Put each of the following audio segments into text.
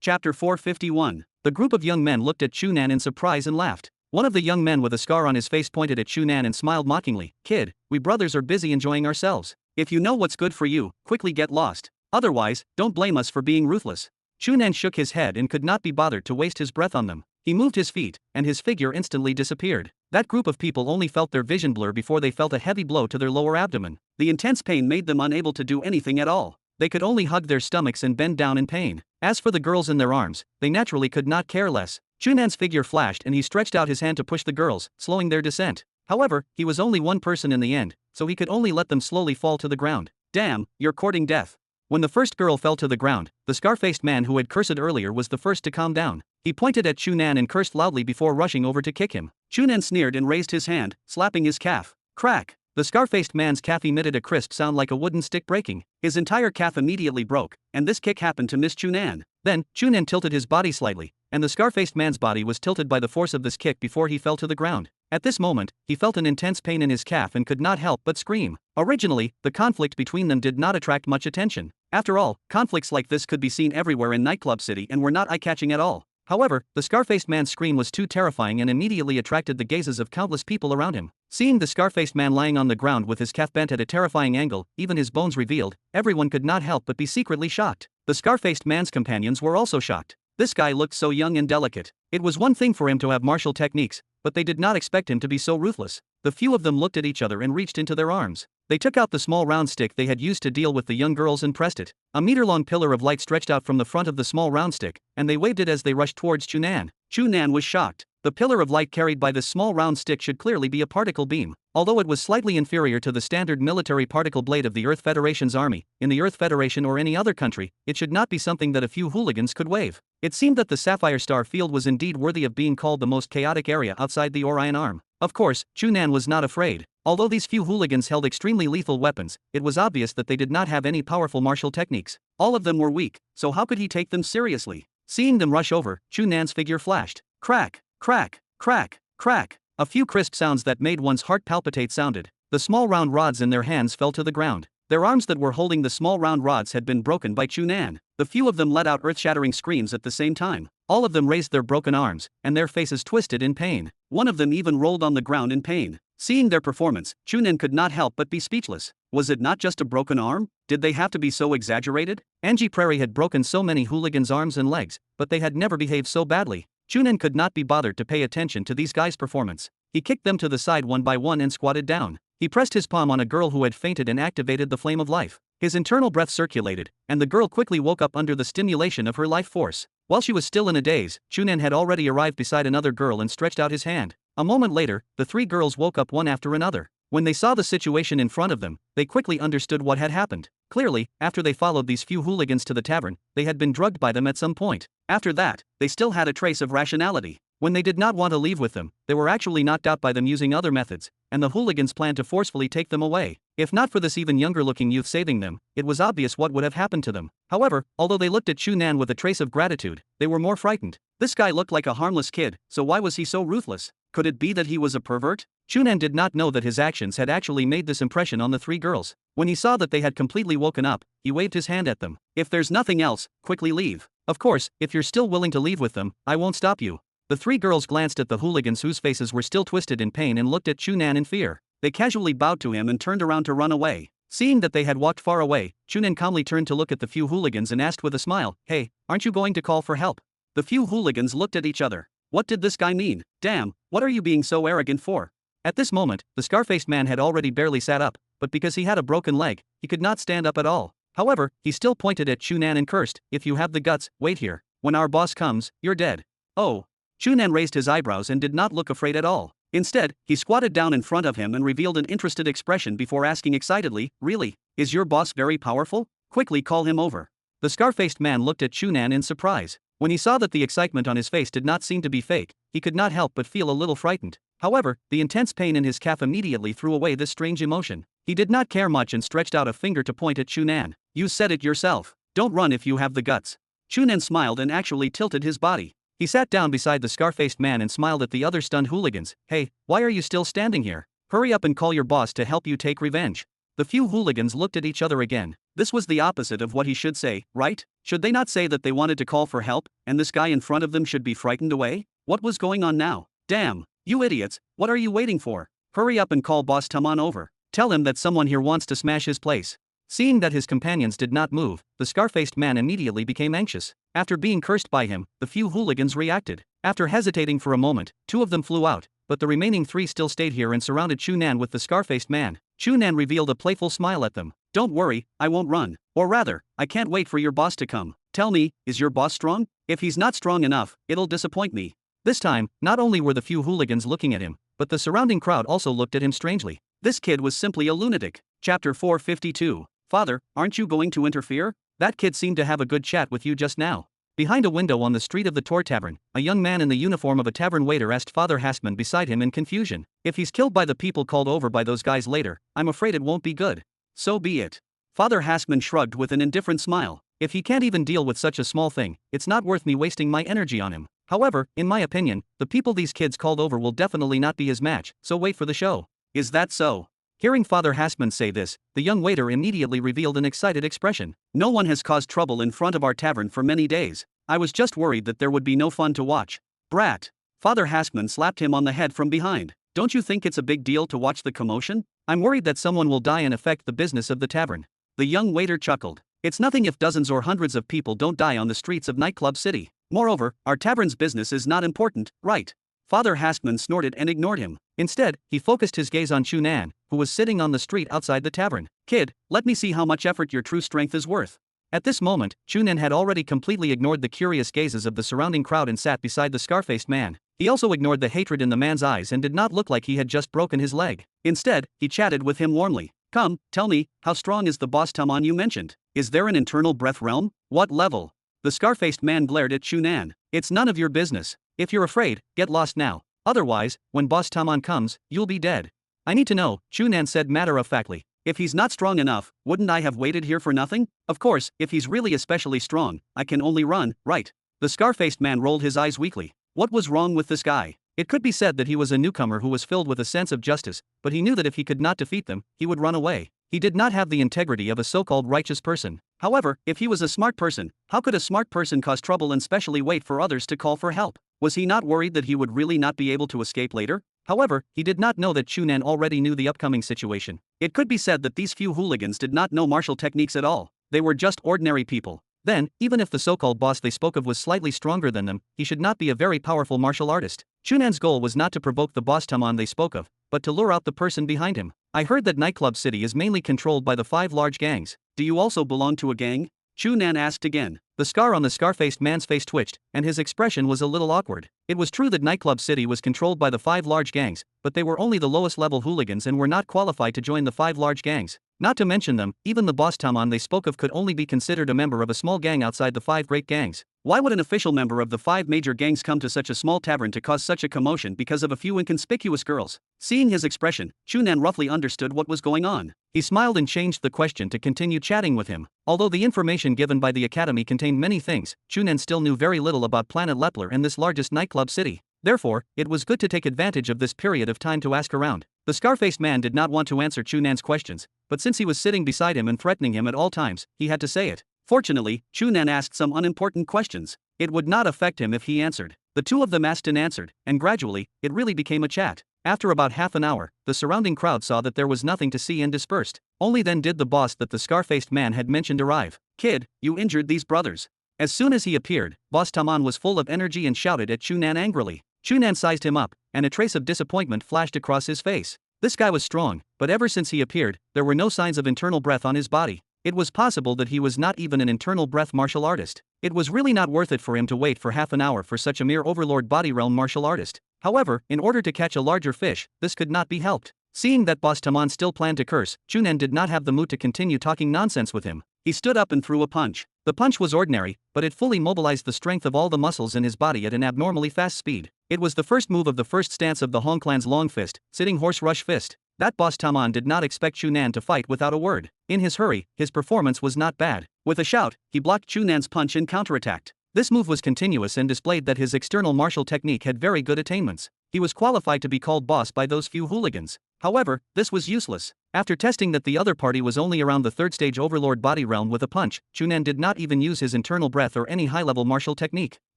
Chapter 451. The group of young men looked at Chu Nan in surprise and laughed. One of the young men with a scar on his face pointed at Chu Nan and smiled mockingly. "Kid, we brothers are busy enjoying ourselves. If you know what's good for you, quickly get lost. Otherwise, don't blame us for being ruthless." Chu Nan shook his head and could not be bothered to waste his breath on them. He moved his feet, and his figure instantly disappeared. That group of people only felt their vision blur before they felt a heavy blow to their lower abdomen. The intense pain made them unable to do anything at all. They could only hug their stomachs and bend down in pain. As for the girls in their arms, they naturally could not care less. Chu Nan's figure flashed and he stretched out his hand to push the girls, slowing their descent. However, he was only one person in the end, so he could only let them slowly fall to the ground. "Damn, you're courting death." When the first girl fell to the ground, the scar-faced man who had cursed earlier was the first to calm down. He pointed at Chu Nan and cursed loudly before rushing over to kick him. Chu Nan sneered and raised his hand, slapping his calf. Crack! The scar-faced man's calf emitted a crisp sound like a wooden stick breaking. His entire calf immediately broke, and this kick happened to miss Chu Nan. Then, Chu Nan tilted his body slightly, and the scar-faced man's body was tilted by the force of this kick before he fell to the ground. At this moment, he felt an intense pain in his calf and could not help but scream. Originally, the conflict between them did not attract much attention. After all, conflicts like this could be seen everywhere in Nightclub City and were not eye-catching at all. However, the scar-faced man's scream was too terrifying and immediately attracted the gazes of countless people around him. Seeing the scar-faced man lying on the ground with his calf bent at a terrifying angle, even his bones revealed, everyone could not help but be secretly shocked. The scar-faced man's companions were also shocked. This guy looked so young and delicate. It was one thing for him to have martial techniques, but they did not expect him to be so ruthless. The few of them looked at each other and reached into their arms. They took out the small round stick they had used to deal with the young girls and pressed it. A meter-long pillar of light stretched out from the front of the small round stick, and they waved it as they rushed towards Chu Nan. Chu Nan was shocked. The pillar of light carried by this small round stick should clearly be a particle beam. Although it was slightly inferior to the standard military particle blade of the Earth Federation's army, in the Earth Federation or any other country, it should not be something that a few hooligans could wave. It seemed that the Sapphire Star Field was indeed worthy of being called the most chaotic area outside the Orion Arm. Of course, Chu Nan was not afraid. Although these few hooligans held extremely lethal weapons, it was obvious that they did not have any powerful martial techniques. All of them were weak, so how could he take them seriously? Seeing them rush over, Chu Nan's figure flashed. Crack, crack, crack, crack. A few crisp sounds that made one's heart palpitate sounded. The small round rods in their hands fell to the ground. Their arms that were holding the small round rods had been broken by Chu Nan. The few of them let out earth-shattering screams at the same time. All of them raised their broken arms, and their faces twisted in pain. One of them even rolled on the ground in pain. Seeing their performance, Chu Nan could not help but be speechless. Was it not just a broken arm? Did they have to be so exaggerated? Angie Prairie had broken so many hooligans' arms and legs, but they had never behaved so badly. Chu Nan could not be bothered to pay attention to these guys' performance. He kicked them to the side one by one and squatted down. He pressed his palm on a girl who had fainted and activated the flame of life. His internal breath circulated, and the girl quickly woke up under the stimulation of her life force. While she was still in a daze, Chu Nan had already arrived beside another girl and stretched out his hand. A moment later, the three girls woke up one after another. When they saw the situation in front of them, they quickly understood what had happened. Clearly, after they followed these few hooligans to the tavern, they had been drugged by them at some point. After that, they still had a trace of rationality. When they did not want to leave with them, they were actually knocked out by them using other methods, and the hooligans planned to forcefully take them away. If not for this even younger-looking youth saving them, it was obvious what would have happened to them. However, although they looked at Chu Nan with a trace of gratitude, they were more frightened. This guy looked like a harmless kid, so why was he so ruthless? Could it be that he was a pervert? Chu Nan did not know that his actions had actually made this impression on the three girls. When he saw that they had completely woken up, he waved his hand at them. If there's nothing else, quickly leave. Of course, if you're still willing to leave with them, I won't stop you. The three girls glanced at the hooligans whose faces were still twisted in pain and looked at Chu Nan in fear. They casually bowed to him and turned around to run away. Seeing that they had walked far away, Chu Nan calmly turned to look at the few hooligans and asked with a smile, "Hey, aren't you going to call for help?" The few hooligans looked at each other. What did this guy mean? Damn, what are you being so arrogant for? At this moment, the scar-faced man had already barely sat up, but because he had a broken leg, he could not stand up at all. However, he still pointed at Chu Nan and cursed, "If you have the guts, wait here. When our boss comes, you're dead." Oh. Chu Nan raised his eyebrows and did not look afraid at all. Instead, he squatted down in front of him and revealed an interested expression before asking excitedly, "Really? Is your boss very powerful? Quickly call him over." The scar-faced man looked at Chu Nan in surprise. When he saw that the excitement on his face did not seem to be fake, he could not help but feel a little frightened. However, the intense pain in his calf immediately threw away this strange emotion. He did not care much and stretched out a finger to point at Chu Nan. "You said it yourself. Don't run if you have the guts." Chu Nan smiled and actually tilted his body. He sat down beside the scar-faced man and smiled at the other stunned hooligans. "Hey, why are you still standing here? Hurry up and call your boss to help you take revenge." The few hooligans looked at each other again. This was the opposite of what he should say, right? Should they not say that they wanted to call for help, and this guy in front of them should be frightened away? What was going on now? Damn, you idiots, what are you waiting for? Hurry up and call Boss Taman over. Tell him that someone here wants to smash his place. Seeing that his companions did not move, the scar-faced man immediately became anxious. After being cursed by him, the few hooligans reacted. After hesitating for a moment, 2 of them flew out, but the remaining 3 still stayed here and surrounded Chu Nan with the scar-faced man. Chu Nan revealed a playful smile at them. Don't worry, I won't run. Or rather, I can't wait for your boss to come. Tell me, is your boss strong? If he's not strong enough, it'll disappoint me. This time, not only were the few hooligans looking at him, but the surrounding crowd also looked at him strangely. This kid was simply a lunatic. Chapter 452. Father, aren't you going to interfere? That kid seemed to have a good chat with you just now. Behind a window on the street of the Tor Tavern, a young man in the uniform of a tavern waiter asked Father Hassman beside him in confusion. If he's killed by the people called over by those guys later, I'm afraid it won't be good. So be it. Father Hassman shrugged with an indifferent smile. If he can't even deal with such a small thing, it's not worth me wasting my energy on him. However, in my opinion, the people these kids called over will definitely not be his match, so wait for the show. Is that so? Hearing Father Hassman say this, the young waiter immediately revealed an excited expression. No one has caused trouble in front of our tavern for many days. I was just worried that there would be no fun to watch. Brat. Father Hassman slapped him on the head from behind. Don't you think it's a big deal to watch the commotion? I'm worried that someone will die and affect the business of the tavern. The young waiter chuckled. It's nothing if dozens or hundreds of people don't die on the streets of Nightclub City. Moreover, our tavern's business is not important, right? Father Hassman snorted and ignored him. Instead, he focused his gaze on Chu Nan, who was sitting on the street outside the tavern. Kid, let me see how much effort your true strength is worth. At this moment, Chu Nan had already completely ignored the curious gazes of the surrounding crowd and sat beside the scar-faced man. He also ignored the hatred in the man's eyes and did not look like he had just broken his leg. Instead, he chatted with him warmly. Come, tell me, how strong is the boss Taman you mentioned? Is there an internal breath realm? What level? The scar-faced man glared at Chu Nan. It's none of your business. If you're afraid, get lost now. Otherwise, when Boss Taman comes, you'll be dead. I need to know, Chu Nan said matter-of-factly. If he's not strong enough, wouldn't I have waited here for nothing? Of course, if he's really especially strong, I can only run, right? The scar-faced man rolled his eyes weakly. What was wrong with this guy? It could be said that he was a newcomer who was filled with a sense of justice, but he knew that if he could not defeat them, he would run away. He did not have the integrity of a so-called righteous person. However, if he was a smart person, how could a smart person cause trouble and specially wait for others to call for help? Was he not worried that he would really not be able to escape later? However, he did not know that Chu Nan already knew the upcoming situation. It could be said that these few hooligans did not know martial techniques at all. They were just ordinary people. Then, even if the so-called boss they spoke of was slightly stronger than them, he should not be a very powerful martial artist. Chu Nan's goal was not to provoke the boss Taman they spoke of, but to lure out the person behind him. I heard that Nightclub City is mainly controlled by the 5 large gangs. Do you also belong to a gang? Chu Nan asked again. The scar on the scar-faced man's face twitched, and his expression was a little awkward. It was true that Nightclub City was controlled by the 5 large gangs, but they were only the lowest level hooligans and were not qualified to join the 5 large gangs. Not to mention them, even the boss Taman they spoke of could only be considered a member of a small gang outside the 5 great gangs. Why would an official member of the 5 major gangs come to such a small tavern to cause such a commotion because of a few inconspicuous girls? Seeing his expression, Chu Nan roughly understood what was going on. He smiled and changed the question to continue chatting with him. Although the information given by the academy contained many things, Chu Nan still knew very little about Planet Lepler and this largest nightclub city. Therefore, it was good to take advantage of this period of time to ask around. The scar-faced man did not want to answer Chu Nan's questions, but since he was sitting beside him and threatening him at all times, he had to say it. Fortunately, Chu Nan asked some unimportant questions. It would not affect him if he answered. The 2 of them asked and answered, and gradually, it really became a chat. After about half an hour, the surrounding crowd saw that there was nothing to see and dispersed. Only then did the boss that the scar-faced man had mentioned arrive. Kid, you injured these brothers. As soon as he appeared, Boss Taman was full of energy and shouted at Chu Nan angrily. Chu Nan sized him up, and a trace of disappointment flashed across his face. This guy was strong, but ever since he appeared, there were no signs of internal breath on his body. It was possible that he was not even an internal breath martial artist. It was really not worth it for him to wait for half an hour for such a mere overlord body realm martial artist. However, in order to catch a larger fish, this could not be helped. Seeing that Boss Taman still planned to curse, Chu Nan did not have the mood to continue talking nonsense with him. He stood up and threw a punch. The punch was ordinary, but it fully mobilized the strength of all the muscles in his body at an abnormally fast speed. It was the first move of the first stance of the Hong Clan's long fist, sitting horse rush fist. That Boss Taman did not expect Chu Nan to fight without a word. In his hurry, his performance was not bad. With a shout, he blocked Chu Nan's punch and counterattacked. This move was continuous and displayed that his external martial technique had very good attainments. He was qualified to be called boss by those few hooligans. However, this was useless. After testing that the other party was only around the third stage overlord body realm with a punch, Chu Nan did not even use his internal breath or any high-level martial technique.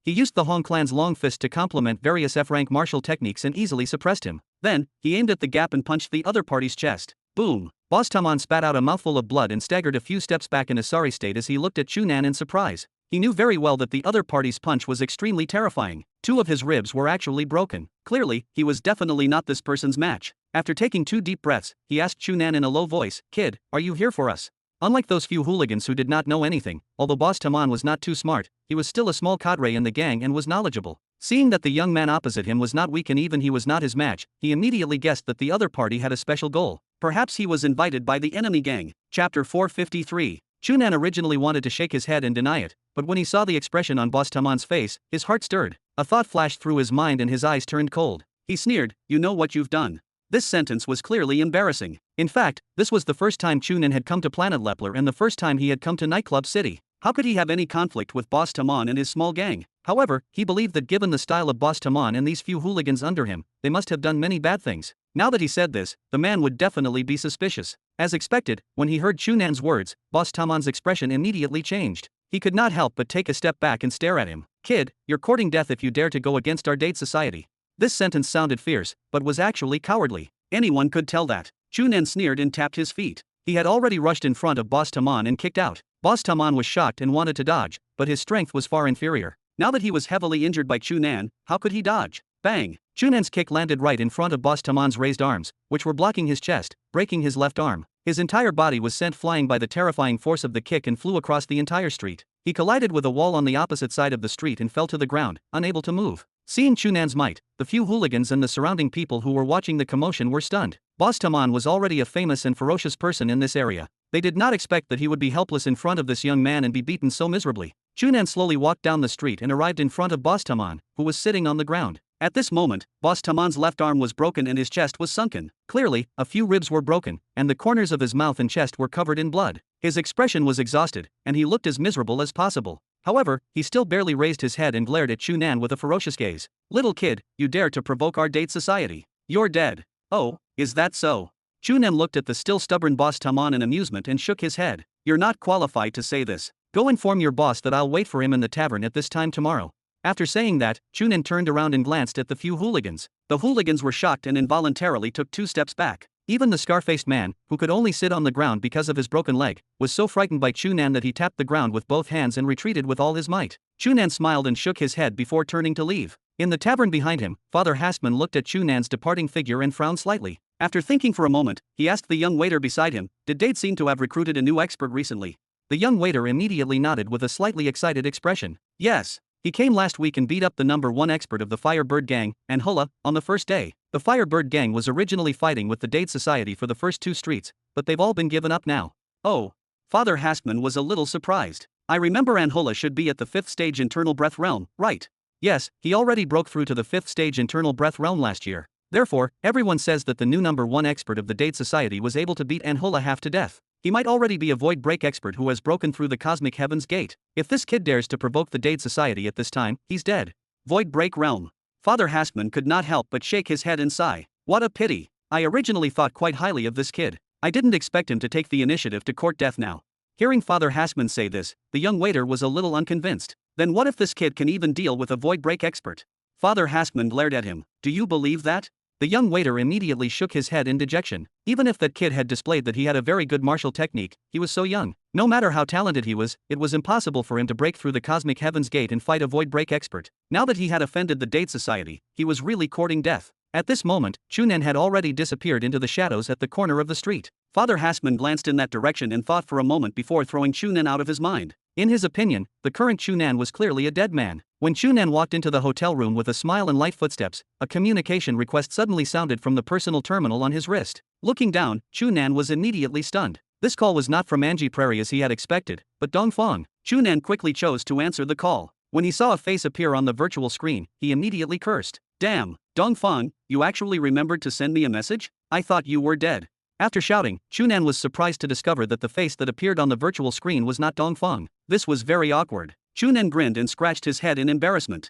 He used the Hong clan's long fist to complement various F-rank martial techniques and easily suppressed him. Then, he aimed at the gap and punched the other party's chest. Boom! Boss Taman spat out a mouthful of blood and staggered a few steps back in a sorry state as he looked at Chu Nan in surprise. He knew very well that the other party's punch was extremely terrifying. 2 of his ribs were actually broken. Clearly, he was definitely not this person's match. After taking 2 deep breaths, he asked Chu Nan in a low voice, "Kid, are you here for us?" Unlike those few hooligans who did not know anything, although Boss Taman was not too smart, he was still a small cadre in the gang and was knowledgeable. Seeing that the young man opposite him was not weak and even he was not his match, he immediately guessed that the other party had a special goal. Perhaps he was invited by the enemy gang. Chapter 453. Chu Nan originally wanted to shake his head and deny it, but when he saw the expression on Boss Taman's face, his heart stirred. A thought flashed through his mind and his eyes turned cold. He sneered, "You know what you've done." This sentence was clearly embarrassing. In fact, this was the first time Chu Nan had come to Planet Lepler and the first time he had come to Nightclub City. How could he have any conflict with Boss Taman and his small gang? However, he believed that given the style of Boss Taman and these few hooligans under him, they must have done many bad things. Now that he said this, the man would definitely be suspicious. As expected, when he heard Chu Nan's words, Boss Taman's expression immediately changed. He could not help but take a step back and stare at him. "Kid, you're courting death if you dare to go against our date society." This sentence sounded fierce, but was actually cowardly. Anyone could tell that. Chu Nan sneered and tapped his feet. He had already rushed in front of Boss Taman and kicked out. Boss Taman was shocked and wanted to dodge, but his strength was far inferior. Now that he was heavily injured by Chu Nan, how could he dodge? Bang! Chu Nan's kick landed right in front of Boss Taman's raised arms, which were blocking his chest, breaking his left arm. His entire body was sent flying by the terrifying force of the kick and flew across the entire street. He collided with a wall on the opposite side of the street and fell to the ground, unable to move. Seeing Chu Nan's might, the few hooligans and the surrounding people who were watching the commotion were stunned. Boss Taman was already a famous and ferocious person in this area. They did not expect that he would be helpless in front of this young man and be beaten so miserably. Chu Nan slowly walked down the street and arrived in front of Boss Taman, who was sitting on the ground. At this moment, Boss Taman's left arm was broken and his chest was sunken. Clearly, a few ribs were broken, and the corners of his mouth and chest were covered in blood. His expression was exhausted, and he looked as miserable as possible. However, he still barely raised his head and glared at Chu Nan with a ferocious gaze. "Little kid, you dare to provoke our date society. You're dead." "Oh, is that so?" Chu Nan looked at the still stubborn Boss Taman in amusement and shook his head. "You're not qualified to say this. Go inform your boss that I'll wait for him in the tavern at this time tomorrow." After saying that, Chu Nan turned around and glanced at the few hooligans. The hooligans were shocked and involuntarily took 2 steps back. Even the scar-faced man, who could only sit on the ground because of his broken leg, was so frightened by Chu Nan that he tapped the ground with both hands and retreated with all his might. Chu Nan smiled and shook his head before turning to leave. In the tavern behind him, Father Hassman looked at Chu Nan's departing figure and frowned slightly. After thinking for a moment, he asked the young waiter beside him, "Did Dade seem to have recruited a new expert recently?" The young waiter immediately nodded with a slightly excited expression. "Yes. He came last week and beat up the number 1 expert of the Firebird gang, and Hula, on the first day. The Firebird gang was originally fighting with the Dade Society for the first 2 streets, but they've all been given up now." "Oh." Father Hassman was a little surprised. "I remember Anhula should be at the 5th stage internal breath realm, right?" "Yes, he already broke through to the 5th stage internal breath realm last year. Therefore, everyone says that the new number 1 expert of the Dade Society was able to beat Anhula half to death. He might already be a void break expert who has broken through the cosmic heaven's gate. If this kid dares to provoke the Dade Society at this time, he's dead." Void break realm. Father Hassman could not help but shake his head and sigh. "What a pity. I originally thought quite highly of this kid. I didn't expect him to take the initiative to court death now." Hearing Father Hassman say this, the young waiter was a little unconvinced. "Then what if this kid can even deal with a void break expert?" Father Hassman glared at him. "Do you believe that?" The young waiter immediately shook his head in dejection. Even if that kid had displayed that he had a very good martial technique, he was so young. No matter how talented he was, it was impossible for him to break through the cosmic heaven's gate and fight a void break expert. Now that he had offended the Dade Society, he was really courting death. At this moment, Chu Nan had already disappeared into the shadows at the corner of the street. Father Hassman glanced in that direction and thought for a moment before throwing Chu Nan out of his mind. In his opinion, the current Chu Nan was clearly a dead man. When Chu Nan walked into the hotel room with a smile and light footsteps, a communication request suddenly sounded from the personal terminal on his wrist. Looking down, Chu Nan was immediately stunned. This call was not from Angie Prairie as he had expected, but Dong Fong. Chu Nan quickly chose to answer the call. When he saw a face appear on the virtual screen, he immediately cursed. "Damn, Dong Fong, you actually remembered to send me a message? I thought you were dead." After shouting, Chu Nan was surprised to discover that the face that appeared on the virtual screen was not Dong Fong. This was very awkward. Chu Nan grinned and scratched his head in embarrassment.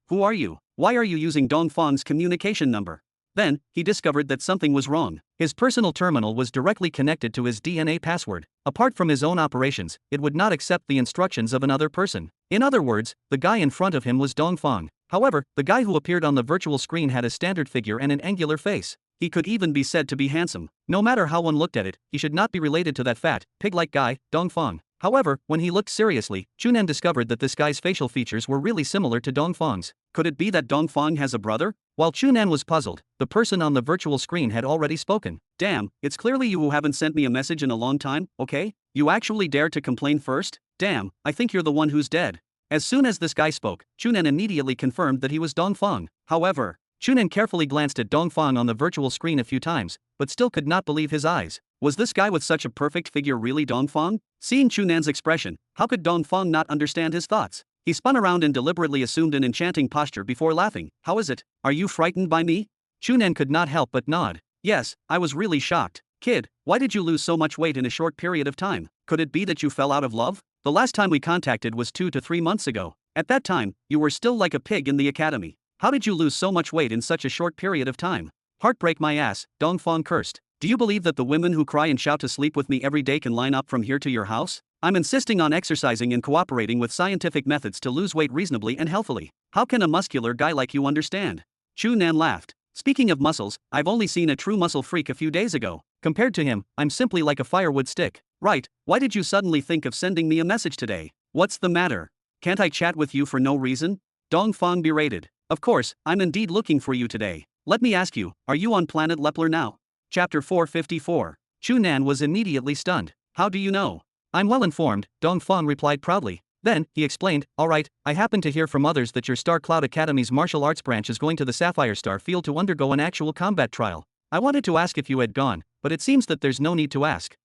"Who are you? Why are you using Dong Fong's communication number?" Then, he discovered that something was wrong. His personal terminal was directly connected to his DNA password. Apart from his own operations, it would not accept the instructions of another person. In other words, the guy in front of him was Dongfang. However, the guy who appeared on the virtual screen had a standard figure and an angular face. He could even be said to be handsome. No matter how one looked at it, he should not be related to that fat, pig-like guy, Dongfang. However, when he looked seriously, Chu Nan discovered that this guy's facial features were really similar to Dongfang's. Could it be that Dongfang has a brother? While Chu Nan was puzzled, the person on the virtual screen had already spoken. Damn, it's clearly you who haven't sent me a message in a long time, okay? You actually dare to complain first? Damn, I think you're the one who's dead. As soon as this guy spoke, Chu Nan immediately confirmed that he was Dongfang. However, Chu Nan carefully glanced at Dongfang on the virtual screen a few times, but still could not believe his eyes. Was this guy with such a perfect figure really Dongfang? Seeing Chu Nan's expression, how could Dongfang not understand his thoughts? He spun around and deliberately assumed an enchanting posture before laughing. How is it? Are you frightened by me? Chu Nan could not help but nod. Yes, I was really shocked. Kid, why did you lose so much weight in a short period of time? Could it be that you fell out of love? The last time we contacted was 2 to 3 months ago. At that time, you were still like a pig in the academy. How did you lose so much weight in such a short period of time? Heartbreak my ass, Dongfang cursed. Do you believe that the women who cry and shout to sleep with me every day can line up from here to your house? I'm insisting on exercising and cooperating with scientific methods to lose weight reasonably and healthily. How can a muscular guy like you understand? Chu Nan laughed. Speaking of muscles, I've only seen a true muscle freak a few days ago. Compared to him, I'm simply like a firewood stick. Right, why did you suddenly think of sending me a message today? What's the matter? Can't I chat with you for no reason? Dongfang berated. Of course, I'm indeed looking for you today. Let me ask you, are you on planet Lepler now? Chapter 454. Chu Nan was immediately stunned. How do you know? I'm well informed, Dongfang replied proudly. Then, he explained, alright, I happen to hear from others that your Star Cloud Academy's martial arts branch is going to the Sapphire Star field to undergo an actual combat trial. I wanted to ask if you had gone, but it seems that there's no need to ask.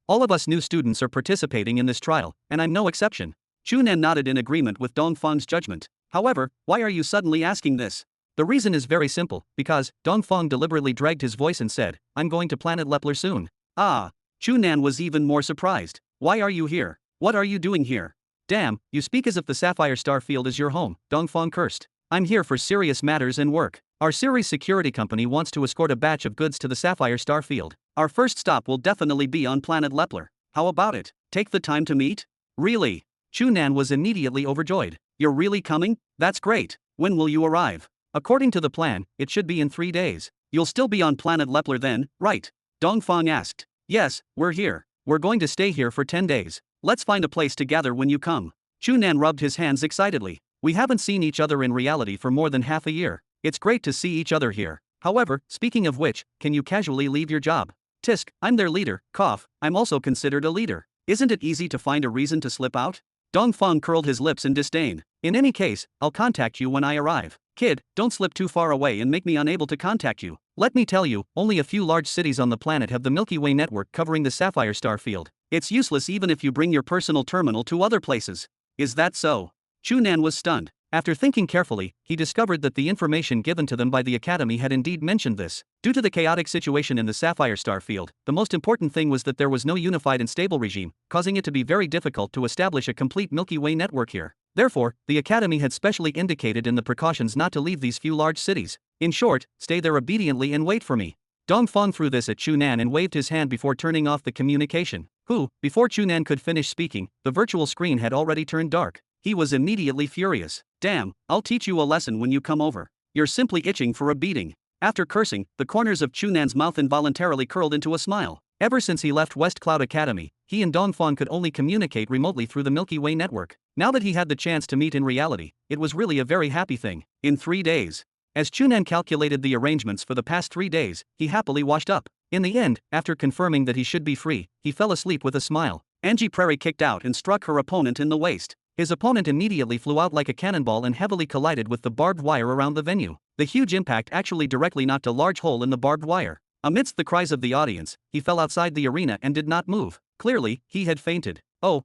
All of us new students are participating in this trial, and I'm no exception. Chu Nan nodded in agreement with Dongfang's judgment. However, why are you suddenly asking this? The reason is very simple, because, Dongfang deliberately dragged his voice and said, I'm going to planet Lepler soon. Ah. Chu Nan was even more surprised. Why are you here? What are you doing here? Damn, you speak as if the Sapphire Star field is your home, Dongfang cursed. I'm here for serious matters and work. Our series security company wants to escort a batch of goods to the Sapphire Star field. Our first stop will definitely be on planet Lepler. How about it? Take the time to meet? Really? Chu Nan was immediately overjoyed. You're really coming? That's great. When will you arrive? According to the plan, it should be in 3 days. You'll still be on planet Lepler then, right? Dongfang asked. Yes, we're here. We're going to stay here for 10 days. Let's find a place to gather when you come. Chu Nan rubbed his hands excitedly. We haven't seen each other in reality for more than half a year. It's great to see each other here. However, speaking of which, can you casually leave your job? Tisk, I'm their leader, cough, I'm also considered a leader. Isn't it easy to find a reason to slip out? Dongfang curled his lips in disdain. In any case, I'll contact you when I arrive. Kid, don't slip too far away and make me unable to contact you. Let me tell you, only a few large cities on the planet have the Milky Way network covering the Sapphire Star field. It's useless even if you bring your personal terminal to other places. Is that so? Chu Nan was stunned. After thinking carefully, he discovered that the information given to them by the Academy had indeed mentioned this. Due to the chaotic situation in the Sapphire Star field, the most important thing was that there was no unified and stable regime, causing it to be very difficult to establish a complete Milky Way network here. Therefore, the Academy had specially indicated in the precautions not to leave these few large cities. In short, stay there obediently and wait for me. Dongfang threw this at Chu Nan and waved his hand before turning off the communication. Before Chu Nan could finish speaking, the virtual screen had already turned dark. He was immediately furious. Damn, I'll teach you a lesson when you come over. You're simply itching for a beating. After cursing, the corners of Chu Nan's mouth involuntarily curled into a smile. Ever since he left West Cloud Academy, he and Dongfang could only communicate remotely through the Milky Way network. Now that he had the chance to meet in reality, it was really a very happy thing. In 3 days. As Chu Nan calculated the arrangements for the past 3 days, he happily washed up. In the end, after confirming that he should be free, he fell asleep with a smile. Angie Prairie kicked out and struck her opponent in the waist. His opponent immediately flew out like a cannonball and heavily collided with the barbed wire around the venue. The huge impact actually directly knocked a large hole in the barbed wire. Amidst the cries of the audience, he fell outside the arena and did not move. Clearly, he had fainted. Oh,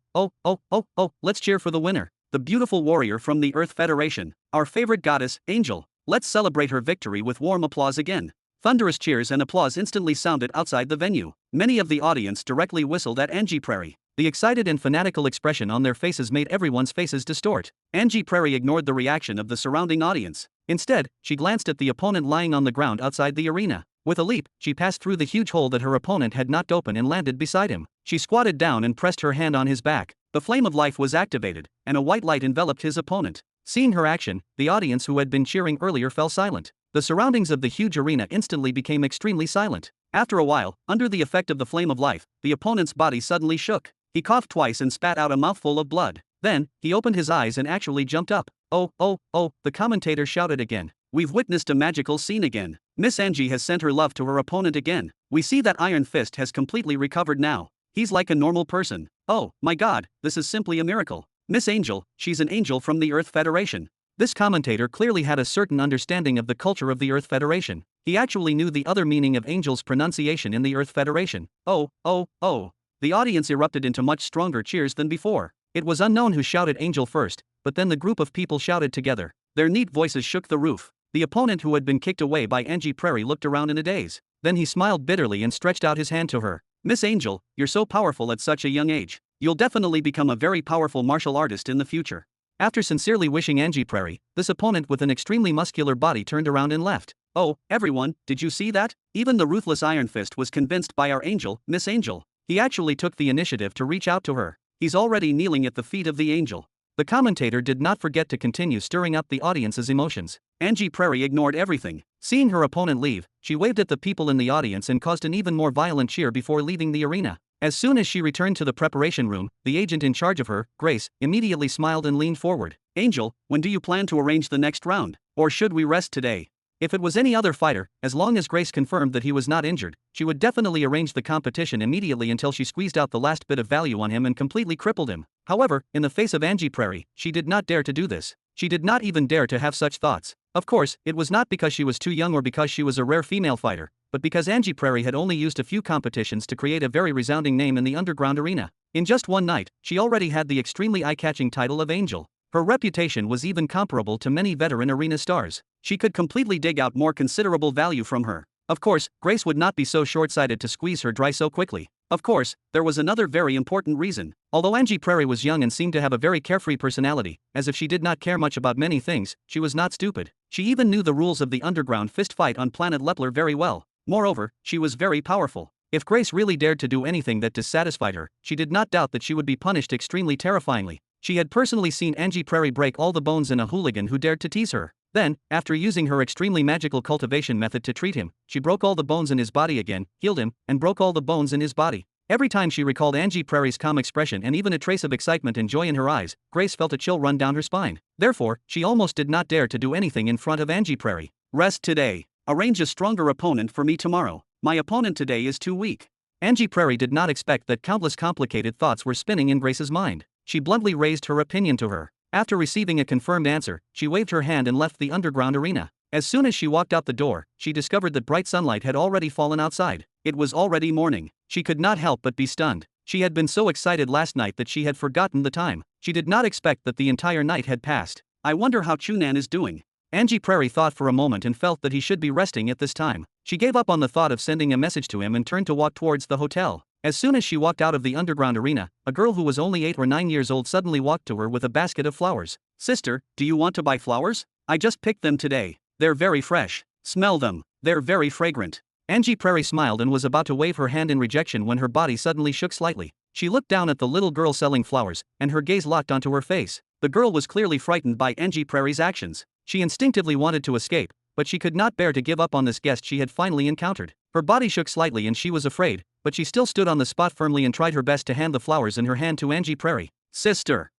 let's cheer for the winner. The beautiful warrior from the Earth Federation, our favorite goddess, Angel. Let's celebrate her victory with warm applause again. Thunderous cheers and applause instantly sounded outside the venue. Many of the audience directly whistled at Angie Prairie. The excited and fanatical expression on their faces made everyone's faces distort. Angie Prairie ignored the reaction of the surrounding audience. Instead, she glanced at the opponent lying on the ground outside the arena. With a leap, she passed through the huge hole that her opponent had knocked open and landed beside him. She squatted down and pressed her hand on his back. The flame of life was activated, and a white light enveloped his opponent. Seeing her action, the audience who had been cheering earlier fell silent. The surroundings of the huge arena instantly became extremely silent. After a while, under the effect of the flame of life, the opponent's body suddenly shook. He coughed twice and spat out a mouthful of blood. Then, he opened his eyes and actually jumped up. Oh, oh, oh, the commentator shouted again. We've witnessed a magical scene again. Miss Angie has sent her love to her opponent again. We see that Iron Fist has completely recovered now. He's like a normal person. Oh, my God, this is simply a miracle. Miss Angel, she's an angel from the Earth Federation. This commentator clearly had a certain understanding of the culture of the Earth Federation. He actually knew the other meaning of angel's pronunciation in the Earth Federation. Oh, oh, oh. The audience erupted into much stronger cheers than before. It was unknown who shouted angel first, but then the group of people shouted together. Their neat voices shook the roof. The opponent who had been kicked away by Angie Prairie looked around in a daze. Then he smiled bitterly and stretched out his hand to her. Miss Angel, you're so powerful at such a young age. You'll definitely become a very powerful martial artist in the future. After sincerely wishing Angie Prairie, this opponent with an extremely muscular body turned around and left. Oh, everyone, did you see that? Even the ruthless Iron Fist was convinced by our angel, Miss Angel. He actually took the initiative to reach out to her. He's already kneeling at the feet of the angel. The commentator did not forget to continue stirring up the audience's emotions. Angie Prairie ignored everything. Seeing her opponent leave, she waved at the people in the audience and caused an even more violent cheer before leaving the arena. As soon as she returned to the preparation room, the agent in charge of her, Grace, immediately smiled and leaned forward. Angel, when do you plan to arrange the next round? Or should we rest today? If it was any other fighter, as long as Grace confirmed that he was not injured, she would definitely arrange the competition immediately until she squeezed out the last bit of value on him and completely crippled him. However, in the face of Angie Prairie, she did not dare to do this. She did not even dare to have such thoughts. Of course, it was not because she was too young or because she was a rare female fighter, but because Angie Prairie had only used a few competitions to create a very resounding name in the underground arena. In just one night, she already had the extremely eye-catching title of Angel. Her reputation was even comparable to many veteran arena stars. She could completely dig out more considerable value from her. Of course, Grace would not be so short-sighted to squeeze her dry so quickly. Of course, there was another very important reason. Although Angie Prairie was young and seemed to have a very carefree personality, as if she did not care much about many things, she was not stupid. She even knew the rules of the underground fist fight on planet Lepler very well. Moreover, she was very powerful. If Grace really dared to do anything that dissatisfied her, she did not doubt that she would be punished extremely terrifyingly. She had personally seen Angie Prairie break all the bones in a hooligan who dared to tease her. Then, after using her extremely magical cultivation method to treat him, she broke all the bones in his body again, healed him, and broke all the bones in his body. Every time she recalled Angie Prairie's calm expression and even a trace of excitement and joy in her eyes, Grace felt a chill run down her spine. Therefore, she almost did not dare to do anything in front of Angie Prairie. Rest today. Arrange a stronger opponent for me tomorrow. My opponent today is too weak. Angie Prairie did not expect that countless complicated thoughts were spinning in Grace's mind. She bluntly raised her opinion to her. After receiving a confirmed answer, she waved her hand and left the underground arena. As soon as she walked out the door, she discovered that bright sunlight had already fallen outside. It was already morning. She could not help but be stunned. She had been so excited last night that she had forgotten the time. She did not expect that the entire night had passed. I wonder how Chu Nan is doing. Angie Prairie thought for a moment and felt that he should be resting at this time. She gave up on the thought of sending a message to him and turned to walk towards the hotel. As soon as she walked out of the underground arena, a girl who was only 8 or 9 years old suddenly walked to her with a basket of flowers. Sister, do you want to buy flowers? I just picked them today. They're very fresh. Smell them. They're very fragrant. Angie Prairie smiled and was about to wave her hand in rejection when her body suddenly shook slightly. She looked down at the little girl selling flowers, and her gaze locked onto her face. The girl was clearly frightened by Angie Prairie's actions. She instinctively wanted to escape, but she could not bear to give up on this guest she had finally encountered. Her body shook slightly and she was afraid, but she still stood on the spot firmly and tried her best to hand the flowers in her hand to Angie Prairie. Sister,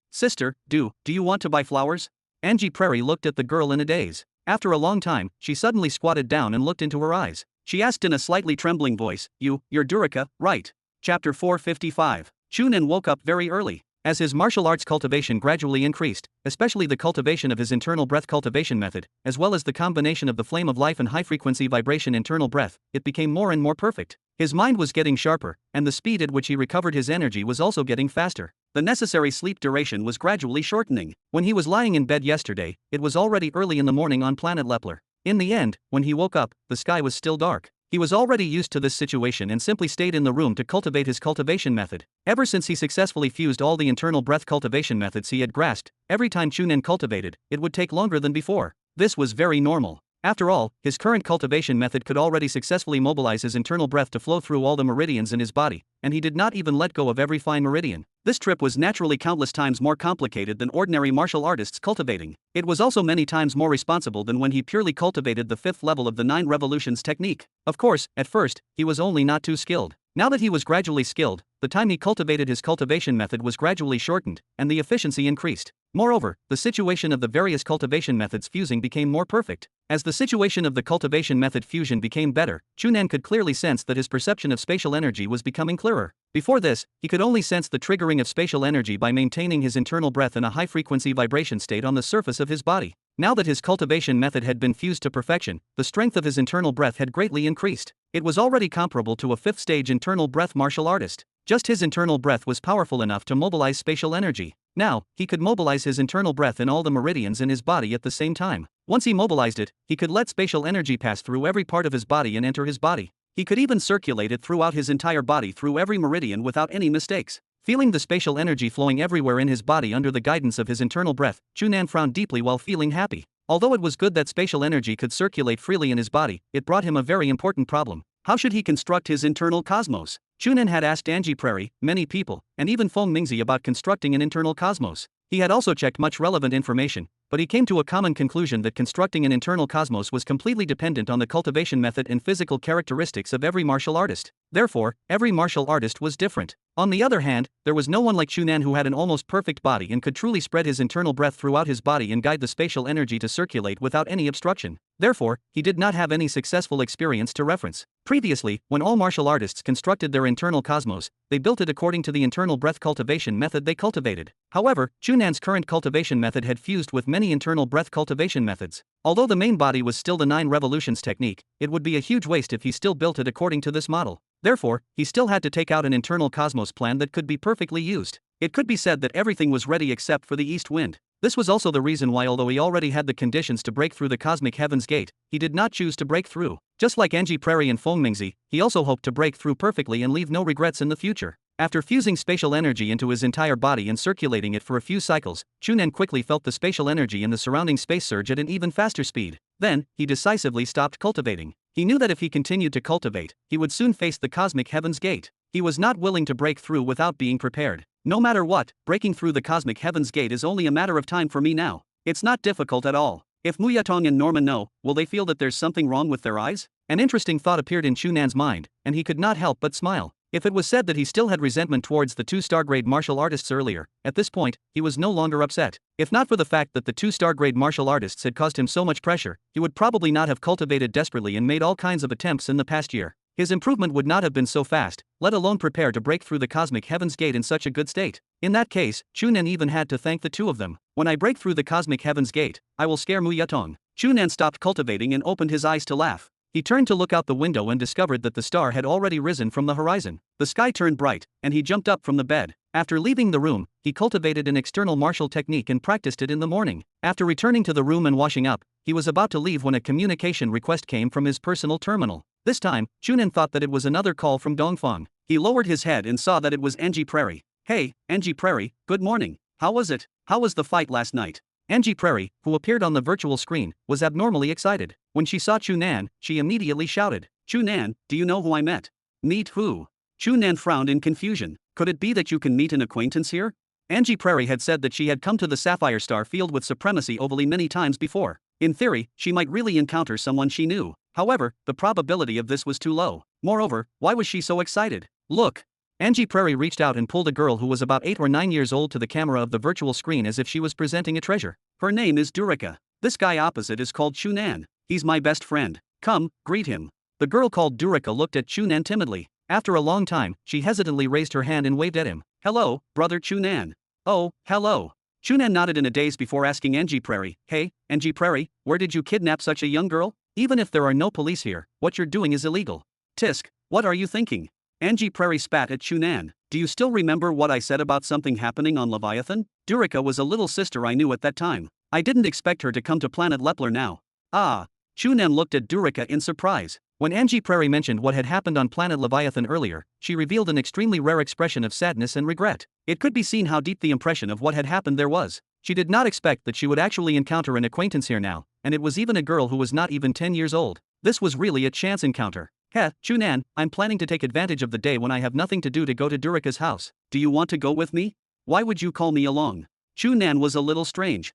do you want to buy flowers? Angie Prairie looked at the girl in a daze. After a long time, she suddenly squatted down and looked into her eyes. She asked in a slightly trembling voice, You're Durika, right? Chapter 455. Chu Nan woke up very early. As his martial arts cultivation gradually increased, especially the cultivation of his internal breath cultivation method, as well as the combination of the flame of life and high-frequency vibration internal breath, it became more and more perfect. His mind was getting sharper, and the speed at which he recovered his energy was also getting faster. The necessary sleep duration was gradually shortening. When he was lying in bed yesterday, it was already early in the morning on planet Lepler. In the end, when he woke up, the sky was still dark. He was already used to this situation and simply stayed in the room to cultivate his cultivation method. Ever since he successfully fused all the internal breath cultivation methods he had grasped, every time Chu Nan cultivated, it would take longer than before. This was very normal. After all, his current cultivation method could already successfully mobilize his internal breath to flow through all the meridians in his body, and he did not even let go of every fine meridian. This trip was naturally countless times more complicated than ordinary martial artists cultivating. It was also many times more responsible than when he purely cultivated the 5th level of the 9 revolutions technique. Of course, at first, he was only not too skilled. Now that he was gradually skilled, the time he cultivated his cultivation method was gradually shortened, and the efficiency increased. Moreover, the situation of the various cultivation methods fusing became more perfect. As the situation of the cultivation method fusion became better, Chu Nan could clearly sense that his perception of spatial energy was becoming clearer. Before this, he could only sense the triggering of spatial energy by maintaining his internal breath in a high-frequency vibration state on the surface of his body. Now that his cultivation method had been fused to perfection, the strength of his internal breath had greatly increased. It was already comparable to a 5th-stage internal breath martial artist. Just his internal breath was powerful enough to mobilize spatial energy. Now, he could mobilize his internal breath in all the meridians in his body at the same time. Once he mobilized it, he could let spatial energy pass through every part of his body and enter his body. He could even circulate it throughout his entire body through every meridian without any mistakes. Feeling the spatial energy flowing everywhere in his body under the guidance of his internal breath, Chu Nan frowned deeply while feeling happy. Although it was good that spatial energy could circulate freely in his body, it brought him a very important problem. How should he construct his internal cosmos? Chu Nan had asked Angie Prairie, many people, and even Feng Mingzi about constructing an internal cosmos. He had also checked much relevant information, but he came to a common conclusion that constructing an internal cosmos was completely dependent on the cultivation method and physical characteristics of every martial artist. Therefore, every martial artist was different. On the other hand, there was no one like Chu Nan who had an almost perfect body and could truly spread his internal breath throughout his body and guide the spatial energy to circulate without any obstruction. Therefore, he did not have any successful experience to reference. Previously, when all martial artists constructed their internal cosmos, they built it according to the internal breath cultivation method they cultivated. However, Chu Nan's current cultivation method had fused with many internal breath cultivation methods. Although the main body was still the 9 revolutions technique, it would be a huge waste if he still built it according to this model. Therefore, he still had to take out an internal cosmos plan that could be perfectly used. It could be said that everything was ready except for the east wind. This was also the reason why, although he already had the conditions to break through the cosmic heaven's gate, he did not choose to break through. Just like Angie Prairie and Feng Mingzi, he also hoped to break through perfectly and leave no regrets in the future. After fusing spatial energy into his entire body and circulating it for a few cycles, Chu Nan quickly felt the spatial energy in the surrounding space surge at an even faster speed. Then, he decisively stopped cultivating. He knew that if he continued to cultivate, he would soon face the cosmic heaven's gate. He was not willing to break through without being prepared. No matter what, breaking through the cosmic heaven's gate is only a matter of time for me now. It's not difficult at all. If Mu Yatong and Norma know, will they feel that there's something wrong with their eyes? An interesting thought appeared in Chu Nan's mind, and he could not help but smile. If it was said that he still had resentment towards the 2-star grade martial artists earlier, at this point, he was no longer upset. If not for the fact that the 2-star grade martial artists had caused him so much pressure, he would probably not have cultivated desperately and made all kinds of attempts in the past year. His improvement would not have been so fast, let alone prepare to break through the cosmic heaven's gate in such a good state. In that case, Chu Nan even had to thank the two of them. When I break through the cosmic heaven's gate, I will scare Mu Yatong. Chu Nan stopped cultivating and opened his eyes to laugh. He turned to look out the window and discovered that the star had already risen from the horizon. The sky turned bright, and he jumped up from the bed. After leaving the room, he cultivated an external martial technique and practiced it in the morning. After returning to the room and washing up, he was about to leave when a communication request came from his personal terminal. This time, Chu Nan thought that it was another call from Dongfang. He lowered his head and saw that it was Angie Prairie. Hey, Angie Prairie, good morning. How was it? How was the fight last night? Angie Prairie, who appeared on the virtual screen, was abnormally excited. When she saw Chu Nan, she immediately shouted, "Chu Nan, do you know who I met?" "Meet who?" Chu Nan frowned in confusion. "Could it be that you can meet an acquaintance here?" Angie Prairie had said that she had come to the Sapphire Star Field with Supremacy Ovally many times before. In theory, she might really encounter someone she knew. However, the probability of this was too low. Moreover, why was she so excited? "Look!" Angie Prairie reached out and pulled a girl who was about 8 or 9 years old to the camera of the virtual screen as if she was presenting a treasure. "Her name is Durika. This guy opposite is called Chu Nan. He's my best friend. Come, greet him." The girl called Durika looked at Chu Nan timidly. After a long time, she hesitantly raised her hand and waved at him. "Hello, brother Chu Nan." "Oh, hello." Chu Nan nodded in a daze before asking Angie Prairie, "Hey, Angie Prairie, where did you kidnap such a young girl? Even if there are no police here, what you're doing is illegal." "Tisk, what are you thinking?" Angie Prairie spat at Chu Nan. "Do you still remember what I said about something happening on Leviathan? Durika was a little sister I knew at that time. I didn't expect her to come to planet Lepler now." "Ah." Chu Nan looked at Durika in surprise. When Angie Prairie mentioned what had happened on planet Leviathan earlier, she revealed an extremely rare expression of sadness and regret. It could be seen how deep the impression of what had happened there was. She did not expect that she would actually encounter an acquaintance here now, and it was even a girl who was not even 10 years old. This was really a chance encounter. Heh, Chu Nan, I'm planning to take advantage of the day when I have nothing to do to go to Durika's house. Do you want to go with me? Why would you call me along? Chu Nan was a little strange.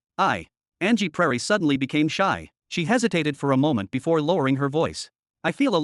Angie Prairie suddenly became shy. She hesitated for a moment before lowering her voice. I feel a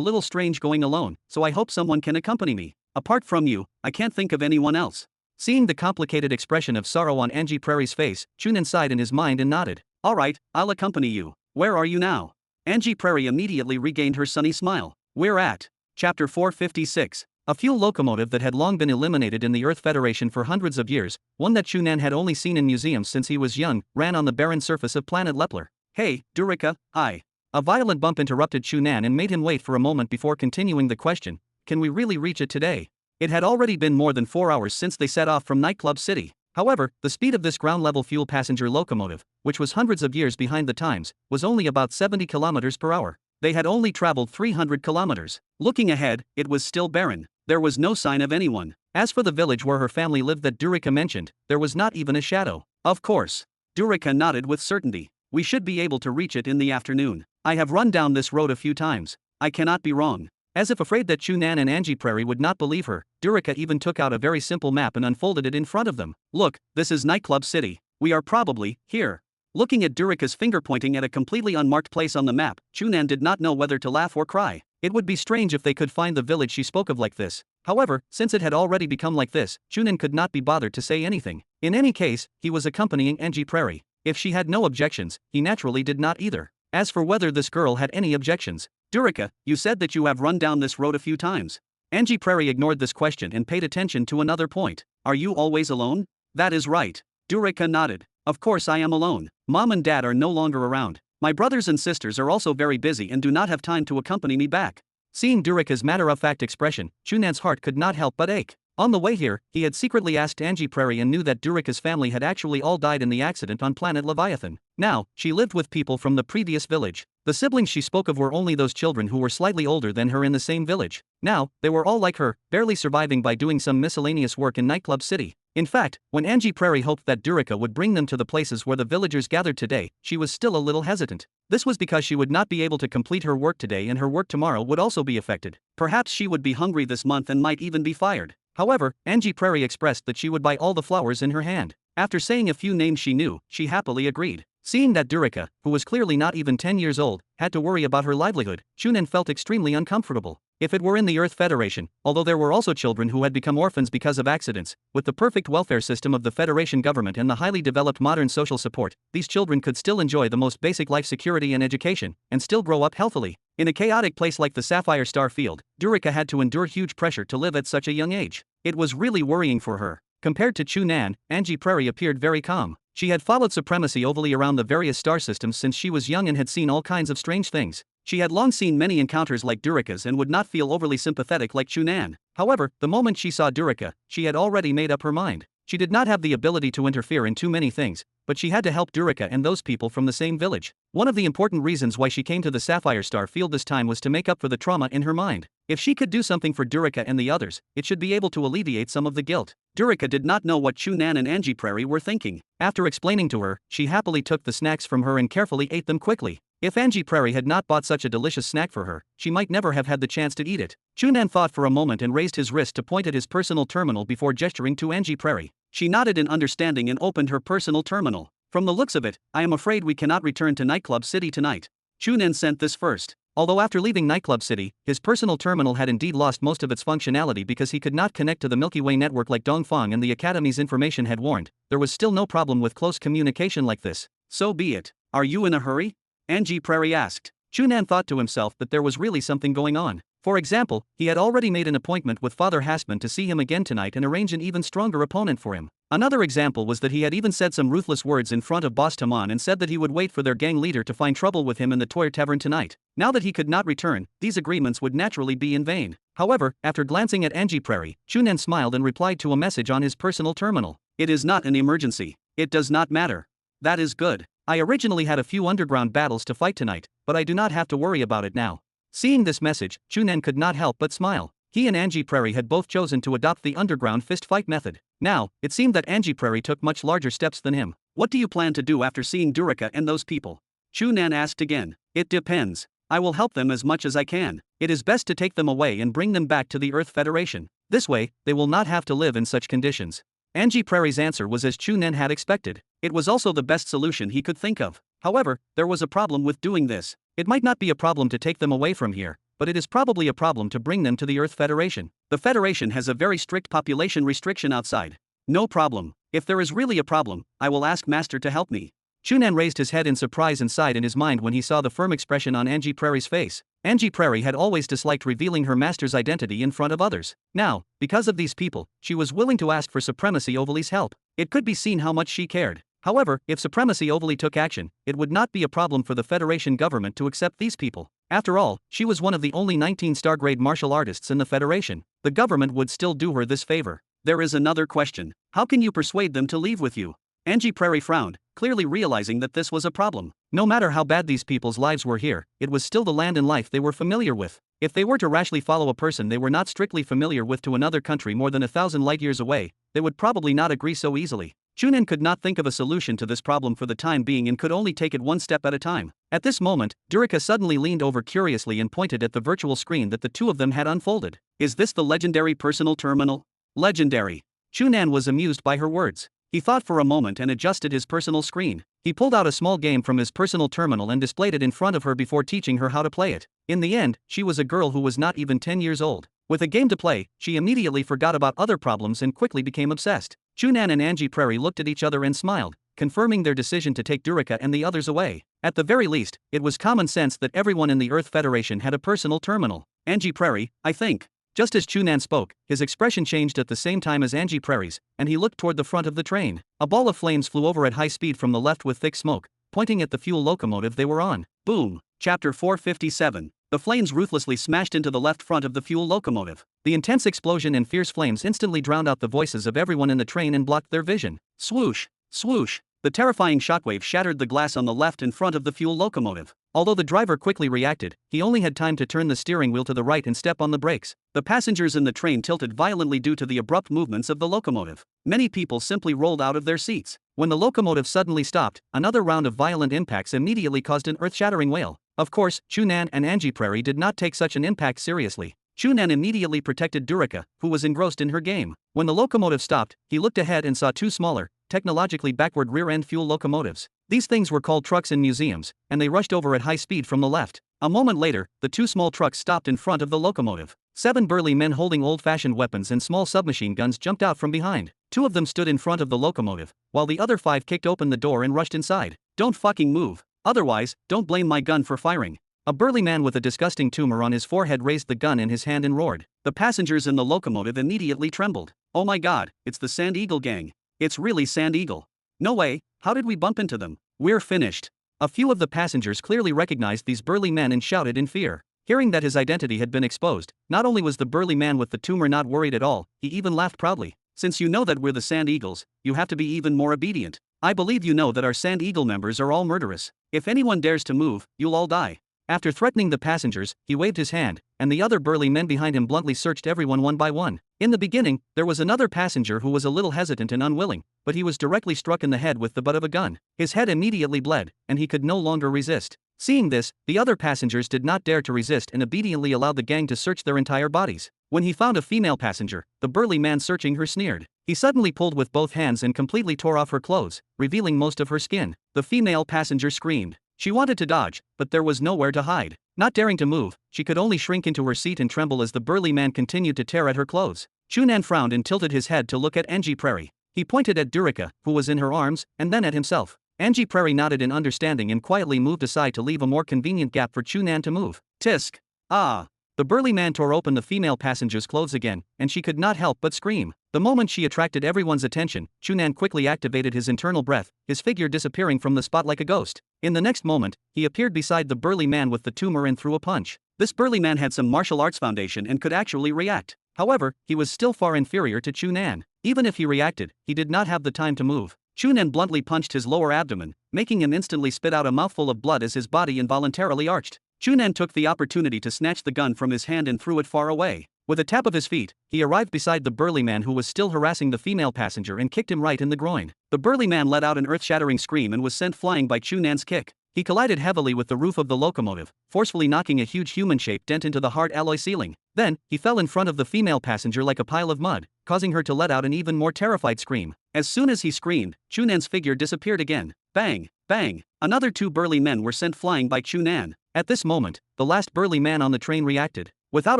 little strange going alone, so I hope someone can accompany me. Apart from you, I can't think of anyone else. Seeing the complicated expression of sorrow on Angie Prairie's face, Chu Nan sighed in his mind and nodded. Alright, I'll accompany you. Where are you now? Angie Prairie immediately regained her sunny smile. We're at Chapter 456. A fuel locomotive that had long been eliminated in the Earth Federation for hundreds of years, one that Chu Nan had only seen in museums since he was young, ran on the barren surface of planet Lepler. Hey, Durika, A violent bump interrupted Chu Nan and made him wait for a moment before continuing the question. Can we really reach it today? It had already been more than 4 hours since they set off from Nightclub City. However, the speed of this ground-level fuel passenger locomotive, which was hundreds of years behind the times, was only about 70 kilometers per hour. They had only traveled 300 kilometers. Looking ahead, it was still barren. There was no sign of anyone. As for the village where her family lived that Durika mentioned, there was not even a shadow. Of course. Durika nodded with certainty. We should be able to reach it in the afternoon. I have run down this road a few times. I cannot be wrong. As if afraid that Chu Nan and Angie Prairie would not believe her, Durika even took out a very simple map and unfolded it in front of them. Look, this is Nightclub City. We are probably here. Looking at Durika's finger pointing at a completely unmarked place on the map, Chu Nan did not know whether to laugh or cry. It would be strange if they could find the village she spoke of like this. However, since it had already become like this, Chu Nan could not be bothered to say anything. In any case, he was accompanying Angie Prairie. If she had no objections, he naturally did not either. As for whether this girl had any objections, Durika, you said that you have run down this road a few times. Angie Prairie ignored this question and paid attention to another point. Are you always alone? That is right. Durika nodded. Of course I am alone. Mom and Dad are no longer around. My brothers and sisters are also very busy and do not have time to accompany me back. Seeing Durika's matter-of-fact expression, Chu Nan's heart could not help but ache. On the way here, he had secretly asked Angie Prairie and knew that Durika's family had actually all died in the accident on planet Leviathan. Now, she lived with people from the previous village. The siblings she spoke of were only those children who were slightly older than her in the same village. Now, they were all like her, barely surviving by doing some miscellaneous work in Nightclub City. In fact, when Angie Prairie hoped that Durika would bring them to the places where the villagers gathered today, she was still a little hesitant. This was because she would not be able to complete her work today and her work tomorrow would also be affected. Perhaps she would be hungry this month and might even be fired. However, Angie Prairie expressed that she would buy all the flowers in her hand. After saying a few names she knew, she happily agreed. Seeing that Durika, who was clearly not even 10 years old, had to worry about her livelihood, Chu Nan felt extremely uncomfortable. If it were in the Earth Federation, although there were also children who had become orphans because of accidents, with the perfect welfare system of the Federation government and the highly developed modern social support, these children could still enjoy the most basic life security and education, and still grow up healthily. In a chaotic place like the Sapphire Star Field, Durika had to endure huge pressure to live at such a young age. It was really worrying for her. Compared to Chu Nan, Angie Prairie appeared very calm. She had followed supremacy overly around the various star systems since she was young and had seen all kinds of strange things. She had long seen many encounters like Durika's and would not feel overly sympathetic like Chu Nan. However, the moment she saw Durika, she had already made up her mind. She did not have the ability to interfere in too many things, but she had to help Durika and those people from the same village. One of the important reasons why she came to the Sapphire Star Field this time was to make up for the trauma in her mind. If she could do something for Durika and the others, it should be able to alleviate some of the guilt. Durika did not know what Chu Nan and Angie Prairie were thinking. After explaining to her, she happily took the snacks from her and carefully ate them quickly. If Angie Prairie had not bought such a delicious snack for her, she might never have had the chance to eat it. Chu Nan thought for a moment and raised his wrist to point at his personal terminal before gesturing to Angie Prairie. She nodded in understanding and opened her personal terminal. From the looks of it, I am afraid we cannot return to Nightclub City tonight. Chu Nan sent this first. Although after leaving Nightclub City, his personal terminal had indeed lost most of its functionality because he could not connect to the Milky Way network like Dongfang and the Academy's information had warned, there was still no problem with close communication like this. So be it. Are you in a hurry? Angie Prairie asked. Chu Nan thought to himself that there was really something going on. For example, he had already made an appointment with Father Hassman to see him again tonight and arrange an even stronger opponent for him. Another example was that he had even said some ruthless words in front of Boss Taman and said that he would wait for their gang leader to find trouble with him in the Toy Tavern tonight. Now that he could not return, these agreements would naturally be in vain. However, after glancing at Angie Prairie, Chu Nan smiled and replied to a message on his personal terminal. It is not an emergency. It does not matter. That is good. I originally had a few underground battles to fight tonight, but I do not have to worry about it now. Seeing this message, Chu Nan could not help but smile. He and Angie Prairie had both chosen to adopt the underground fist fight method. Now, it seemed that Angie Prairie took much larger steps than him. What do you plan to do after seeing Durika and those people? Chu Nan asked again. It depends. I will help them as much as I can. It is best to take them away and bring them back to the Earth Federation. This way, they will not have to live in such conditions. Angie Prairie's answer was as Chu Nan had expected. It was also the best solution he could think of. However, there was a problem with doing this. It might not be a problem to take them away from here, but it is probably a problem to bring them to the Earth Federation. The Federation has a very strict population restriction outside. No problem. If there is really a problem, I will ask Master to help me. Chu Nan raised his head in surprise and sighed in his mind when he saw the firm expression on Angie Prairie's face. Angie Prairie had always disliked revealing her master's identity in front of others. Now, because of these people, she was willing to ask for Supremacy Overly's help. It could be seen how much she cared. However, if Supremacy Overly took action, it would not be a problem for the Federation government to accept these people. After all, she was one of the only 19-star grade martial artists in the Federation. The government would still do her this favor. There is another question. How can you persuade them to leave with you? Angie Prairie frowned, clearly realizing that this was a problem. No matter how bad these people's lives were here, it was still the land and life they were familiar with. If they were to rashly follow a person they were not strictly familiar with to another country more than 1,000 light years away, they would probably not agree so easily. Chu Nan could not think of a solution to this problem for the time being and could only take it one step at a time. At this moment, Durika suddenly leaned over curiously and pointed at the virtual screen that the two of them had unfolded. Is this the legendary personal terminal? Legendary. Chu Nan was amused by her words. He thought for a moment and adjusted his personal screen. He pulled out a small game from his personal terminal and displayed it in front of her before teaching her how to play it. In the end, she was a girl who was not even 10 years old. With a game to play, she immediately forgot about other problems and quickly became obsessed. Chu Nan and Angie Prairie looked at each other and smiled, confirming their decision to take Durika and the others away. At the very least, it was common sense that everyone in the Earth Federation had a personal terminal. Angie Prairie, I think. Just as Chu Nan spoke, his expression changed at the same time as Angie Prairie's, and he looked toward the front of the train. A ball of flames flew over at high speed from the left with thick smoke, pointing at the fuel locomotive they were on. Boom! Chapter 457. The flames ruthlessly smashed into the left front of the fuel locomotive. The intense explosion and fierce flames instantly drowned out the voices of everyone in the train and blocked their vision. Swoosh! Swoosh! The terrifying shockwave shattered the glass on the left and front of the fuel locomotive. Although the driver quickly reacted, he only had time to turn the steering wheel to the right and step on the brakes. The passengers in the train tilted violently due to the abrupt movements of the locomotive. Many people simply rolled out of their seats. When the locomotive suddenly stopped, another round of violent impacts immediately caused an earth-shattering wail. Of course, Chu Nan and Angie Prairie did not take such an impact seriously. Chu Nan immediately protected Durika, who was engrossed in her game. When the locomotive stopped, he looked ahead and saw two smaller, technologically backward rear-end fuel locomotives. These things were called trucks in museums, and they rushed over at high speed from the left. A moment later, the two small trucks stopped in front of the locomotive. 7 burly men holding old-fashioned weapons and small submachine guns jumped out from behind. 2 of them stood in front of the locomotive, while the other 5 kicked open the door and rushed inside. Don't fucking move. Otherwise, don't blame my gun for firing. A burly man with a disgusting tumor on his forehead raised the gun in his hand and roared. The passengers in the locomotive immediately trembled. Oh my god, it's the Sand Eagle gang. It's really Sand Eagle. No way, how did we bump into them? We're finished. A few of the passengers clearly recognized these burly men and shouted in fear. Hearing that his identity had been exposed, not only was the burly man with the tumor not worried at all, he even laughed proudly. Since you know that we're the Sand Eagles, you have to be even more obedient. I believe you know that our Sand Eagle members are all murderous. If anyone dares to move, you'll all die. After threatening the passengers, he waved his hand, and the other burly men behind him bluntly searched everyone one by one. In the beginning, there was another passenger who was a little hesitant and unwilling, but he was directly struck in the head with the butt of a gun. His head immediately bled, and he could no longer resist. Seeing this, the other passengers did not dare to resist and obediently allowed the gang to search their entire bodies. When he found a female passenger, the burly man searching her sneered. He suddenly pulled with both hands and completely tore off her clothes, revealing most of her skin. The female passenger screamed. She wanted to dodge, but there was nowhere to hide. Not daring to move, she could only shrink into her seat and tremble as the burly man continued to tear at her clothes. Chu Nan frowned and tilted his head to look at Angie Prairie. He pointed at Durika, who was in her arms, and then at himself. Angie Prairie nodded in understanding and quietly moved aside to leave a more convenient gap for Chu Nan to move. Tisk! Ah! The burly man tore open the female passenger's clothes again, and she could not help but scream. The moment she attracted everyone's attention, Chu Nan quickly activated his internal breath, his figure disappearing from the spot like a ghost. In the next moment, he appeared beside the burly man with the tumor and threw a punch. This burly man had some martial arts foundation and could actually react. However, he was still far inferior to Chu Nan. Even if he reacted, he did not have the time to move. Chu Nan bluntly punched his lower abdomen, making him instantly spit out a mouthful of blood as his body involuntarily arched. Chu Nan took the opportunity to snatch the gun from his hand and threw it far away. With a tap of his feet, he arrived beside the burly man who was still harassing the female passenger and kicked him right in the groin. The burly man let out an earth-shattering scream and was sent flying by Chu Nan's kick. He collided heavily with the roof of the locomotive, forcefully knocking a huge human-shaped dent into the hard alloy ceiling. Then, he fell in front of the female passenger like a pile of mud, causing her to let out an even more terrified scream. As soon as he screamed, Chu Nan's figure disappeared again. Bang! Bang! Another 2 burly men were sent flying by Chu Nan. At this moment, the last burly man on the train reacted. Without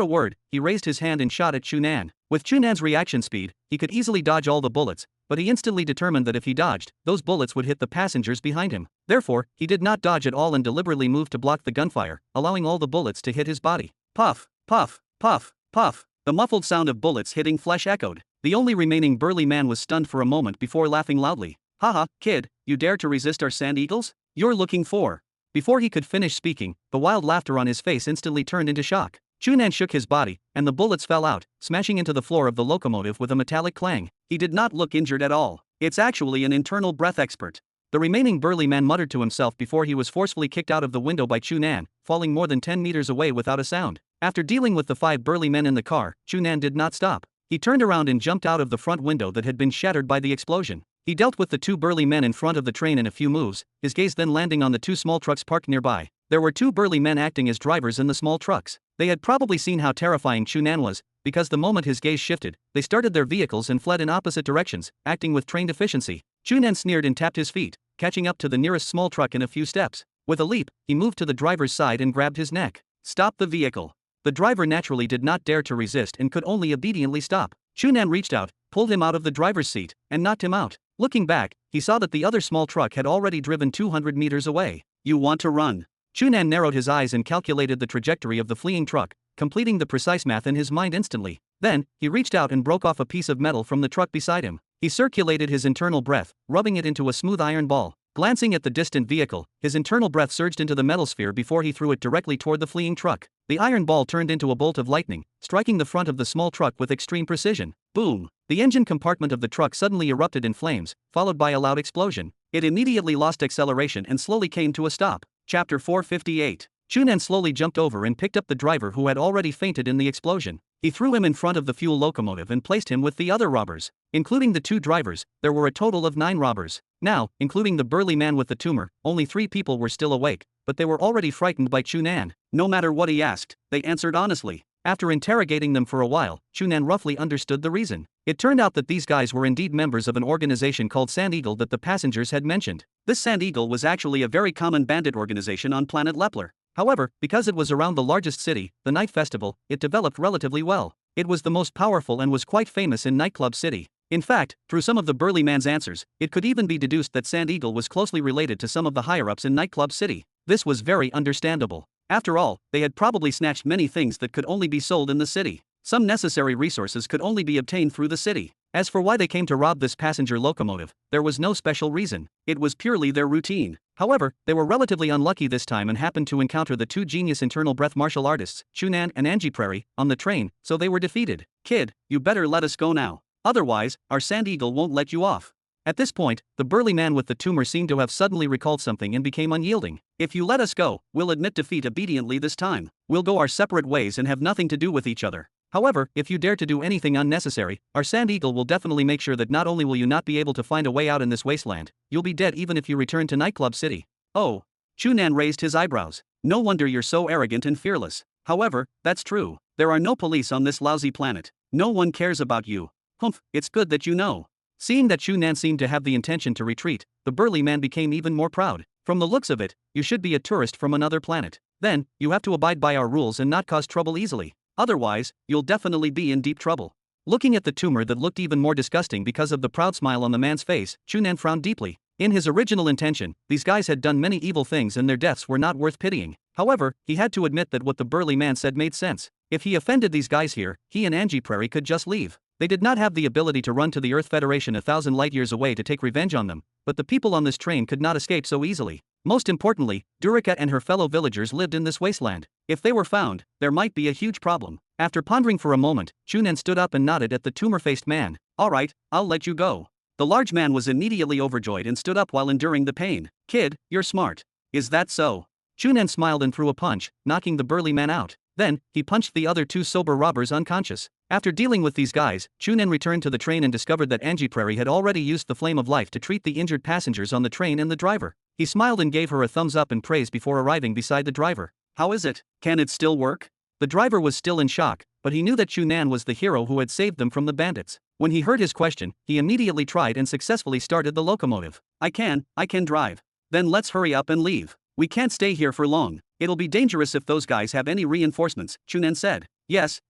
a word, he raised his hand and shot at Chu Nan. With Chu Nan's reaction speed, he could easily dodge all the bullets, but he instantly determined that if he dodged, those bullets would hit the passengers behind him. Therefore, he did not dodge at all and deliberately moved to block the gunfire, allowing all the bullets to hit his body. Puff, puff, puff, puff. The muffled sound of bullets hitting flesh echoed. The only remaining burly man was stunned for a moment before laughing loudly. Haha, kid, you dare to resist our sand eagles? You're looking for. Before he could finish speaking, the wild laughter on his face instantly turned into shock. Chu Nan shook his body, and the bullets fell out, smashing into the floor of the locomotive with a metallic clang. He did not look injured at all. It's actually an internal breath expert. The remaining burly man muttered to himself before he was forcefully kicked out of the window by Chu Nan, falling more than 10 meters away without a sound. After dealing with the 5 burly men in the car, Chu Nan did not stop. He turned around and jumped out of the front window that had been shattered by the explosion. He dealt with the 2 burly men in front of the train in a few moves, his gaze then landing on the 2 small trucks parked nearby. There were 2 burly men acting as drivers in the small trucks. They had probably seen how terrifying Chu Nan was, because the moment his gaze shifted, they started their vehicles and fled in opposite directions, acting with trained efficiency. Chu Nan sneered and tapped his feet, catching up to the nearest small truck in a few steps. With a leap, he moved to the driver's side and grabbed his neck. Stop the vehicle. The driver naturally did not dare to resist and could only obediently stop. Chu Nan reached out, pulled him out of the driver's seat, and knocked him out. Looking back, he saw that the other small truck had already driven 200 meters away. You want to run? Chu Nan narrowed his eyes and calculated the trajectory of the fleeing truck, completing the precise math in his mind instantly. Then, he reached out and broke off a piece of metal from the truck beside him. He circulated his internal breath, rubbing it into a smooth iron ball. Glancing at the distant vehicle, his internal breath surged into the metal sphere before he threw it directly toward the fleeing truck. The iron ball turned into a bolt of lightning, striking the front of the small truck with extreme precision. Boom! The engine compartment of the truck suddenly erupted in flames, followed by a loud explosion. It immediately lost acceleration and slowly came to a stop. Chapter 458. Chu Nan slowly jumped over and picked up the driver who had already fainted in the explosion. He threw him in front of the fuel locomotive and placed him with the other robbers. Including the 2 drivers, there were a total of 9 robbers. Now, including the burly man with the tumor, only 3 people were still awake, but they were already frightened by Chu Nan. No matter what he asked, they answered honestly. After interrogating them for a while, Chu Nan roughly understood the reason. It turned out that these guys were indeed members of an organization called Sand Eagle that the passengers had mentioned. This Sand Eagle was actually a very common bandit organization on planet Lepler. However, because it was around the largest city, the night festival, it developed relatively well. It was the most powerful and was quite famous in Nightclub City. In fact, through some of the burly man's answers, it could even be deduced that Sand Eagle was closely related to some of the higher-ups in Nightclub City. This was very understandable. After all, they had probably snatched many things that could only be sold in the city. Some necessary resources could only be obtained through the city. As for why they came to rob this passenger locomotive, there was no special reason. It was purely their routine. However, they were relatively unlucky this time and happened to encounter the 2 genius internal breath martial artists, Chu Nan and Angie Prairie, on the train, so they were defeated. Kid, you better let us go now. Otherwise, our Sand Eagle won't let you off. At this point, the burly man with the tumor seemed to have suddenly recalled something and became unyielding. If you let us go, we'll admit defeat obediently this time. We'll go our separate ways and have nothing to do with each other. However, if you dare to do anything unnecessary, our Sand Eagle will definitely make sure that not only will you not be able to find a way out in this wasteland, you'll be dead even if you return to Nightclub City. Oh. Chu Nan raised his eyebrows. No wonder you're so arrogant and fearless. However, that's true. There are no police on this lousy planet. No one cares about you. Humph, it's good that you know. Seeing that Chu Nan seemed to have the intention to retreat, the burly man became even more proud. From the looks of it, you should be a tourist from another planet. Then, you have to abide by our rules and not cause trouble easily. Otherwise, you'll definitely be in deep trouble. Looking at the tumor that looked even more disgusting because of the proud smile on the man's face, Chu Nan frowned deeply. In his original intention, these guys had done many evil things and their deaths were not worth pitying. However, he had to admit that what the burly man said made sense. If he offended these guys here, he and Angie Prairie could just leave. They did not have the ability to run to the Earth Federation 1,000 light-years away to take revenge on them, but the people on this train could not escape so easily. Most importantly, Durika and her fellow villagers lived in this wasteland. If they were found, there might be a huge problem. After pondering for a moment, Chu Nan stood up and nodded at the tumor-faced man. Alright, I'll let you go. The large man was immediately overjoyed and stood up while enduring the pain. Kid, you're smart. Is that so? Chu Nan smiled and threw a punch, knocking the burly man out. Then, he punched the other 2 sober robbers unconscious. After dealing with these guys, Chu Nan returned to the train and discovered that Angie Prairie had already used the flame of life to treat the injured passengers on the train and the driver. He smiled and gave her a thumbs up in praise before arriving beside the driver. How is it? Can it still work? The driver was still in shock, but he knew that Chu Nan was the hero who had saved them from the bandits. When he heard his question, he immediately tried and successfully started the locomotive. I can drive. Then let's hurry up and leave. We can't stay here for long. It'll be dangerous if those guys have any reinforcements, Chu Nan said. Yes.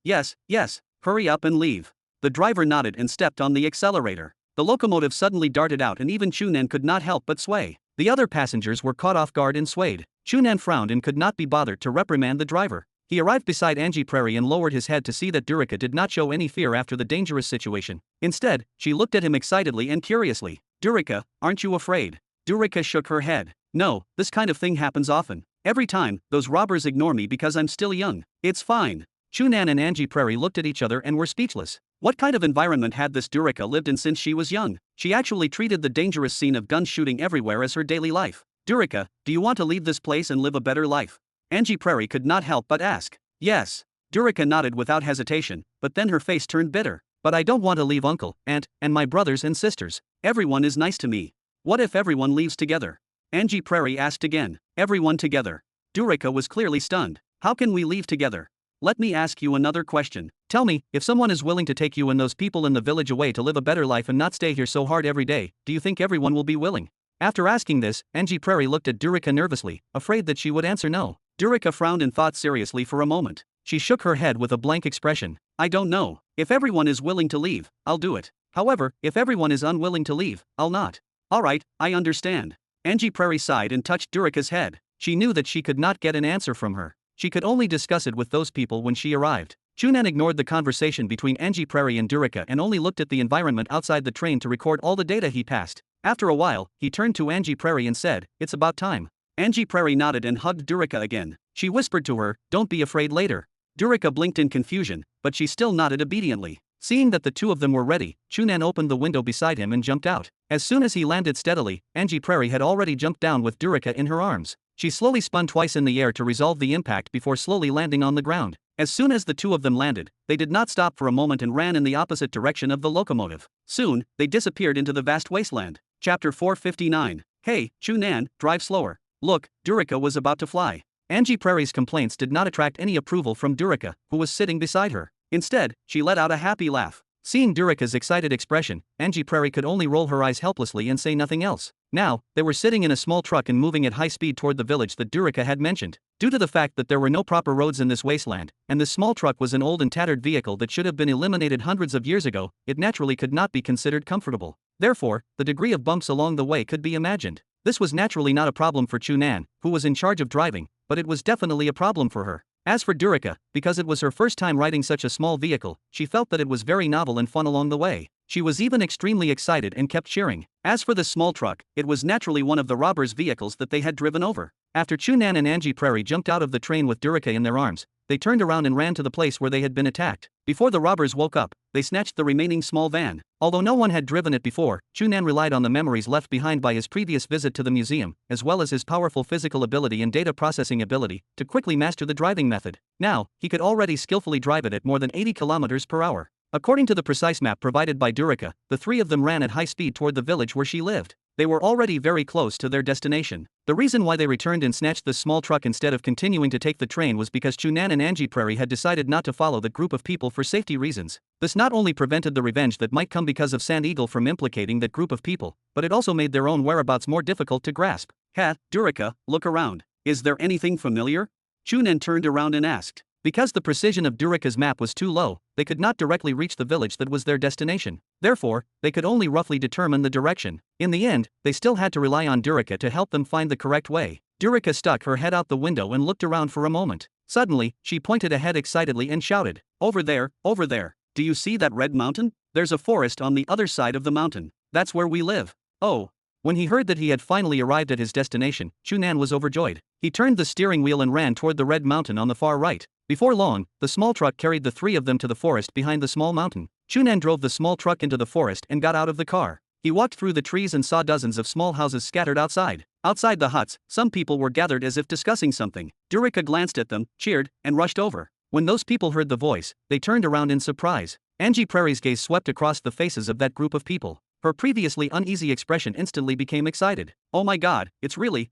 Hurry up and leave. The driver nodded and stepped on the accelerator. The locomotive suddenly darted out and even Chu Nan could not help but sway. The other passengers were caught off guard and swayed. Chu Nan frowned and could not be bothered to reprimand the driver. He arrived beside Angie Prairie and lowered his head to see that Durika did not show any fear after the dangerous situation. Instead, she looked at him excitedly and curiously. Durika, aren't you afraid? Durika shook her head. No, this kind of thing happens often. Every time, those robbers ignore me because I'm still young. It's fine. Chu Nan and Angie Prairie looked at each other and were speechless. What kind of environment had this Durika lived in since she was young? She actually treated the dangerous scene of gun shooting everywhere as her daily life. Durika, do you want to leave this place and live a better life? Angie Prairie could not help but ask. Yes. Durika nodded without hesitation, but then her face turned bitter. But I don't want to leave Uncle, Aunt, and my brothers and sisters. Everyone is nice to me. What if everyone leaves together? Angie Prairie asked again. Everyone together. Durika was clearly stunned. How can we leave together? Let me ask you another question. Tell me, if someone is willing to take you and those people in the village away to live a better life and not stay here so hard every day, do you think everyone will be willing? After asking this, Angie Prairie looked at Durika nervously, afraid that she would answer no. Durika frowned and thought seriously for a moment. She shook her head with a blank expression. I don't know. If everyone is willing to leave, I'll do it. However, if everyone is unwilling to leave, I'll not. Alright, I understand. Angie Prairie sighed and touched Durika's head. She knew that she could not get an answer from her. She could only discuss it with those people when she arrived. Chu Nan ignored the conversation between Angie Prairie and Durika and only looked at the environment outside the train to record all the data he passed. After a while, he turned to Angie Prairie and said, It's about time. Angie Prairie nodded and hugged Durika again. She whispered to her, Don't be afraid later. Durika blinked in confusion, but she still nodded obediently. Seeing that the two of them were ready, Chu Nan opened the window beside him and jumped out. As soon as he landed steadily, Angie Prairie had already jumped down with Durika in her arms. She slowly spun twice in the air to resolve the impact before slowly landing on the ground. As soon as the two of them landed, they did not stop for a moment and ran in the opposite direction of the locomotive. Soon, they disappeared into the vast wasteland. Chapter 459. Hey, Chu Nan, drive slower. Look, Durika was about to fly. Angie Prairie's complaints did not attract any approval from Durika, who was sitting beside her. Instead, she let out a happy laugh. Seeing Durika's excited expression, Angie Prairie could only roll her eyes helplessly and say nothing else. Now, they were sitting in a small truck and moving at high speed toward the village that Durika had mentioned. Due to the fact that there were no proper roads in this wasteland, and this small truck was an old and tattered vehicle that should have been eliminated hundreds of years ago, it naturally could not be considered comfortable. Therefore, the degree of bumps along the way could be imagined. This was naturally not a problem for Chu Nan, who was in charge of driving, but it was definitely a problem for her. As for Durika, because it was her first time riding such a small vehicle, she felt that it was very novel and fun along the way. She was even extremely excited and kept cheering. As for this small truck, it was naturally one of the robbers' vehicles that they had driven over. After Chu Nan and Angie Prairie jumped out of the train with Durika in their arms, they turned around and ran to the place where they had been attacked. Before the robbers woke up, they snatched the remaining small van. Although no one had driven it before, Chu Nan relied on the memories left behind by his previous visit to the museum, as well as his powerful physical ability and data processing ability, to quickly master the driving method. Now, he could already skillfully drive it at more than 80 kilometers per hour. According to the precise map provided by Durika, the three of them ran at high speed toward the village where she lived. They were already very close to their destination. The reason why they returned and snatched the small truck instead of continuing to take the train was because Chu Nan and Angie Prairie had decided not to follow the group of people for safety reasons. This not only prevented the revenge that might come because of Sand Eagle from implicating that group of people, but it also made their own whereabouts more difficult to grasp. Ha, Durika, look around. Is there anything familiar? Chu Nan turned around and asked. Because the precision of Durika's map was too low, they could not directly reach the village that was their destination. Therefore, they could only roughly determine the direction. In the end, they still had to rely on Durika to help them find the correct way. Durika stuck her head out the window and looked around for a moment. Suddenly, she pointed ahead excitedly and shouted, Over there, over there. Do you see that red mountain? There's a forest on the other side of the mountain. That's where we live. Oh. When he heard that he had finally arrived at his destination, Chu Nan was overjoyed. He turned the steering wheel and ran toward the red mountain on the far right. Before long, the small truck carried the three of them to the forest behind the small mountain. Chu Nan drove the small truck into the forest and got out of the car. He walked through the trees and saw dozens of small houses scattered outside. Outside the huts, some people were gathered as if discussing something. Durika glanced at them, cheered, and rushed over. When those people heard the voice, they turned around in surprise. Angie Prairie's gaze swept across the faces of that group of people. Her previously uneasy expression instantly became excited. Oh my god, it's really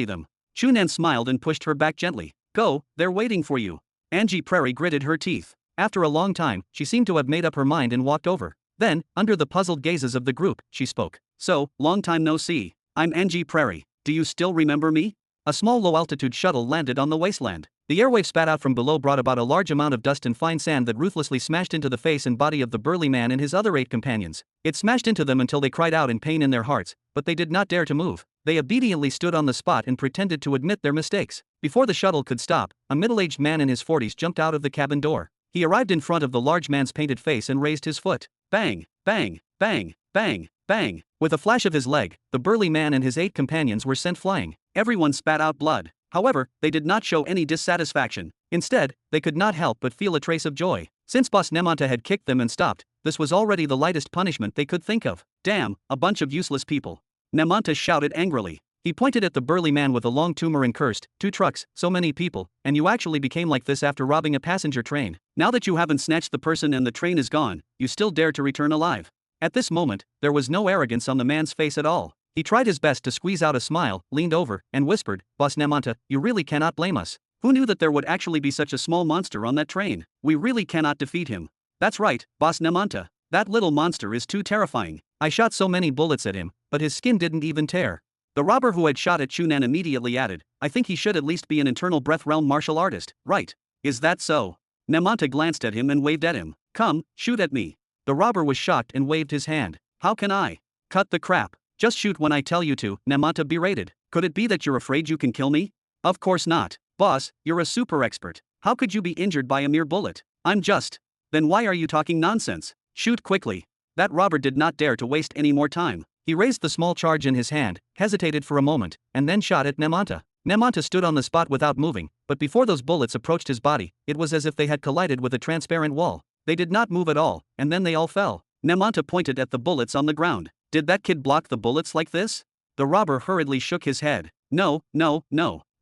them. Chu Nan smiled and pushed her back gently. Go, they're waiting for you. Angie Prairie gritted her teeth. After a long time, she seemed to have made up her mind and walked over. Then, under the puzzled gazes of the group, she spoke. So, long time no see. I'm Angie Prairie. Do you still remember me? A small low-altitude shuttle landed on the wasteland. The airwave spat out from below brought about a large amount of dust and fine sand that ruthlessly smashed into the face and body of the burly man and his other 8 companions. It smashed into them until they cried out in pain in their hearts, but they did not dare to move. They obediently stood on the spot and pretended to admit their mistakes. Before the shuttle could stop, a middle-aged man in his 40s jumped out of the cabin door. He arrived in front of the large man's painted face and raised his foot. Bang, bang, bang, bang, bang. With a flash of his leg, the burly man and his 8 companions were sent flying. Everyone spat out blood. However, they did not show any dissatisfaction. Instead, they could not help but feel a trace of joy. Since Boss Nemanta had kicked them and stopped, this was already the lightest punishment they could think of. Damn, a bunch of useless people. Nemanta shouted angrily. He pointed at the burly man with a long tumor and cursed, 2 trucks, so many people, and you actually became like this after robbing a passenger train. Now that you haven't snatched the person and the train is gone, you still dare to return alive. At this moment, there was no arrogance on the man's face at all. He tried his best to squeeze out a smile, leaned over, and whispered, Boss Nemanta, you really cannot blame us. Who knew that there would actually be such a small monster on that train? We really cannot defeat him. That's right, Boss Nemanta. That little monster is too terrifying. I shot so many bullets at him, but his skin didn't even tear. The robber who had shot at Chu Nan immediately added, I think he should at least be an internal breath realm martial artist, right? Is that so? Nemanta glanced at him and waved at him. Come, shoot at me. The robber was shocked and waved his hand. How can I? Cut the crap. Just shoot when I tell you to, Nemanta berated. Could it be that you're afraid you can kill me? Of course not. Boss, you're a super expert. How could you be injured by a mere bullet? I'm just. Then why are you talking nonsense? Shoot quickly. That robber did not dare to waste any more time. He raised the small charge in his hand, hesitated for a moment, and then shot at Nemanta. Nemanta stood on the spot without moving, but before those bullets approached his body, it was as if they had collided with a transparent wall. They did not move at all, and then they all fell. Nemanta pointed at the bullets on the ground. Did that kid block the bullets like this? The robber hurriedly shook his head. No.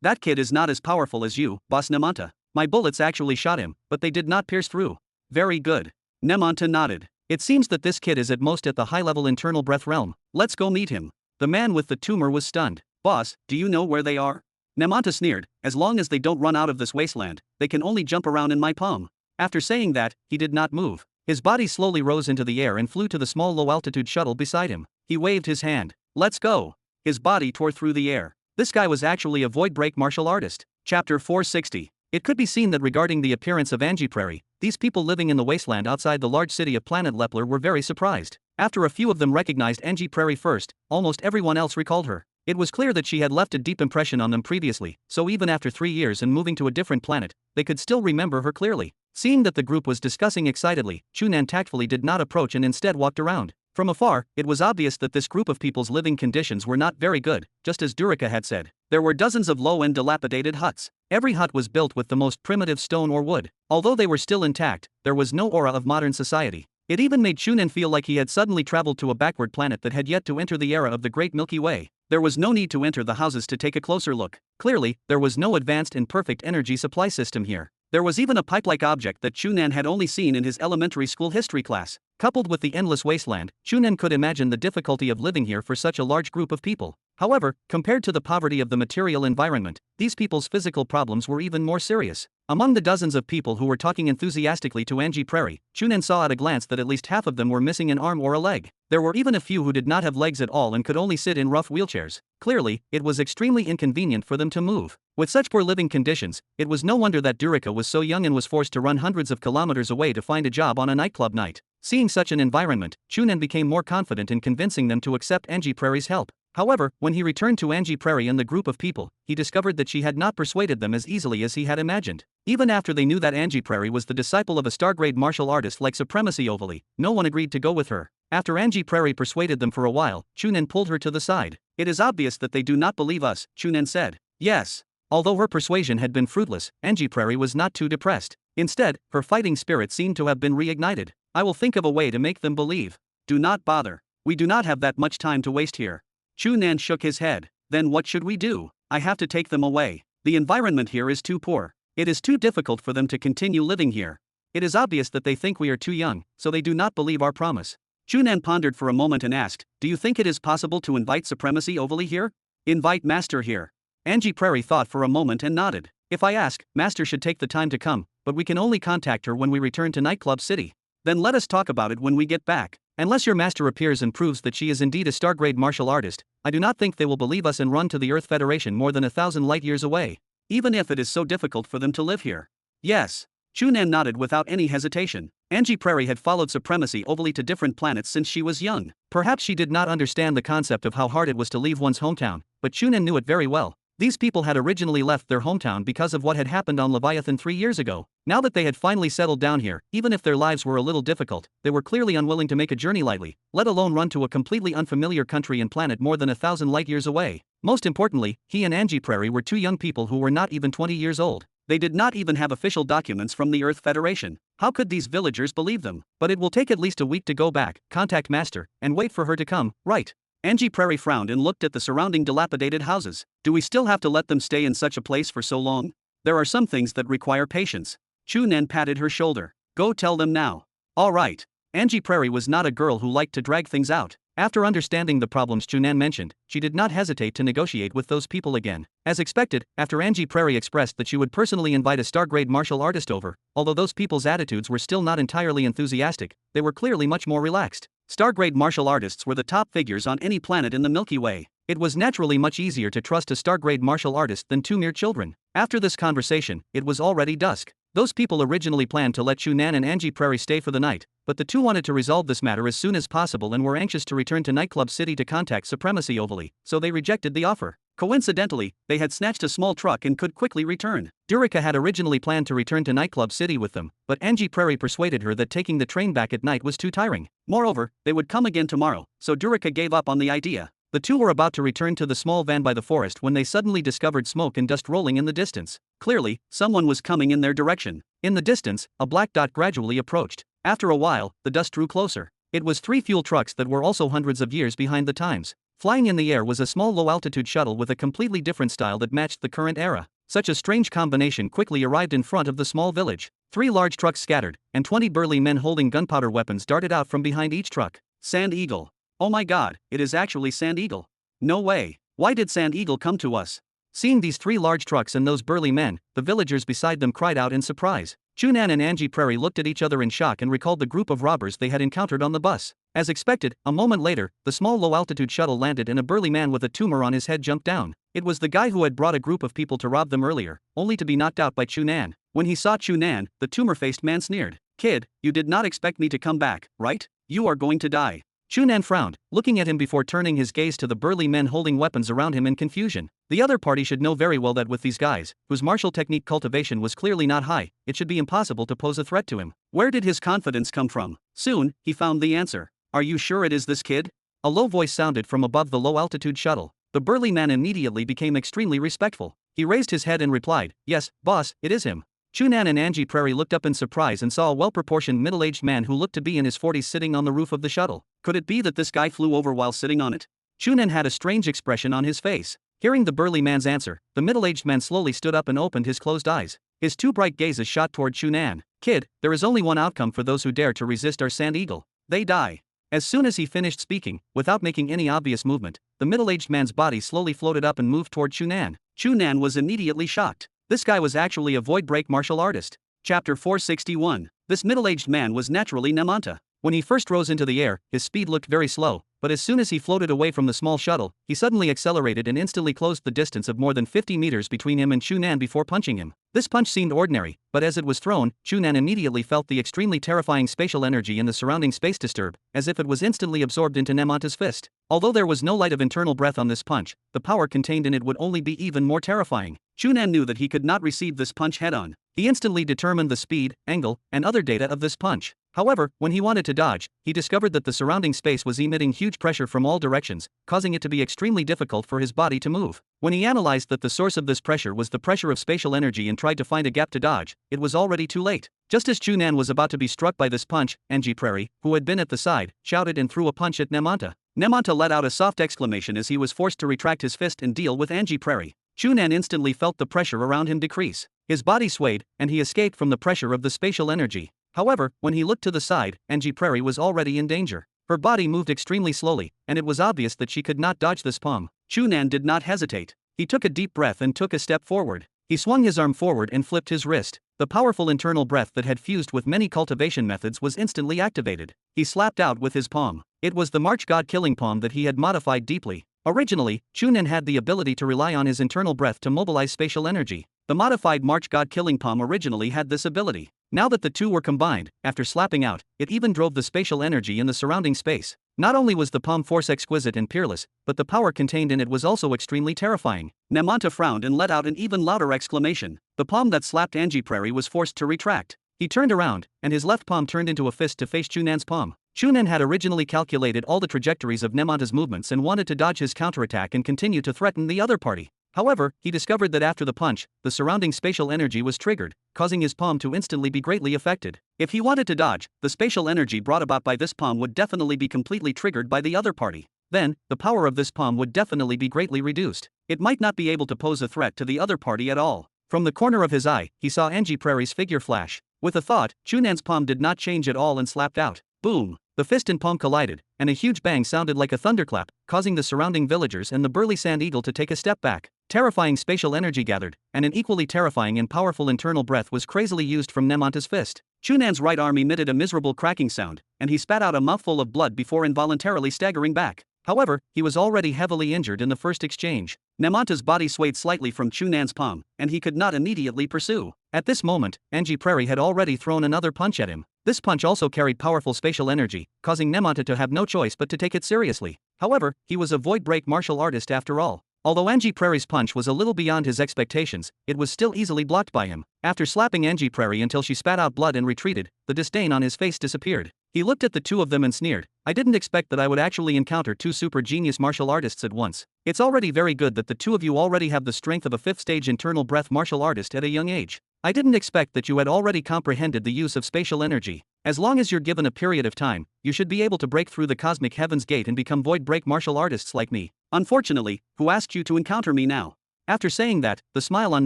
That kid is not as powerful as you, Boss Nemanta. My bullets actually shot him, but they did not pierce through. Very good. Nemanta nodded. It seems that this kid is at most at the high-level internal breath realm. Let's go meet him. The man with the tumor was stunned. Boss, do you know where they are? Nemanta sneered. As long as they don't run out of this wasteland, they can only jump around in my palm. After saying that, he did not move. His body slowly rose into the air and flew to the small low-altitude shuttle beside him. He waved his hand. Let's go. His body tore through the air. This guy was actually a void break martial artist. Chapter 460. It could be seen that regarding the appearance of Angie Prairie, these people living in the wasteland outside the large city of planet Lepler were very surprised. After a few of them recognized Angie Prairie first, almost everyone else recalled her. It was clear that she had left a deep impression on them previously, so even after 3 years and moving to a different planet, they could still remember her clearly. Seeing that the group was discussing excitedly, Chu Nan tactfully did not approach and instead walked around. From afar, it was obvious that this group of people's living conditions were not very good, just as Durika had said. There were dozens of low and dilapidated huts. Every hut was built with the most primitive stone or wood. Although they were still intact, there was no aura of modern society. It even made Chu Nan feel like he had suddenly traveled to a backward planet that had yet to enter the era of the Great Milky Way. There was no need to enter the houses to take a closer look. Clearly, there was no advanced and perfect energy supply system here. There was even a pipe-like object that Chu Nan had only seen in his elementary school history class. Coupled with the endless wasteland, Chu Nan could imagine the difficulty of living here for such a large group of people. However, compared to the poverty of the material environment, these people's physical problems were even more serious. Among the dozens of people who were talking enthusiastically to Angie Prairie, Chu Nan saw at a glance that at least half of them were missing an arm or a leg. There were even a few who did not have legs at all and could only sit in rough wheelchairs. Clearly, it was extremely inconvenient for them to move. With such poor living conditions, it was no wonder that Durika was so young and was forced to run hundreds of kilometers away to find a job on a nightclub night. Seeing such an environment, Chu Nan became more confident in convincing them to accept Angie Prairie's help. However, when he returned to Angie Prairie and the group of people, he discovered that she had not persuaded them as easily as he had imagined. Even after they knew that Angie Prairie was the disciple of a star-grade martial artist like Supremacy Ovally, no one agreed to go with her. After Angie Prairie persuaded them for a while, Chu Nan pulled her to the side. It is obvious that they do not believe us, Chu Nan said. Yes. Although her persuasion had been fruitless, Angie Prairie was not too depressed. Instead, her fighting spirit seemed to have been reignited. I will think of a way to make them believe. Do not bother. We do not have that much time to waste here. Chu Nan shook his head. Then what should we do? I have to take them away. The environment here is too poor. It is too difficult for them to continue living here. It is obvious that they think we are too young, so they do not believe our promise. Chu Nan pondered for a moment and asked, "Do you think it is possible to invite Supremacy Overly here?" "Invite Master here." Angie Prairie thought for a moment and nodded. "If I ask, Master should take the time to come, but we can only contact her when we return to Nightclub City. Then let us talk about it when we get back. Unless your master appears and proves that she is indeed a star-grade martial artist, I do not think they will believe us and run to the Earth Federation more than 1,000 light-years away. Even if it is so difficult for them to live here." "Yes." Chu Nan nodded without any hesitation. Angie Prairie had followed Supremacy Overly to different planets since she was young. Perhaps she did not understand the concept of how hard it was to leave one's hometown, but Chu Nan knew it very well. These people had originally left their hometown because of what had happened on Leviathan 3 years ago. Now that they had finally settled down here, even if their lives were a little difficult, they were clearly unwilling to make a journey lightly, let alone run to a completely unfamiliar country and planet more than 1,000 light-years away. Most importantly, he and Angie Prairie were two young people who were not even 20 years old. They did not even have official documents from the Earth Federation. How could these villagers believe them? But it will take at least a week to go back, contact Master, and wait for her to come, right? Angie Prairie frowned and looked at the surrounding dilapidated houses. Do we still have to let them stay in such a place for so long? There are some things that require patience. Chu Nan patted her shoulder. Go tell them now. All right. Angie Prairie was not a girl who liked to drag things out. After understanding the problems Chu Nan mentioned, she did not hesitate to negotiate with those people again. As expected, after Angie Prairie expressed that she would personally invite a star-grade martial artist over, although those people's attitudes were still not entirely enthusiastic, they were clearly much more relaxed. Star-grade martial artists were the top figures on any planet in the Milky Way. It was naturally much easier to trust a star-grade martial artist than two mere children. After this conversation, it was already dusk. Those people originally planned to let Chu Nan and Angie Prairie stay for the night, but the two wanted to resolve this matter as soon as possible and were anxious to return to Nightclub City to contact Supremacy Overly, so they rejected the offer. Coincidentally, they had snatched a small truck and could quickly return. Durica had originally planned to return to Nightclub City with them, but Angie Prairie persuaded her that taking the train back at night was too tiring. Moreover, they would come again tomorrow, so Durica gave up on the idea. The two were about to return to the small van by the forest when they suddenly discovered smoke and dust rolling in the distance. Clearly, someone was coming in their direction. In the distance, a black dot gradually approached. After a while, the dust drew closer. It was 3 fuel trucks that were also hundreds of years behind the times. Flying in the air was a small low-altitude shuttle with a completely different style that matched the current era. Such a strange combination quickly arrived in front of the small village. 3 large trucks scattered, and 20 burly men holding gunpowder weapons darted out from behind each truck. Sand Eagle. Oh my god, it is actually Sand Eagle. No way. Why did Sand Eagle come to us? Seeing these 3 large trucks and those burly men, the villagers beside them cried out in surprise. Chu Nan and Angie Prairie looked at each other in shock and recalled the group of robbers they had encountered on the bus. As expected, a moment later, the small low-altitude shuttle landed and a burly man with a tumor on his head jumped down. It was the guy who had brought a group of people to rob them earlier, only to be knocked out by Chu Nan. When he saw Chu Nan, the tumor-faced man sneered. "Kid, you did not expect me to come back, right? You are going to die." Chu Nan frowned, looking at him before turning his gaze to the burly men holding weapons around him in confusion. The other party should know very well that with these guys, whose martial technique cultivation was clearly not high, it should be impossible to pose a threat to him. Where did his confidence come from? Soon, he found the answer. "Are you sure it is this kid?" A low voice sounded from above the low-altitude shuttle. The burly man immediately became extremely respectful. He raised his head and replied, "Yes, boss, it is him." Chu Nan and Angie Prairie looked up in surprise and saw a well-proportioned middle-aged man who looked to be in his 40s sitting on the roof of the shuttle. Could it be that this guy flew over while sitting on it? Chu Nan had a strange expression on his face. Hearing the burly man's answer, the middle-aged man slowly stood up and opened his closed eyes. His 2 bright gazes shot toward Chu Nan. "Kid, there is only one outcome for those who dare to resist our Sand Eagle. They die." As soon as he finished speaking, without making any obvious movement, the middle-aged man's body slowly floated up and moved toward Chu Nan. Chu Nan was immediately shocked. This guy was actually a void break martial artist. Chapter 461. This middle-aged man was naturally Nemanta. When he first rose into the air, his speed looked very slow, but as soon as he floated away from the small shuttle, he suddenly accelerated and instantly closed the distance of more than 50 meters between him and Chu Nan before punching him. This punch seemed ordinary, but as it was thrown, Chu Nan immediately felt the extremely terrifying spatial energy in the surrounding space disturb, as if it was instantly absorbed into Nemanta's fist. Although there was no light of internal breath on this punch, the power contained in it would only be even more terrifying. Chu Nan knew that he could not receive this punch head-on. He instantly determined the speed, angle, and other data of this punch. However, when he wanted to dodge, he discovered that the surrounding space was emitting huge pressure from all directions, causing it to be extremely difficult for his body to move. When he analyzed that the source of this pressure was the pressure of spatial energy and tried to find a gap to dodge, it was already too late. Just as Chu Nan was about to be struck by this punch, Angie Prairie, who had been at the side, shouted and threw a punch at Nemanta. Nemanta let out a soft exclamation as he was forced to retract his fist and deal with Angie Prairie. Chu Nan instantly felt the pressure around him decrease. His body swayed, and he escaped from the pressure of the spatial energy. However, when he looked to the side, Angie Prairie was already in danger. Her body moved extremely slowly, and it was obvious that she could not dodge this palm. Chu Nan did not hesitate. He took a deep breath and took a step forward. He swung his arm forward and flipped his wrist. The powerful internal breath that had fused with many cultivation methods was instantly activated. He slapped out with his palm. It was the March God killing palm that he had modified deeply. Originally, Chu Nan had the ability to rely on his internal breath to mobilize spatial energy. The modified March God killing palm originally had this ability. Now that the two were combined, after slapping out, it even drove the spatial energy in the surrounding space. Not only was the palm force exquisite and peerless, but the power contained in it was also extremely terrifying. Nemanta frowned and let out an even louder exclamation. The palm that slapped Angie Prairie was forced to retract. He turned around, and his left palm turned into a fist to face Chu Nan's palm. Chu Nan had originally calculated all the trajectories of Nemanta's movements and wanted to dodge his counterattack and continue to threaten the other party. However, he discovered that after the punch, the surrounding spatial energy was triggered, causing his palm to instantly be greatly affected. If he wanted to dodge, the spatial energy brought about by this palm would definitely be completely triggered by the other party. Then, the power of this palm would definitely be greatly reduced. It might not be able to pose a threat to the other party at all. From the corner of his eye, he saw Angie Prairie's figure flash. With a thought, Chu Nan's palm did not change at all and slapped out. Boom! The fist and palm collided, and a huge bang sounded like a thunderclap, causing the surrounding villagers and the burly sand eagle to take a step back. Terrifying spatial energy gathered, and an equally terrifying and powerful internal breath was crazily used from Nemanta's fist. Chu Nan's right arm emitted a miserable cracking sound, and he spat out a mouthful of blood before involuntarily staggering back. However, he was already heavily injured in the first exchange. Nemanta's body swayed slightly from Chu Nan's palm, and he could not immediately pursue. At this moment, Angie Prairie had already thrown another punch at him. This punch also carried powerful spatial energy, causing Nemanta to have no choice but to take it seriously. However, he was a void break martial artist after all. Although Angie Prairie's punch was a little beyond his expectations, it was still easily blocked by him. After slapping Angie Prairie until she spat out blood and retreated, the disdain on his face disappeared. He looked at the two of them and sneered. I didn't expect that I would actually encounter two super genius martial artists at once. It's already very good that the two of you already have the strength of a 5th stage internal breath martial artist at a young age. I didn't expect that you had already comprehended the use of spatial energy. As long as you're given a period of time, you should be able to break through the cosmic heaven's gate and become void break martial artists like me. Unfortunately, who asked you to encounter me now? After saying that, the smile on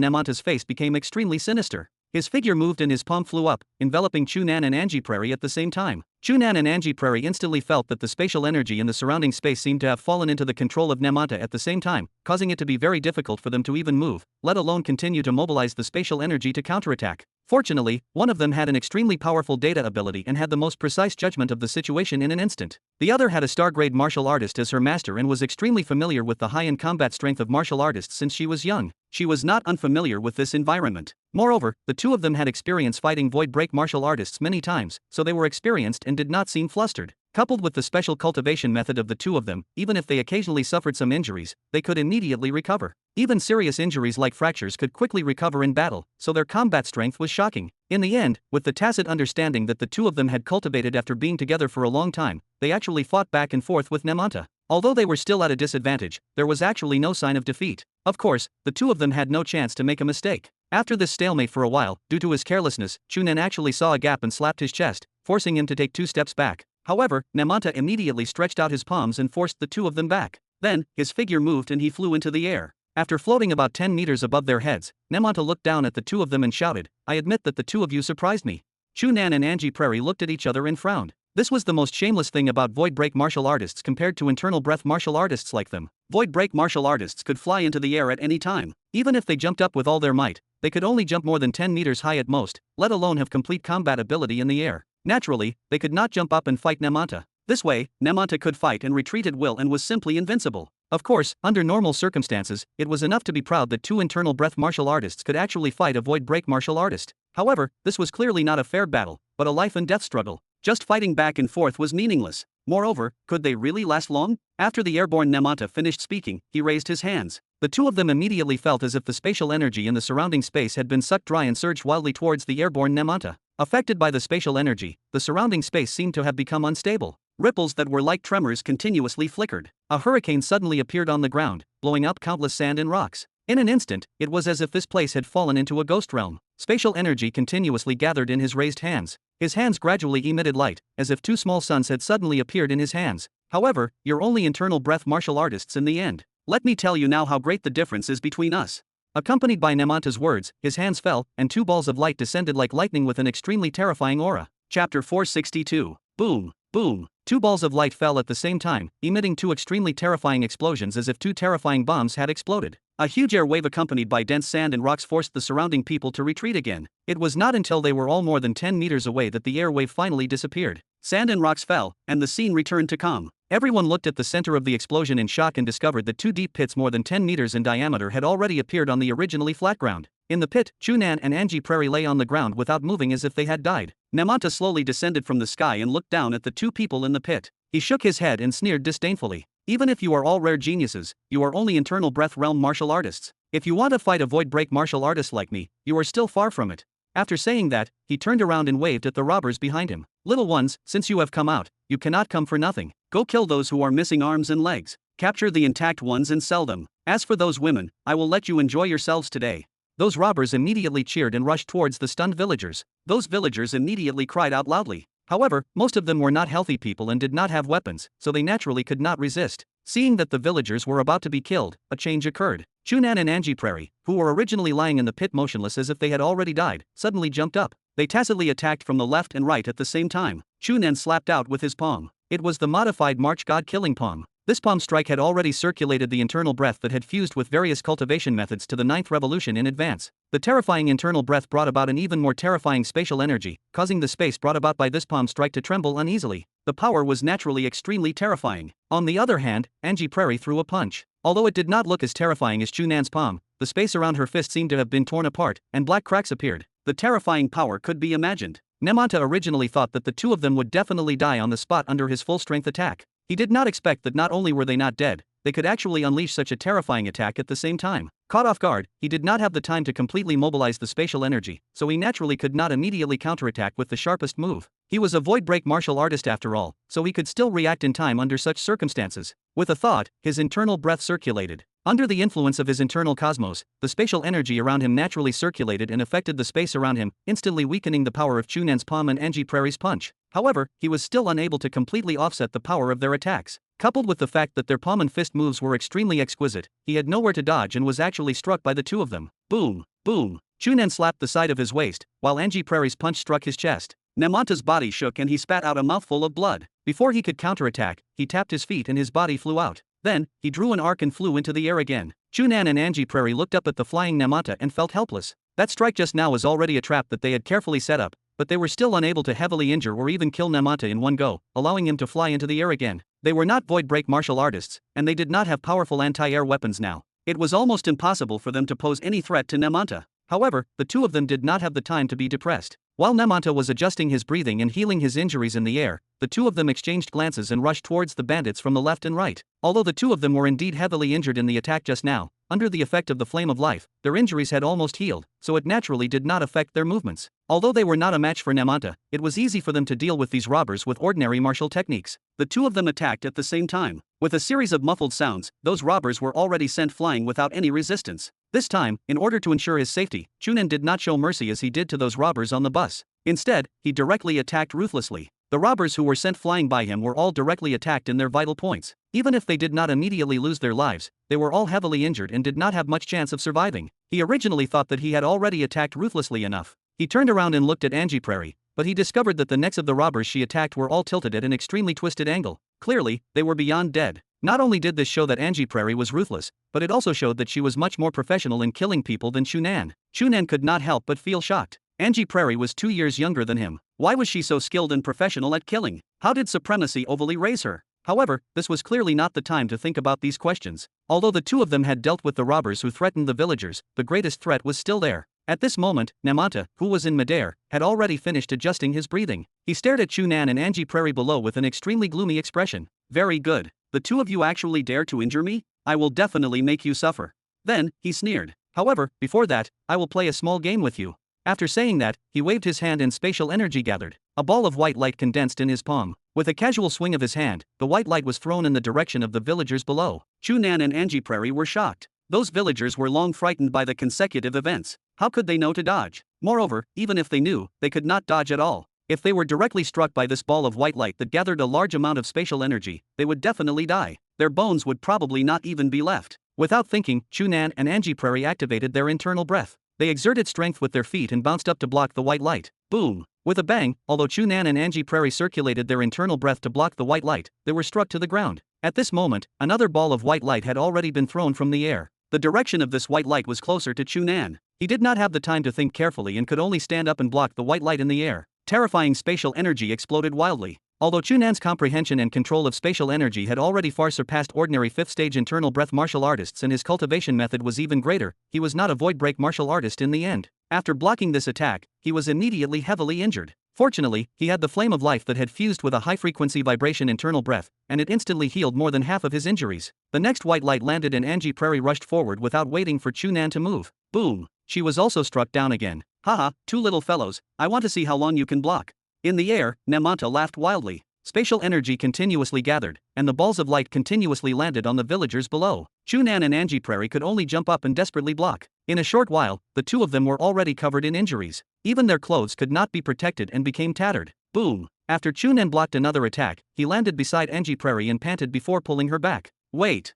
Nemanta's face became extremely sinister. His figure moved and his palm flew up, enveloping Chu Nan and Angie Prairie at the same time. Chu Nan and Angie Prairie instantly felt that the spatial energy in the surrounding space seemed to have fallen into the control of Nemanta at the same time, causing it to be very difficult for them to even move, let alone continue to mobilize the spatial energy to counterattack. Fortunately, one of them had an extremely powerful data ability and had the most precise judgment of the situation in an instant. The other had a star-grade martial artist as her master and was extremely familiar with the high-end combat strength of martial artists since she was young. She was not unfamiliar with this environment. Moreover, the two of them had experience fighting void break martial artists many times, so they were experienced and did not seem flustered. Coupled with the special cultivation method of the two of them, even if they occasionally suffered some injuries, they could immediately recover. Even serious injuries like fractures could quickly recover in battle, so their combat strength was shocking. In the end, with the tacit understanding that the two of them had cultivated after being together for a long time, they actually fought back and forth with Nemanta. Although they were still at a disadvantage, there was actually no sign of defeat. Of course, the two of them had no chance to make a mistake. After this stalemate for a while, due to his carelessness, Chu Nan actually saw a gap and slapped his chest, forcing him to take 2 steps back. However, Nemanta immediately stretched out his palms and forced the two of them back. Then, his figure moved and he flew into the air. After floating about 10 meters above their heads, Nemanta looked down at the two of them and shouted, I admit that the two of you surprised me. Chu Nan and Angie Prairie looked at each other and frowned. This was the most shameless thing about void break martial artists compared to internal breath martial artists like them. Void break martial artists could fly into the air at any time. Even if they jumped up with all their might, they could only jump more than 10 meters high at most, let alone have complete combat ability in the air. Naturally, they could not jump up and fight Nemanta. This way, Nemanta could fight and retreat at will and was simply invincible. Of course, under normal circumstances, it was enough to be proud that two internal breath martial artists could actually fight a void break martial artist. However, this was clearly not a fair battle, but a life and death struggle. Just fighting back and forth was meaningless. Moreover, could they really last long? After the airborne Nemanta finished speaking, he raised his hands. The two of them immediately felt as if the spatial energy in the surrounding space had been sucked dry and surged wildly towards the airborne Nemanta. Affected by the spatial energy, the surrounding space seemed to have become unstable. Ripples that were like tremors continuously flickered. A hurricane suddenly appeared on the ground, blowing up countless sand and rocks. In an instant, it was as if this place had fallen into a ghost realm. Spatial energy continuously gathered in his raised hands. His hands gradually emitted light, as if 2 small suns had suddenly appeared in his hands. However, you're only internal breath martial artists in the end. Let me tell you now how great the difference is between us. Accompanied by Nemanta's words, his hands fell, and 2 balls of light descended like lightning with an extremely terrifying aura. Chapter 462. Boom. Boom! Two balls of light fell at the same time, emitting two extremely terrifying explosions as if two terrifying bombs had exploded. A huge air wave accompanied by dense sand and rocks forced the surrounding people to retreat again. It was not until they were all more than 10 meters away that the air wave finally disappeared. Sand and rocks fell, and the scene returned to calm. Everyone looked at the center of the explosion in shock and discovered that two deep pits more than 10 meters in diameter had already appeared on the originally flat ground. In the pit, Chu Nan and Angie Prairie lay on the ground without moving as if they had died. Namanta slowly descended from the sky and looked down at the two people in the pit. He shook his head and sneered disdainfully. Even if you are all rare geniuses, you are only internal breath realm martial artists. If you want to fight a void break martial artist like me, you are still far from it. After saying that, he turned around and waved at the robbers behind him. Little ones, since you have come out, you cannot come for nothing. Go kill those who are missing arms and legs. Capture the intact ones and sell them. As for those women, I will let you enjoy yourselves today. Those robbers immediately cheered and rushed towards the stunned villagers. Those villagers immediately cried out loudly. However, most of them were not healthy people and did not have weapons, so they naturally could not resist. Seeing that the villagers were about to be killed, a change occurred. Chu Nan and Angie Prairie, who were originally lying in the pit motionless as if they had already died, suddenly jumped up. They tacitly attacked from the left and right at the same time. Chu Nan slapped out with his palm. It was the modified March God killing palm. This palm strike had already circulated the internal breath that had fused with various cultivation methods to the 9th revolution in advance. The terrifying internal breath brought about an even more terrifying spatial energy, causing the space brought about by this palm strike to tremble uneasily. The power was naturally extremely terrifying. On the other hand, Angie Prairie threw a punch. Although it did not look as terrifying as Chu Nan's palm, the space around her fist seemed to have been torn apart, and black cracks appeared. The terrifying power could be imagined. Nemanta originally thought that the two of them would definitely die on the spot under his full-strength attack. He did not expect that not only were they not dead, they could actually unleash such a terrifying attack at the same time. Caught off guard, he did not have the time to completely mobilize the spatial energy, so he naturally could not immediately counterattack with the sharpest move. He was a void break martial artist after all, so he could still react in time under such circumstances. With a thought, his internal breath circulated. Under the influence of his internal cosmos, the spatial energy around him naturally circulated and affected the space around him, instantly weakening the power of Chu Nan's palm and Angie Prairie's punch. However, he was still unable to completely offset the power of their attacks. Coupled with the fact that their palm and fist moves were extremely exquisite, he had nowhere to dodge and was actually struck by the two of them. Boom! Boom! Chu Nan slapped the side of his waist, while Angie Prairie's punch struck his chest. Namanta's body shook and he spat out a mouthful of blood. Before he could counterattack, he tapped his feet and his body flew out. Then, he drew an arc and flew into the air again. Chu Nan and Angie Prairie looked up at the flying Namanta and felt helpless. That strike just now was already a trap that they had carefully set up, but they were still unable to heavily injure or even kill Namanta in one go, allowing him to fly into the air again. They were not void break martial artists, and they did not have powerful anti-air weapons now. It was almost impossible for them to pose any threat to Namanta. However, the two of them did not have the time to be depressed. While Namanta was adjusting his breathing and healing his injuries in the air, the two of them exchanged glances and rushed towards the bandits from the left and right. Although the two of them were indeed heavily injured in the attack just now, under the effect of the flame of life, their injuries had almost healed, so it naturally did not affect their movements. Although they were not a match for Namanta, it was easy for them to deal with these robbers with ordinary martial techniques. The two of them attacked at the same time. With a series of muffled sounds, those robbers were already sent flying without any resistance. This time, in order to ensure his safety, Chu Nan did not show mercy as he did to those robbers on the bus. Instead, he directly attacked ruthlessly. The robbers who were sent flying by him were all directly attacked in their vital points. Even if they did not immediately lose their lives, they were all heavily injured and did not have much chance of surviving. He originally thought that he had already attacked ruthlessly enough. He turned around and looked at Angie Prairie, but he discovered that the necks of the robbers she attacked were all tilted at an extremely twisted angle. Clearly, they were beyond dead. Not only did this show that Angie Prairie was ruthless, but it also showed that she was much more professional in killing people than Chu Nan. Chu Nan could not help but feel shocked. Angie Prairie was 2 years younger than him. Why was she so skilled and professional at killing? How did supremacy overly raise her? However, this was clearly not the time to think about these questions. Although the two of them had dealt with the robbers who threatened the villagers, the greatest threat was still there. At this moment, Namanta, who was in midair, had already finished adjusting his breathing. He stared at Chu Nan and Angie Prairie below with an extremely gloomy expression. Very good. The two of you actually dare to injure me? I will definitely make you suffer. Then, he sneered. However, before that, I will play a small game with you. After saying that, he waved his hand and spatial energy gathered. A ball of white light condensed in his palm. With a casual swing of his hand, the white light was thrown in the direction of the villagers below. Chu Nan and Angie Prairie were shocked. Those villagers were long frightened by the consecutive events. How could they know to dodge? Moreover, even if they knew, they could not dodge at all. If they were directly struck by this ball of white light that gathered a large amount of spatial energy, they would definitely die. Their bones would probably not even be left. Without thinking, Chu Nan and Angie Prairie activated their internal breath. They exerted strength with their feet and bounced up to block the white light. Boom! With a bang, although Chu Nan and Angie Prairie circulated their internal breath to block the white light, they were struck to the ground. At this moment, another ball of white light had already been thrown from the air. The direction of this white light was closer to Chu Nan. He did not have the time to think carefully and could only stand up and block the white light in the air. Terrifying spatial energy exploded wildly. Although Chu Nan's comprehension and control of spatial energy had already far surpassed ordinary 5th stage internal breath martial artists and his cultivation method was even greater, he was not a void break martial artist in the end. After blocking this attack, he was immediately heavily injured. Fortunately, he had the flame of life that had fused with a high-frequency vibration internal breath, and it instantly healed more than half of his injuries. The next white light landed and Angie Prairie rushed forward without waiting for Chu Nan to move. Boom! She was also struck down again. Haha, two little fellows, I want to see how long you can block. In the air, Nemanta laughed wildly. Spatial energy continuously gathered, and the balls of light continuously landed on the villagers below. Chu Nan and Angie Prairie could only jump up and desperately block. In a short while, the two of them were already covered in injuries. Even their clothes could not be protected and became tattered. Boom! After Chu Nan blocked another attack, he landed beside Angie Prairie and panted before pulling her back. Wait!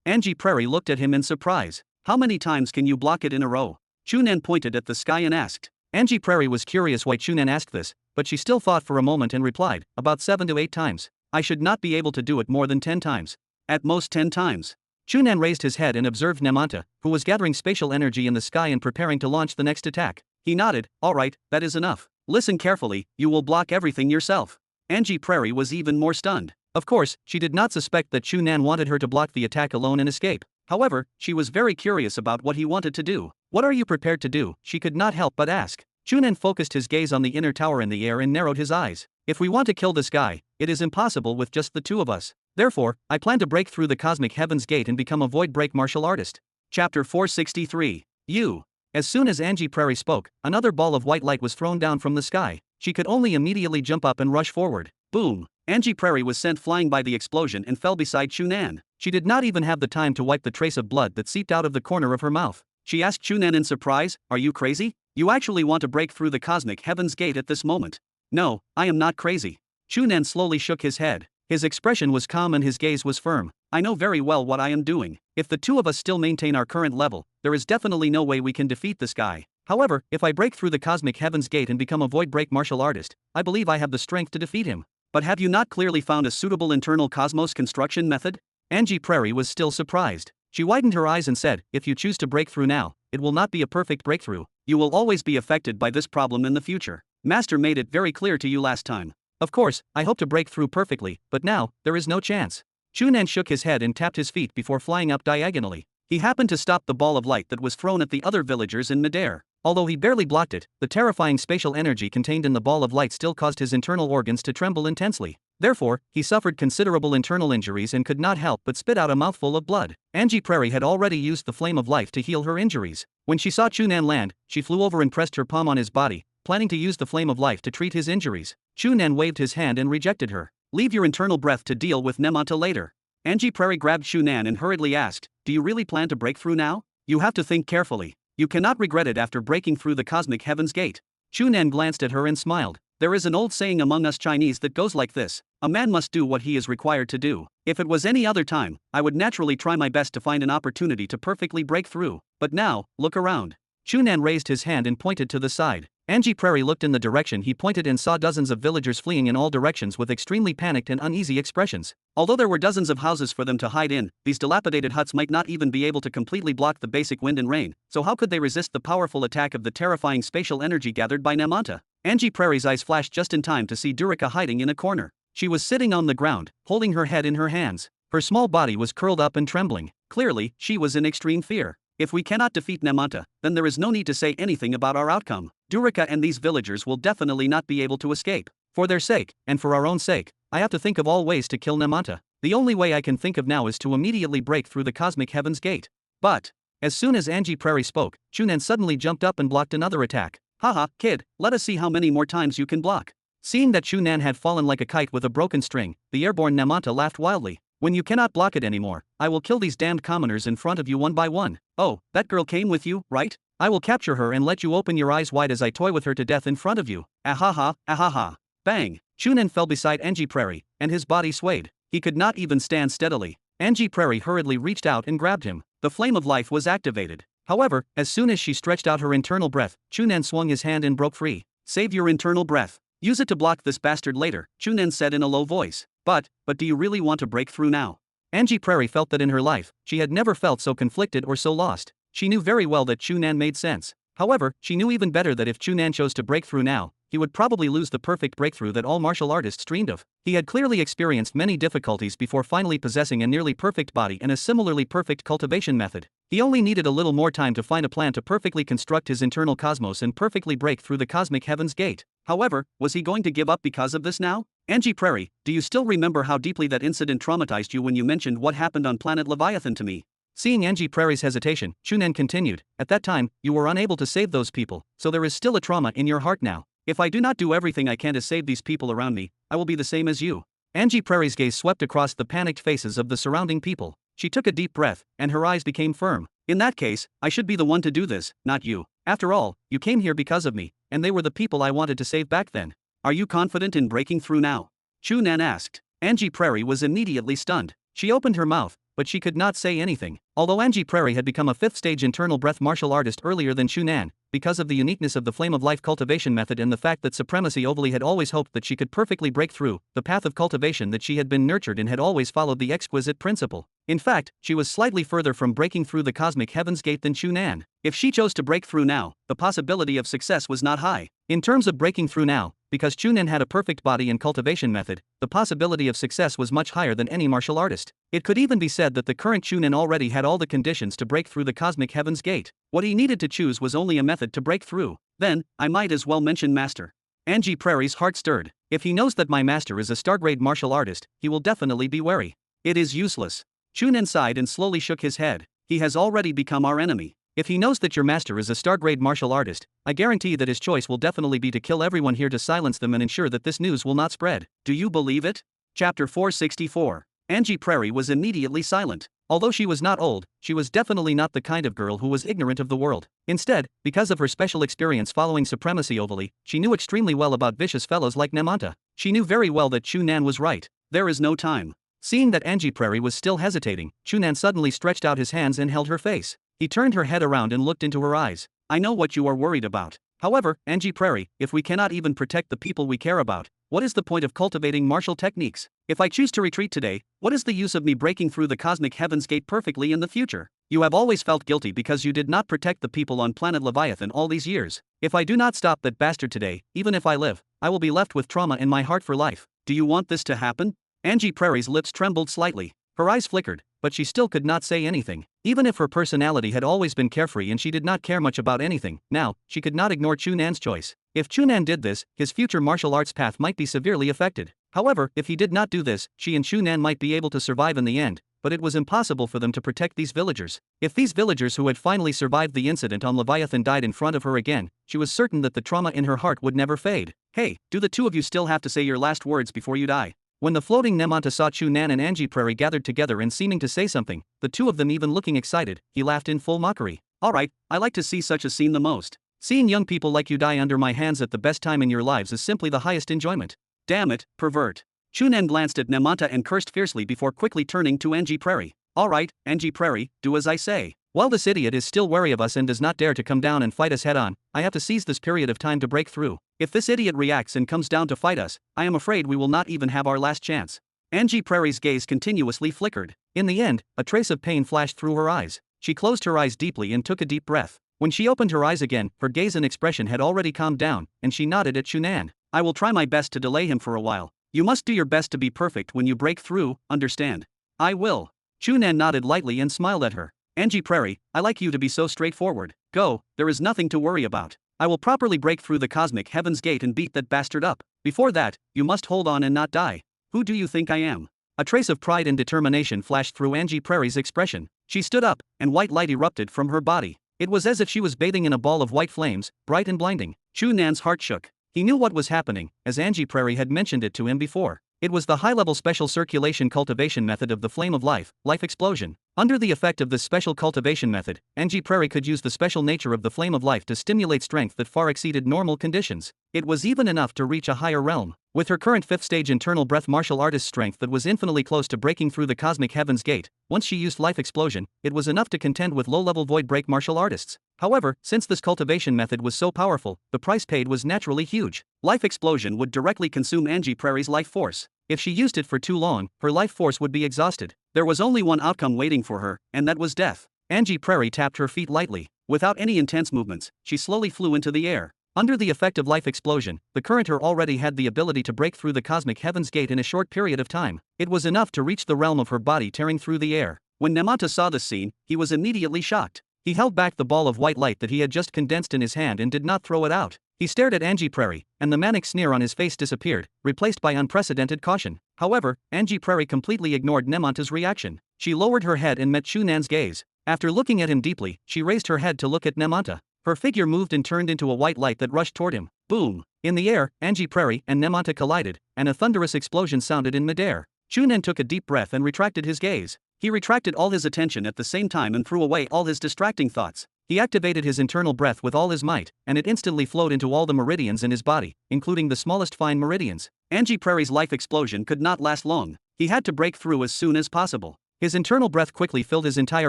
Angie Prairie looked at him in surprise. How many times can you block it in a row? Chu Nan pointed at the sky and asked. Angie Prairie was curious why Chu Nan asked this, but she still thought for a moment and replied, about 7 to 8 times. I should not be able to do it more than 10 times. At most 10 times. Chu Nan raised his head and observed Nemanta, who was gathering spatial energy in the sky and preparing to launch the next attack. He nodded, alright, that is enough. Listen carefully, you will block everything yourself. Angie Prairie was even more stunned. Of course, she did not suspect that Chu Nan wanted her to block the attack alone and escape. However, she was very curious about what he wanted to do. What are you prepared to do? She could not help but ask. Chu Nan focused his gaze on the inner tower in the air and narrowed his eyes. If we want to kill this guy, it is impossible with just the two of us. Therefore, I plan to break through the cosmic heaven's gate and become a void break martial artist. Chapter 463. You. As soon as Angie Prairie spoke, another ball of white light was thrown down from the sky. She could only immediately jump up and rush forward. Boom! Angie Prairie was sent flying by the explosion and fell beside Chu Nan. She did not even have the time to wipe the trace of blood that seeped out of the corner of her mouth. She asked Chu Nan in surprise, "Are you crazy? You actually want to break through the cosmic heaven's gate at this moment?" "No, I am not crazy." Chu Nan slowly shook his head. His expression was calm and his gaze was firm. "I know very well what I am doing. If the two of us still maintain our current level, there is definitely no way we can defeat this guy. However, if I break through the cosmic heaven's gate and become a void break martial artist, I believe I have the strength to defeat him." "But have you not clearly found a suitable internal cosmos construction method?" Angie Prairie was still surprised. She widened her eyes and said, "If you choose to break through now, it will not be a perfect breakthrough. You will always be affected by this problem in the future. Master made it very clear to you last time. Of course, I hope to break through perfectly, but now, there is no chance." Chu Nan shook his head and tapped his feet before flying up diagonally. He happened to stop the ball of light that was thrown at the other villagers in midair. Although he barely blocked it, the terrifying spatial energy contained in the ball of light still caused his internal organs to tremble intensely. Therefore, he suffered considerable internal injuries and could not help but spit out a mouthful of blood. Angie Prairie had already used the flame of life to heal her injuries. When she saw Chu Nan land, she flew over and pressed her palm on his body, planning to use the flame of life to treat his injuries. Chu Nan waved his hand and rejected her. "Leave your internal breath to deal with Nemanta later." Angie Prairie grabbed Chu Nan and hurriedly asked, "Do you really plan to break through now? You have to think carefully. You cannot regret it after breaking through the cosmic heaven's gate." Chu Nan glanced at her and smiled. "There is an old saying among us Chinese that goes like this: a man must do what he is required to do. If it was any other time, I would naturally try my best to find an opportunity to perfectly break through. But now, look around." Chu Nan raised his hand and pointed to the side. Angie Prairie looked in the direction he pointed and saw dozens of villagers fleeing in all directions with extremely panicked and uneasy expressions. Although there were dozens of houses for them to hide in, these dilapidated huts might not even be able to completely block the basic wind and rain, so how could they resist the powerful attack of the terrifying spatial energy gathered by Nemanta? Angie Prairie's eyes flashed just in time to see Durika hiding in a corner. She was sitting on the ground, holding her head in her hands. Her small body was curled up and trembling. Clearly, she was in extreme fear. If we cannot defeat Nemanta, then there is no need to say anything about our outcome. Durika and these villagers will definitely not be able to escape. For their sake, and for our own sake, I have to think of all ways to kill Nemanta. The only way I can think of now is to immediately break through the cosmic heaven's gate. But, as soon as Angie Prairie spoke, Chu Nan suddenly jumped up and blocked another attack. "Haha, kid, let us see how many more times you can block." Seeing that Chu Nan had fallen like a kite with a broken string, the airborne Nemanta laughed wildly. "When you cannot block it anymore, I will kill these damned commoners in front of you one by one. Oh, that girl came with you, right? I will capture her and let you open your eyes wide as I toy with her to death in front of you. Ahaha, ahaha." Bang! Chu Nan fell beside Angie Prairie, and his body swayed. He could not even stand steadily. Angie Prairie hurriedly reached out and grabbed him. The flame of life was activated. However, as soon as she stretched out her internal breath, Chu Nan swung his hand and broke free. Save your internal breath. Use it to block this bastard later, Chu Nan said in a low voice. But do you really want to break through now? Angie Prairie felt that in her life, she had never felt so conflicted or so lost. She knew very well that Chu Nan made sense. However, she knew even better that if Chu Nan chose to break through now, he would probably lose the perfect breakthrough that all martial artists dreamed of. He had clearly experienced many difficulties before finally possessing a nearly perfect body and a similarly perfect cultivation method. He only needed a little more time to find a plan to perfectly construct his internal cosmos and perfectly break through the cosmic heaven's gate. However, was he going to give up because of this now? Angie Prairie, do you still remember how deeply that incident traumatized you when you mentioned what happened on planet Leviathan to me? Seeing Angie Prairie's hesitation, Chu Nan continued, at that time, you were unable to save those people, so there is still a trauma in your heart now. If I do not do everything I can to save these people around me, I will be the same as you. Angie Prairie's gaze swept across the panicked faces of the surrounding people. She took a deep breath, and her eyes became firm. In that case, I should be the one to do this, not you. After all, you came here because of me, and they were the people I wanted to save back then. Are you confident in breaking through now? Chu Nan asked. Angie Prairie was immediately stunned. She opened her mouth, but she could not say anything. Although Angie Prairie had become a 5th stage internal breath martial artist earlier than Chu Nan, because of the uniqueness of the Flame of Life cultivation method and the fact that Supremacy Ovally had always hoped that she could perfectly break through the path of cultivation that she had been nurtured in, had always followed the exquisite principle. In fact, she was slightly further from breaking through the cosmic heaven's gate than Chu Nan. If she chose to break through now, the possibility of success was not high. In terms of breaking through now, because Chu Nan had a perfect body and cultivation method, the possibility of success was much higher than any martial artist. It could even be said that the current Chu Nan already had all the conditions to break through the cosmic heaven's gate. What he needed to choose was only a method to break through. Then, I might as well mention master. Angie Prairie's heart stirred. If he knows that my master is a star-grade martial artist, he will definitely be wary. It is useless. Chu Nan sighed and slowly shook his head. He has already become our enemy. If he knows that your master is a star-grade martial artist, I guarantee that his choice will definitely be to kill everyone here to silence them and ensure that this news will not spread. Do you believe it? Chapter 464. Angie Prairie was immediately silent. Although she was not old, she was definitely not the kind of girl who was ignorant of the world. Instead, because of her special experience following Supremacy Ovally, she knew extremely well about vicious fellows like Nemanta. She knew very well that Chu Nan was right. There is no time. Seeing that Angie Prairie was still hesitating, Chu Nan suddenly stretched out his hands and held her face. He turned her head around and looked into her eyes. I know what you are worried about. However, Angie Prairie, if we cannot even protect the people we care about, what is the point of cultivating martial techniques? If I choose to retreat today, what is the use of me breaking through the cosmic heaven's gate perfectly in the future? You have always felt guilty because you did not protect the people on planet Leviathan all these years. If I do not stop that bastard today, even if I live, I will be left with trauma in my heart for life. Do you want this to happen? Angie Prairie's lips trembled slightly. Her eyes flickered, but she still could not say anything. Even if her personality had always been carefree and she did not care much about anything, now, she could not ignore Chu Nan's choice. If Chu Nan did this, his future martial arts path might be severely affected. However, if he did not do this, she and Chu Nan might be able to survive in the end, but it was impossible for them to protect these villagers. If these villagers who had finally survived the incident on Leviathan died in front of her again, she was certain that the trauma in her heart would never fade. Hey, do the two of you still have to say your last words before you die? When the floating Nemanta saw Chu Nan and Angie Prairie gathered together and seeming to say something, the two of them even looking excited, he laughed in full mockery. Alright, I like to see such a scene the most. Seeing young people like you die under my hands at the best time in your lives is simply the highest enjoyment. Damn it, pervert. Chu Nan glanced at Nemanta and cursed fiercely before quickly turning to Angie Prairie. Alright, Angie Prairie, do as I say. While this idiot is still wary of us and does not dare to come down and fight us head on, I have to seize this period of time to break through. If this idiot reacts and comes down to fight us, I am afraid we will not even have our last chance. Angie Prairie's gaze continuously flickered. In the end, a trace of pain flashed through her eyes. She closed her eyes deeply and took a deep breath. When she opened her eyes again, her gaze and expression had already calmed down, and she nodded at Chu Nan. I will try my best to delay him for a while. You must do your best to be perfect when you break through, understand? I will. Chu Nan nodded lightly and smiled at her. Angie Prairie, I like you to be so straightforward. Go, there is nothing to worry about. I will properly break through the cosmic heaven's gate and beat that bastard up. Before that, you must hold on and not die. Who do you think I am? A trace of pride and determination flashed through Angie Prairie's expression. She stood up, and white light erupted from her body. It was as if she was bathing in a ball of white flames, bright and blinding. Chu Nan's heart shook. He knew what was happening, as Angie Prairie had mentioned it to him before. It was the high-level special circulation cultivation method of the Flame of Life, Life Explosion. Under the effect of this special cultivation method, Angie Prairie could use the special nature of the Flame of Life to stimulate strength that far exceeded normal conditions. It was even enough to reach a higher realm. With her current 5th stage internal breath martial artist strength that was infinitely close to breaking through the cosmic heaven's gate, once she used life explosion, it was enough to contend with low-level void break martial artists. However, since this cultivation method was so powerful, the price paid was naturally huge. Life explosion would directly consume Angie Prairie's life force. If she used it for too long, her life force would be exhausted. There was only one outcome waiting for her, and that was death. Angie Prairie tapped her feet lightly. Without any intense movements, she slowly flew into the air. Under the effect of life explosion, the current her already had the ability to break through the cosmic heaven's gate in a short period of time. It was enough to reach the realm of her body tearing through the air. When Nemanta saw this scene, he was immediately shocked. He held back the ball of white light that he had just condensed in his hand and did not throw it out. He stared at Angie Prairie, and the manic sneer on his face disappeared, replaced by unprecedented caution. However, Angie Prairie completely ignored Nemanta's reaction. She lowered her head and met Chu Nan's gaze. After looking at him deeply, she raised her head to look at Nemanta. Her figure moved and turned into a white light that rushed toward him. Boom! In the air, Angie Prairie and Nemanta collided, and a thunderous explosion sounded in midair. Chu Nan took a deep breath and retracted his gaze. He retracted all his attention at the same time and threw away all his distracting thoughts. He activated his internal breath with all his might, and it instantly flowed into all the meridians in his body, including the smallest fine meridians. Angie Prairie's life explosion could not last long. He had to break through as soon as possible. His internal breath quickly filled his entire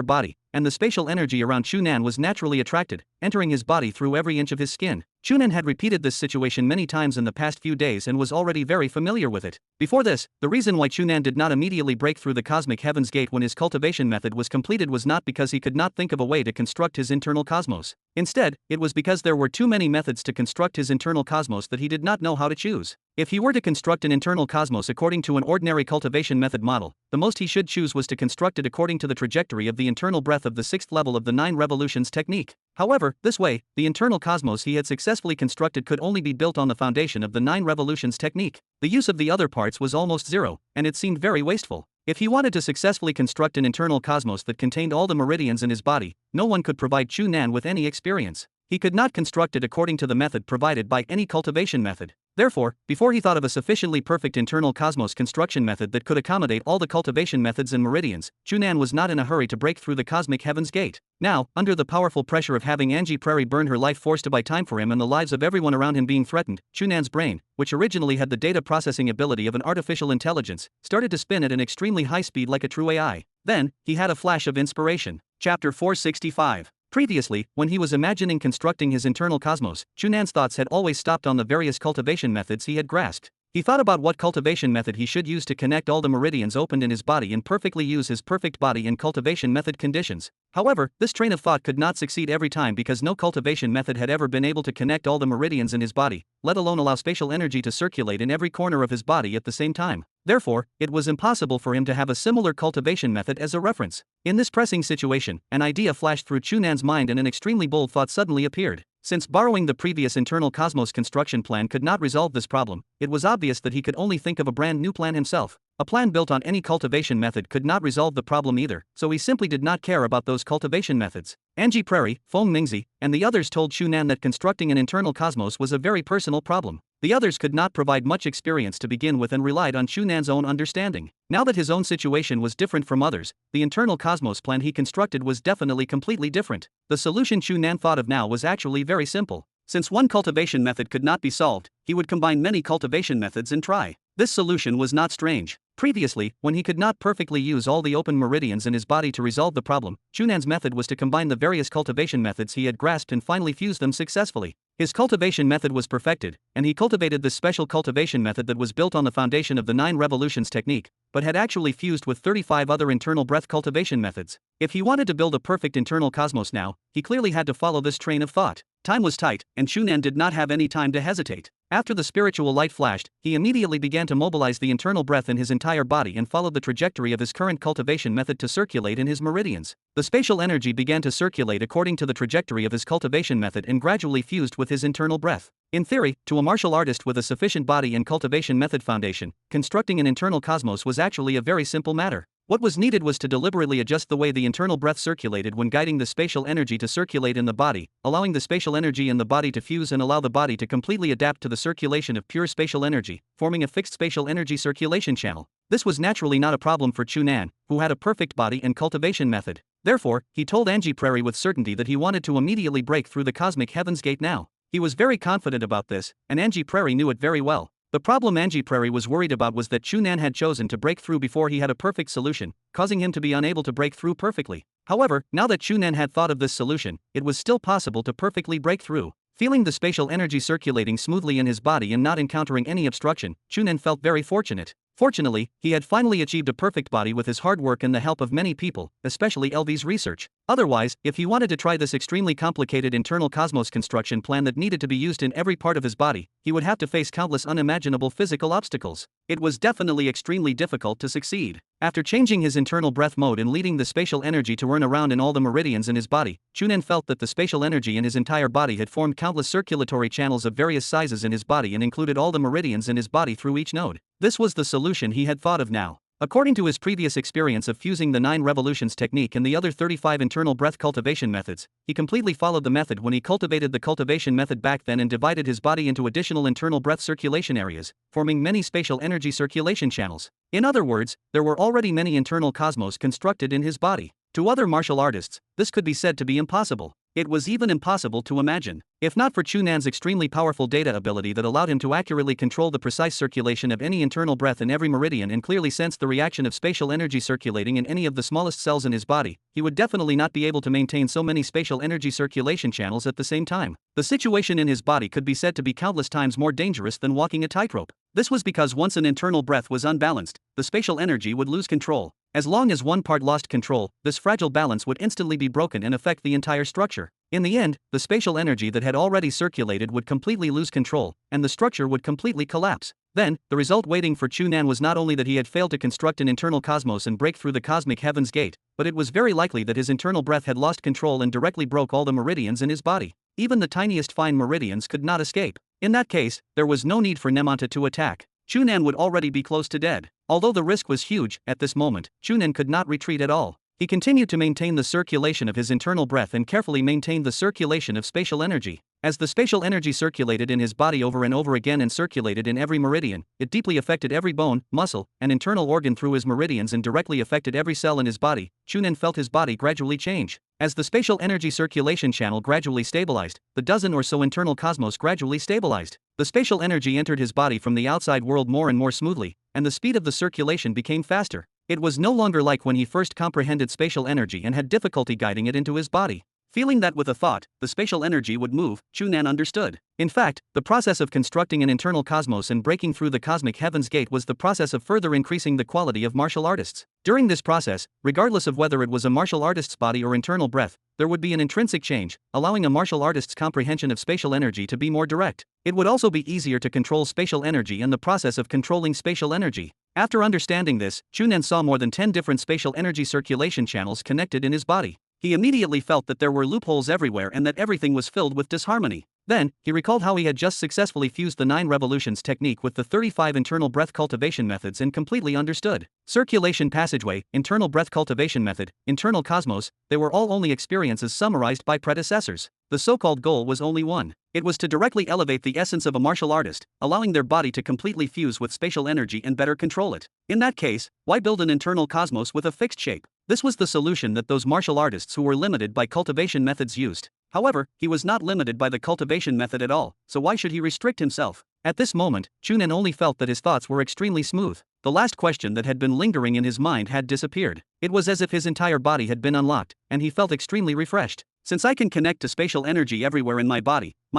body, and the spatial energy around Chu Nan was naturally attracted, entering his body through every inch of his skin. Chu Nan had repeated this situation many times in the past few days and was already very familiar with it. Before this, the reason why Chu Nan did not immediately break through the cosmic heaven's gate when his cultivation method was completed was not because he could not think of a way to construct his internal cosmos. Instead, it was because there were too many methods to construct his internal cosmos that he did not know how to choose. If he were to construct an internal cosmos according to an ordinary cultivation method model, the most he should choose was to construct it according to the trajectory of the internal breath of the 6th level of the 9 revolutions technique. However, this way, the internal cosmos he had successfully constructed could only be built on the foundation of the 9 revolutions technique. The use of the other parts was almost zero, and it seemed very wasteful. If he wanted to successfully construct an internal cosmos that contained all the meridians in his body, no one could provide Chu Nan with any experience. He could not construct it according to the method provided by any cultivation method. Therefore, before he thought of a sufficiently perfect internal cosmos construction method that could accommodate all the cultivation methods and meridians, Chu Nan was not in a hurry to break through the cosmic heaven's gate. Now, under the powerful pressure of having Angie Prairie burn her life force to buy time for him and the lives of everyone around him being threatened, Chu Nan's brain, which originally had the data processing ability of an artificial intelligence, started to spin at an extremely high speed like a true AI. Then, he had a flash of inspiration. Chapter 465. Previously, when he was imagining constructing his internal cosmos, Chu Nan's thoughts had always stopped on the various cultivation methods he had grasped. He thought about what cultivation method he should use to connect all the meridians opened in his body and perfectly use his perfect body in cultivation method conditions. However, this train of thought could not succeed every time because no cultivation method had ever been able to connect all the meridians in his body, let alone allow spatial energy to circulate in every corner of his body at the same time. Therefore, it was impossible for him to have a similar cultivation method as a reference. In this pressing situation, an idea flashed through Chu Nan's mind and an extremely bold thought suddenly appeared. Since borrowing the previous internal cosmos construction plan could not resolve this problem, it was obvious that he could only think of a brand new plan himself. A plan built on any cultivation method could not resolve the problem either, so he simply did not care about those cultivation methods. Angie Prairie, Feng Mingzi, and the others told Chu Nan that constructing an internal cosmos was a very personal problem. The others could not provide much experience to begin with and relied on Chu Nan's own understanding. Now that his own situation was different from others, the internal cosmos plan he constructed was definitely completely different. The solution Chu Nan thought of now was actually very simple. Since one cultivation method could not be solved, he would combine many cultivation methods and try. This solution was not strange. Previously, when he could not perfectly use all the open meridians in his body to resolve the problem, Chu Nan's method was to combine the various cultivation methods he had grasped and finally fuse them successfully. His cultivation method was perfected, and he cultivated this special cultivation method that was built on the foundation of the 9 revolutions technique, but had actually fused with 35 other internal breath cultivation methods. If he wanted to build a perfect internal cosmos now, he clearly had to follow this train of thought. Time was tight, and Chu Nan did not have any time to hesitate. After the spiritual light flashed, he immediately began to mobilize the internal breath in his entire body and followed the trajectory of his current cultivation method to circulate in his meridians. The spatial energy began to circulate according to the trajectory of his cultivation method and gradually fused with his internal breath. In theory, to a martial artist with a sufficient body and cultivation method foundation, constructing an internal cosmos was actually a very simple matter. What was needed was to deliberately adjust the way the internal breath circulated when guiding the spatial energy to circulate in the body, allowing the spatial energy in the body to fuse and allow the body to completely adapt to the circulation of pure spatial energy, forming a fixed spatial energy circulation channel. This was naturally not a problem for Chu Nan, who had a perfect body and cultivation method. Therefore, he told Angie Prairie with certainty that he wanted to immediately break through the cosmic heaven's gate now. He was very confident about this, and Angie Prairie knew it very well. The problem Angie Prairie was worried about was that Chu Nan had chosen to break through before he had a perfect solution, causing him to be unable to break through perfectly. However, now that Chu Nan had thought of this solution, it was still possible to perfectly break through. Feeling the spatial energy circulating smoothly in his body and not encountering any obstruction, Chu Nan felt very fortunate. Fortunately, he had finally achieved a perfect body with his hard work and the help of many people, especially LV's research. Otherwise, if he wanted to try this extremely complicated internal cosmos construction plan that needed to be used in every part of his body, he would have to face countless unimaginable physical obstacles. It was definitely extremely difficult to succeed. After changing his internal breath mode and leading the spatial energy to run around in all the meridians in his body, Chu Nan felt that the spatial energy in his entire body had formed countless circulatory channels of various sizes in his body and included all the meridians in his body through each node. This was the solution he had thought of now. According to his previous experience of fusing the 9 revolutions technique and the other 35 internal breath cultivation methods, he completely followed the method when he cultivated the cultivation method back then and divided his body into additional internal breath circulation areas, forming many spatial energy circulation channels. In other words, there were already many internal cosmos constructed in his body. To other martial artists, this could be said to be impossible. It was even impossible to imagine. If not for Chu Nan's extremely powerful data ability that allowed him to accurately control the precise circulation of any internal breath in every meridian and clearly sense the reaction of spatial energy circulating in any of the smallest cells in his body, he would definitely not be able to maintain so many spatial energy circulation channels at the same time. The situation in his body could be said to be countless times more dangerous than walking a tightrope. This was because once an internal breath was unbalanced, the spatial energy would lose control. As long as one part lost control, this fragile balance would instantly be broken and affect the entire structure. In the end, the spatial energy that had already circulated would completely lose control, and the structure would completely collapse. Then, the result waiting for Chu Nan was not only that he had failed to construct an internal cosmos and break through the cosmic heaven's gate, but it was very likely that his internal breath had lost control and directly broke all the meridians in his body. Even the tiniest fine meridians could not escape. In that case, there was no need for Nemanta to attack. Chu Nan would already be close to dead. Although the risk was huge, at this moment, Chu Nan could not retreat at all. He continued to maintain the circulation of his internal breath and carefully maintained the circulation of spatial energy. As the spatial energy circulated in his body over and over again and circulated in every meridian, it deeply affected every bone, muscle, and internal organ through his meridians and directly affected every cell in his body. Chu Nan felt his body gradually change. As the spatial energy circulation channel gradually stabilized, the dozen or so internal cosmos gradually stabilized. The spatial energy entered his body from the outside world more and more smoothly, and the speed of the circulation became faster. It was no longer like when he first comprehended spatial energy and had difficulty guiding it into his body. Feeling that with a thought, the spatial energy would move, Chu Nan understood. In fact, the process of constructing an internal cosmos and breaking through the cosmic heaven's gate was the process of further increasing the quality of martial artists. During this process, regardless of whether it was a martial artist's body or internal breath, there would be an intrinsic change, allowing a martial artist's comprehension of spatial energy to be more direct. It would also be easier to control spatial energy and the process of controlling spatial energy. After understanding this, Chu Nan saw more than 10 different spatial energy circulation channels connected in his body. He immediately felt that there were loopholes everywhere and that everything was filled with disharmony. Then, he recalled how he had just successfully fused the 9 revolutions technique with the 35 internal breath cultivation methods and completely understood. Circulation passageway, internal breath cultivation method, internal cosmos, they were all only experiences summarized by predecessors. The so-called goal was only one. It was to directly elevate the essence of a martial artist, allowing their body to completely fuse with spatial energy and better control it. In that case, why build an internal cosmos with a fixed shape? This was the solution that those martial artists who were limited by cultivation methods used. However, he was not limited by the cultivation method at all, so why should he restrict himself? At this moment, Chu Nan only felt that his thoughts were extremely smooth. The last question that had been lingering in his mind had disappeared. It was as if his entire body had been unlocked, and he felt extremely refreshed. Since I can connect to spatial energy everywhere in my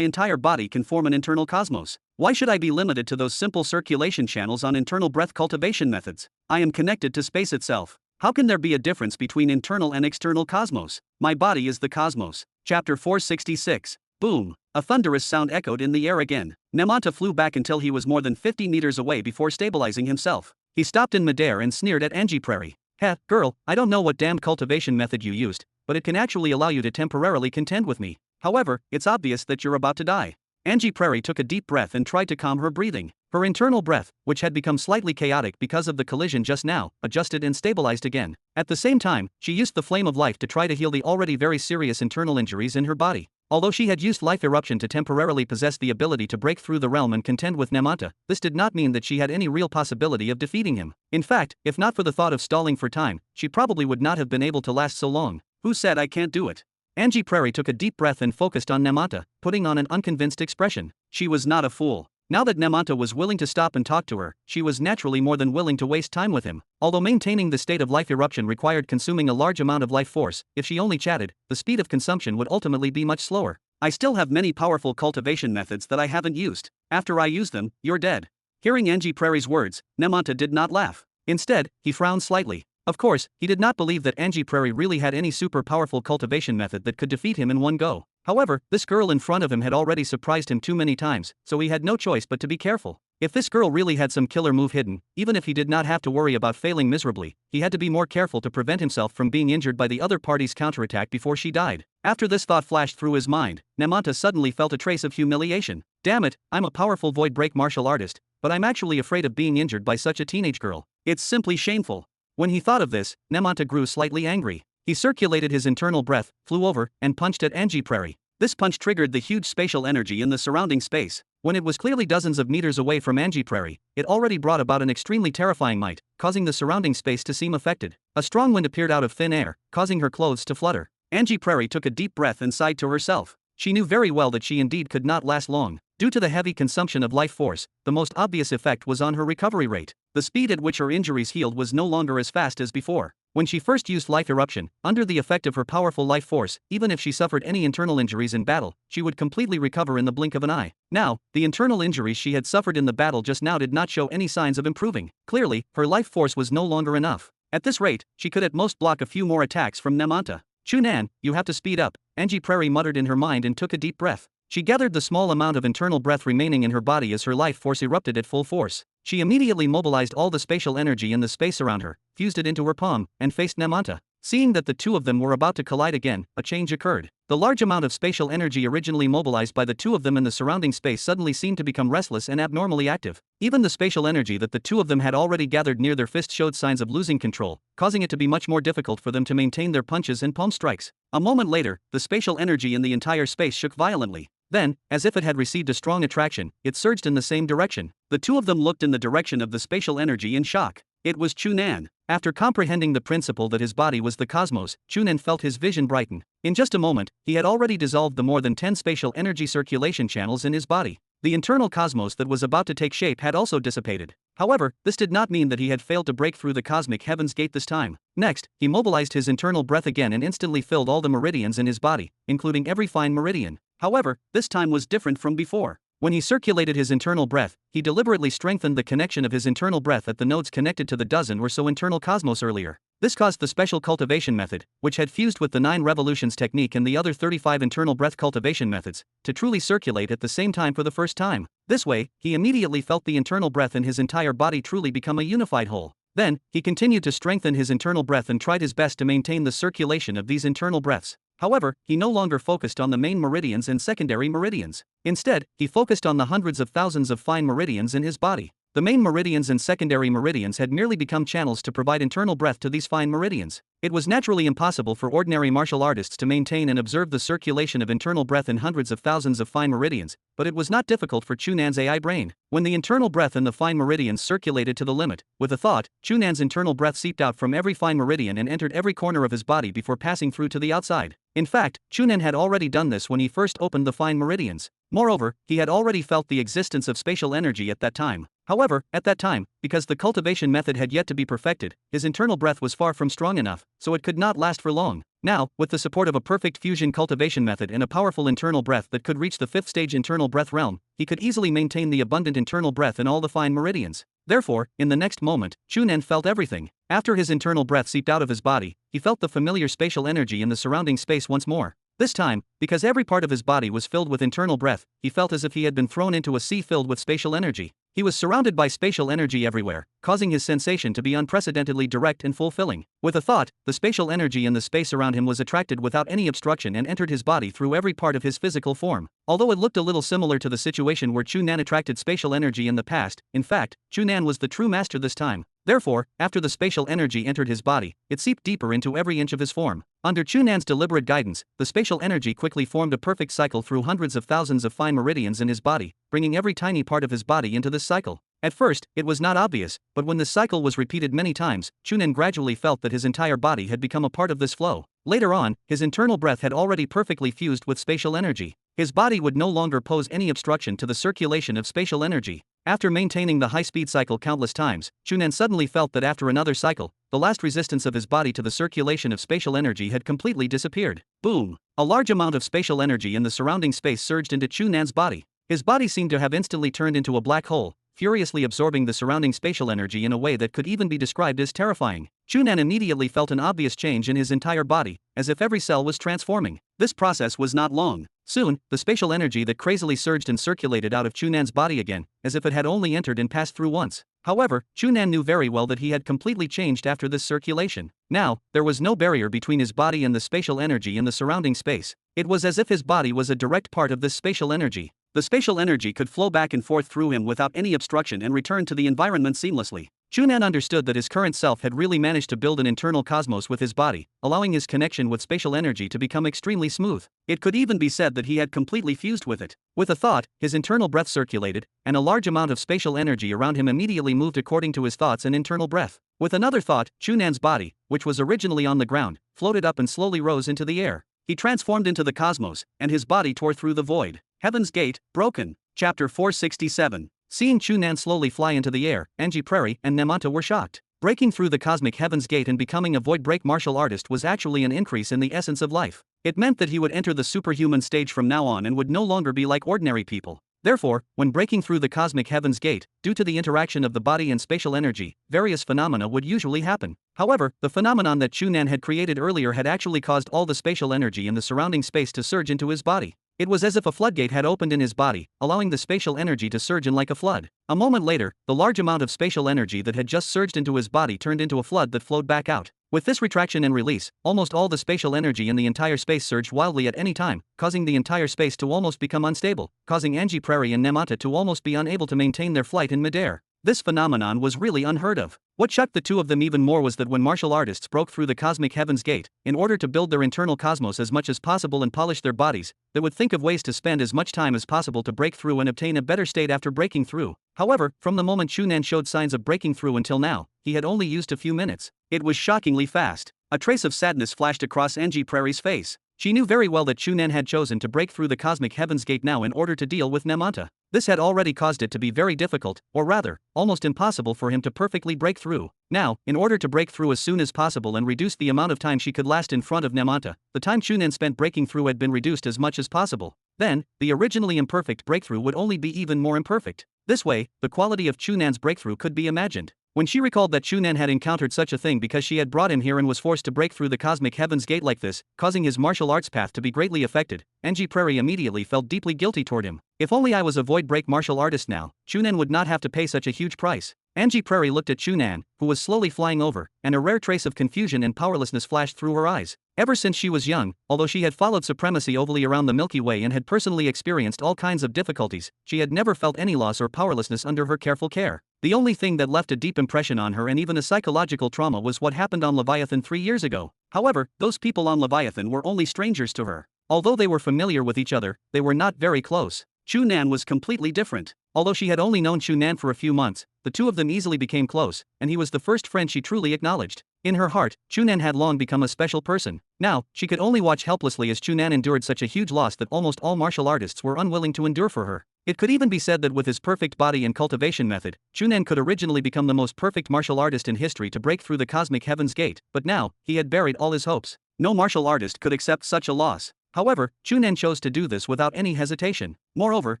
entire body can form an internal cosmos. Why should I be limited to those simple circulation channels on internal breath cultivation methods? I am connected to space itself. How can there be a difference between internal and external cosmos? My body is the cosmos. Chapter 466. Boom! A thunderous sound echoed in the air again. Nemanta flew back until he was more than 50 meters away before stabilizing himself. He stopped in midair and sneered at Angie Prairie. Heh, girl, I don't know what damned cultivation method you used, but it can actually allow you to temporarily contend with me. However, it's obvious that you're about to die. Angie Prairie took a deep breath and tried to calm her breathing. Her internal breath, which had become slightly chaotic because of the collision just now, adjusted and stabilized again. At the same time, she used the flame of life to try to heal the already very serious internal injuries in her body. Although she had used life eruption to temporarily possess the ability to break through the realm and contend with Nemanta, this did not mean that she had any real possibility of defeating him. In fact, if not for the thought of stalling for time, she probably would not have been able to last so long. Who said I can't do it? Angie Prairie took a deep breath and focused on Nemanta, putting on an unconvinced expression. She was not a fool. Now that Namanta was willing to stop and talk to her, she was naturally more than willing to waste time with him. Although maintaining the state of life eruption required consuming a large amount of life force, if she only chatted, the speed of consumption would ultimately be much slower. I still have many powerful cultivation methods that I haven't used. After I use them, you're dead. Hearing Angie Prairie's words, Namanta did not laugh. Instead, he frowned slightly. Of course, he did not believe that Angie Prairie really had any super powerful cultivation method that could defeat him in one go. However, this girl in front of him had already surprised him too many times, so he had no choice but to be careful. If this girl really had some killer move hidden, even if he did not have to worry about failing miserably, he had to be more careful to prevent himself from being injured by the other party's counterattack before she died. After this thought flashed through his mind, Namanta suddenly felt a trace of humiliation. Damn it, I'm a powerful void break martial artist, but I'm actually afraid of being injured by such a teenage girl. It's simply shameful. When he thought of this, Namanta grew slightly angry. He circulated his internal breath, flew over, and punched at Angie Prairie. This punch triggered the huge spatial energy in the surrounding space. When it was clearly dozens of meters away from Angie Prairie, it already brought about an extremely terrifying might, causing the surrounding space to seem affected. A strong wind appeared out of thin air, causing her clothes to flutter. Angie Prairie took a deep breath and sighed to herself. She knew very well that she indeed could not last long. Due to the heavy consumption of life force, the most obvious effect was on her recovery rate. The speed at which her injuries healed was no longer as fast as before. When she first used life eruption, under the effect of her powerful life force, even if she suffered any internal injuries in battle, she would completely recover in the blink of an eye. Now, the internal injuries she had suffered in the battle just now did not show any signs of improving. Clearly, her life force was no longer enough. At this rate, she could at most block a few more attacks from Namanta. Chu Nan, you have to speed up, Angie Prairie muttered in her mind and took a deep breath. She gathered the small amount of internal breath remaining in her body as her life force erupted at full force. She immediately mobilized all the spatial energy in the space around her, fused it into her palm, and faced Namanta. Seeing that the two of them were about to collide again, a change occurred. The large amount of spatial energy originally mobilized by the two of them in the surrounding space suddenly seemed to become restless and abnormally active. Even the spatial energy that the two of them had already gathered near their fist showed signs of losing control, causing it to be much more difficult for them to maintain their punches and palm strikes. A moment later, the spatial energy in the entire space shook violently. Then, as if it had received a strong attraction, it surged in the same direction. The two of them looked in the direction of the spatial energy in shock. It was Chu Nan. After comprehending the principle that his body was the cosmos, Chu Nan felt his vision brighten. In just a moment, he had already dissolved the more than 10 spatial energy circulation channels in his body. The internal cosmos that was about to take shape had also dissipated. However, this did not mean that he had failed to break through the cosmic heaven's gate this time. Next, he mobilized his internal breath again and instantly filled all the meridians in his body, including every fine meridian. However, this time was different from before. When he circulated his internal breath, he deliberately strengthened the connection of his internal breath at the nodes connected to the dozen or so internal cosmos earlier. This caused the special cultivation method, which had fused with the 9 revolutions technique and the other 35 internal breath cultivation methods, to truly circulate at the same time for the first time. This way, he immediately felt the internal breath in his entire body truly become a unified whole. Then, he continued to strengthen his internal breath and tried his best to maintain the circulation of these internal breaths. However, he no longer focused on the main meridians and secondary meridians. Instead, he focused on the hundreds of thousands of fine meridians in his body. The main meridians and secondary meridians had merely become channels to provide internal breath to these fine meridians. It was naturally impossible for ordinary martial artists to maintain and observe the circulation of internal breath in hundreds of thousands of fine meridians, but it was not difficult for Chu Nan's AI brain. When the internal breath in the fine meridians circulated to the limit, with a thought, Chu Nan's internal breath seeped out from every fine meridian and entered every corner of his body before passing through to the outside. In fact, Chu Nan had already done this when he first opened the fine meridians. Moreover, he had already felt the existence of spatial energy at that time. However, at that time, because the cultivation method had yet to be perfected, his internal breath was far from strong enough, so it could not last for long. Now, with the support of a perfect fusion cultivation method and a powerful internal breath that could reach the 5th stage internal breath realm, he could easily maintain the abundant internal breath in all the fine meridians. Therefore, in the next moment, Chu Nan felt everything. After his internal breath seeped out of his body, he felt the familiar spatial energy in the surrounding space once more. This time, because every part of his body was filled with internal breath, he felt as if he had been thrown into a sea filled with spatial energy. He was surrounded by spatial energy everywhere, causing his sensation to be unprecedentedly direct and fulfilling. With a thought, the spatial energy in the space around him was attracted without any obstruction and entered his body through every part of his physical form. Although it looked a little similar to the situation where Chu Nan attracted spatial energy in the past, in fact, Chu Nan was the true master this time. Therefore, after the spatial energy entered his body, it seeped deeper into every inch of his form. Under Chu Nan's deliberate guidance, the spatial energy quickly formed a perfect cycle through hundreds of thousands of fine meridians in his body, bringing every tiny part of his body into this cycle. At first, it was not obvious, but when this cycle was repeated many times, Chu Nan gradually felt that his entire body had become a part of this flow. Later on, his internal breath had already perfectly fused with spatial energy. His body would no longer pose any obstruction to the circulation of spatial energy. After maintaining the high-speed cycle countless times, Chu Nan suddenly felt that after another cycle, the last resistance of his body to the circulation of spatial energy had completely disappeared. Boom! A large amount of spatial energy in the surrounding space surged into Chu Nan's body. His body seemed to have instantly turned into a black hole, furiously absorbing the surrounding spatial energy in a way that could even be described as terrifying. Chu Nan immediately felt an obvious change in his entire body, as if every cell was transforming. This process was not long. Soon, the spatial energy that crazily surged and circulated out of Chu Nan's body again, as if it had only entered and passed through once. However, Chu Nan knew very well that he had completely changed after this circulation. Now, there was no barrier between his body and the spatial energy in the surrounding space. It was as if his body was a direct part of this spatial energy. The spatial energy could flow back and forth through him without any obstruction and return to the environment seamlessly. Chu Nan understood that his current self had really managed to build an internal cosmos with his body, allowing his connection with spatial energy to become extremely smooth. It could even be said that he had completely fused with it. With a thought, his internal breath circulated, and a large amount of spatial energy around him immediately moved according to his thoughts and internal breath. With another thought, Chu Nan's body, which was originally on the ground, floated up and slowly rose into the air. He transformed into the cosmos, and his body tore through the void. Heaven's Gate, broken. Chapter 467. Seeing Chu Nan slowly fly into the air, Angie Prairie and Nemanta were shocked. Breaking through the cosmic Heaven's Gate and becoming a void break martial artist was actually an increase in the essence of life. It meant that he would enter the superhuman stage from now on and would no longer be like ordinary people. Therefore, when breaking through the cosmic Heaven's Gate, due to the interaction of the body and spatial energy, various phenomena would usually happen. However, the phenomenon that Chu Nan had created earlier had actually caused all the spatial energy in the surrounding space to surge into his body. It was as if a floodgate had opened in his body, allowing the spatial energy to surge in like a flood. A moment later, the large amount of spatial energy that had just surged into his body turned into a flood that flowed back out. With this retraction and release, almost all the spatial energy in the entire space surged wildly at any time, causing the entire space to almost become unstable, causing Angie Prairie and Nemanta to almost be unable to maintain their flight in midair. This phenomenon was really unheard of. What shocked the two of them even more was that when martial artists broke through the cosmic Heaven's Gate, in order to build their internal cosmos as much as possible and polish their bodies, they would think of ways to spend as much time as possible to break through and obtain a better state after breaking through. However, from the moment Chu Nan showed signs of breaking through until now, he had only used a few minutes. It was shockingly fast. A trace of sadness flashed across Angie Prairie's face. She knew very well that Chu Nan had chosen to break through the cosmic Heaven's Gate now in order to deal with Nemanta. This had already caused it to be very difficult, or rather, almost impossible for him to perfectly break through. Now, in order to break through as soon as possible and reduce the amount of time she could last in front of Nemanta, the time Chu Nan spent breaking through had been reduced as much as possible. Then, the originally imperfect breakthrough would only be even more imperfect. This way, the quality of Chu Nan's breakthrough could be imagined. When she recalled that Chu Nan had encountered such a thing because she had brought him here and was forced to break through the cosmic Heaven's Gate like this, causing his martial arts path to be greatly affected, Angie Prairie immediately felt deeply guilty toward him. If only I was a void break martial artist now, Chu Nan would not have to pay such a huge price. Angie Prairie looked at Chu Nan, who was slowly flying over, and a rare trace of confusion and powerlessness flashed through her eyes. Ever since she was young, although she had followed supremacy ovally around the Milky Way and had personally experienced all kinds of difficulties, she had never felt any loss or powerlessness under her careful care. The only thing that left a deep impression on her and even a psychological trauma was what happened on Leviathan 3 years ago. However, those people on Leviathan were only strangers to her. Although they were familiar with each other, they were not very close. Chu Nan was completely different. Although she had only known Chu Nan for a few months, the two of them easily became close, and he was the first friend she truly acknowledged. In her heart, Chu Nan had long become a special person. Now, she could only watch helplessly as Chu Nan endured such a huge loss that almost all martial artists were unwilling to endure for her. It could even be said that with his perfect body and cultivation method, Chu Nan could originally become the most perfect martial artist in history to break through the cosmic Heaven's Gate, but now, he had buried all his hopes. No martial artist could accept such a loss. However, Chu Nan chose to do this without any hesitation. Moreover,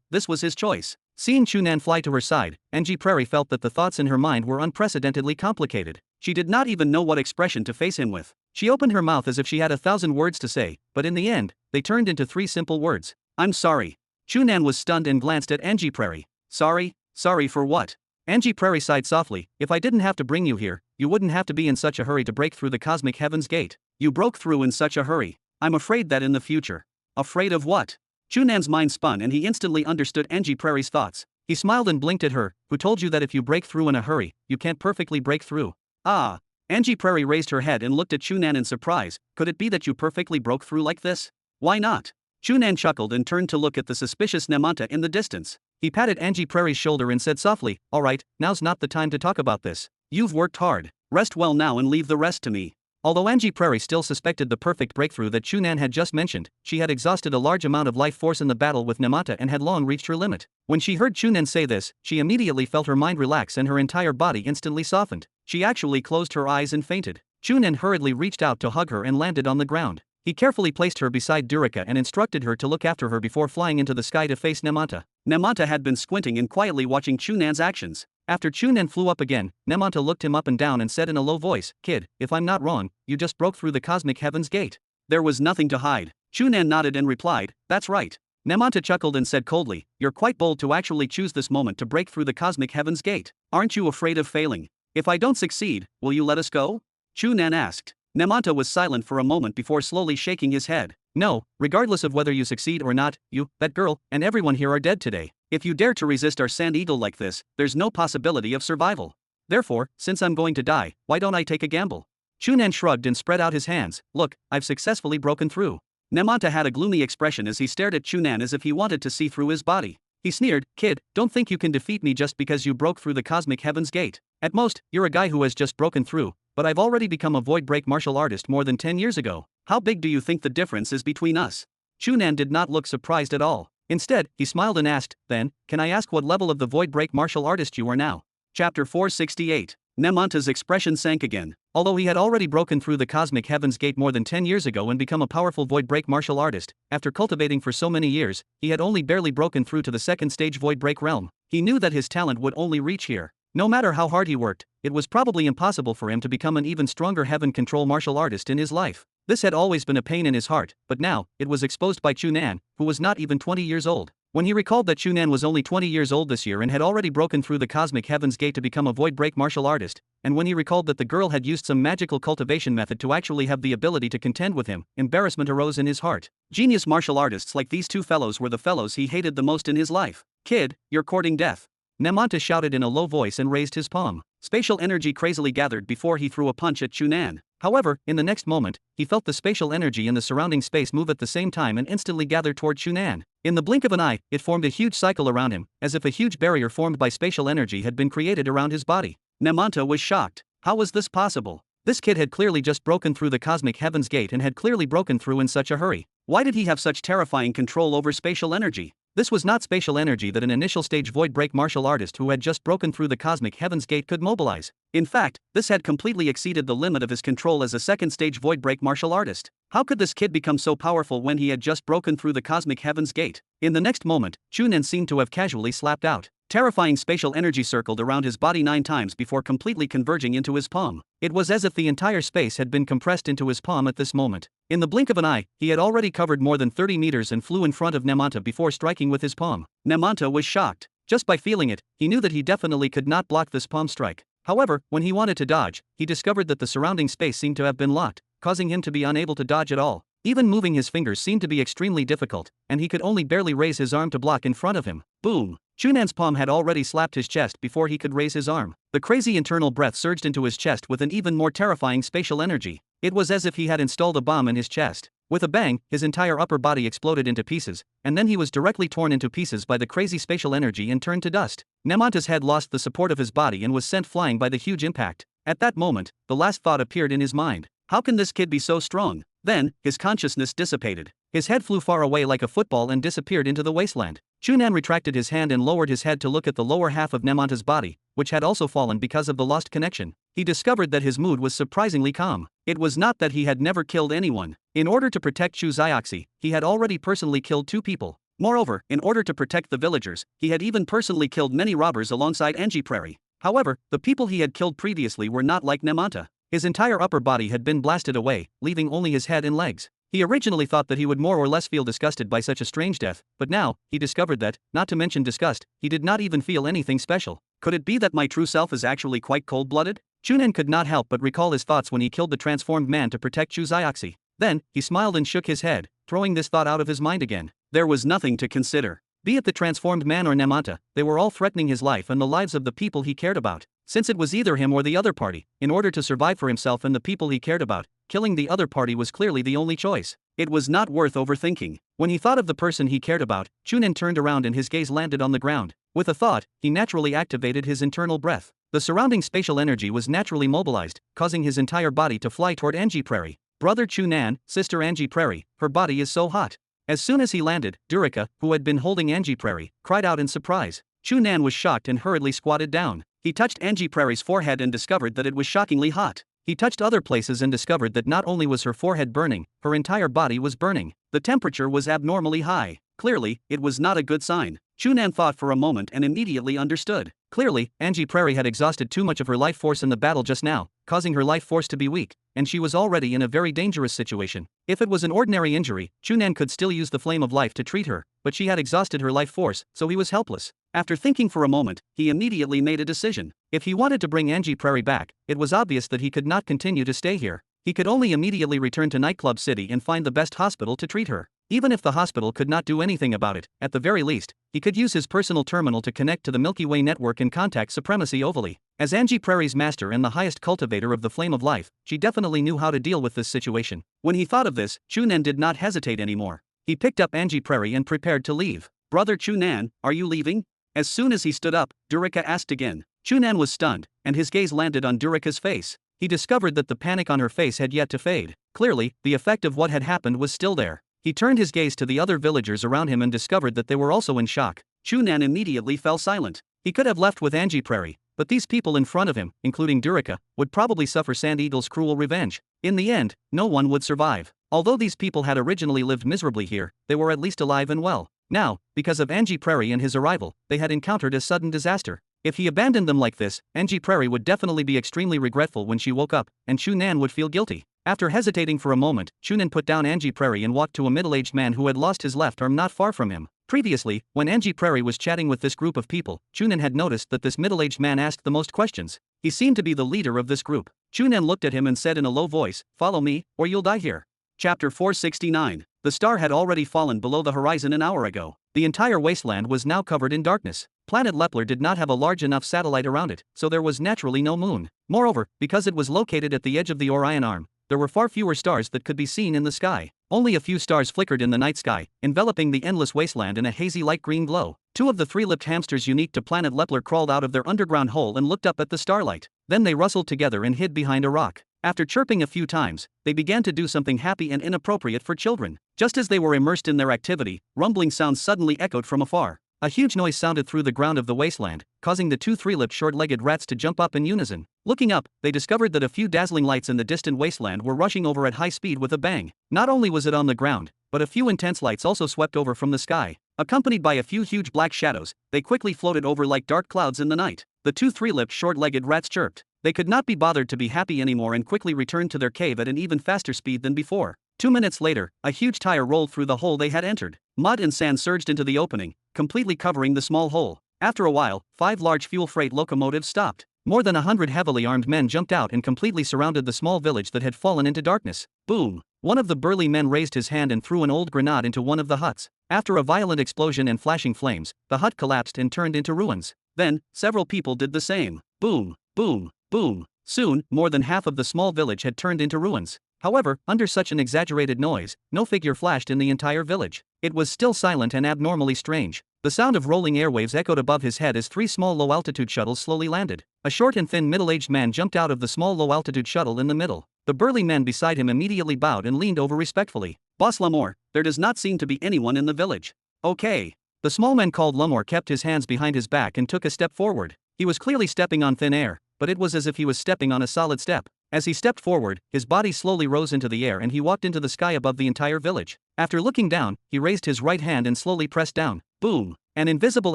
this was his choice. Seeing Chu Nan fly to her side, Angie Prairie felt that the thoughts in her mind were unprecedentedly complicated. She did not even know what expression to face him with. She opened her mouth as if she had 1,000 words to say, but in the end, they turned into 3 simple words. I'm sorry. Chu Nan was stunned and glanced at Angie Prairie. Sorry? Sorry for what? Angie Prairie sighed softly. If I didn't have to bring you here, you wouldn't have to be in such a hurry to break through the cosmic Heaven's Gate. You broke through in such a hurry. I'm afraid that in the future. Afraid of what? Chu Nan's mind spun and he instantly understood Angie Prairie's thoughts. He smiled and blinked at her. Who told you that if you break through in a hurry, you can't perfectly break through? Ah. Angie Prairie raised her head and looked at Chu Nan in surprise. Could it be that you perfectly broke through like this? Why not? Chu Nan chuckled and turned to look at the suspicious Nemanta in the distance. He patted Angie Prairie's shoulder and said softly, Alright, now's not the time to talk about this. You've worked hard. Rest well now and leave the rest to me. Although Angie Prairie still suspected the perfect breakthrough that Chu Nan had just mentioned, she had exhausted a large amount of life force in the battle with Namata and had long reached her limit. When she heard Chu Nan say this, she immediately felt her mind relax and her entire body instantly softened. She actually closed her eyes and fainted. Chu Nan hurriedly reached out to hug her and landed on the ground. He carefully placed her beside Durika and instructed her to look after her before flying into the sky to face Namata. Namata had been squinting and quietly watching Chu Nan's actions. After Chu Nan flew up again, Namata looked him up and down and said in a low voice, "Kid, if I'm not wrong, you just broke through the cosmic heaven's gate." There was nothing to hide. Chu Nan nodded and replied, "That's right." Namata chuckled and said coldly, "You're quite bold to actually choose this moment to break through the cosmic heaven's gate. Aren't you afraid of failing? If I don't succeed, will you let us go?" Chu Nan asked. Namata was silent for a moment before slowly shaking his head. "No, regardless of whether you succeed or not, you, that girl, and everyone here are dead today. If you dare to resist our sand eagle like this, there's no possibility of survival. Therefore, since I'm going to die, why don't I take a gamble?" Chu Nan shrugged and spread out his hands. "Look, I've successfully broken through." Namata had a gloomy expression as he stared at Chu Nan as if he wanted to see through his body. He sneered, "Kid, don't think you can defeat me just because you broke through the cosmic heaven's gate. At most, you're a guy who has just broken through, but I've already become a void break martial artist more than 10 years ago. How big do you think the difference is between us?" Chu Nan did not look surprised at all. Instead, he smiled and asked, "Then, can I ask what level of the void break martial artist you are now?" Chapter 468. Namata's expression sank again. Although he had already broken through the cosmic heaven's gate more than 10 years ago and become a powerful void break martial artist, after cultivating for so many years, he had only barely broken through to the second stage void break realm. He knew that his talent would only reach here. No matter how hard he worked, it was probably impossible for him to become an even stronger heaven control martial artist in his life. This had always been a pain in his heart, but now, it was exposed by Chu Nan, who was not even 20 years old. When he recalled that Chu Nan was only 20 years old this year and had already broken through the cosmic heaven's gate to become a void break martial artist, and when he recalled that the girl had used some magical cultivation method to actually have the ability to contend with him, embarrassment arose in his heart. Genius martial artists like these two fellows were the fellows he hated the most in his life. "Kid, you're courting death." Namata shouted in a low voice and raised his palm. Spatial energy crazily gathered before he threw a punch at Chu Nan. However, in the next moment, he felt the spatial energy in the surrounding space move at the same time and instantly gathered toward Chu Nan. In the blink of an eye, it formed a huge cycle around him, as if a huge barrier formed by spatial energy had been created around his body. Namata was shocked. How was this possible? This kid had clearly just broken through the cosmic heaven's gate and had clearly broken through in such a hurry. Why did he have such terrifying control over spatial energy? This was not spatial energy that an initial stage void break martial artist who had just broken through the cosmic heaven's gate could mobilize. In fact, this had completely exceeded the limit of his control as a second stage void break martial artist. How could this kid become so powerful when he had just broken through the cosmic heaven's gate? In the next moment, Chu Nan seemed to have casually slapped out. Terrifying spatial energy circled around his body 9 times before completely converging into his palm. It was as if the entire space had been compressed into his palm at this moment. In the blink of an eye, he had already covered more than 30 meters and flew in front of Namata before striking with his palm. Namata was shocked. Just by feeling it, he knew that he definitely could not block this palm strike. However, when he wanted to dodge, he discovered that the surrounding space seemed to have been locked, causing him to be unable to dodge at all. Even moving his fingers seemed to be extremely difficult, and he could only barely raise his arm to block in front of him. Boom! Chu Nan's palm had already slapped his chest before he could raise his arm. The crazy internal breath surged into his chest with an even more terrifying spatial energy. It was as if he had installed a bomb in his chest. With a bang, his entire upper body exploded into pieces, and then he was directly torn into pieces by the crazy spatial energy and turned to dust. Namata's head lost the support of his body and was sent flying by the huge impact. At that moment, the last thought appeared in his mind. How can this kid be so strong? Then, his consciousness dissipated. His head flew far away like a football and disappeared into the wasteland. Chu Nan retracted his hand and lowered his head to look at the lower half of Namata's body, which had also fallen because of the lost connection. He discovered that his mood was surprisingly calm. It was not that he had never killed anyone. In order to protect Chu Zioxi, he had already personally killed 2 people. Moreover, in order to protect the villagers, he had even personally killed many robbers alongside Angie Prairie. However, the people he had killed previously were not like Namata. His entire upper body had been blasted away, leaving only his head and legs. He originally thought that he would more or less feel disgusted by such a strange death, but now, he discovered that, not to mention disgust, he did not even feel anything special. Could it be that my true self is actually quite cold-blooded? Chu Nan could not help but recall his thoughts when he killed the transformed man to protect Chu Zioxi. Then, he smiled and shook his head, throwing this thought out of his mind again. There was nothing to consider. Be it the transformed man or Namata, they were all threatening his life and the lives of the people he cared about. Since it was either him or the other party, in order to survive for himself and the people he cared about, killing the other party was clearly the only choice. It was not worth overthinking. When he thought of the person he cared about, Chu Nan turned around and his gaze landed on the ground. With a thought, he naturally activated his internal breath. The surrounding spatial energy was naturally mobilized, causing his entire body to fly toward Angie Prairie. Brother Chu Nan, sister Angie Prairie, her body is so hot. As soon as he landed, Durika, who had been holding Angie Prairie, cried out in surprise. Chu Nan was shocked and hurriedly squatted down. He touched Angie Prairie's forehead and discovered that it was shockingly hot. He touched other places and discovered that not only was her forehead burning, her entire body was burning. The temperature was abnormally high. Clearly, it was not a good sign. Chu Nan thought for a moment and immediately understood. Clearly, Angie Prairie had exhausted too much of her life force in the battle just now, causing her life force to be weak, and she was already in a very dangerous situation. If it was an ordinary injury, Chu Nan could still use the flame of life to treat her, but she had exhausted her life force, so he was helpless. After thinking for a moment, he immediately made a decision. If he wanted to bring Angie Prairie back, it was obvious that he could not continue to stay here. He could only immediately return to Nightclub City and find the best hospital to treat her. Even if the hospital could not do anything about it, at the very least, he could use his personal terminal to connect to the Milky Way network and contact Supremacy Ovally. As Angie Prairie's master and the highest cultivator of the flame of life, she definitely knew how to deal with this situation. When he thought of this, Chu Nan did not hesitate anymore. He picked up Angie Prairie and prepared to leave. Brother Chu Nan, are you leaving? As soon as he stood up, Durika asked again. Chu Nan was stunned, and his gaze landed on Durika's face. He discovered that the panic on her face had yet to fade. Clearly, the effect of what had happened was still there. He turned his gaze to the other villagers around him and discovered that they were also in shock. Chu Nan immediately fell silent. He could have left with Angie Prairie, but these people in front of him, including Durika, would probably suffer Sand Eagle's cruel revenge. In the end, no one would survive. Although these people had originally lived miserably here, they were at least alive and well. Now, because of Angie Prairie and his arrival, they had encountered a sudden disaster. If he abandoned them like this, Angie Prairie would definitely be extremely regretful when she woke up, and Chu Nan would feel guilty. After hesitating for a moment, Chu Nan put down Angie Prairie and walked to a middle-aged man who had lost his left arm not far from him. Previously, when Angie Prairie was chatting with this group of people, Chu Nan had noticed that this middle-aged man asked the most questions. He seemed to be the leader of this group. Chu Nan looked at him and said in a low voice, "Follow me, or you'll die here." Chapter 469. The star had already fallen below the horizon an hour ago. The entire wasteland was now covered in darkness. Planet Lepler did not have a large enough satellite around it, so there was naturally no moon. Moreover, because it was located at the edge of the Orion Arm, there were far fewer stars that could be seen in the sky. Only a few stars flickered in the night sky, enveloping the endless wasteland in a hazy light green glow. Two of the three-lipped hamsters unique to Planet Lepler crawled out of their underground hole and looked up at the starlight. Then they rustled together and hid behind a rock. After chirping a few times, they began to do something happy and inappropriate for children. Just as they were immersed in their activity, rumbling sounds suddenly echoed from afar. A huge noise sounded through the ground of the wasteland, causing the two three-lipped short-legged rats to jump up in unison. Looking up, they discovered that a few dazzling lights in the distant wasteland were rushing over at high speed with a bang. Not only was it on the ground, but a few intense lights also swept over from the sky. Accompanied by a few huge black shadows, they quickly floated over like dark clouds in the night. The two three-lipped short-legged rats chirped. They could not be bothered to be happy anymore and quickly returned to their cave at an even faster speed than before. 2 minutes later, a huge tire rolled through the hole they had entered. Mud and sand surged into the opening, completely covering the small hole. After a while, 5 large fuel freight locomotives stopped. More than 100 heavily armed men jumped out and completely surrounded the small village that had fallen into darkness. Boom! One of the burly men raised his hand and threw an old grenade into one of the huts. After a violent explosion and flashing flames, the hut collapsed and turned into ruins. Then, several people did the same. Boom! Boom! Boom! Soon, more than half of the small village had turned into ruins. However, under such an exaggerated noise, no figure flashed in the entire village. It was still silent and abnormally strange. The sound of rolling airwaves echoed above his head as 3 small low-altitude shuttles slowly landed. A short and thin middle-aged man jumped out of the small low-altitude shuttle in the middle. The burly men beside him immediately bowed and leaned over respectfully. "Boss Lamore, there does not seem to be anyone in the village." "Okay." The small man called Lamore kept his hands behind his back and took a step forward. He was clearly stepping on thin air, but it was as if he was stepping on a solid step. As he stepped forward, his body slowly rose into the air and he walked into the sky above the entire village. After looking down, he raised his right hand and slowly pressed down. Boom! An invisible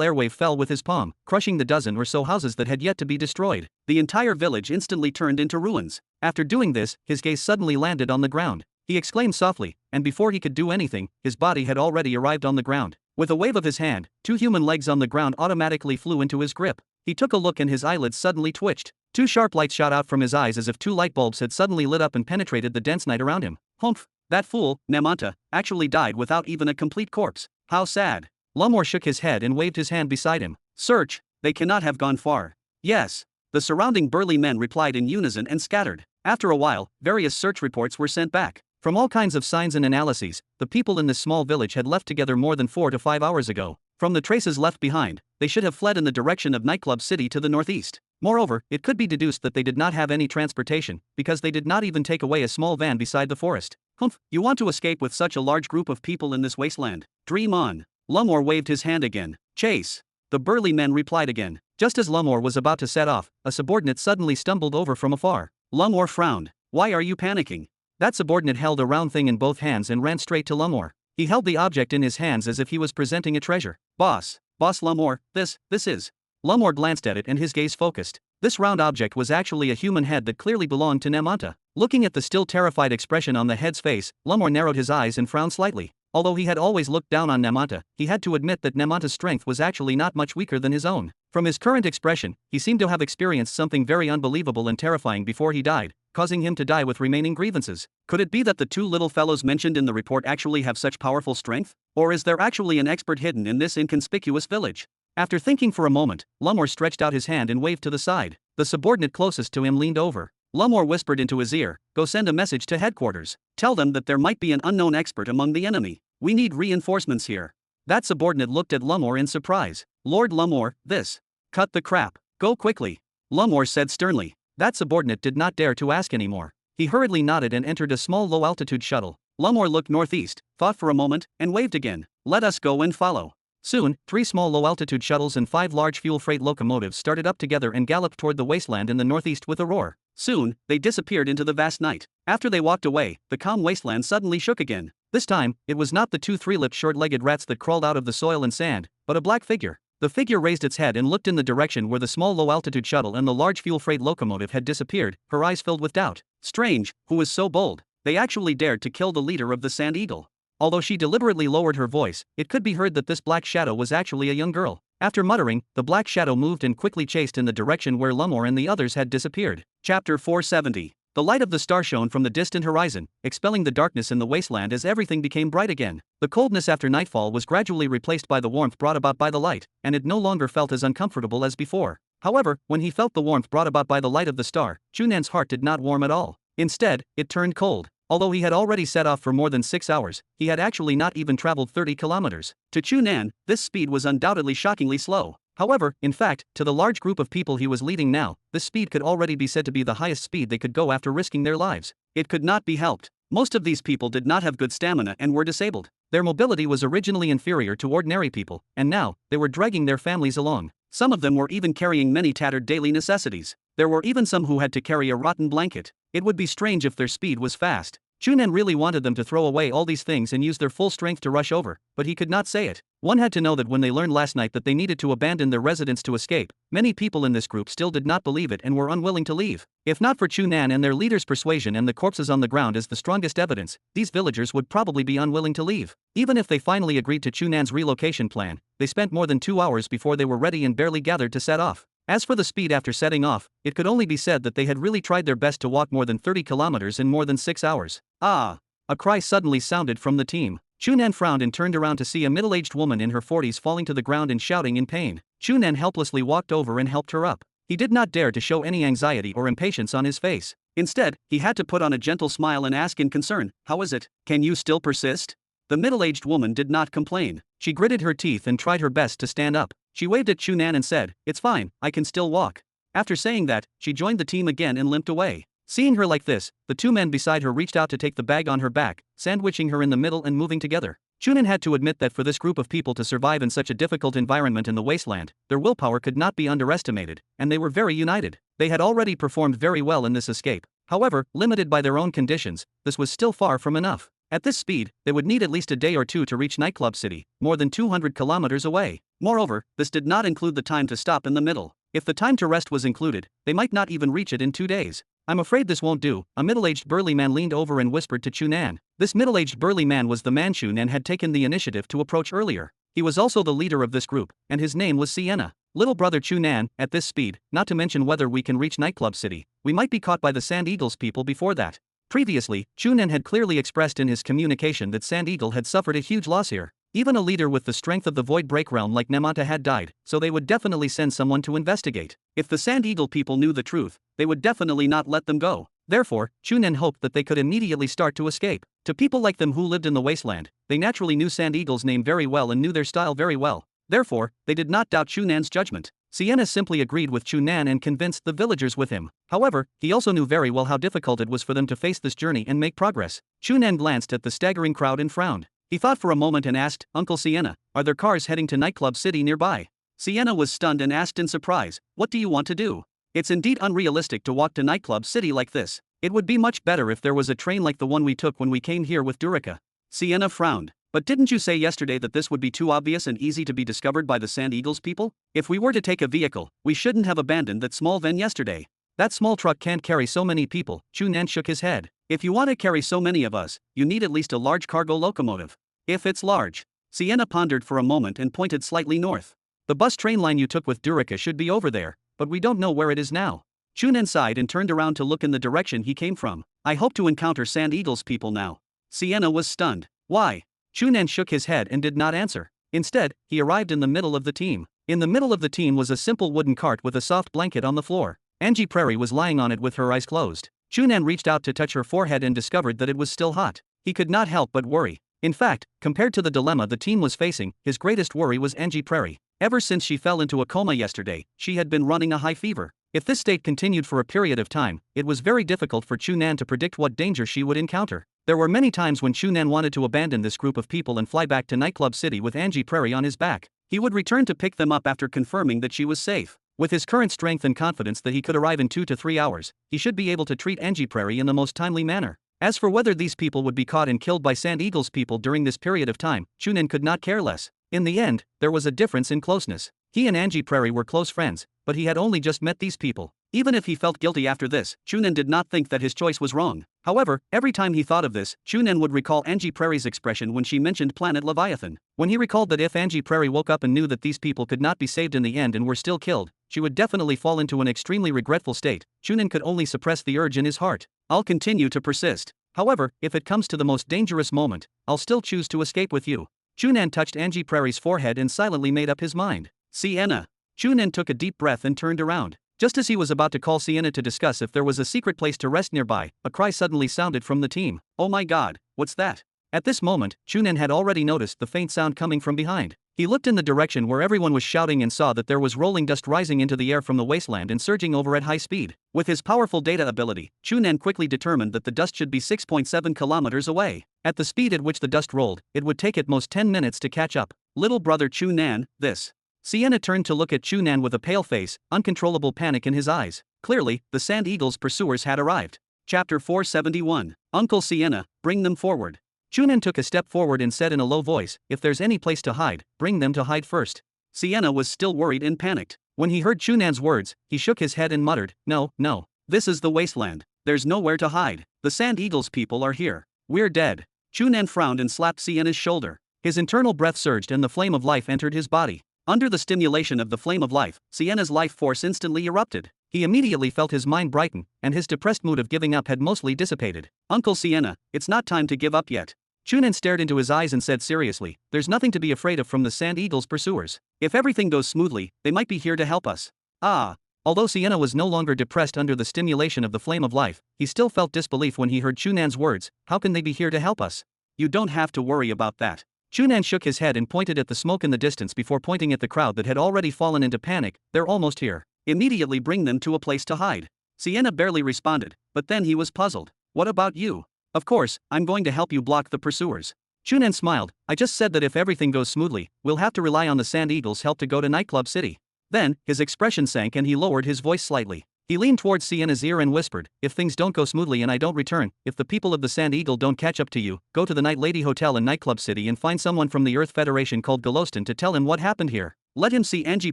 airwave fell with his palm, crushing the dozen or so houses that had yet to be destroyed. The entire village instantly turned into ruins. After doing this, his gaze suddenly landed on the ground. He exclaimed softly, and before he could do anything, his body had already arrived on the ground. With a wave of his hand, 2 human legs on the ground automatically flew into his grip. He took a look and his eyelids suddenly twitched. 2 sharp lights shot out from his eyes as if 2 light bulbs had suddenly lit up and penetrated the dense night around him. Humph! That fool, Namanta, actually died without even a complete corpse. How sad. Lamore shook his head and waved his hand beside him. "Search, they cannot have gone far." "Yes." The surrounding burly men replied in unison and scattered. After a while, various search reports were sent back. From all kinds of signs and analyses, the people in this small village had left together more than 4 to 5 hours ago. From the traces left behind, they should have fled in the direction of Nightclub City to the northeast. Moreover, it could be deduced that they did not have any transportation, because they did not even take away a small van beside the forest. Humph, you want to escape with such a large group of people in this wasteland? Dream on. Lumor waved his hand again. Chase. The burly men replied again. Just as Lumor was about to set off, a subordinate suddenly stumbled over from afar. Lumor frowned. Why are you panicking? That subordinate held a round thing in both hands and ran straight to Lumor. He held the object in his hands as if he was presenting a treasure. Boss Lumor, this is. Lumor glanced at it and his gaze focused. This round object was actually a human head that clearly belonged to Nemanta. Looking at the still terrified expression on the head's face, Lumor narrowed his eyes and frowned slightly. Although he had always looked down on Nemanta, he had to admit that Nemanta's strength was actually not much weaker than his own. From his current expression, he seemed to have experienced something very unbelievable and terrifying before he died, causing him to die with remaining grievances. Could it be that the two little fellows mentioned in the report actually have such powerful strength? Or is there actually an expert hidden in this inconspicuous village? After thinking for a moment, Lumor stretched out his hand and waved to the side. The subordinate closest to him leaned over. Lumor whispered into his ear, "Go send a message to headquarters. Tell them that there might be an unknown expert among the enemy. We need reinforcements here." That subordinate looked at Lumor in surprise. "Lord Lumor, this. Cut the crap. Go quickly," Lumor said sternly. That subordinate did not dare to ask any more. He hurriedly nodded and entered a small low-altitude shuttle. Lumor looked northeast, thought for a moment, and waved again. "Let us go and follow." Soon, 3 small low-altitude shuttles and 5 large fuel freight locomotives started up together and galloped toward the wasteland in the northeast with a roar. Soon, they disappeared into the vast night. After they walked away, the calm wasteland suddenly shook again. This time, it was not the 2 three-lipped short-legged rats that crawled out of the soil and sand, but a black figure. The figure raised its head and looked in the direction where the small low-altitude shuttle and the large fuel freight locomotive had disappeared, her eyes filled with doubt. Strange, who was so bold? They actually dared to kill the leader of the Sand Eagle. Although she deliberately lowered her voice, it could be heard that this black shadow was actually a young girl. After muttering, the black shadow moved and quickly chased in the direction where Lumor and the others had disappeared. Chapter 470. The light of the star shone from the distant horizon, expelling the darkness in the wasteland as everything became bright again. The coldness after nightfall was gradually replaced by the warmth brought about by the light, and it no longer felt as uncomfortable as before. However, when he felt the warmth brought about by the light of the star, Chu Nan's heart did not warm at all. Instead, it turned cold. Although he had already set off for more than 6 hours, he had actually not even traveled 30 kilometers. To Chu Nan, this speed was undoubtedly shockingly slow. However, in fact, to the large group of people he was leading now, this speed could already be said to be the highest speed they could go after risking their lives. It could not be helped. Most of these people did not have good stamina and were disabled. Their mobility was originally inferior to ordinary people, and now, they were dragging their families along. Some of them were even carrying many tattered daily necessities. There were even some who had to carry a rotten blanket. It would be strange if their speed was fast. Chu Nan really wanted them to throw away all these things and use their full strength to rush over, but he could not say it. One had to know that when they learned last night that they needed to abandon their residence to escape, many people in this group still did not believe it and were unwilling to leave. If not for Chu Nan and their leader's persuasion and the corpses on the ground as the strongest evidence, these villagers would probably be unwilling to leave. Even if they finally agreed to Chu Nan's relocation plan, they spent more than 2 hours before they were ready and barely gathered to set off. As for the speed after setting off, it could only be said that they had really tried their best to walk more than 30 kilometers in more than 6 hours. Ah! A cry suddenly sounded from the team. Chu Nan frowned and turned around to see a middle-aged woman in her 40s falling to the ground and shouting in pain. Chu Nan helplessly walked over and helped her up. He did not dare to show any anxiety or impatience on his face. Instead, he had to put on a gentle smile and ask in concern, "How is it? Can you still persist?" The middle-aged woman did not complain. She gritted her teeth and tried her best to stand up. She waved at Chu Nan and said, "It's fine, I can still walk." After saying that, she joined the team again and limped away. Seeing her like this, the 2 men beside her reached out to take the bag on her back, sandwiching her in the middle and moving together. Chu Nan had to admit that for this group of people to survive in such a difficult environment in the wasteland, their willpower could not be underestimated, and they were very united. They had already performed very well in this escape. However, limited by their own conditions, this was still far from enough. At this speed, they would need at least a day or two to reach Nightclub City, more than 200 kilometers away. Moreover, this did not include the time to stop in the middle. If the time to rest was included, they might not even reach it in 2 days. "I'm afraid this won't do," a middle-aged burly man leaned over and whispered to Chu Nan. This middle-aged burly man was the man Chu Nan had taken the initiative to approach earlier. He was also the leader of this group, and his name was Sienna. "Little brother Chu Nan, at this speed, not to mention whether we can reach Nightclub City, we might be caught by the Sand Eagle's people before that." Previously, Chu Nan had clearly expressed in his communication that Sand Eagle had suffered a huge loss here. Even a leader with the strength of the Void Break Realm like Nemanta had died, so they would definitely send someone to investigate. If the Sand Eagle people knew the truth, they would definitely not let them go. Therefore, Chu Nan hoped that they could immediately start to escape. To people like them who lived in the wasteland, they naturally knew Sand Eagle's name very well and knew their style very well. Therefore, they did not doubt Chu Nan's judgment. Sienna simply agreed with Chu Nan and convinced the villagers with him. However, he also knew very well how difficult it was for them to face this journey and make progress. Chu Nan glanced at the staggering crowd and frowned. He thought for a moment and asked, "Uncle Sienna, are there cars heading to Nightclub City nearby?" Sienna was stunned and asked in surprise, "What do you want to do? It's indeed unrealistic to walk to Nightclub City like this. It would be much better if there was a train like the one we took when we came here with Durika." Sienna frowned. "But didn't you say yesterday that this would be too obvious and easy to be discovered by the Sand Eagles people? If we were to take a vehicle, we shouldn't have abandoned that small van yesterday. That small truck can't carry so many people." Chu Nan shook his head. "If you want to carry so many of us, you need at least a large cargo locomotive. If it's large." Sienna pondered for a moment and pointed slightly north. "The bus train line you took with Durika should be over there, but we don't know where it is now." Chu Nan sighed and turned around to look in the direction he came from. "I hope to encounter Sand Eagles people now." Sienna was stunned. "Why?" Chu Nan shook his head and did not answer. Instead, he arrived in the middle of the team. In the middle of the team was a simple wooden cart with a soft blanket on the floor. Angie Prairie was lying on it with her eyes closed. Chu Nan reached out to touch her forehead and discovered that it was still hot. He could not help but worry. In fact, compared to the dilemma the team was facing, his greatest worry was Angie Prairie. Ever since she fell into a coma yesterday, she had been running a high fever. If this state continued for a period of time, it was very difficult for Chu Nan to predict what danger she would encounter. There were many times when Chu Nan wanted to abandon this group of people and fly back to Nightclub City with Angie Prairie on his back. He would return to pick them up after confirming that she was safe. With his current strength and confidence that he could arrive in 2 to 3 hours, he should be able to treat Angie Prairie in the most timely manner. As for whether these people would be caught and killed by Sand Eagles people during this period of time, Chu Nan could not care less. In the end, there was a difference in closeness. He and Angie Prairie were close friends, but he had only just met these people. Even if he felt guilty after this, Chu Nan did not think that his choice was wrong. However, every time he thought of this, Chu Nan would recall Angie Prairie's expression when she mentioned Planet Leviathan. When he recalled that if Angie Prairie woke up and knew that these people could not be saved in the end and were still killed, she would definitely fall into an extremely regretful state. Chu Nan could only suppress the urge in his heart. "I'll continue to persist. However, if it comes to the most dangerous moment, I'll still choose to escape with you." Chu Nan touched Angie Prairie's forehead and silently made up his mind. "Sienna." Chu Nan took a deep breath and turned around. Just as he was about to call Sienna to discuss if there was a secret place to rest nearby, a cry suddenly sounded from the team. "Oh my god, what's that?" At this moment, Chu Nan had already noticed the faint sound coming from behind. He looked in the direction where everyone was shouting and saw that there was rolling dust rising into the air from the wasteland and surging over at high speed. With his powerful data ability, Chu Nan quickly determined that the dust should be 6.7 kilometers away. At the speed at which the dust rolled, it would take at most 10 minutes to catch up. "Little brother Chu Nan, this." Sienna turned to look at Chu Nan with a pale face, uncontrollable panic in his eyes. Clearly, the Sand Eagles' pursuers had arrived. Chapter 471. Uncle Sienna, bring them forward. Chu Nan took a step forward and said in a low voice, "If there's any place to hide, bring them to hide first." Sienna was still worried and panicked. When he heard Chu Nan's words, he shook his head and muttered, "No, no. This is the wasteland. There's nowhere to hide. The Sand Eagles people are here. We're dead." Chu Nan frowned and slapped Sienna's shoulder. His internal breath surged and the flame of life entered his body. Under the stimulation of the flame of life, Sienna's life force instantly erupted. He immediately felt his mind brighten, and his depressed mood of giving up had mostly dissipated. "Uncle Sienna, it's not time to give up yet." Chu Nan stared into his eyes and said seriously, "There's nothing to be afraid of from the Sand Eagles' pursuers. If everything goes smoothly, they might be here to help us." Ah. Although Sienna was no longer depressed under the stimulation of the flame of life, he still felt disbelief when he heard Chu Nan's words. "How can they be here to help us?" "You don't have to worry about that." Chu Nan shook his head and pointed at the smoke in the distance before pointing at the crowd that had already fallen into panic. "They're almost here. Immediately bring them to a place to hide." Sienna barely responded, but then he was puzzled. "What about you?" "Of course, I'm going to help you block the pursuers." Chu Nan smiled. "I just said that if everything goes smoothly, we'll have to rely on the Sand Eagles' help to go to Nightclub City." Then, his expression sank and he lowered his voice slightly. He leaned towards Sienna's ear and whispered, "If things don't go smoothly and I don't return, if the people of the Sand Eagle don't catch up to you, go to the Night Lady Hotel in Nightclub City and find someone from the Earth Federation called Galoston to tell him what happened here. Let him see Angie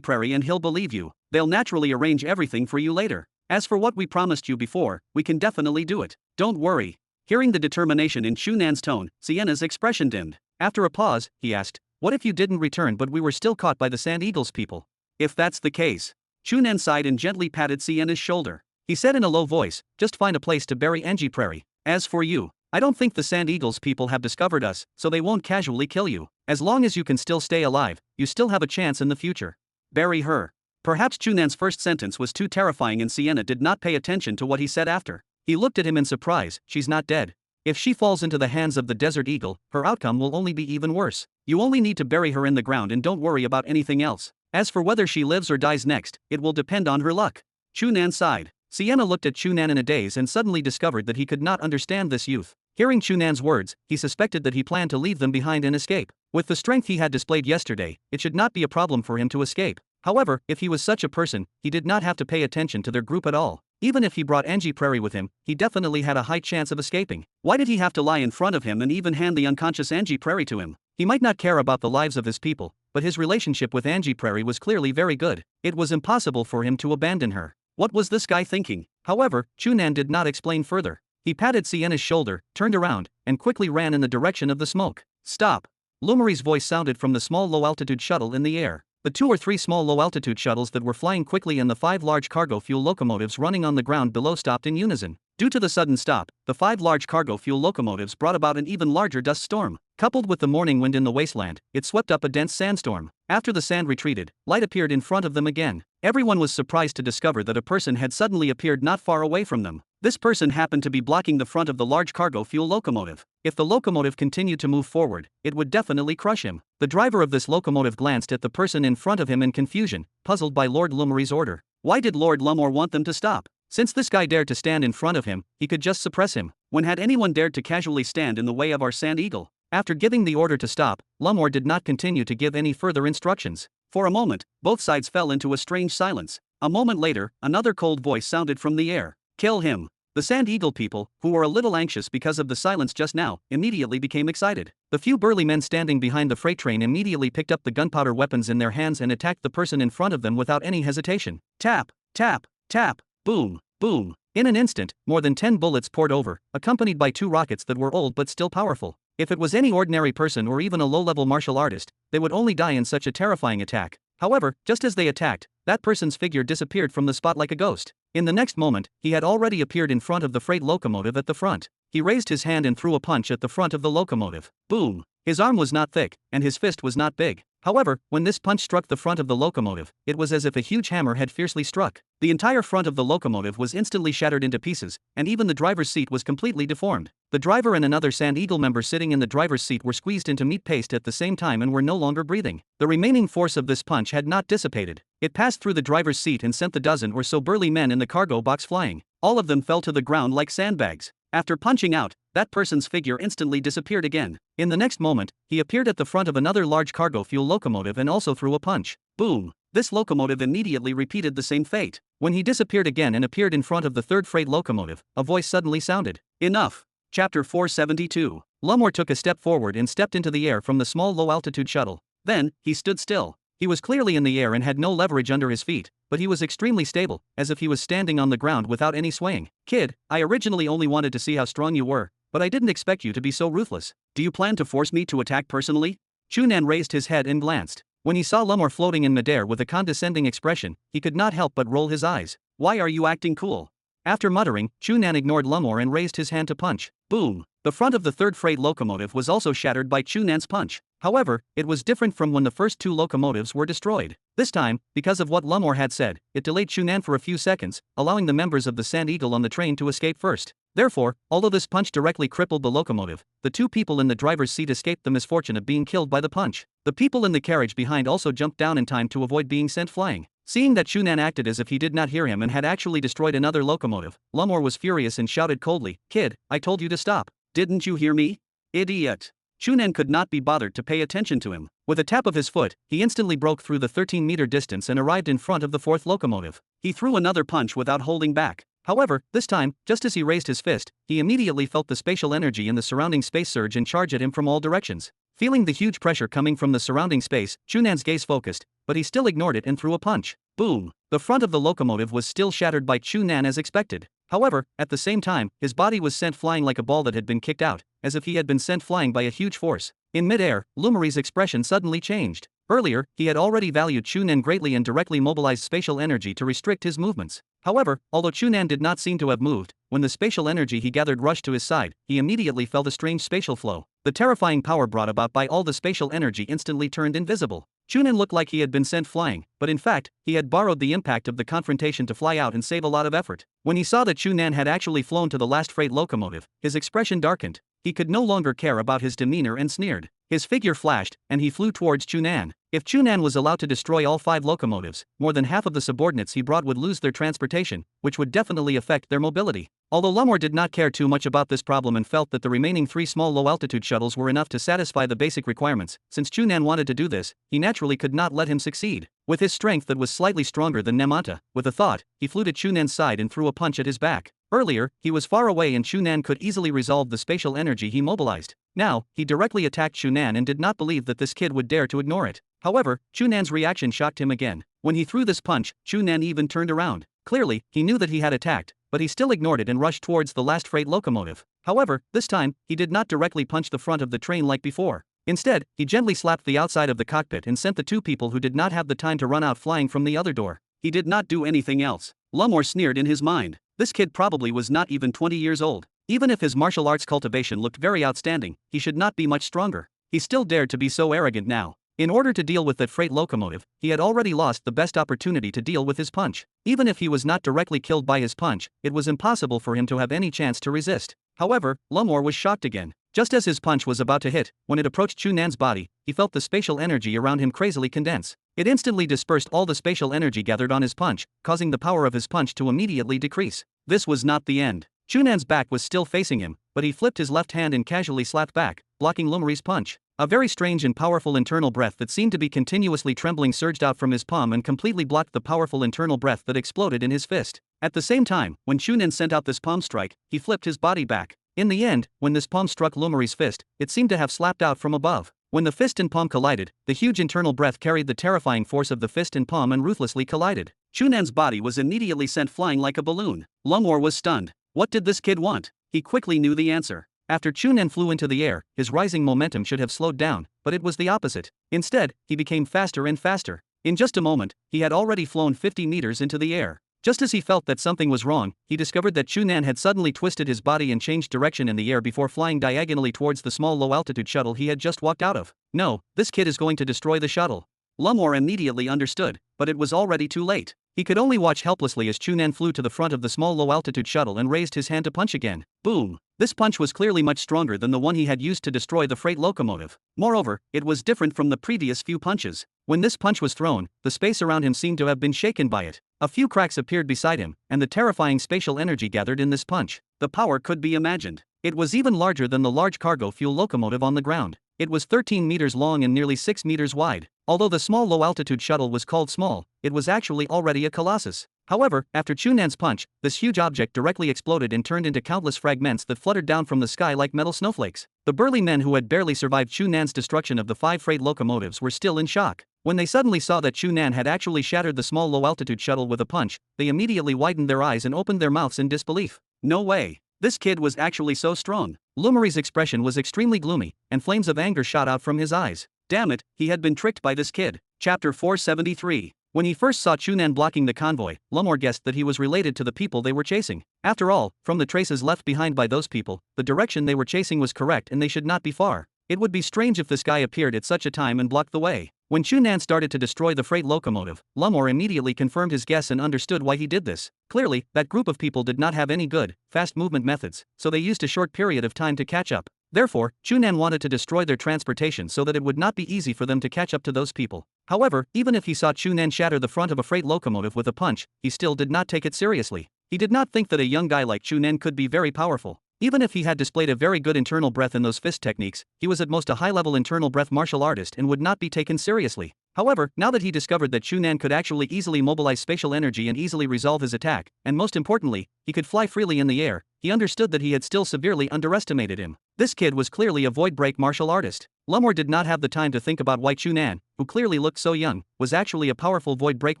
Prairie and he'll believe you. They'll naturally arrange everything for you later. As for what we promised you before, we can definitely do it. Don't worry." Hearing the determination in Chu Nan's tone, Sienna's expression dimmed. After a pause, he asked, "What if you didn't return but we were still caught by the Sand Eagles people?" "If that's the case." Chu Nan sighed and gently patted Sienna's shoulder. He said in a low voice, "Just find a place to bury Angie Prairie. As for you, I don't think the Sand Eagles people have discovered us, so they won't casually kill you. As long as you can still stay alive, you still have a chance in the future. Bury her." Perhaps Chu Nan's first sentence was too terrifying and Sienna did not pay attention to what he said after. He looked at him in surprise. "She's not dead. If she falls into the hands of the Desert Eagle, her outcome will only be even worse. You only need to bury her in the ground and don't worry about anything else." As for whether she lives or dies next, it will depend on her luck. Chu Nan sighed. Sienna looked at Chu Nan in a daze and suddenly discovered that he could not understand this youth. Hearing Chu Nan's words, he suspected that he planned to leave them behind and escape. With the strength he had displayed yesterday, it should not be a problem for him to escape. However, if he was such a person, he did not have to pay attention to their group at all. Even if he brought Angie Prairie with him, he definitely had a high chance of escaping. Why did he have to lie in front of him and even hand the unconscious Angie Prairie to him? He might not care about the lives of his people, but his relationship with Angie Prairie was clearly very good. It was impossible for him to abandon her. What was this guy thinking? However, Chu Nan did not explain further. He patted Sienna's shoulder, turned around, and quickly ran in the direction of the smoke. Stop! Lumeri's voice sounded from the small low-altitude shuttle in the air. The 2 or 3 small low-altitude shuttles that were flying quickly and the 5 large cargo fuel locomotives running on the ground below stopped in unison. Due to the sudden stop, the 5 large cargo fuel locomotives brought about an even larger dust storm. Coupled with the morning wind in the wasteland, it swept up a dense sandstorm. After the sand retreated, light appeared in front of them again. Everyone was surprised to discover that a person had suddenly appeared not far away from them. This person happened to be blocking the front of the large cargo fuel locomotive. If the locomotive continued to move forward, it would definitely crush him. The driver of this locomotive glanced at the person in front of him in confusion, puzzled by Lord Lumeri's order. Why did Lord Lumore want them to stop? Since this guy dared to stand in front of him, he could just suppress him. When had anyone dared to casually stand in the way of our Sand Eagle? After giving the order to stop, Lumore did not continue to give any further instructions. For a moment, both sides fell into a strange silence. A moment later, another cold voice sounded from the air. Kill him. The Sand Eagle people, who were a little anxious because of the silence just now, immediately became excited. The few burly men standing behind the freight train immediately picked up the gunpowder weapons in their hands and attacked the person in front of them without any hesitation. Tap, tap, tap, boom, boom. In an instant, more than 10 bullets poured over, accompanied by 2 rockets that were old but still powerful. If it was any ordinary person or even a low-level martial artist, they would only die in such a terrifying attack. However, just as they attacked, that person's figure disappeared from the spot like a ghost. In the next moment, he had already appeared in front of the freight locomotive at the front. He raised his hand and threw a punch at the front of the locomotive. Boom! His arm was not thick, and his fist was not big. However, when this punch struck the front of the locomotive, it was as if a huge hammer had fiercely struck. The entire front of the locomotive was instantly shattered into pieces, and even the driver's seat was completely deformed. The driver and another Sand Eagle member sitting in the driver's seat were squeezed into meat paste at the same time and were no longer breathing. The remaining force of this punch had not dissipated. It passed through the driver's seat and sent the dozen or so burly men in the cargo box flying. All of them fell to the ground like sandbags. After punching out, that person's figure instantly disappeared again. In the next moment, he appeared at the front of another large cargo fuel locomotive and also threw a punch. Boom! This locomotive immediately repeated the same fate. When he disappeared again and appeared in front of the third freight locomotive, a voice suddenly sounded. Enough! Chapter 472. Lumore took a step forward and stepped into the air from the small low-altitude shuttle. Then, he stood still. He was clearly in the air and had no leverage under his feet, but he was extremely stable, as if he was standing on the ground without any swaying. Kid, I originally only wanted to see how strong you were, but I didn't expect you to be so ruthless. Do you plan to force me to attack personally? Chu Nan raised his head and glanced. When he saw Lumore floating in midair with a condescending expression, he could not help but roll his eyes. Why are you acting cool? After muttering, Chu Nan ignored Lumore and raised his hand to punch. Boom! The front of the third freight locomotive was also shattered by Chu Nan's punch. However, it was different from when the first 2 locomotives were destroyed. This time, because of what Lumore had said, it delayed Chu Nan for a few seconds, allowing the members of the Sand Eagle on the train to escape first. Therefore, although this punch directly crippled the locomotive, the 2 people in the driver's seat escaped the misfortune of being killed by the punch. The people in the carriage behind also jumped down in time to avoid being sent flying. Seeing that Chu Nan acted as if he did not hear him and had actually destroyed another locomotive, Lumore was furious and shouted coldly, "Kid, I told you to stop. Didn't you hear me? Idiot!" Chu Nan could not be bothered to pay attention to him. With a tap of his foot, he instantly broke through the 13-meter distance and arrived in front of the 4th locomotive. He threw another punch without holding back. However, this time, just as he raised his fist, he immediately felt the spatial energy in the surrounding space surge and charge at him from all directions. Feeling the huge pressure coming from the surrounding space, Chu Nan's gaze focused, but he still ignored it and threw a punch. Boom! The front of the locomotive was still shattered by Chu Nan as expected. However, at the same time, his body was sent flying like a ball that had been kicked out, as if he had been sent flying by a huge force. In mid-air, Lumeri's expression suddenly changed. Earlier, he had already valued Chu Nan greatly and directly mobilized spatial energy to restrict his movements. However, although Chu Nan did not seem to have moved, when the spatial energy he gathered rushed to his side, he immediately felt a strange spatial flow. The terrifying power brought about by all the spatial energy instantly turned invisible. Chu Nan looked like he had been sent flying, but in fact, he had borrowed the impact of the confrontation to fly out and save a lot of effort. When he saw that Chu Nan had actually flown to the last freight locomotive, his expression darkened. He could no longer care about his demeanor and sneered. His figure flashed, and he flew towards Chu Nan. If Chu Nan was allowed to destroy all 5 locomotives, more than half of the subordinates he brought would lose their transportation, which would definitely affect their mobility. Although Lumor did not care too much about this problem and felt that the remaining 3 small low-altitude shuttles were enough to satisfy the basic requirements, since Chu Nan wanted to do this, he naturally could not let him succeed. With his strength that was slightly stronger than Nemanta, with a thought, he flew to Chu Nan's side and threw a punch at his back. Earlier, he was far away and Chu Nan could easily resolve the spatial energy he mobilized. Now, he directly attacked Chu Nan and did not believe that this kid would dare to ignore it. However, Chu Nan's reaction shocked him again. When he threw this punch, Chu Nan even turned around. Clearly, he knew that he had attacked, but he still ignored it and rushed towards the last freight locomotive. However, this time, he did not directly punch the front of the train like before. Instead, he gently slapped the outside of the cockpit and sent the 2 people who did not have the time to run out flying from the other door. He did not do anything else. Lumor sneered in his mind. This kid probably was not even 20 years old. Even if his martial arts cultivation looked very outstanding, he should not be much stronger. He still dared to be so arrogant now. In order to deal with that freight locomotive, he had already lost the best opportunity to deal with his punch. Even if he was not directly killed by his punch, it was impossible for him to have any chance to resist. However, Lumor was shocked again. Just as his punch was about to hit, when it approached Chu Nan's body, he felt the spatial energy around him crazily condense. It instantly dispersed all the spatial energy gathered on his punch, causing the power of his punch to immediately decrease. This was not the end. Chu Nan's back was still facing him, but he flipped his left hand and casually slapped back, blocking Lumori's punch. A very strange and powerful internal breath that seemed to be continuously trembling surged out from his palm and completely blocked the powerful internal breath that exploded in his fist. At the same time, when Chu Nan sent out this palm strike, he flipped his body back. In the end, when this palm struck Lumori's fist, it seemed to have slapped out from above. When the fist and palm collided, the huge internal breath carried the terrifying force of the fist and palm and ruthlessly collided. Chu Nan's body was immediately sent flying like a balloon. Lumor was stunned. What did this kid want? He quickly knew the answer. After Chu Nan flew into the air, his rising momentum should have slowed down, but it was the opposite. Instead, he became faster and faster. In just a moment, he had already flown 50 meters into the air. Just as he felt that something was wrong, he discovered that Chu Nan had suddenly twisted his body and changed direction in the air before flying diagonally towards the small low-altitude shuttle he had just walked out of. No, this kid is going to destroy the shuttle. Lumor immediately understood, but it was already too late. He could only watch helplessly as Chu Nan flew to the front of the small low-altitude shuttle and raised his hand to punch again. Boom! This punch was clearly much stronger than the one he had used to destroy the freight locomotive. Moreover, it was different from the previous few punches. When this punch was thrown, the space around him seemed to have been shaken by it. A few cracks appeared beside him, and the terrifying spatial energy gathered in this punch. The power could be imagined. It was even larger than the large cargo fuel locomotive on the ground. It was 13 meters long and nearly 6 meters wide. Although the small low-altitude shuttle was called small, it was actually already a colossus. However, after Chu Nan's punch, this huge object directly exploded and turned into countless fragments that fluttered down from the sky like metal snowflakes. The burly men who had barely survived Chu Nan's destruction of the 5 freight locomotives were still in shock. When they suddenly saw that Chu Nan had actually shattered the small low-altitude shuttle with a punch, they immediately widened their eyes and opened their mouths in disbelief. No way. This kid was actually so strong. Lumori's expression was extremely gloomy, and flames of anger shot out from his eyes. Damn it, he had been tricked by this kid. Chapter 473. When he first saw Chu Nan blocking the convoy, Lumor guessed that he was related to the people they were chasing. After all, from the traces left behind by those people, the direction they were chasing was correct and they should not be far. It would be strange if this guy appeared at such a time and blocked the way. When Chu Nan started to destroy the freight locomotive, Lumor immediately confirmed his guess and understood why he did this. Clearly, that group of people did not have any good, fast movement methods, so they used a short period of time to catch up. Therefore, Chu Nan wanted to destroy their transportation so that it would not be easy for them to catch up to those people. However, even if he saw Chu Nan shatter the front of a freight locomotive with a punch, he still did not take it seriously. He did not think that a young guy like Chu Nan could be very powerful. Even if he had displayed a very good internal breath in those fist techniques, he was at most a high-level internal breath martial artist and would not be taken seriously. However, now that he discovered that Chu Nan could actually easily mobilize spatial energy and easily resolve his attack, and most importantly, he could fly freely in the air, he understood that he had still severely underestimated him. This kid was clearly a void break martial artist. Lumor did not have the time to think about why Chu Nan, who clearly looked so young, was actually a powerful void break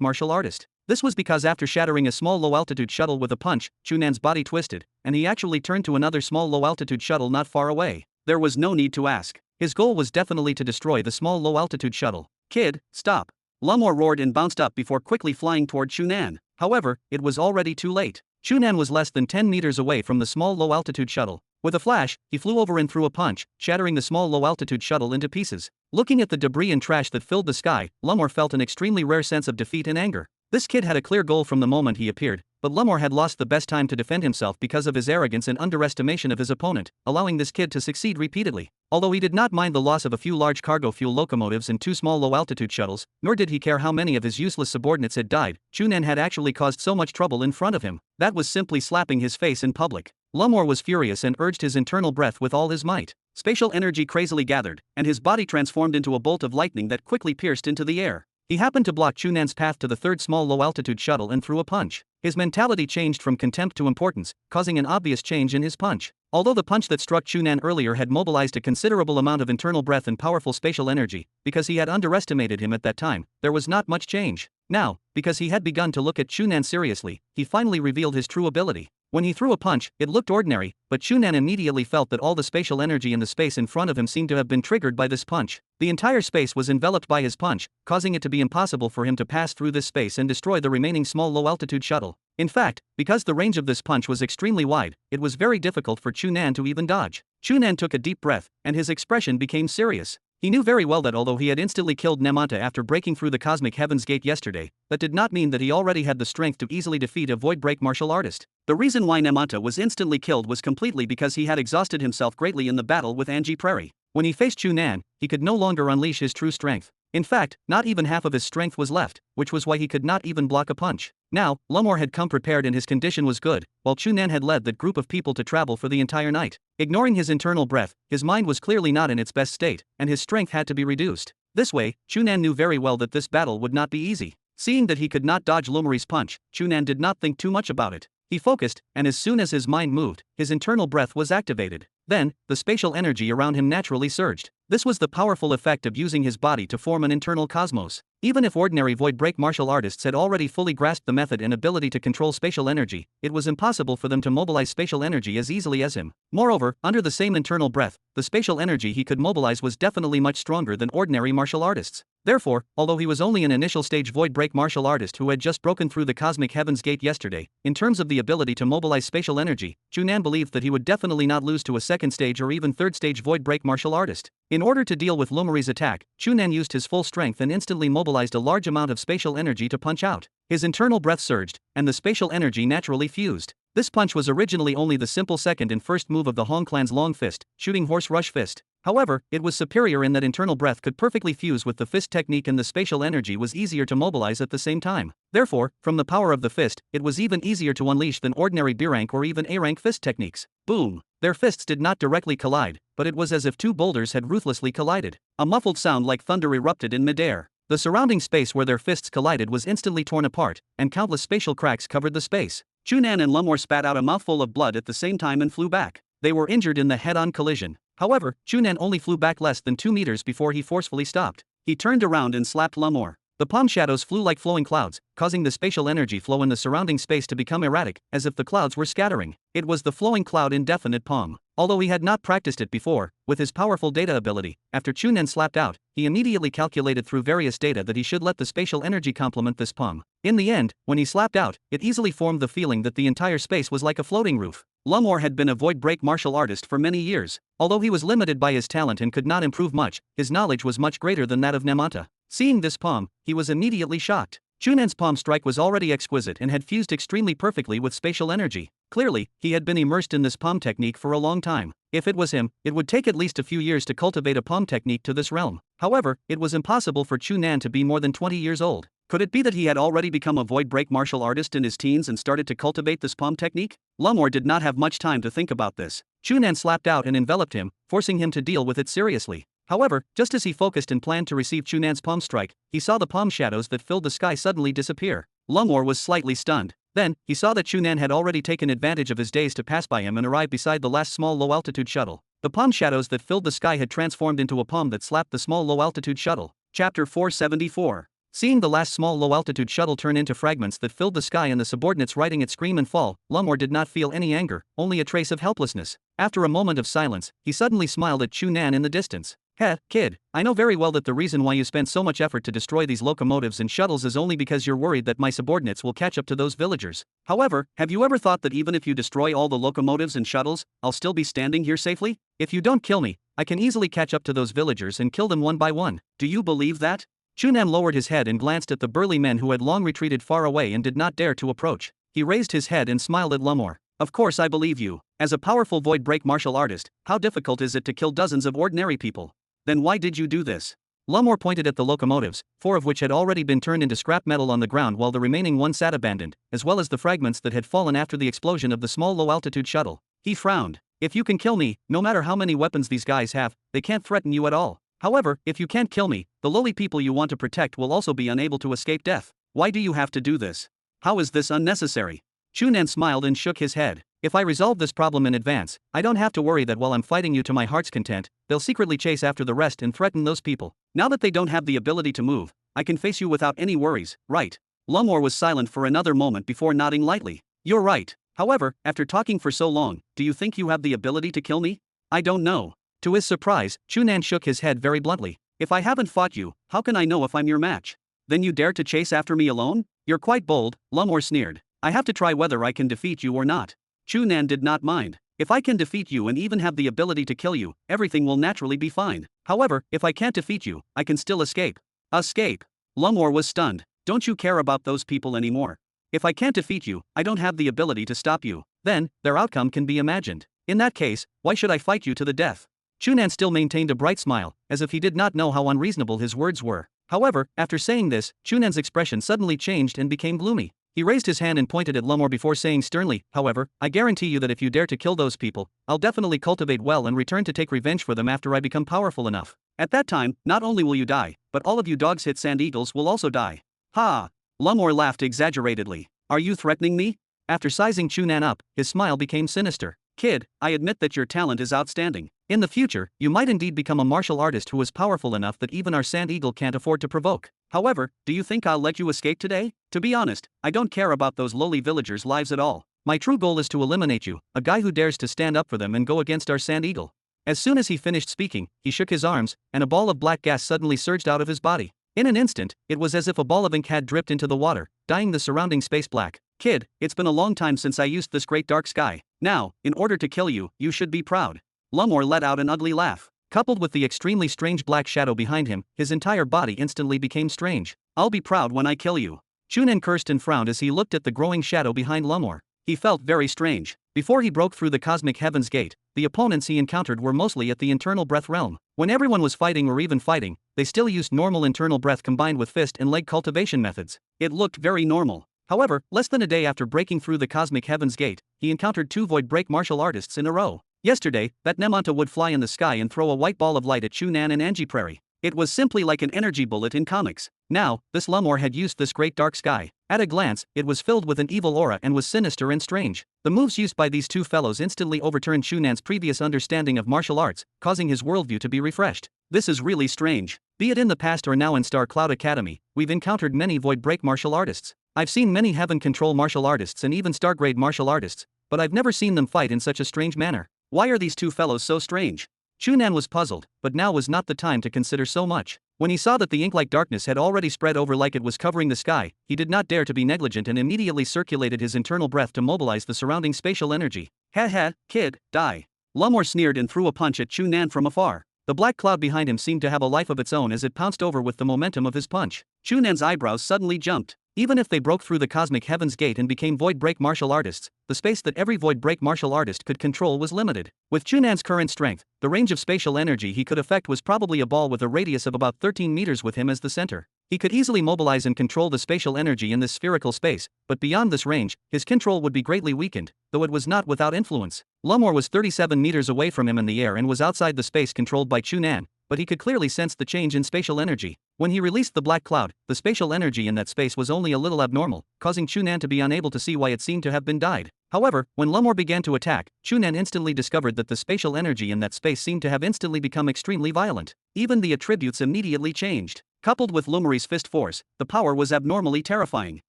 martial artist. This was because after shattering a small low-altitude shuttle with a punch, Chu Nan's body twisted, and he actually turned to another small low-altitude shuttle not far away. There was no need to ask. His goal was definitely to destroy the small low-altitude shuttle. Kid, stop! Lumor roared and bounced up before quickly flying toward Chu Nan. However, it was already too late. Chu Nan was less than 10 meters away from the small low-altitude shuttle. With a flash, he flew over and threw a punch, shattering the small low-altitude shuttle into pieces. Looking at the debris and trash that filled the sky, Lumor felt an extremely rare sense of defeat and anger. This kid had a clear goal from the moment he appeared, but Lemore had lost the best time to defend himself because of his arrogance and underestimation of his opponent, allowing this kid to succeed repeatedly. Although he did not mind the loss of a few large cargo fuel locomotives and 2 small low-altitude shuttles, nor did he care how many of his useless subordinates had died, Chu Nan had actually caused so much trouble in front of him. That was simply slapping his face in public. Lemore was furious and urged his internal breath with all his might. Spatial energy crazily gathered, and his body transformed into a bolt of lightning that quickly pierced into the air. He happened to block Chu Nan's path to the 3rd small low-altitude shuttle and threw a punch. His mentality changed from contempt to importance, causing an obvious change in his punch. Although the punch that struck Chu Nan earlier had mobilized a considerable amount of internal breath and powerful spatial energy, because he had underestimated him at that time, there was not much change. Now, because he had begun to look at Chu Nan seriously, he finally revealed his true ability. When he threw a punch, it looked ordinary, but Chu Nan immediately felt that all the spatial energy in the space in front of him seemed to have been triggered by this punch. The entire space was enveloped by his punch, causing it to be impossible for him to pass through this space and destroy the remaining small low-altitude shuttle. In fact, because the range of this punch was extremely wide, it was very difficult for Chu Nan to even dodge. Chu Nan took a deep breath, and his expression became serious. He knew very well that although he had instantly killed Nemanta after breaking through the Cosmic Heaven's Gate yesterday, that did not mean that he already had the strength to easily defeat a void break martial artist. The reason why Nemanta was instantly killed was completely because he had exhausted himself greatly in the battle with Angie Prairie. When he faced Chu Nan, he could no longer unleash his true strength. In fact, not even half of his strength was left, which was why he could not even block a punch. Now, Lemore had come prepared and his condition was good, while Chu Nan had led that group of people to travel for the entire night. Ignoring his internal breath, his mind was clearly not in its best state, and his strength had to be reduced. This way, Chu Nan knew very well that this battle would not be easy. Seeing that he could not dodge Lemore's punch, Chu Nan did not think too much about it. He focused, and as soon as his mind moved, his internal breath was activated. Then, the spatial energy around him naturally surged. This was the powerful effect of using his body to form an internal cosmos. Even if ordinary void break martial artists had already fully grasped the method and ability to control spatial energy, it was impossible for them to mobilize spatial energy as easily as him. Moreover, under the same internal breath, the spatial energy he could mobilize was definitely much stronger than ordinary martial artists. Therefore, although he was only an initial stage void break martial artist who had just broken through the Cosmic Heaven's Gate yesterday, in terms of the ability to mobilize spatial energy, Chu Nan believed that he would definitely not lose to a 2nd stage or even 3rd stage void break martial artist. In order to deal with Lemore's attack, Chu Nan used his full strength and instantly mobilized a large amount of spatial energy to punch out. His internal breath surged, and the spatial energy naturally fused. This punch was originally only the simple 2nd and 1st move of the Hong clan's Long Fist, Shooting Horse Rush Fist. However, it was superior in that internal breath could perfectly fuse with the fist technique and the spatial energy was easier to mobilize at the same time. Therefore, from the power of the fist, it was even easier to unleash than ordinary B-rank or even A-rank fist techniques. Boom! Their fists did not directly collide, but it was as if 2 boulders had ruthlessly collided. A muffled sound like thunder erupted in midair. The surrounding space where their fists collided was instantly torn apart, and countless spatial cracks covered the space. Chu Nan and Lemore spat out a mouthful of blood at the same time and flew back. They were injured in the head-on collision. However, Chu Nan only flew back less than 2 meters before he forcefully stopped. He turned around and slapped Lemore. The palm shadows flew like flowing clouds, causing the spatial energy flow in the surrounding space to become erratic, as if the clouds were scattering. It was the flowing cloud indefinite palm. Although he had not practiced it before, with his powerful data ability, after Chu Nan slapped out, he immediately calculated through various data that he should let the spatial energy complement this palm. In the end, when he slapped out, it easily formed the feeling that the entire space was like a floating roof. Lemore had been a void break martial artist for many years. Although he was limited by his talent and could not improve much, his knowledge was much greater than that of Nemanta. Seeing this palm, he was immediately shocked. Chu Nan's palm strike was already exquisite and had fused extremely perfectly with spatial energy. Clearly, he had been immersed in this palm technique for a long time. If it was him, it would take at least a few years to cultivate a palm technique to this realm. However, it was impossible for Chu Nan to be more than 20 years old. Could it be that he had already become a void break martial artist in his teens and started to cultivate this palm technique? Lemore did not have much time to think about this. Chu Nan slapped out and enveloped him, forcing him to deal with it seriously. However, just as he focused and planned to receive Chu Nan's palm strike, he saw the palm shadows that filled the sky suddenly disappear. Lemore was slightly stunned. Then, he saw that Chu Nan had already taken advantage of his days to pass by him and arrive beside the last small low-altitude shuttle. The palm shadows that filled the sky had transformed into a palm that slapped the small low-altitude shuttle. Chapter 474. Seeing the last small low-altitude shuttle turn into fragments that filled the sky and the subordinates riding it scream and fall, Lemore did not feel any anger, only a trace of helplessness. After a moment of silence, he suddenly smiled at Chu Nan in the distance. "Heh, kid, I know very well that the reason why you spent so much effort to destroy these locomotives and shuttles is only because you're worried that my subordinates will catch up to those villagers. However, have you ever thought that even if you destroy all the locomotives and shuttles, I'll still be standing here safely? If you don't kill me, I can easily catch up to those villagers and kill them one by one. Do you believe that?" Chu Nan lowered his head and glanced at the burly men who had long retreated far away and did not dare to approach. He raised his head and smiled at Lumor. Of course I believe you. As a powerful void break martial artist, how difficult is it to kill dozens of ordinary people? Then why did you do this? Lumor pointed at the locomotives, 4 of which had already been turned into scrap metal on the ground while the remaining one sat abandoned, as well as the fragments that had fallen after the explosion of the small low-altitude shuttle. He frowned. If you can kill me, no matter how many weapons these guys have, they can't threaten you at all. However, if you can't kill me, the lowly people you want to protect will also be unable to escape death. Why do you have to do this? How is this unnecessary? Chu Nan smiled and shook his head. If I resolve this problem in advance, I don't have to worry that while I'm fighting you to my heart's content, they'll secretly chase after the rest and threaten those people. Now that they don't have the ability to move, I can face you without any worries, right? Lumor was silent for another moment before nodding lightly. You're right. However, after talking for so long, do you think you have the ability to kill me? I don't know. To his surprise, Chu Nan shook his head very bluntly. If I haven't fought you, how can I know if I'm your match? Then you dare to chase after me alone? You're quite bold, Lumor sneered. I have to try whether I can defeat you or not. Chu Nan did not mind. If I can defeat you and even have the ability to kill you, everything will naturally be fine. However, if I can't defeat you, I can still escape. Escape? Lumor was stunned. Don't you care about those people anymore? If I can't defeat you, I don't have the ability to stop you. Then, their outcome can be imagined. In that case, why should I fight you to the death? Chu Nan still maintained a bright smile, as if he did not know how unreasonable his words were. However, after saying this, Chu Nan's expression suddenly changed and became gloomy. He raised his hand and pointed at Lumor before saying sternly, however, I guarantee you that if you dare to kill those people, I'll definitely cultivate well and return to take revenge for them after I become powerful enough. At that time, not only will you die, but all of you dogs hit sand eagles will also die. Ha! Lumor laughed exaggeratedly. Are you threatening me? After sizing Chu Nan up, his smile became sinister. Kid, I admit that your talent is outstanding. In the future, you might indeed become a martial artist who is powerful enough that even our sand eagle can't afford to provoke. However, do you think I'll let you escape today? To be honest, I don't care about those lowly villagers' lives at all. My true goal is to eliminate you, a guy who dares to stand up for them and go against our sand eagle. As soon as he finished speaking, he shook his arms, and a ball of black gas suddenly surged out of his body. In an instant, it was as if a ball of ink had dripped into the water, dyeing the surrounding space black. Kid, it's been a long time since I used this great dark sky. Now, in order to kill you, you should be proud. Lumor let out an ugly laugh. Coupled with the extremely strange black shadow behind him, his entire body instantly became strange. I'll be proud when I kill you. Chu Nan cursed and frowned as he looked at the growing shadow behind Lumor. He felt very strange. Before he broke through the cosmic heaven's gate, the opponents he encountered were mostly at the internal breath realm. When everyone was fighting or even fighting, they still used normal internal breath combined with fist and leg cultivation methods. It looked very normal. However, less than a day after breaking through the cosmic heaven's gate, he encountered 2 void break martial artists in a row. Yesterday, that Nemanta would fly in the sky and throw a white ball of light at Chu Nan and Angie Prairie. It was simply like an energy bullet in comics. Now, this Lumor had used this great dark sky. At a glance, it was filled with an evil aura and was sinister and strange. The moves used by these 2 fellows instantly overturned Chu Nan's previous understanding of martial arts, causing his worldview to be refreshed. This is really strange. Be it in the past or now in Star Cloud Academy, we've encountered many void break martial artists. I've seen many heaven control martial artists and even star grade martial artists, but I've never seen them fight in such a strange manner. Why are these 2 fellows so strange? Chu Nan was puzzled, but now was not the time to consider so much. When he saw that the ink-like darkness had already spread over like it was covering the sky, he did not dare to be negligent and immediately circulated his internal breath to mobilize the surrounding spatial energy. Ha ha, kid, die. Lumor sneered and threw a punch at Chu Nan from afar. The black cloud behind him seemed to have a life of its own as it pounced over with the momentum of his punch. Chu Nan's eyebrows suddenly jumped. Even if they broke through the cosmic heaven's gate and became void break martial artists, the space that every void break martial artist could control was limited. With Chu Nan's current strength, the range of spatial energy he could affect was probably a ball with a radius of about 13 meters with him as the center. He could easily mobilize and control the spatial energy in this spherical space, but beyond this range, his control would be greatly weakened, though it was not without influence. Lumor was 37 meters away from him in the air and was outside the space controlled by Chu Nan, but he could clearly sense the change in spatial energy. When he released the black cloud, the spatial energy in that space was only a little abnormal, causing Chu Nan to be unable to see why it seemed to have been dyed. However, when Lumor began to attack, Chu Nan instantly discovered that the spatial energy in that space seemed to have instantly become extremely violent. Even the attributes immediately changed. Coupled with Lumori's fist force, the power was abnormally terrifying.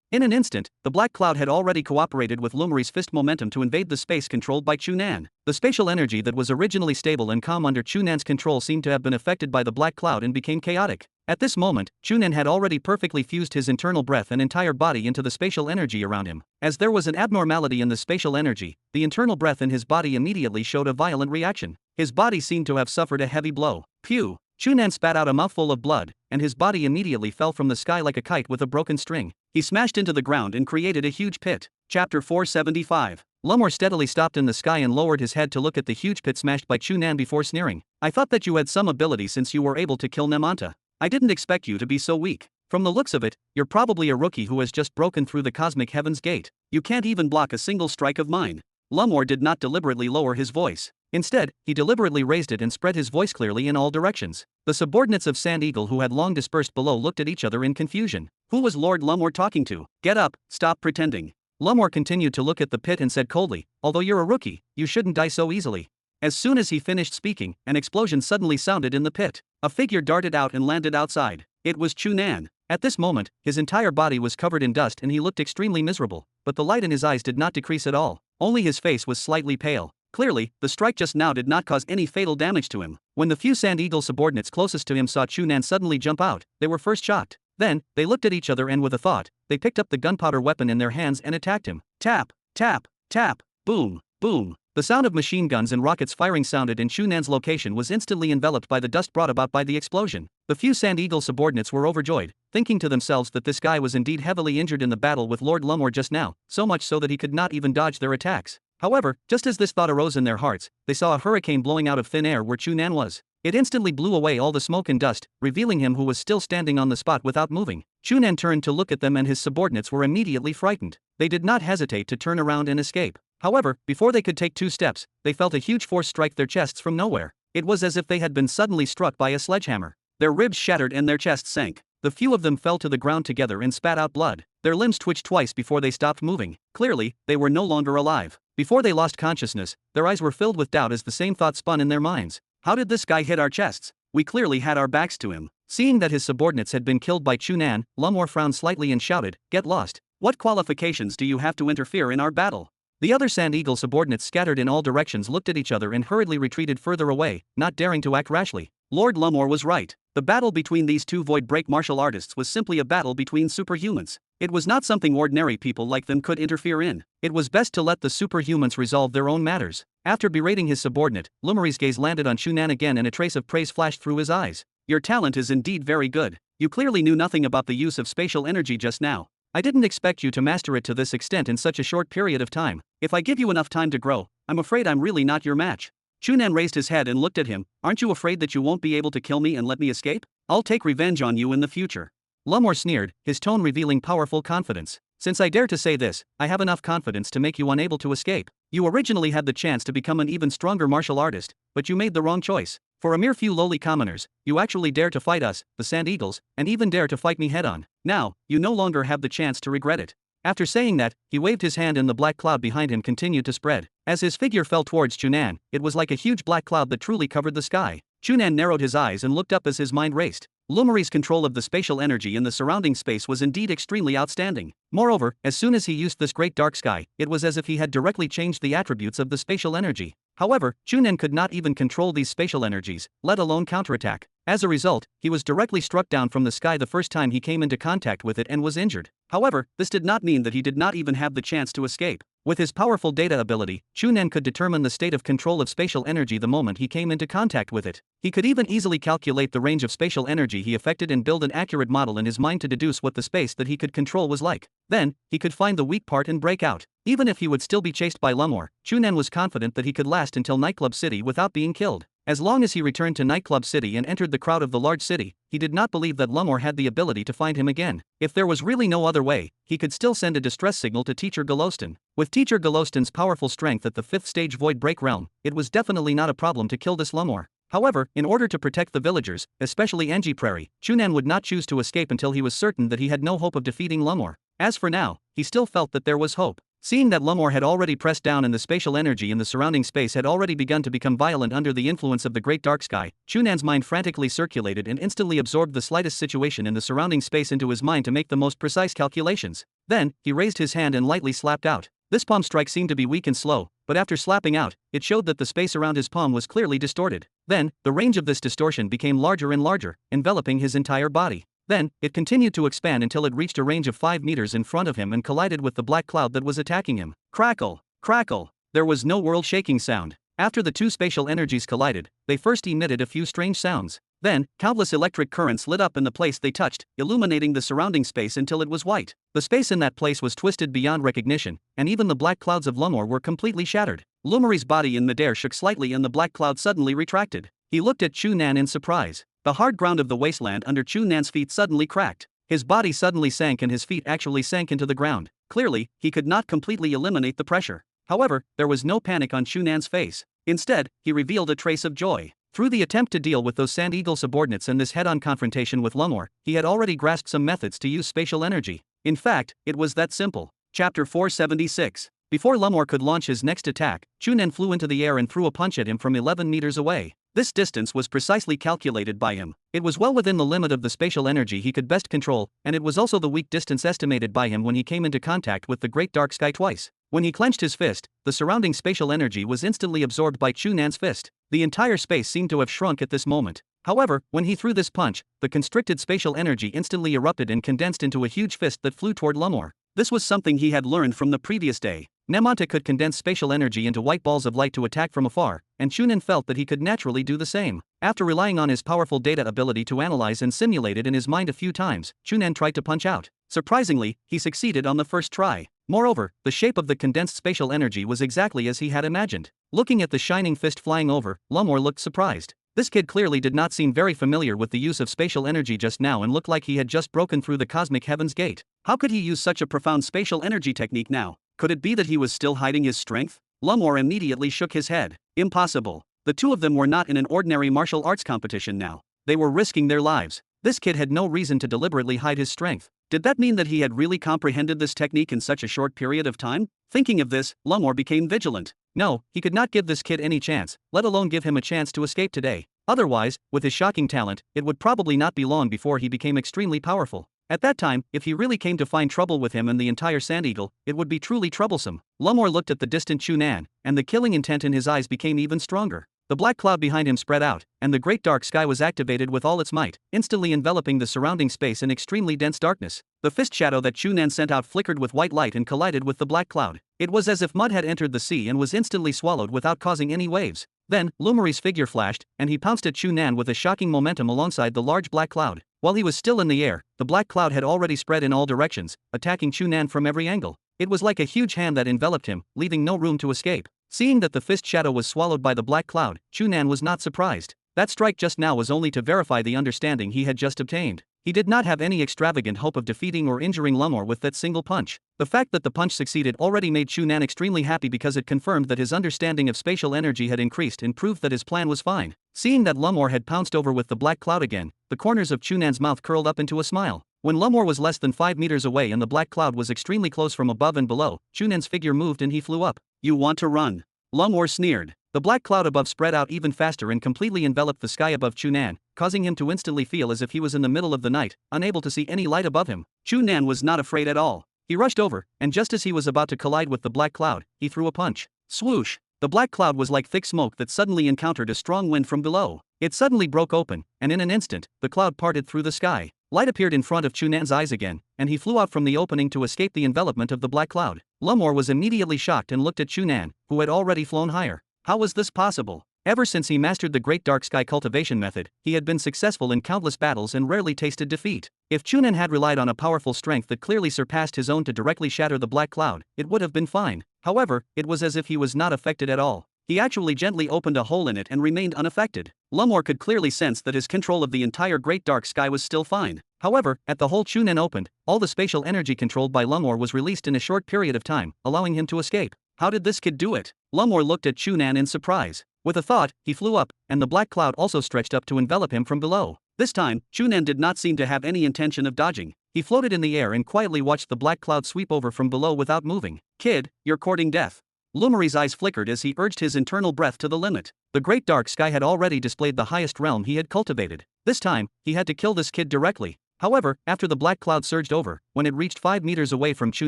In an instant, the black cloud had already cooperated with Lumori's fist momentum to invade the space controlled by Chu Nan. The spatial energy that was originally stable and calm under Chu Nan's control seemed to have been affected by the black cloud and became chaotic. At this moment, Chu Nan had already perfectly fused his internal breath and entire body into the spatial energy around him. As there was an abnormality in the spatial energy, the internal breath in his body immediately showed a violent reaction. His body seemed to have suffered a heavy blow. Phew! Chu Nan spat out a mouthful of blood, and his body immediately fell from the sky like a kite with a broken string. He smashed into the ground and created a huge pit. Chapter 475. Lumor steadily stopped in the sky and lowered his head to look at the huge pit smashed by Chu Nan before sneering. I thought that you had some ability since you were able to kill Nemanta. I didn't expect you to be so weak. From the looks of it, you're probably a rookie who has just broken through the cosmic heaven's gate. You can't even block a single strike of mine. Lumor did not deliberately lower his voice. Instead, he deliberately raised it and spread his voice clearly in all directions. The subordinates of Sand Eagle who had long dispersed below looked at each other in confusion. Who was Lord Lumor talking to? Get up, stop pretending. Lumor continued to look at the pit and said coldly, although you're a rookie, you shouldn't die so easily. As soon as he finished speaking, an explosion suddenly sounded in the pit. A figure darted out and landed outside. It was Chu Nan. At this moment, his entire body was covered in dust and he looked extremely miserable, but the light in his eyes did not decrease at all. Only his face was slightly pale. Clearly, the strike just now did not cause any fatal damage to him. When the few Sand Eagle subordinates closest to him saw Chu Nan suddenly jump out, they were first shocked. Then, they looked at each other and with a thought, they picked up the gunpowder weapon in their hands and attacked him. Tap, tap, tap, boom, boom. The sound of machine guns and rockets firing sounded and Chu Nan's location was instantly enveloped by the dust brought about by the explosion. The few Sand Eagle subordinates were overjoyed, thinking to themselves that this guy was indeed heavily injured in the battle with Lord Lumor just now, so much so that he could not even dodge their attacks. However, just as this thought arose in their hearts, they saw a hurricane blowing out of thin air where Chu Nan was. It instantly blew away all the smoke and dust, revealing him who was still standing on the spot without moving. Chu Nan turned to look at them and his subordinates were immediately frightened. They did not hesitate to turn around and escape. However, before they could take 2 steps, they felt a huge force strike their chests from nowhere. It was as if they had been suddenly struck by a sledgehammer. Their ribs shattered and their chests sank. The few of them fell to the ground together and spat out blood. Their limbs twitched twice before they stopped moving. Clearly, they were no longer alive. Before they lost consciousness, their eyes were filled with doubt as the same thought spun in their minds. How did this guy hit our chests? We clearly had our backs to him. Seeing that his subordinates had been killed by Chu Nan, Lumor frowned slightly and shouted, "Get lost. What qualifications do you have to interfere in our battle?" The other Sand Eagle subordinates scattered in all directions looked at each other and hurriedly retreated further away, not daring to act rashly. Lord Lumor was right. The battle between these two void break martial artists was simply a battle between superhumans. It was not something ordinary people like them could interfere in. It was best to let the superhumans resolve their own matters. After berating his subordinate, Lumor's gaze landed on Chu Nan again and a trace of praise flashed through his eyes. Your talent is indeed very good. You clearly knew nothing about the use of spatial energy just now. I didn't expect you to master it to this extent in such a short period of time. If I give you enough time to grow, I'm afraid I'm really not your match. Chu Nan raised his head and looked at him. Aren't you afraid that you won't be able to kill me and let me escape? I'll take revenge on you in the future. Lumor sneered, his tone revealing powerful confidence. Since I dare to say this, I have enough confidence to make you unable to escape. You originally had the chance to become an even stronger martial artist, but you made the wrong choice. For a mere few lowly commoners, you actually dare to fight us, the Sand Eagles, and even dare to fight me head-on. Now, you no longer have the chance to regret it. After saying that, he waved his hand and the black cloud behind him continued to spread. As his figure fell towards Chu Nan, it was like a huge black cloud that truly covered the sky. Chu Nan narrowed his eyes and looked up as his mind raced. Lumor's control of the spatial energy in the surrounding space was indeed extremely outstanding. Moreover, as soon as he used this great dark sky, it was as if he had directly changed the attributes of the spatial energy. However, Chu Nan could not even control these spatial energies, let alone counterattack. As a result, he was directly struck down from the sky the first time he came into contact with it and was injured. However, this did not mean that he did not even have the chance to escape. With his powerful data ability, Chu Nan could determine the state of control of spatial energy the moment he came into contact with it. He could even easily calculate the range of spatial energy he affected and build an accurate model in his mind to deduce what the space that he could control was like. Then, he could find the weak part and break out. Even if he would still be chased by Lumor, Chu Nan was confident that he could last until Nightclub City without being killed. As long as he returned to Nightclub City and entered the crowd of the large city, he did not believe that Lumor had the ability to find him again. If there was really no other way, he could still send a distress signal to Teacher Galostin. With Teacher Galostin's powerful strength at the 5th stage Void Break realm, it was definitely not a problem to kill this Lumor. However, in order to protect the villagers, especially Angie Prairie, Chu Nan would not choose to escape until he was certain that he had no hope of defeating Lumor. As for now, he still felt that there was hope. Seeing that Lumor had already pressed down and the spatial energy in the surrounding space had already begun to become violent under the influence of the great dark sky, Chu Nan's mind frantically circulated and instantly absorbed the slightest situation in the surrounding space into his mind to make the most precise calculations. Then, he raised his hand and lightly slapped out. This palm strike seemed to be weak and slow, but after slapping out, it showed that the space around his palm was clearly distorted. Then, the range of this distortion became larger and larger, enveloping his entire body. Then, it continued to expand until it reached a range of 5 meters in front of him and collided with the black cloud that was attacking him. Crackle! Crackle! There was no world-shaking sound. After the two spatial energies collided, they first emitted a few strange sounds. Then, countless electric currents lit up in the place they touched, illuminating the surrounding space until it was white. The space in that place was twisted beyond recognition, and even the black clouds of Lumor were completely shattered. Lumori's body in midair shook slightly and the black cloud suddenly retracted. He looked at Chu Nan in surprise. The hard ground of the wasteland under Chu Nan's feet suddenly cracked. His body suddenly sank and his feet actually sank into the ground. Clearly, he could not completely eliminate the pressure. However, there was no panic on Chu Nan's face. Instead, he revealed a trace of joy. Through the attempt to deal with those Sand Eagle subordinates and this head-on confrontation with Lumor, he had already grasped some methods to use spatial energy. In fact, it was that simple. Chapter 476. Before Lumor could launch his next attack, Chu Nan flew into the air and threw a punch at him from 11 meters away. This distance was precisely calculated by him. It was well within the limit of the spatial energy he could best control, and it was also the weak distance estimated by him when he came into contact with the Great Dark Sky twice. When he clenched his fist, the surrounding spatial energy was instantly absorbed by Chu Nan's fist. The entire space seemed to have shrunk at this moment. However, when he threw this punch, the constricted spatial energy instantly erupted and condensed into a huge fist that flew toward Lumor. This was something he had learned from the previous day. Nemonte could condense spatial energy into white balls of light to attack from afar, and Chu Nan felt that he could naturally do the same. After relying on his powerful data ability to analyze and simulate it in his mind a few times, Chu Nan tried to punch out. Surprisingly, he succeeded on the first try. Moreover, the shape of the condensed spatial energy was exactly as he had imagined. Looking at the shining fist flying over, Lumor looked surprised. This kid clearly did not seem very familiar with the use of spatial energy just now and looked like he had just broken through the cosmic heaven's gate. How could he use such a profound spatial energy technique now? Could it be that he was still hiding his strength? Lumor immediately shook his head. Impossible. The two of them were not in an ordinary martial arts competition now. They were risking their lives. This kid had no reason to deliberately hide his strength. Did that mean that he had really comprehended this technique in such a short period of time? Thinking of this, Lumor became vigilant. No, he could not give this kid any chance, let alone give him a chance to escape today. Otherwise, with his shocking talent, it would probably not be long before he became extremely powerful. At that time, if he really came to find trouble with him and the entire Sand Eagle, it would be truly troublesome. Lumor looked at the distant Chu Nan, and the killing intent in his eyes became even stronger. The black cloud behind him spread out, and the great dark sky was activated with all its might, instantly enveloping the surrounding space in extremely dense darkness. The fist shadow that Chu Nan sent out flickered with white light and collided with the black cloud. It was as if mud had entered the sea and was instantly swallowed without causing any waves. Then, Lumori's figure flashed, and he pounced at Chu Nan with a shocking momentum alongside the large black cloud. While he was still in the air, the black cloud had already spread in all directions, attacking Chu Nan from every angle. It was like a huge hand that enveloped him, leaving no room to escape. Seeing that the fist shadow was swallowed by the black cloud, Chu Nan was not surprised. That strike just now was only to verify the understanding he had just obtained. He did not have any extravagant hope of defeating or injuring Lumor with that single punch. The fact that the punch succeeded already made Chu Nan extremely happy because it confirmed that his understanding of spatial energy had increased and proved that his plan was fine. Seeing that Lumor had pounced over with the black cloud again, the corners of Chu Nan's mouth curled up into a smile. When Lumor was less than 5 meters away and the black cloud was extremely close from above and below, Chu Nan's figure moved and he flew up. "You want to run?" Lumor sneered. The black cloud above spread out even faster and completely enveloped the sky above Chu Nan, causing him to instantly feel as if he was in the middle of the night, unable to see any light above him. Chu Nan was not afraid at all. He rushed over, and just as he was about to collide with the black cloud, he threw a punch. Swoosh! The black cloud was like thick smoke that suddenly encountered a strong wind from below. It suddenly broke open, and in an instant, the cloud parted through the sky. Light appeared in front of Chu Nan's eyes again, and he flew out from the opening to escape the envelopment of the black cloud. Lumor was immediately shocked and looked at Chu Nan, who had already flown higher. How was this possible? Ever since he mastered the Great Dark Sky cultivation method, he had been successful in countless battles and rarely tasted defeat. If Chu Nan had relied on a powerful strength that clearly surpassed his own to directly shatter the black cloud, it would have been fine. However, it was as if he was not affected at all. He actually gently opened a hole in it and remained unaffected. Lumor could clearly sense that his control of the entire Great Dark Sky was still fine. However, at the hole Chu Nan opened, all the spatial energy controlled by Lumor was released in a short period of time, allowing him to escape. How did this kid do it? Lumor looked at Chu Nan in surprise. With a thought, he flew up, and the black cloud also stretched up to envelop him from below. This time, Chu Nan did not seem to have any intention of dodging. He floated in the air and quietly watched the black cloud sweep over from below without moving. "Kid, you're courting death." Lumori's eyes flickered as he urged his internal breath to the limit. The Great Dark Sky had already displayed the highest realm he had cultivated. This time, he had to kill this kid directly. However, after the black cloud surged over, when it reached 5 meters away from Chu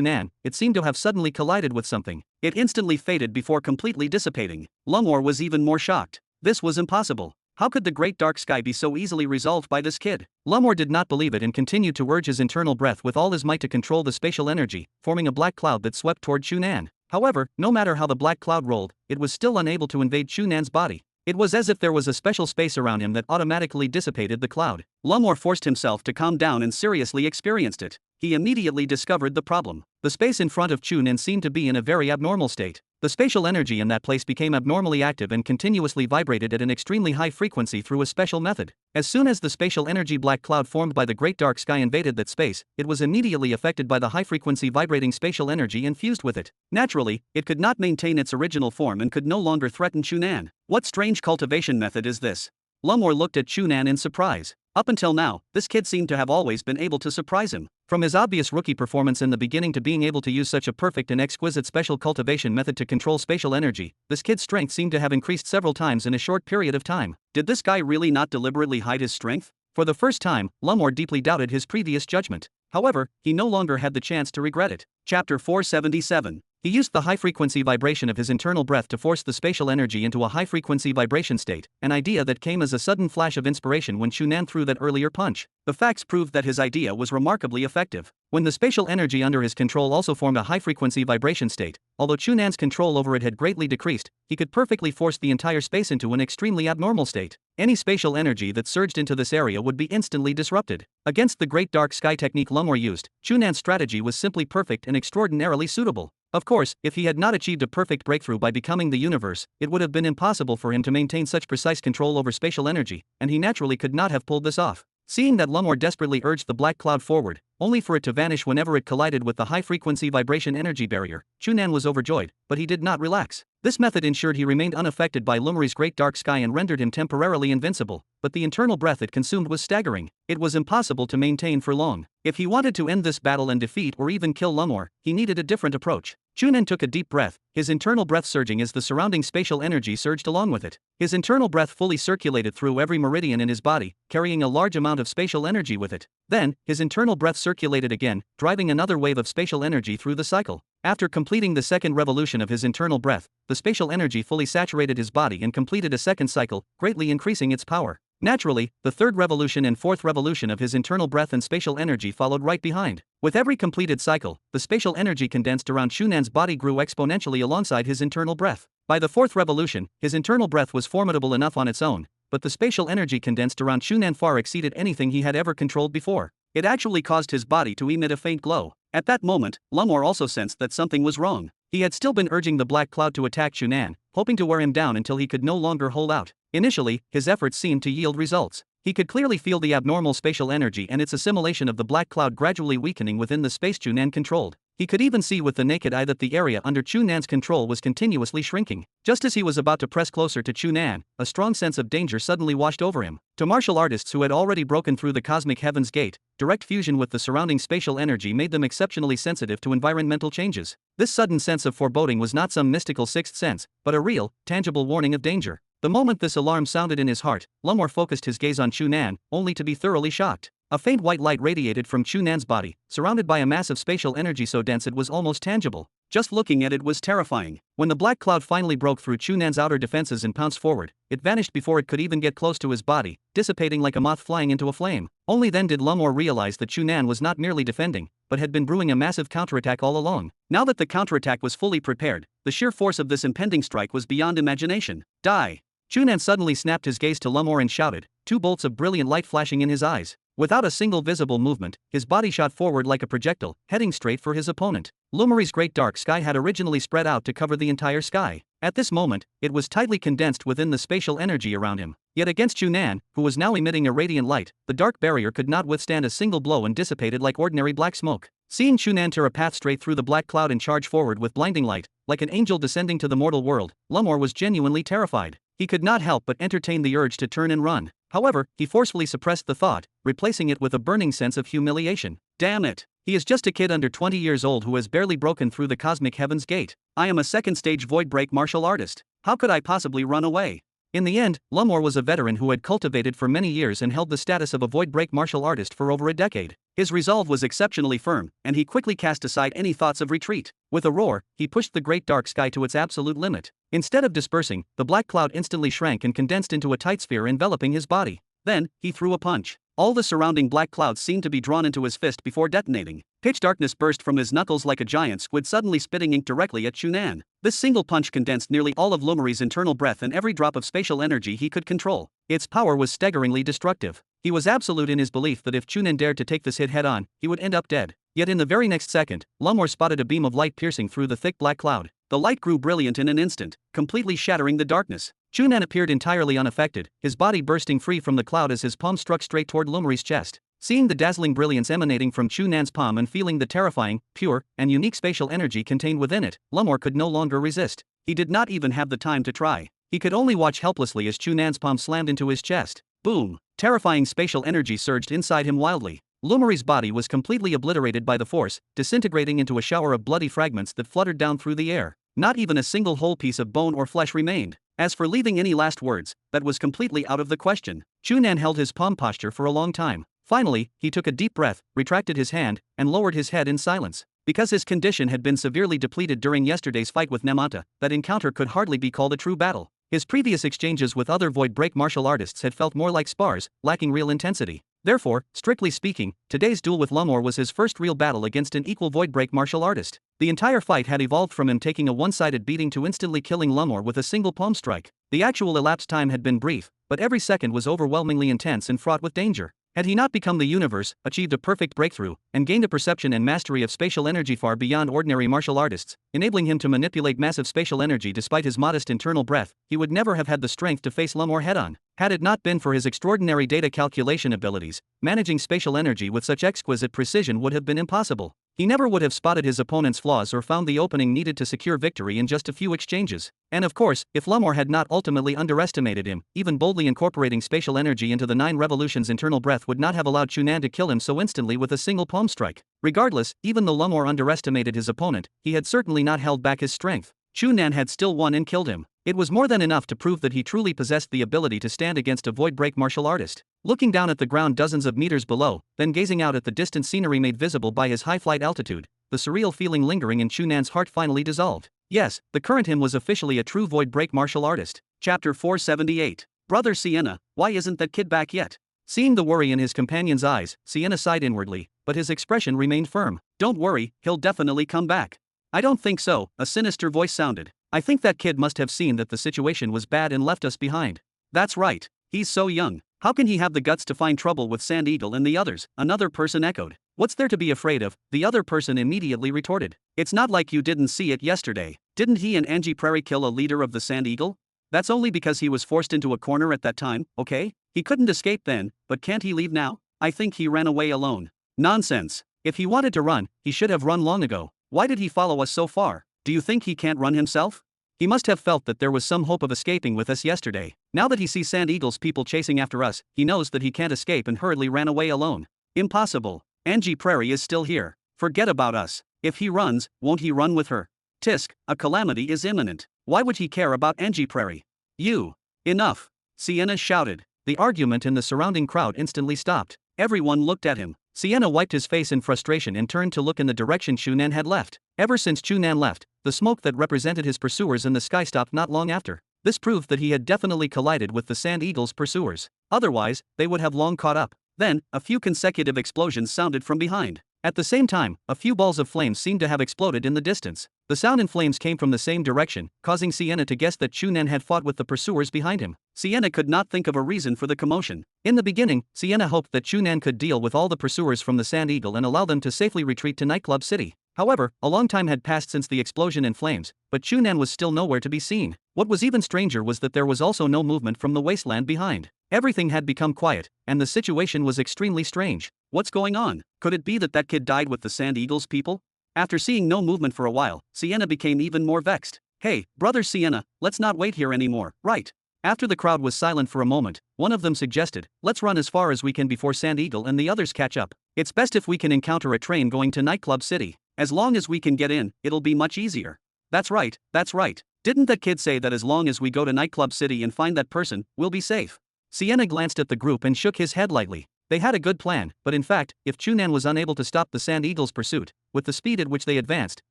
Nan, it seemed to have suddenly collided with something. It instantly faded before completely dissipating. Lumor was even more shocked. This was impossible. How could the Great Dark Sky be so easily resolved by this kid? Lumor did not believe it and continued to urge his internal breath with all his might to control the spatial energy, forming a black cloud that swept toward Chu Nan. However, no matter how the black cloud rolled, it was still unable to invade Chu Nan's body. It was as if there was a special space around him that automatically dissipated the cloud. Lumor forced himself to calm down and seriously experienced it. He immediately discovered the problem. The space in front of Chu Nan seemed to be in a very abnormal state. The spatial energy in that place became abnormally active and continuously vibrated at an extremely high frequency through a special method. As soon as the spatial energy black cloud formed by the great dark sky invaded that space, it was immediately affected by the high-frequency vibrating spatial energy and fused with it. Naturally, it could not maintain its original form and could no longer threaten Chu Nan. What strange cultivation method is this? Lumor looked at Chu Nan in surprise. Up until now, this kid seemed to have always been able to surprise him. From his obvious rookie performance in the beginning to being able to use such a perfect and exquisite special cultivation method to control spatial energy, this kid's strength seemed to have increased several times in a short period of time. Did this guy really not deliberately hide his strength? For the first time, Lumor deeply doubted his previous judgment. However, he no longer had the chance to regret it. Chapter 477. He used the high-frequency vibration of his internal breath to force the spatial energy into a high-frequency vibration state, an idea that came as a sudden flash of inspiration when Chu Nan threw that earlier punch. The facts proved that his idea was remarkably effective. When the spatial energy under his control also formed a high-frequency vibration state, although Chu Nan's control over it had greatly decreased, he could perfectly force the entire space into an extremely abnormal state. Any spatial energy that surged into this area would be instantly disrupted. Against the great dark sky technique Lumor used, Chu Nan's strategy was simply perfect and extraordinarily suitable. Of course, if he had not achieved a perfect breakthrough by becoming the universe, it would have been impossible for him to maintain such precise control over spatial energy, and he naturally could not have pulled this off. Seeing that Lumor desperately urged the black cloud forward, only for it to vanish whenever it collided with the high-frequency vibration energy barrier, Chu Nan was overjoyed, but he did not relax. This method ensured he remained unaffected by Lumor's great dark sky and rendered him temporarily invincible, but the internal breath it consumed was staggering. It was impossible to maintain for long. If he wanted to end this battle and defeat or even kill Lumor, he needed a different approach. Chu Nan took a deep breath, his internal breath surging as the surrounding spatial energy surged along with it. His internal breath fully circulated through every meridian in his body, carrying a large amount of spatial energy with it. Then, his internal breath circulated again, driving another wave of spatial energy through the cycle. After completing the second revolution of his internal breath, the spatial energy fully saturated his body and completed a second cycle, greatly increasing its power. Naturally, the third revolution and fourth revolution of his internal breath and spatial energy followed right behind. With every completed cycle, the spatial energy condensed around Chu Nan's body grew exponentially alongside his internal breath. By the fourth revolution, his internal breath was formidable enough on its own, but the spatial energy condensed around Chu Nan far exceeded anything he had ever controlled before. It actually caused his body to emit a faint glow. At that moment, Lumor also sensed that something was wrong. He had still been urging the black cloud to attack Chu Nan, hoping to wear him down until he could no longer hold out. Initially, his efforts seemed to yield results. He could clearly feel the abnormal spatial energy and its assimilation of the black cloud gradually weakening within the space Chu Nan controlled. He could even see with the naked eye that the area under Chu Nan's control was continuously shrinking. Just as he was about to press closer to Chu Nan, a strong sense of danger suddenly washed over him. To martial artists who had already broken through the cosmic heaven's gate, direct fusion with the surrounding spatial energy made them exceptionally sensitive to environmental changes. This sudden sense of foreboding was not some mystical sixth sense, but a real, tangible warning of danger. The moment this alarm sounded in his heart, Lumor focused his gaze on Chu Nan, only to be thoroughly shocked. A faint white light radiated from Chu Nan's body, surrounded by a mass of spatial energy so dense it was almost tangible. Just looking at it was terrifying. When the black cloud finally broke through Chu Nan's outer defenses and pounced forward, it vanished before it could even get close to his body, dissipating like a moth flying into a flame. Only then did Lumor realize that Chu Nan was not merely defending, but had been brewing a massive counterattack all along. Now that the counterattack was fully prepared, the sheer force of this impending strike was beyond imagination. Die! Chu Nan suddenly snapped his gaze to Lumor and shouted, two bolts of brilliant light flashing in his eyes. Without a single visible movement, his body shot forward like a projectile, heading straight for his opponent. Lumor's great dark sky had originally spread out to cover the entire sky. At this moment, it was tightly condensed within the spatial energy around him. Yet against Chu Nan, who was now emitting a radiant light, the dark barrier could not withstand a single blow and dissipated like ordinary black smoke. Seeing Chu Nan tear a path straight through the black cloud and charge forward with blinding light, like an angel descending to the mortal world, Lumor was genuinely terrified. He could not help but entertain the urge to turn and run. However, he forcefully suppressed the thought, replacing it with a burning sense of humiliation. Damn it! He is just a kid under 20 years old who has barely broken through the cosmic heaven's gate. I am a second-stage void break martial artist. How could I possibly run away? In the end, Lumor was a veteran who had cultivated for many years and held the status of a void break martial artist for over a decade. His resolve was exceptionally firm, and he quickly cast aside any thoughts of retreat. With a roar, he pushed the great dark sky to its absolute limit. Instead of dispersing, the black cloud instantly shrank and condensed into a tight sphere enveloping his body. Then, he threw a punch. All the surrounding black clouds seemed to be drawn into his fist before detonating. Pitch darkness burst from his knuckles like a giant squid suddenly spitting ink directly at Chu Nan. This single punch condensed nearly all of Lumari's internal breath and every drop of spatial energy he could control. Its power was staggeringly destructive. He was absolute in his belief that if Chu Nan dared to take this hit head-on, he would end up dead. Yet in the very next second, Lumor spotted a beam of light piercing through the thick black cloud. The light grew brilliant in an instant, completely shattering the darkness. Chu Nan appeared entirely unaffected, his body bursting free from the cloud as his palm struck straight toward Lumari's chest. Seeing the dazzling brilliance emanating from Chu Nan's palm and feeling the terrifying, pure, and unique spatial energy contained within it, Lumor could no longer resist. He did not even have the time to try. He could only watch helplessly as Chu Nan's palm slammed into his chest. Boom! Terrifying spatial energy surged inside him wildly. Lumari's body was completely obliterated by the force, disintegrating into a shower of bloody fragments that fluttered down through the air. Not even a single whole piece of bone or flesh remained. As for leaving any last words, that was completely out of the question. Chu Nan held his palm posture for a long time. Finally, he took a deep breath, retracted his hand, and lowered his head in silence. Because his condition had been severely depleted during yesterday's fight with Nemanta, that encounter could hardly be called a true battle. His previous exchanges with other void break martial artists had felt more like spars, lacking real intensity. Therefore, strictly speaking, today's duel with Lumor was his first real battle against an equal void break martial artist. The entire fight had evolved from him taking a one-sided beating to instantly killing Lumor with a single palm strike. The actual elapsed time had been brief, but every second was overwhelmingly intense and fraught with danger. Had he not become the universe, achieved a perfect breakthrough, and gained a perception and mastery of spatial energy far beyond ordinary martial artists, enabling him to manipulate massive spatial energy despite his modest internal breath, he would never have had the strength to face Lumor head-on. Had it not been for his extraordinary data calculation abilities, managing spatial energy with such exquisite precision would have been impossible. He never would have spotted his opponent's flaws or found the opening needed to secure victory in just a few exchanges. And of course, if Lumor had not ultimately underestimated him, even boldly incorporating spatial energy into the 9 revolutions internal breath would not have allowed Chu Nan to kill him so instantly with a single palm strike. Regardless, even though Lumor underestimated his opponent, he had certainly not held back his strength. Chu Nan had still won and killed him. It was more than enough to prove that he truly possessed the ability to stand against a void break martial artist. Looking down at the ground dozens of meters below, then gazing out at the distant scenery made visible by his high flight altitude, the surreal feeling lingering in Chu Nan's heart finally dissolved. Yes, the current him was officially a true void break martial artist. Chapter 478. Brother Sienna, why isn't that kid back yet? Seeing the worry in his companion's eyes, Sienna sighed inwardly, but his expression remained firm. Don't worry, he'll definitely come back. I don't think so, a sinister voice sounded. I think that kid must have seen that the situation was bad and left us behind. That's right, he's so young. How can he have the guts to find trouble with Sand Eagle and the others? Another person echoed. What's there to be afraid of? The other person immediately retorted. It's not like you didn't see it yesterday. Didn't he and Angie Prairie kill a leader of the Sand Eagle? That's only because he was forced into a corner at that time, okay? He couldn't escape then, but can't he leave now? I think he ran away alone. Nonsense. If he wanted to run, he should have run long ago. Why did he follow us so far? Do you think he can't run himself? He must have felt that there was some hope of escaping with us yesterday. Now that he sees Sand Eagle's people chasing after us, he knows that he can't escape and hurriedly ran away alone. Impossible. Angie Prairie is still here. Forget about us. If he runs, won't he run with her? Tisk, a calamity is imminent. Why would he care about Angie Prairie? You. Enough. Sienna shouted. The argument in the surrounding crowd instantly stopped. Everyone looked at him. Sienna wiped his face in frustration and turned to look in the direction Chu Nan had left. Ever since Chu Nan left, the smoke that represented his pursuers in the sky stopped not long after. This proved that he had definitely collided with the Sand Eagle's pursuers. Otherwise, they would have long caught up. Then, a few consecutive explosions sounded from behind. At the same time, a few balls of flames seemed to have exploded in the distance. The sound and flames came from the same direction, causing Sienna to guess that Chu Nan had fought with the pursuers behind him. Sienna could not think of a reason for the commotion. In the beginning, Sienna hoped that Chu Nan could deal with all the pursuers from the Sand Eagle and allow them to safely retreat to Nightclub City. However, a long time had passed since the explosion and flames, but Chu Nan was still nowhere to be seen. What was even stranger was that there was also no movement from the wasteland behind. Everything had become quiet, and the situation was extremely strange. What's going on? Could it be that that kid died with the Sand Eagle's people? After seeing no movement for a while, Sienna became even more vexed. Hey, brother Sienna, let's not wait here anymore, right? After the crowd was silent for a moment, one of them suggested, let's run as far as we can before Sand Eagle and the others catch up. It's best if we can encounter a train going to Nightclub City. As long as we can get in, it'll be much easier. That's right, that's right. Didn't that kid say that as long as we go to Nightclub City and find that person, we'll be safe? Sienna glanced at the group and shook his head lightly. They had a good plan, but in fact, if Chu Nan was unable to stop the Sand Eagle's pursuit, with the speed at which they advanced,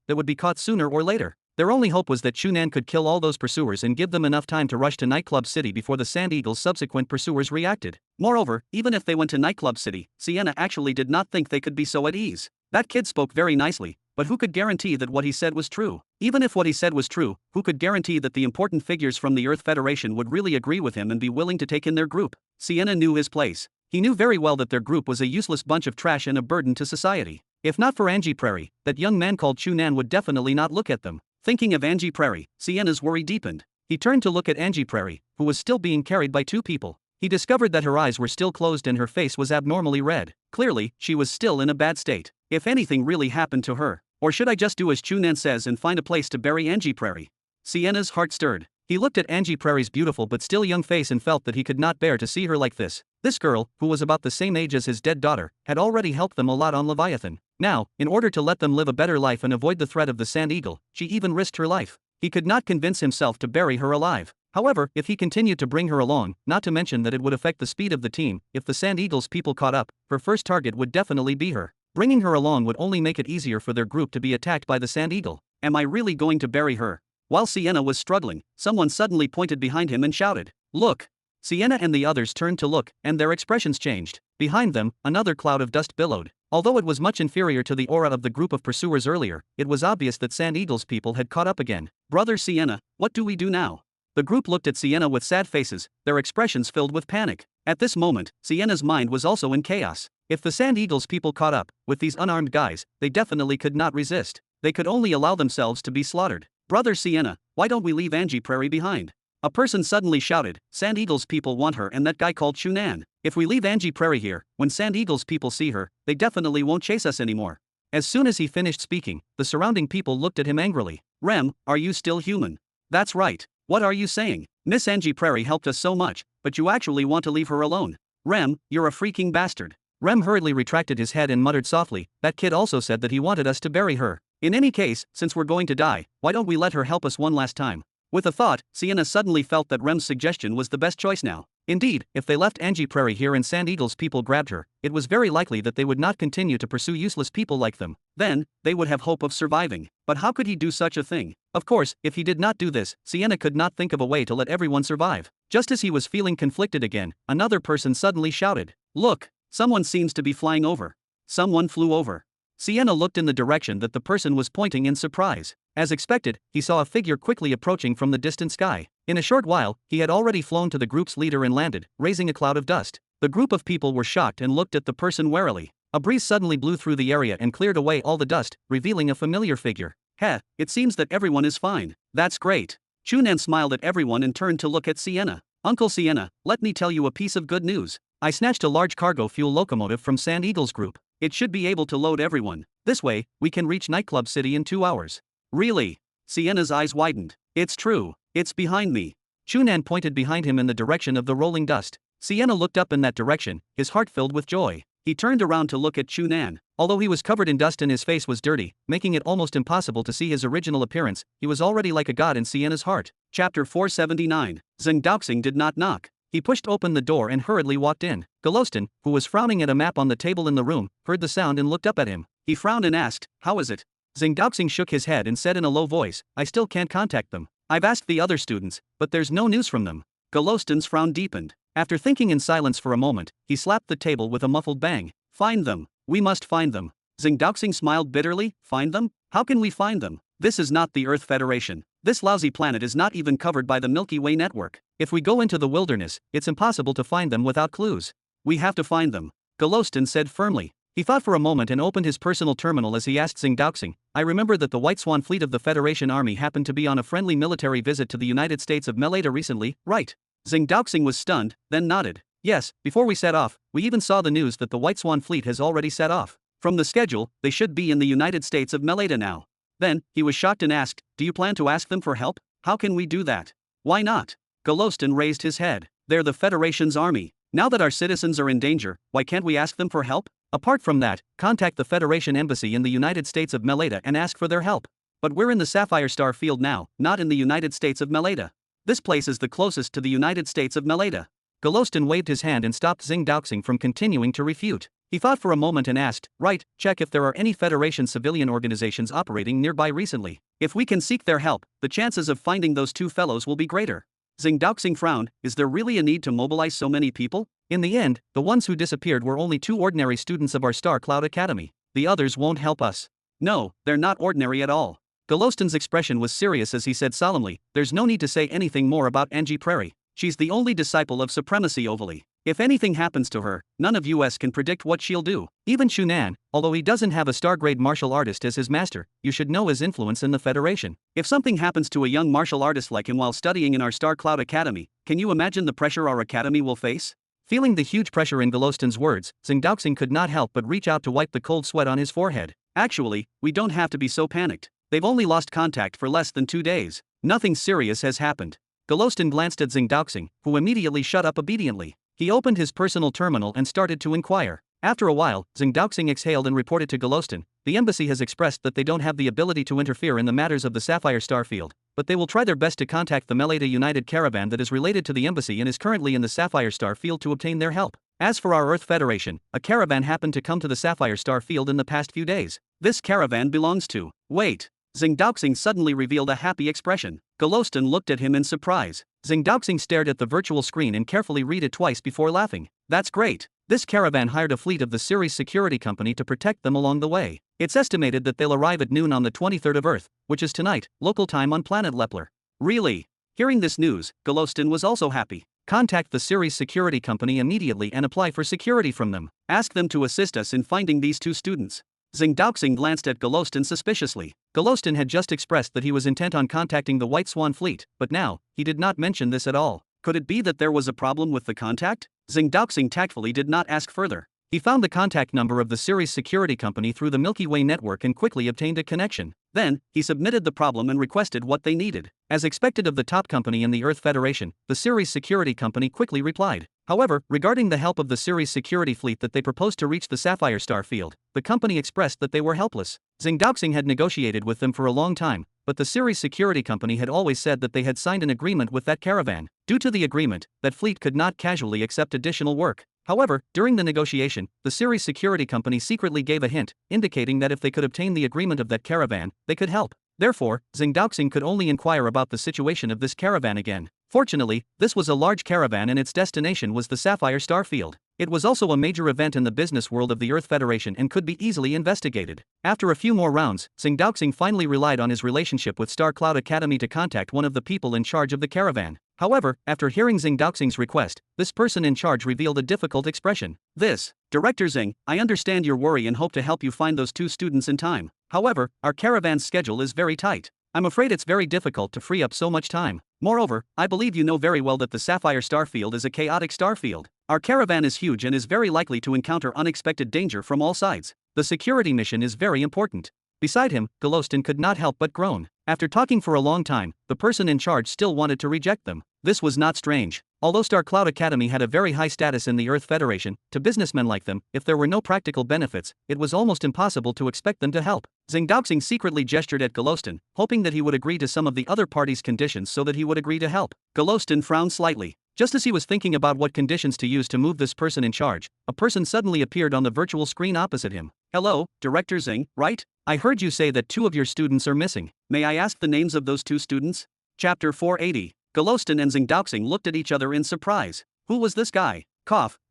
they would be caught sooner or later. Their only hope was that Chu Nan could kill all those pursuers and give them enough time to rush to Nightclub City before the Sand Eagle's subsequent pursuers reacted. Moreover, even if they went to Nightclub City, Sienna actually did not think they could be so at ease. That kid spoke very nicely, but who could guarantee that what he said was true? Even if what he said was true, who could guarantee that the important figures from the Earth Federation would really agree with him and be willing to take in their group? Sienna knew his place. He knew very well that their group was a useless bunch of trash and a burden to society. If not for Angie Prairie, that young man called Chu Nan would definitely not look at them. Thinking of Angie Prairie, Sienna's worry deepened. He turned to look at Angie Prairie, who was still being carried by two people. He discovered that her eyes were still closed and her face was abnormally red. Clearly, she was still in a bad state. If anything really happened to her. Or should I just do as Chu Nan says and find a place to bury Angie Prairie? Sienna's heart stirred. He looked at Angie Prairie's beautiful but still young face and felt that he could not bear to see her like this. This girl, who was about the same age as his dead daughter, had already helped them a lot on Leviathan. Now, in order to let them live a better life and avoid the threat of the Sand Eagle, she even risked her life. He could not convince himself to bury her alive. However, if he continued to bring her along, not to mention that it would affect the speed of the team, if the Sand Eagle's people caught up, her first target would definitely be her. Bringing her along would only make it easier for their group to be attacked by the Sand Eagle. Am I really going to bury her? While Sienna was struggling, someone suddenly pointed behind him and shouted, "Look!" Sienna and the others turned to look, and their expressions changed. Behind them, another cloud of dust billowed. Although it was much inferior to the aura of the group of pursuers earlier, it was obvious that Sand Eagle's people had caught up again. "Brother Sienna, what do we do now?" The group looked at Sienna with sad faces, their expressions filled with panic. At this moment, Sienna's mind was also in chaos. If the Sand Eagle's people caught up, with these unarmed guys, they definitely could not resist. They could only allow themselves to be slaughtered. "Brother Sienna, why don't we leave Angie Prairie behind?" A person suddenly shouted, "Sand Eagle's people want her and that guy called Chu Nan. If we leave Angie Prairie here, when Sand Eagle's people see her, they definitely won't chase us anymore." As soon as he finished speaking, the surrounding people looked at him angrily. "Rem, are you still human?" "That's right. What are you saying? Miss Angie Prairie helped us so much, but you actually want to leave her alone? Rem, you're a freaking bastard." Rem hurriedly retracted his head and muttered softly, "That kid also said that he wanted us to bury her. In any case, since we're going to die, why don't we let her help us one last time?" With a thought, Sienna suddenly felt that Rem's suggestion was the best choice now. Indeed, if they left Angie Prairie here and Sand Eagle's people grabbed her, it was very likely that they would not continue to pursue useless people like them. Then, they would have hope of surviving. But how could he do such a thing? Of course, if he did not do this, Sienna could not think of a way to let everyone survive. Just as he was feeling conflicted again, another person suddenly shouted, "Look! Someone seems to be flying over." Someone flew over. Sienna looked in the direction that the person was pointing in surprise. As expected, he saw a figure quickly approaching from the distant sky. In a short while, he had already flown to the group's leader and landed, raising a cloud of dust. The group of people were shocked and looked at the person warily. A breeze suddenly blew through the area and cleared away all the dust, revealing a familiar figure. "Heh, it seems that everyone is fine. That's great." Chu Nan smiled at everyone and turned to look at Sienna. "Uncle Sienna, let me tell you a piece of good news. I snatched a large cargo fuel locomotive from Sand Eagle's group. It should be able to load everyone. This way, we can reach Nightclub City in 2 hours. "Really?" Sienna's eyes widened. "It's true. It's behind me." Chu Nan pointed behind him in the direction of the rolling dust. Sienna looked up in that direction, his heart filled with joy. He turned around to look at Chu Nan. Although he was covered in dust and his face was dirty, making it almost impossible to see his original appearance, he was already like a god in Sienna's heart. Chapter 479. Zheng Daoxing did not knock. He pushed open the door and hurriedly walked in. Golostan, who was frowning at a map on the table in the room, heard the sound and looked up at him. He frowned and asked, "How is it?" Zheng Daoxing shook his head and said in a low voice, "I still can't contact them. I've asked the other students, but there's no news from them." Golostan's frown deepened. After thinking in silence for a moment, he slapped the table with a muffled bang. "Find them. We must find them." Zheng Daoxing smiled bitterly. "Find them? How can we find them? This is not the Earth Federation. This lousy planet is not even covered by the Milky Way network. If we go into the wilderness, it's impossible to find them without clues. We have to find them," Golostan said firmly. He thought for a moment and opened his personal terminal as he asked Zheng Daoxing, "I remember that the White Swan fleet of the Federation Army happened to be on a friendly military visit to the United States of Meleta recently, right?" Zheng Daoxing was stunned, then nodded. "Yes, before we set off, we even saw the news that the White Swan fleet has already set off. From the schedule, they should be in the United States of Meleta now." Then, he was shocked and asked, "Do you plan to ask them for help? How can we do that?" "Why not?" Golostan raised his head. "They're the Federation's army. Now that our citizens are in danger, why can't we ask them for help? Apart from that, contact the Federation Embassy in the United States of Meleta and ask for their help." "But we're in the Sapphire Star field now, not in the United States of Meleta. This place is the closest to the United States of Meleta." Golostan waved his hand and stopped Zheng Daoxing from continuing to refute. He thought for a moment and asked, right, check if there are any Federation civilian organizations operating nearby recently. If we can seek their help, the chances of finding those two fellows will be greater. Xing Daoxing frowned. Is there really a need to mobilize so many people? In the end, the ones who disappeared were only two ordinary students of our Star Cloud Academy. The others won't help us. No, they're not ordinary at all. Goloston's expression was serious as he said solemnly, there's no need to say anything more about Angie Prairie. She's the only disciple of Supremacy Ovally. If anything happens to her, none of us can predict what she'll do. Even Chu Nan, although he doesn't have a star-grade martial artist as his master, you should know his influence in the Federation. If something happens to a young martial artist like him while studying in our Star Cloud Academy, can you imagine the pressure our academy will face? Feeling the huge pressure in Goloston's words, Xing Daoxing could not help but reach out to wipe the cold sweat on his forehead. Actually, we don't have to be so panicked. They've only lost contact for less than 2 days. Nothing serious has happened. Goloston glanced at Xing Daoxing, who immediately shut up obediently. He opened his personal terminal and started to inquire. After a while, Xing Daoxing exhaled and reported to Goloston, the embassy has expressed that they don't have the ability to interfere in the matters of the Sapphire Star Field, but they will try their best to contact the Meleta United Caravan that is related to the embassy and is currently in the Sapphire Star Field to obtain their help. As for our Earth Federation, a caravan happened to come to the Sapphire Star Field in the past few days. This caravan belongs to... Wait. Xing Daoxing suddenly revealed a happy expression. Goloston looked at him in surprise. Xing Daoxing stared at the virtual screen and carefully read it twice before laughing. That's great. This caravan hired a fleet of the Ceres Security Company to protect them along the way. It's estimated that they'll arrive at noon on the 23rd of Earth, which is tonight, local time on planet Lepler. Really? Hearing this news, Goloston was also happy. Contact the Ceres Security Company immediately and apply for security from them. Ask them to assist us in finding these two students. Xing Daoxing glanced at Goloston suspiciously. Goloston had just expressed that he was intent on contacting the White Swan fleet, but now, he did not mention this at all. Could it be that there was a problem with the contact? Xing Daoxing tactfully did not ask further. He found the contact number of the Ceres Security Company through the Milky Way network and quickly obtained a connection. Then, he submitted the problem and requested what they needed. As expected of the top company in the Earth Federation, the Ceres Security Company quickly replied. However, regarding the help of the Ceres security fleet that they proposed to reach the Sapphire Star Field, the company expressed that they were helpless. Xing Daoxing had negotiated with them for a long time, but the Ceres Security Company had always said that they had signed an agreement with that caravan. Due to the agreement, that fleet could not casually accept additional work. However, during the negotiation, the Ceres Security Company secretly gave a hint, indicating that if they could obtain the agreement of that caravan, they could help. Therefore, Xing Daoxing could only inquire about the situation of this caravan again. Fortunately, this was a large caravan and its destination was the Sapphire Star Field. It was also a major event in the business world of the Earth Federation and could be easily investigated. After a few more rounds, Xing Daoxing finally relied on his relationship with Star Cloud Academy to contact one of the people in charge of the caravan. However, after hearing Xing Daoxing's request, this person in charge revealed a difficult expression. Director Xing, I understand your worry and hope to help you find those two students in time. However, our caravan's schedule is very tight. I'm afraid it's very difficult to free up so much time. Moreover, I believe you know very well that the Sapphire Star Field is a chaotic star field. Our caravan is huge and is very likely to encounter unexpected danger from all sides. The security mission is very important. Beside him, Goloston could not help but groan. After talking for a long time, the person in charge still wanted to reject them. This was not strange. Although Star Cloud Academy had a very high status in the Earth Federation, to businessmen like them, if there were no practical benefits, it was almost impossible to expect them to help. Xing Daoxing secretly gestured at Goloston, hoping that he would agree to some of the other parties' conditions so that he would agree to help. Goloston frowned slightly. Just as he was thinking about what conditions to use to move this person in charge, a person suddenly appeared on the virtual screen opposite him. Hello, Director Xing, right? I heard you say that 2 of your students are missing. May I ask the names of those 2 students? Chapter 480. Goloston and Xing Daoxing looked at each other in surprise. Who was this guy?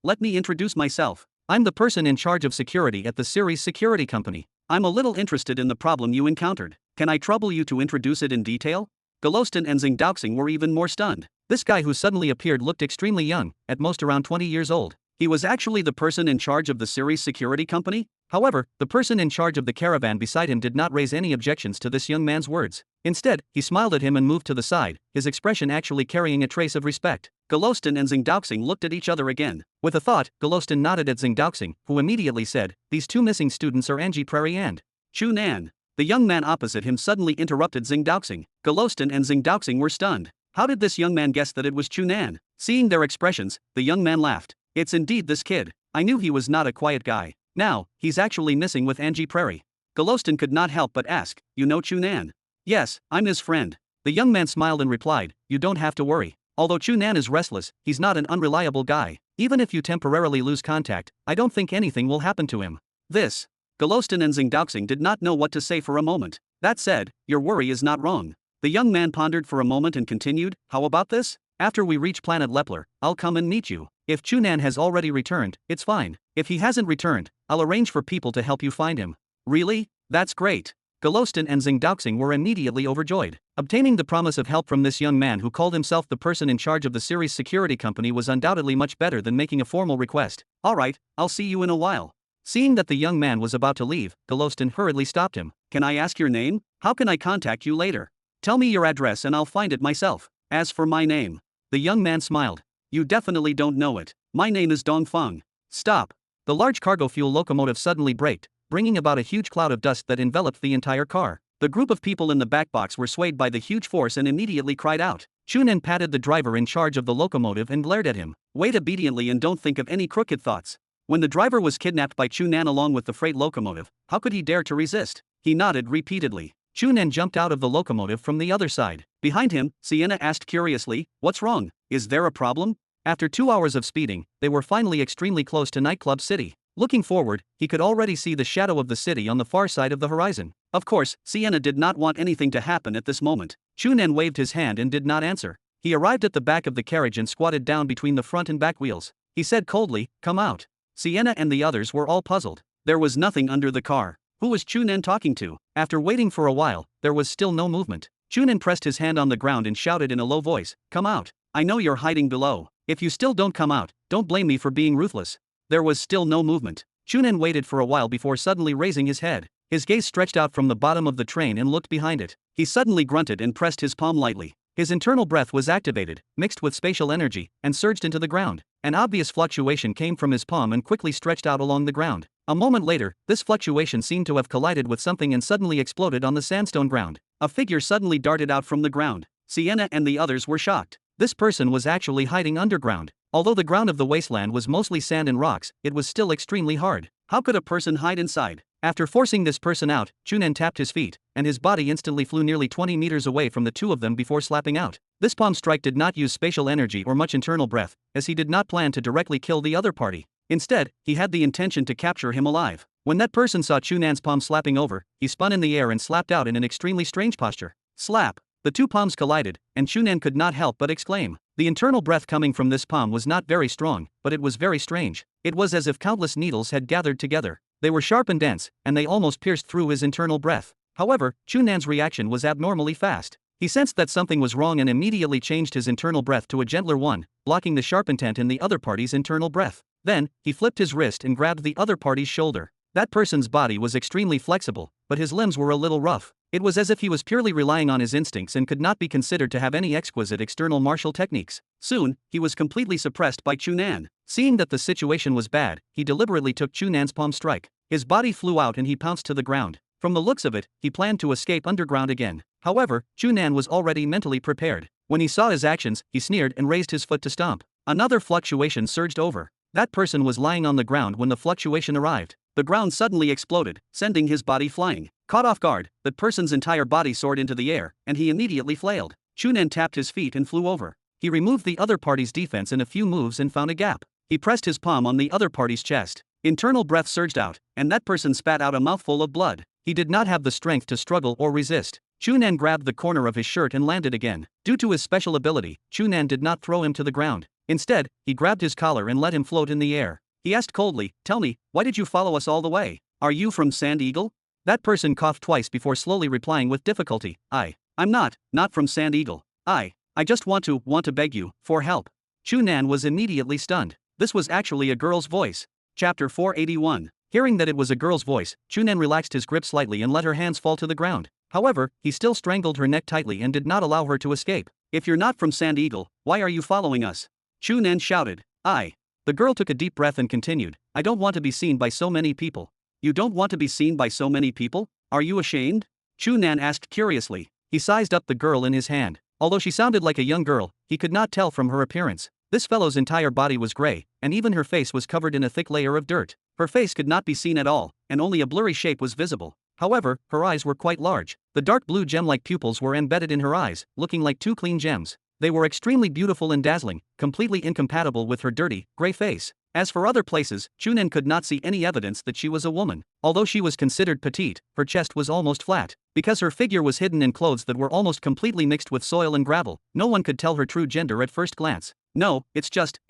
Let me introduce myself. I'm the person in charge of security at the Ceres Security Company. I'm a little interested in the problem you encountered. Can I trouble you to introduce it in detail? Goloston and Xing Daoxing were even more stunned. This guy who suddenly appeared looked extremely young, at most around 20 years old. He was actually the person in charge of the Ceres Security Company? However, the person in charge of the caravan beside him did not raise any objections to this young man's words. Instead, he smiled at him and moved to the side, his expression actually carrying a trace of respect. Goloston and Xing Daoxing looked at each other again. With a thought, Goloston nodded at Xing Daoxing, who immediately said, these 2 missing students are Angie Prairie and Chu Nan. The young man opposite him suddenly interrupted Xing Daoxing. Goloston and Xing Daoxing were stunned. How did this young man guess that it was Chu Nan? Seeing their expressions, the young man laughed. It's indeed this kid. I knew he was not a quiet guy. Now, he's actually missing with Angie Prairie. Goloston could not help but ask, you know Chu Nan? Yes, I'm his friend. The young man smiled and replied, you don't have to worry. Although Chu Nan is restless, he's not an unreliable guy. Even if you temporarily lose contact, I don't think anything will happen to him. This. Golostan and Xingdaoxing did not know what to say for a moment. That said, your worry is not wrong. The young man pondered for a moment and continued, how about this? After we reach planet Lepler, I'll come and meet you. If Chu Nan has already returned, it's fine. If he hasn't returned, I'll arrange for people to help you find him. Really? That's great. Golostan and Xingdaoxing were immediately overjoyed. Obtaining the promise of help from this young man who called himself the person in charge of the series security company was undoubtedly much better than making a formal request. Alright, I'll see you in a while. Seeing that the young man was about to leave, Golostan hurriedly stopped him. Can I ask your name? How can I contact you later? Tell me your address and I'll find it myself. As for my name. The young man smiled. You definitely don't know it. My name is Dongfeng. Stop. The large cargo fuel locomotive suddenly braked, bringing about a huge cloud of dust that enveloped the entire car. The group of people in the back box were swayed by the huge force and immediately cried out. Chu Nan patted the driver in charge of the locomotive and glared at him. Wait obediently and don't think of any crooked thoughts. When the driver was kidnapped by Chu Nan along with the freight locomotive, how could he dare to resist? He nodded repeatedly. Chu Nan jumped out of the locomotive from the other side. Behind him, Sienna asked curiously, what's wrong? Is there a problem? After 2 hours of speeding, they were finally extremely close to Nightclub City. Looking forward, he could already see the shadow of the city on the far side of the horizon. Of course, Sienna did not want anything to happen at this moment. Chu Nan waved his hand and did not answer. He arrived at the back of the carriage and squatted down between the front and back wheels. He said coldly, come out. Sienna and the others were all puzzled. There was nothing under the car. Who was Chu Nan talking to? After waiting for a while, there was still no movement. Chu Nan pressed his hand on the ground and shouted in a low voice, come out. I know you're hiding below. If you still don't come out, don't blame me for being ruthless. There was still no movement. Chu Nan waited for a while before suddenly raising his head. His gaze stretched out from the bottom of the train and looked behind it. He suddenly grunted and pressed his palm lightly. His internal breath was activated, mixed with spatial energy, and surged into the ground. An obvious fluctuation came from his palm and quickly stretched out along the ground. A moment later, this fluctuation seemed to have collided with something and suddenly exploded on the sandstone ground. A figure suddenly darted out from the ground. Sienna and the others were shocked. This person was actually hiding underground. Although the ground of the wasteland was mostly sand and rocks, it was still extremely hard. How could a person hide inside? After forcing this person out, Chu Nan tapped his feet, and his body instantly flew nearly 20 meters away from the two of them before slapping out. This palm strike did not use spatial energy or much internal breath, as he did not plan to directly kill the other party. Instead, he had the intention to capture him alive. When that person saw Chu Nan's palm slapping over, he spun in the air and slapped out in an extremely strange posture. Slap! The two palms collided, and Chu Nan could not help but exclaim. The internal breath coming from this palm was not very strong, but it was very strange. It was as if countless needles had gathered together. They were sharp and dense, and they almost pierced through his internal breath. However, Chu Nan's reaction was abnormally fast. He sensed that something was wrong and immediately changed his internal breath to a gentler one, blocking the sharp intent in the other party's internal breath. Then, he flipped his wrist and grabbed the other party's shoulder. That person's body was extremely flexible, but his limbs were a little rough. It was as if he was purely relying on his instincts and could not be considered to have any exquisite external martial techniques. Soon, he was completely suppressed by Chu Nan. Seeing that the situation was bad, he deliberately took Chu Nan's palm strike. His body flew out and he pounced to the ground. From the looks of it, he planned to escape underground again. However, Chu Nan was already mentally prepared. When he saw his actions, he sneered and raised his foot to stomp. Another fluctuation surged over. That person was lying on the ground when the fluctuation arrived. The ground suddenly exploded, sending his body flying. Caught off guard, that person's entire body soared into the air, and he immediately flailed. Chu Nan tapped his feet and flew over. He removed the other party's defense in a few moves and found a gap. He pressed his palm on the other party's chest. Internal breath surged out, and that person spat out a mouthful of blood. He did not have the strength to struggle or resist. Chu Nan grabbed the corner of his shirt and landed again. Due to his special ability, Chu Nan did not throw him to the ground. Instead, he grabbed his collar and let him float in the air. He asked coldly, tell me, why did you follow us all the way? Are you from Sand Eagle? That person coughed twice before slowly replying with difficulty, I'm not from Sand Eagle. I just want to beg you, for help. Chu Nan was immediately stunned. This was actually a girl's voice. Chapter 481. Hearing that it was a girl's voice, Chu Nan relaxed his grip slightly and let her hands fall to the ground. However, he still strangled her neck tightly and did not allow her to escape. If you're not from Sand Eagle, why are you following us? Chu Nan shouted. The girl took a deep breath and continued, I don't want to be seen by so many people. You don't want to be seen by so many people? Are you ashamed? Chu Nan asked curiously. He sized up the girl in his hand. Although she sounded like a young girl, he could not tell from her appearance. This fellow's entire body was gray, and even her face was covered in a thick layer of dirt. Her face could not be seen at all, and only a blurry shape was visible. However, her eyes were quite large. The dark blue gem-like pupils were embedded in her eyes, looking like two clean gems. They were extremely beautiful and dazzling, completely incompatible with her dirty, gray face. As for other places, Chu Nan could not see any evidence that she was a woman. Although she was considered petite, her chest was almost flat. Because her figure was hidden in clothes that were almost completely mixed with soil and gravel, no one could tell her true gender at first glance. No, it's just.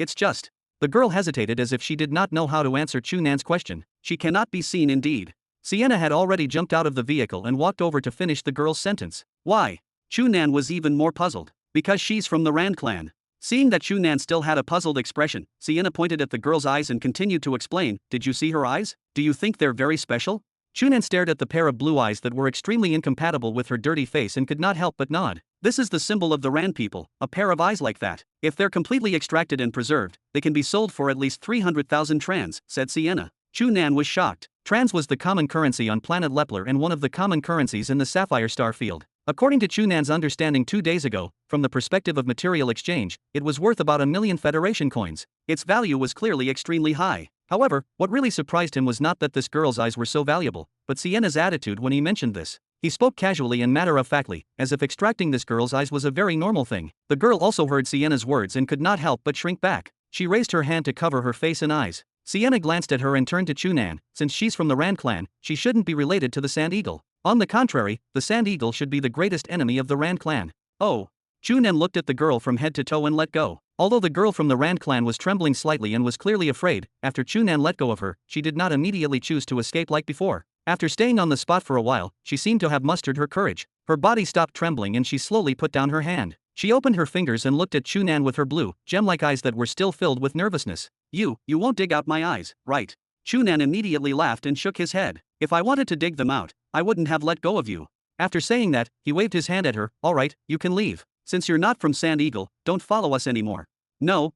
The girl hesitated as if she did not know how to answer Chu Nan's question. She cannot be seen indeed. Sienna had already jumped out of the vehicle and walked over to finish the girl's sentence. Why? Chu Nan was even more puzzled. Because she's from the Rand clan. Seeing that Chu Nan still had a puzzled expression, Sienna pointed at the girl's eyes and continued to explain, did you see her eyes? Do you think they're very special? Chu Nan stared at the pair of blue eyes that were extremely incompatible with her dirty face and could not help but nod. This is the symbol of the Rand people, a pair of eyes like that. If they're completely extracted and preserved, they can be sold for at least 300,000 trans, said Sienna. Chu Nan was shocked. Trans was the common currency on planet Lepler and one of the common currencies in the Sapphire Star field. According to Chu Nan's understanding 2 days ago, from the perspective of material exchange, it was worth about 1 million Federation coins. Its value was clearly extremely high. However, what really surprised him was not that this girl's eyes were so valuable, but Sienna's attitude when he mentioned this. He spoke casually and matter-of-factly, as if extracting this girl's eyes was a very normal thing. The girl also heard Sienna's words and could not help but shrink back. She raised her hand to cover her face and eyes. Sienna glanced at her and turned to Chu Nan. Since she's from the Rand clan, she shouldn't be related to the Sand Eagle. On the contrary, the Sand Eagle should be the greatest enemy of the Rand clan. Oh. Chu Nan looked at the girl from head to toe and let go. Although the girl from the Rand clan was trembling slightly and was clearly afraid, after Chu Nan let go of her, she did not immediately choose to escape like before. After staying on the spot for a while, she seemed to have mustered her courage. Her body stopped trembling and she slowly put down her hand. She opened her fingers and looked at Chu Nan with her blue, gem-like eyes that were still filled with nervousness. You won't dig out my eyes, right? Chu Nan immediately laughed and shook his head. If I wanted to dig them out, I wouldn't have let go of you. After saying that, he waved his hand at her. All right, you can leave. Since you're not from Sand Eagle, don't follow us anymore. No.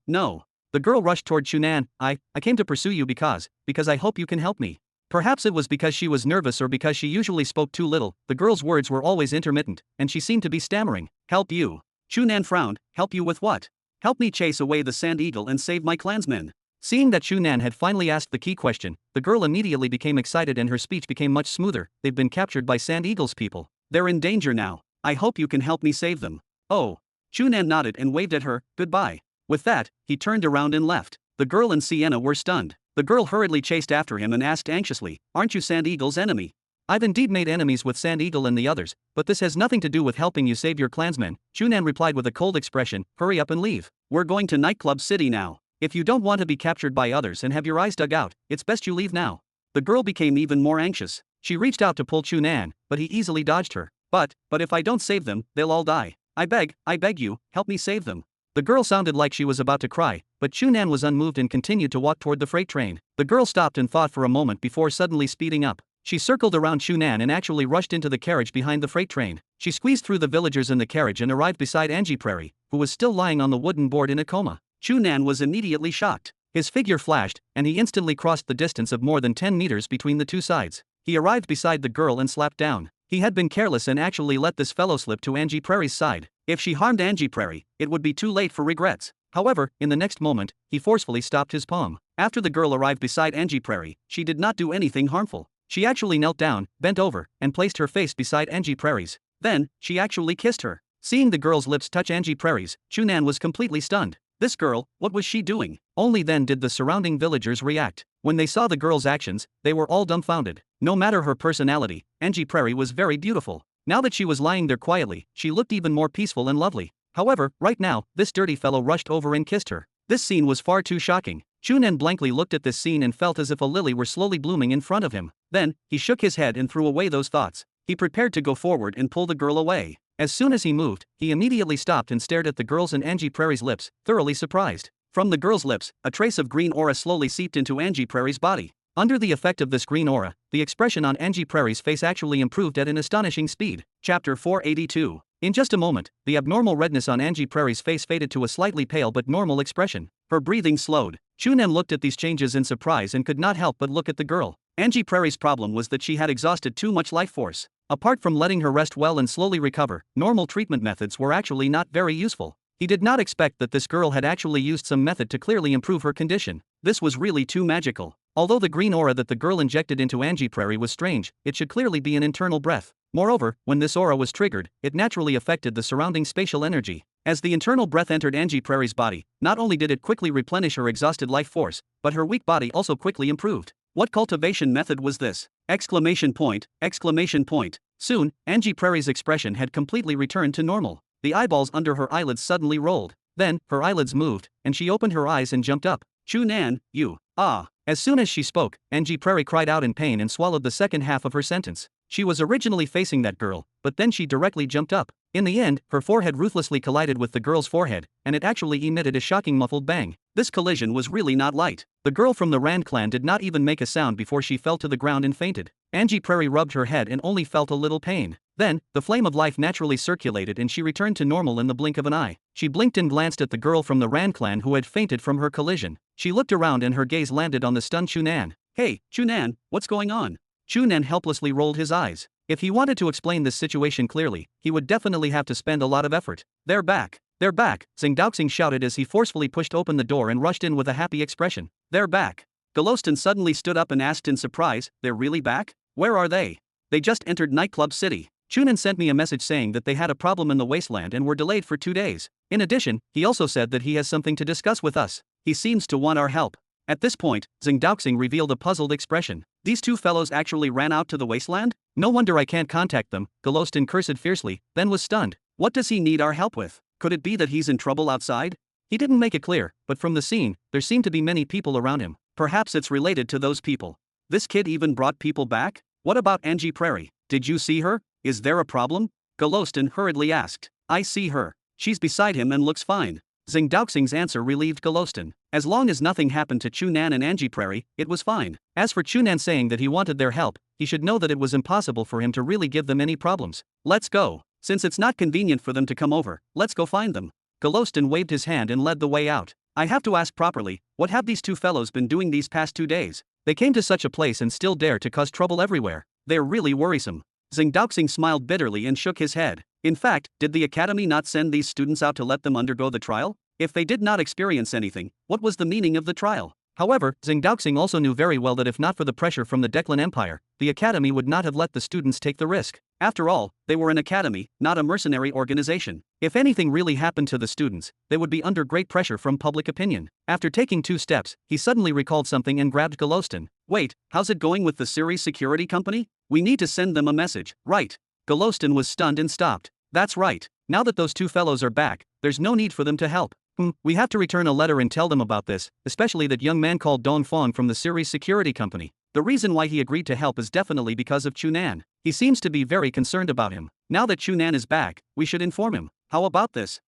The girl rushed toward Chu Nan. I came to pursue you because I hope you can help me. Perhaps it was because she was nervous or because she usually spoke too little. The girl's words were always intermittent, and she seemed to be stammering. Help you? Chu Nan frowned. Help you with what? Help me chase away the Sand Eagle and save my clansmen. Seeing that Chu Nan had finally asked the key question, the girl immediately became excited and her speech became much smoother. They've been captured by Sand Eagle's people. They're in danger now. I hope you can help me save them. Oh. Chu Nan nodded and waved at her. Goodbye. With that, he turned around and left. The girl and Sienna were stunned. The girl hurriedly chased after him and asked anxiously, aren't you Sand Eagle's enemy? I've indeed made enemies with Sand Eagle and the others, but this has nothing to do with helping you save your clansmen. Chu Nan replied with a cold expression, hurry up and leave. We're going to Nightclub City now. If you don't want to be captured by others and have your eyes dug out, it's best you leave now. The girl became even more anxious. She reached out to pull Chu Nan, but he easily dodged her. But if I don't save them, they'll all die. I beg you, help me save them. The girl sounded like she was about to cry, but Chu Nan was unmoved and continued to walk toward the freight train. The girl stopped and thought for a moment before suddenly speeding up. She circled around Chu Nan and actually rushed into the carriage behind the freight train. She squeezed through the villagers in the carriage and arrived beside Angie Prairie, who was still lying on the wooden board in a coma. Chu Nan was immediately shocked. His figure flashed, and he instantly crossed the distance of more than 10 meters between the two sides. He arrived beside the girl and slapped down. He had been careless and actually let this fellow slip to Angie Prairie's side. If she harmed Angie Prairie, it would be too late for regrets. However, in the next moment, he forcefully stopped his palm. After the girl arrived beside Angie Prairie, she did not do anything harmful. She actually knelt down, bent over, and placed her face beside Angie Prairie's. Then, she actually kissed her. Seeing the girl's lips touch Angie Prairie's, Chu Nan was completely stunned. This girl, what was she doing? Only then did the surrounding villagers react. When they saw the girl's actions, they were all dumbfounded. No matter her personality, Angie Prairie was very beautiful. Now that she was lying there quietly, she looked even more peaceful and lovely. However, right now, this dirty fellow rushed over and kissed her. This scene was far too shocking. Chu Nan blankly looked at this scene and felt as if a lily were slowly blooming in front of him. Then, he shook his head and threw away those thoughts. He prepared to go forward and pull the girl away. As soon as he moved, he immediately stopped and stared at the girl's and Angie Prairie's lips, thoroughly surprised. From the girl's lips, a trace of green aura slowly seeped into Angie Prairie's body. Under the effect of this green aura, the expression on Angie Prairie's face actually improved at an astonishing speed. Chapter 482. In just a moment, the abnormal redness on Angie Prairie's face faded to a slightly pale but normal expression. Her breathing slowed. Chu Nan looked at these changes in surprise and could not help but look at the girl. Angie Prairie's problem was that she had exhausted too much life force. Apart from letting her rest well and slowly recover, normal treatment methods were actually not very useful. He did not expect that this girl had actually used some method to clearly improve her condition. This was really too magical. Although the green aura that the girl injected into Angie Prairie was strange, it should clearly be an internal breath. Moreover, when this aura was triggered, it naturally affected the surrounding spatial energy. As the internal breath entered Angie Prairie's body, not only did it quickly replenish her exhausted life force, but her weak body also quickly improved. What cultivation method was this? Exclamation point, exclamation point. Soon, Angie Prairie's expression had completely returned to normal. The eyeballs under her eyelids suddenly rolled. Then, her eyelids moved, and she opened her eyes and jumped up. Chu Nan, you. Ah. As soon as she spoke, Angie Prairie cried out in pain and swallowed the second half of her sentence. She was originally facing that girl, but then she directly jumped up. In the end, her forehead ruthlessly collided with the girl's forehead, and it actually emitted a shocking muffled bang. This collision was really not light. The girl from the Rand clan did not even make a sound before she fell to the ground and fainted. Angie Prairie rubbed her head and only felt a little pain. Then, the flame of life naturally circulated and she returned to normal in the blink of an eye. She blinked and glanced at the girl from the Rand clan who had fainted from her collision. She looked around and her gaze landed on the stunned Chu Nan. Hey, Chu Nan, what's going on? Chu Nan helplessly rolled his eyes. If he wanted to explain this situation clearly, he would definitely have to spend a lot of effort. They're back. They're back, Zhang Daoxing shouted as he forcefully pushed open the door and rushed in with a happy expression. They're back. Golostan suddenly stood up and asked in surprise, they're really back? Where are they? They just entered Nightclub City. Chu Nan sent me a message saying that they had a problem in the wasteland and were delayed for 2 days. In addition, he also said that he has something to discuss with us. He seems to want our help. At this point, Zhang Daoxing revealed a puzzled expression. These two fellows actually ran out to the wasteland? No wonder I can't contact them, Golostan cursed fiercely, then was stunned. What does he need our help with? Could it be that he's in trouble outside? He didn't make it clear, but from the scene, there seemed to be many people around him. Perhaps it's related to those people. This kid even brought people back? What about Angie Prairie? Did you see her? Is there a problem? Golostan hurriedly asked. I see her. She's beside him and looks fine. Zhang Daoxing's answer relieved Golostan. As long as nothing happened to Chu Nan and Angie Prairie, it was fine. As for Chu Nan saying that he wanted their help, he should know that it was impossible for him to really give them any problems. Let's go. Since it's not convenient for them to come over, let's go find them. Golostan waved his hand and led the way out. I have to ask properly, what have these two fellows been doing these past 2 days? They came to such a place and still dare to cause trouble everywhere. They're really worrisome. Zhang Daoxing smiled bitterly and shook his head. In fact, did the academy not send these students out to let them undergo the trial? If they did not experience anything, what was the meaning of the trial? However, Zhang Daoxing also knew very well that if not for the pressure from the Declan Empire, the academy would not have let the students take the risk. After all, they were an academy, not a mercenary organization. If anything really happened to the students, they would be under great pressure from public opinion. After taking 2 steps, he suddenly recalled something and grabbed Golostan. Wait, how's it going with the Ceres security company? We need to send them a message, right? Golostan was stunned and stopped. That's right. Now that those two fellows are back, there's no need for them to help. We have to return a letter and tell them about this, especially that young man called Dong Fong from the Ceres security company. The reason why he agreed to help is definitely because of Chu Nan. He seems to be very concerned about him. Now that Chu Nan is back, we should inform him. How about this?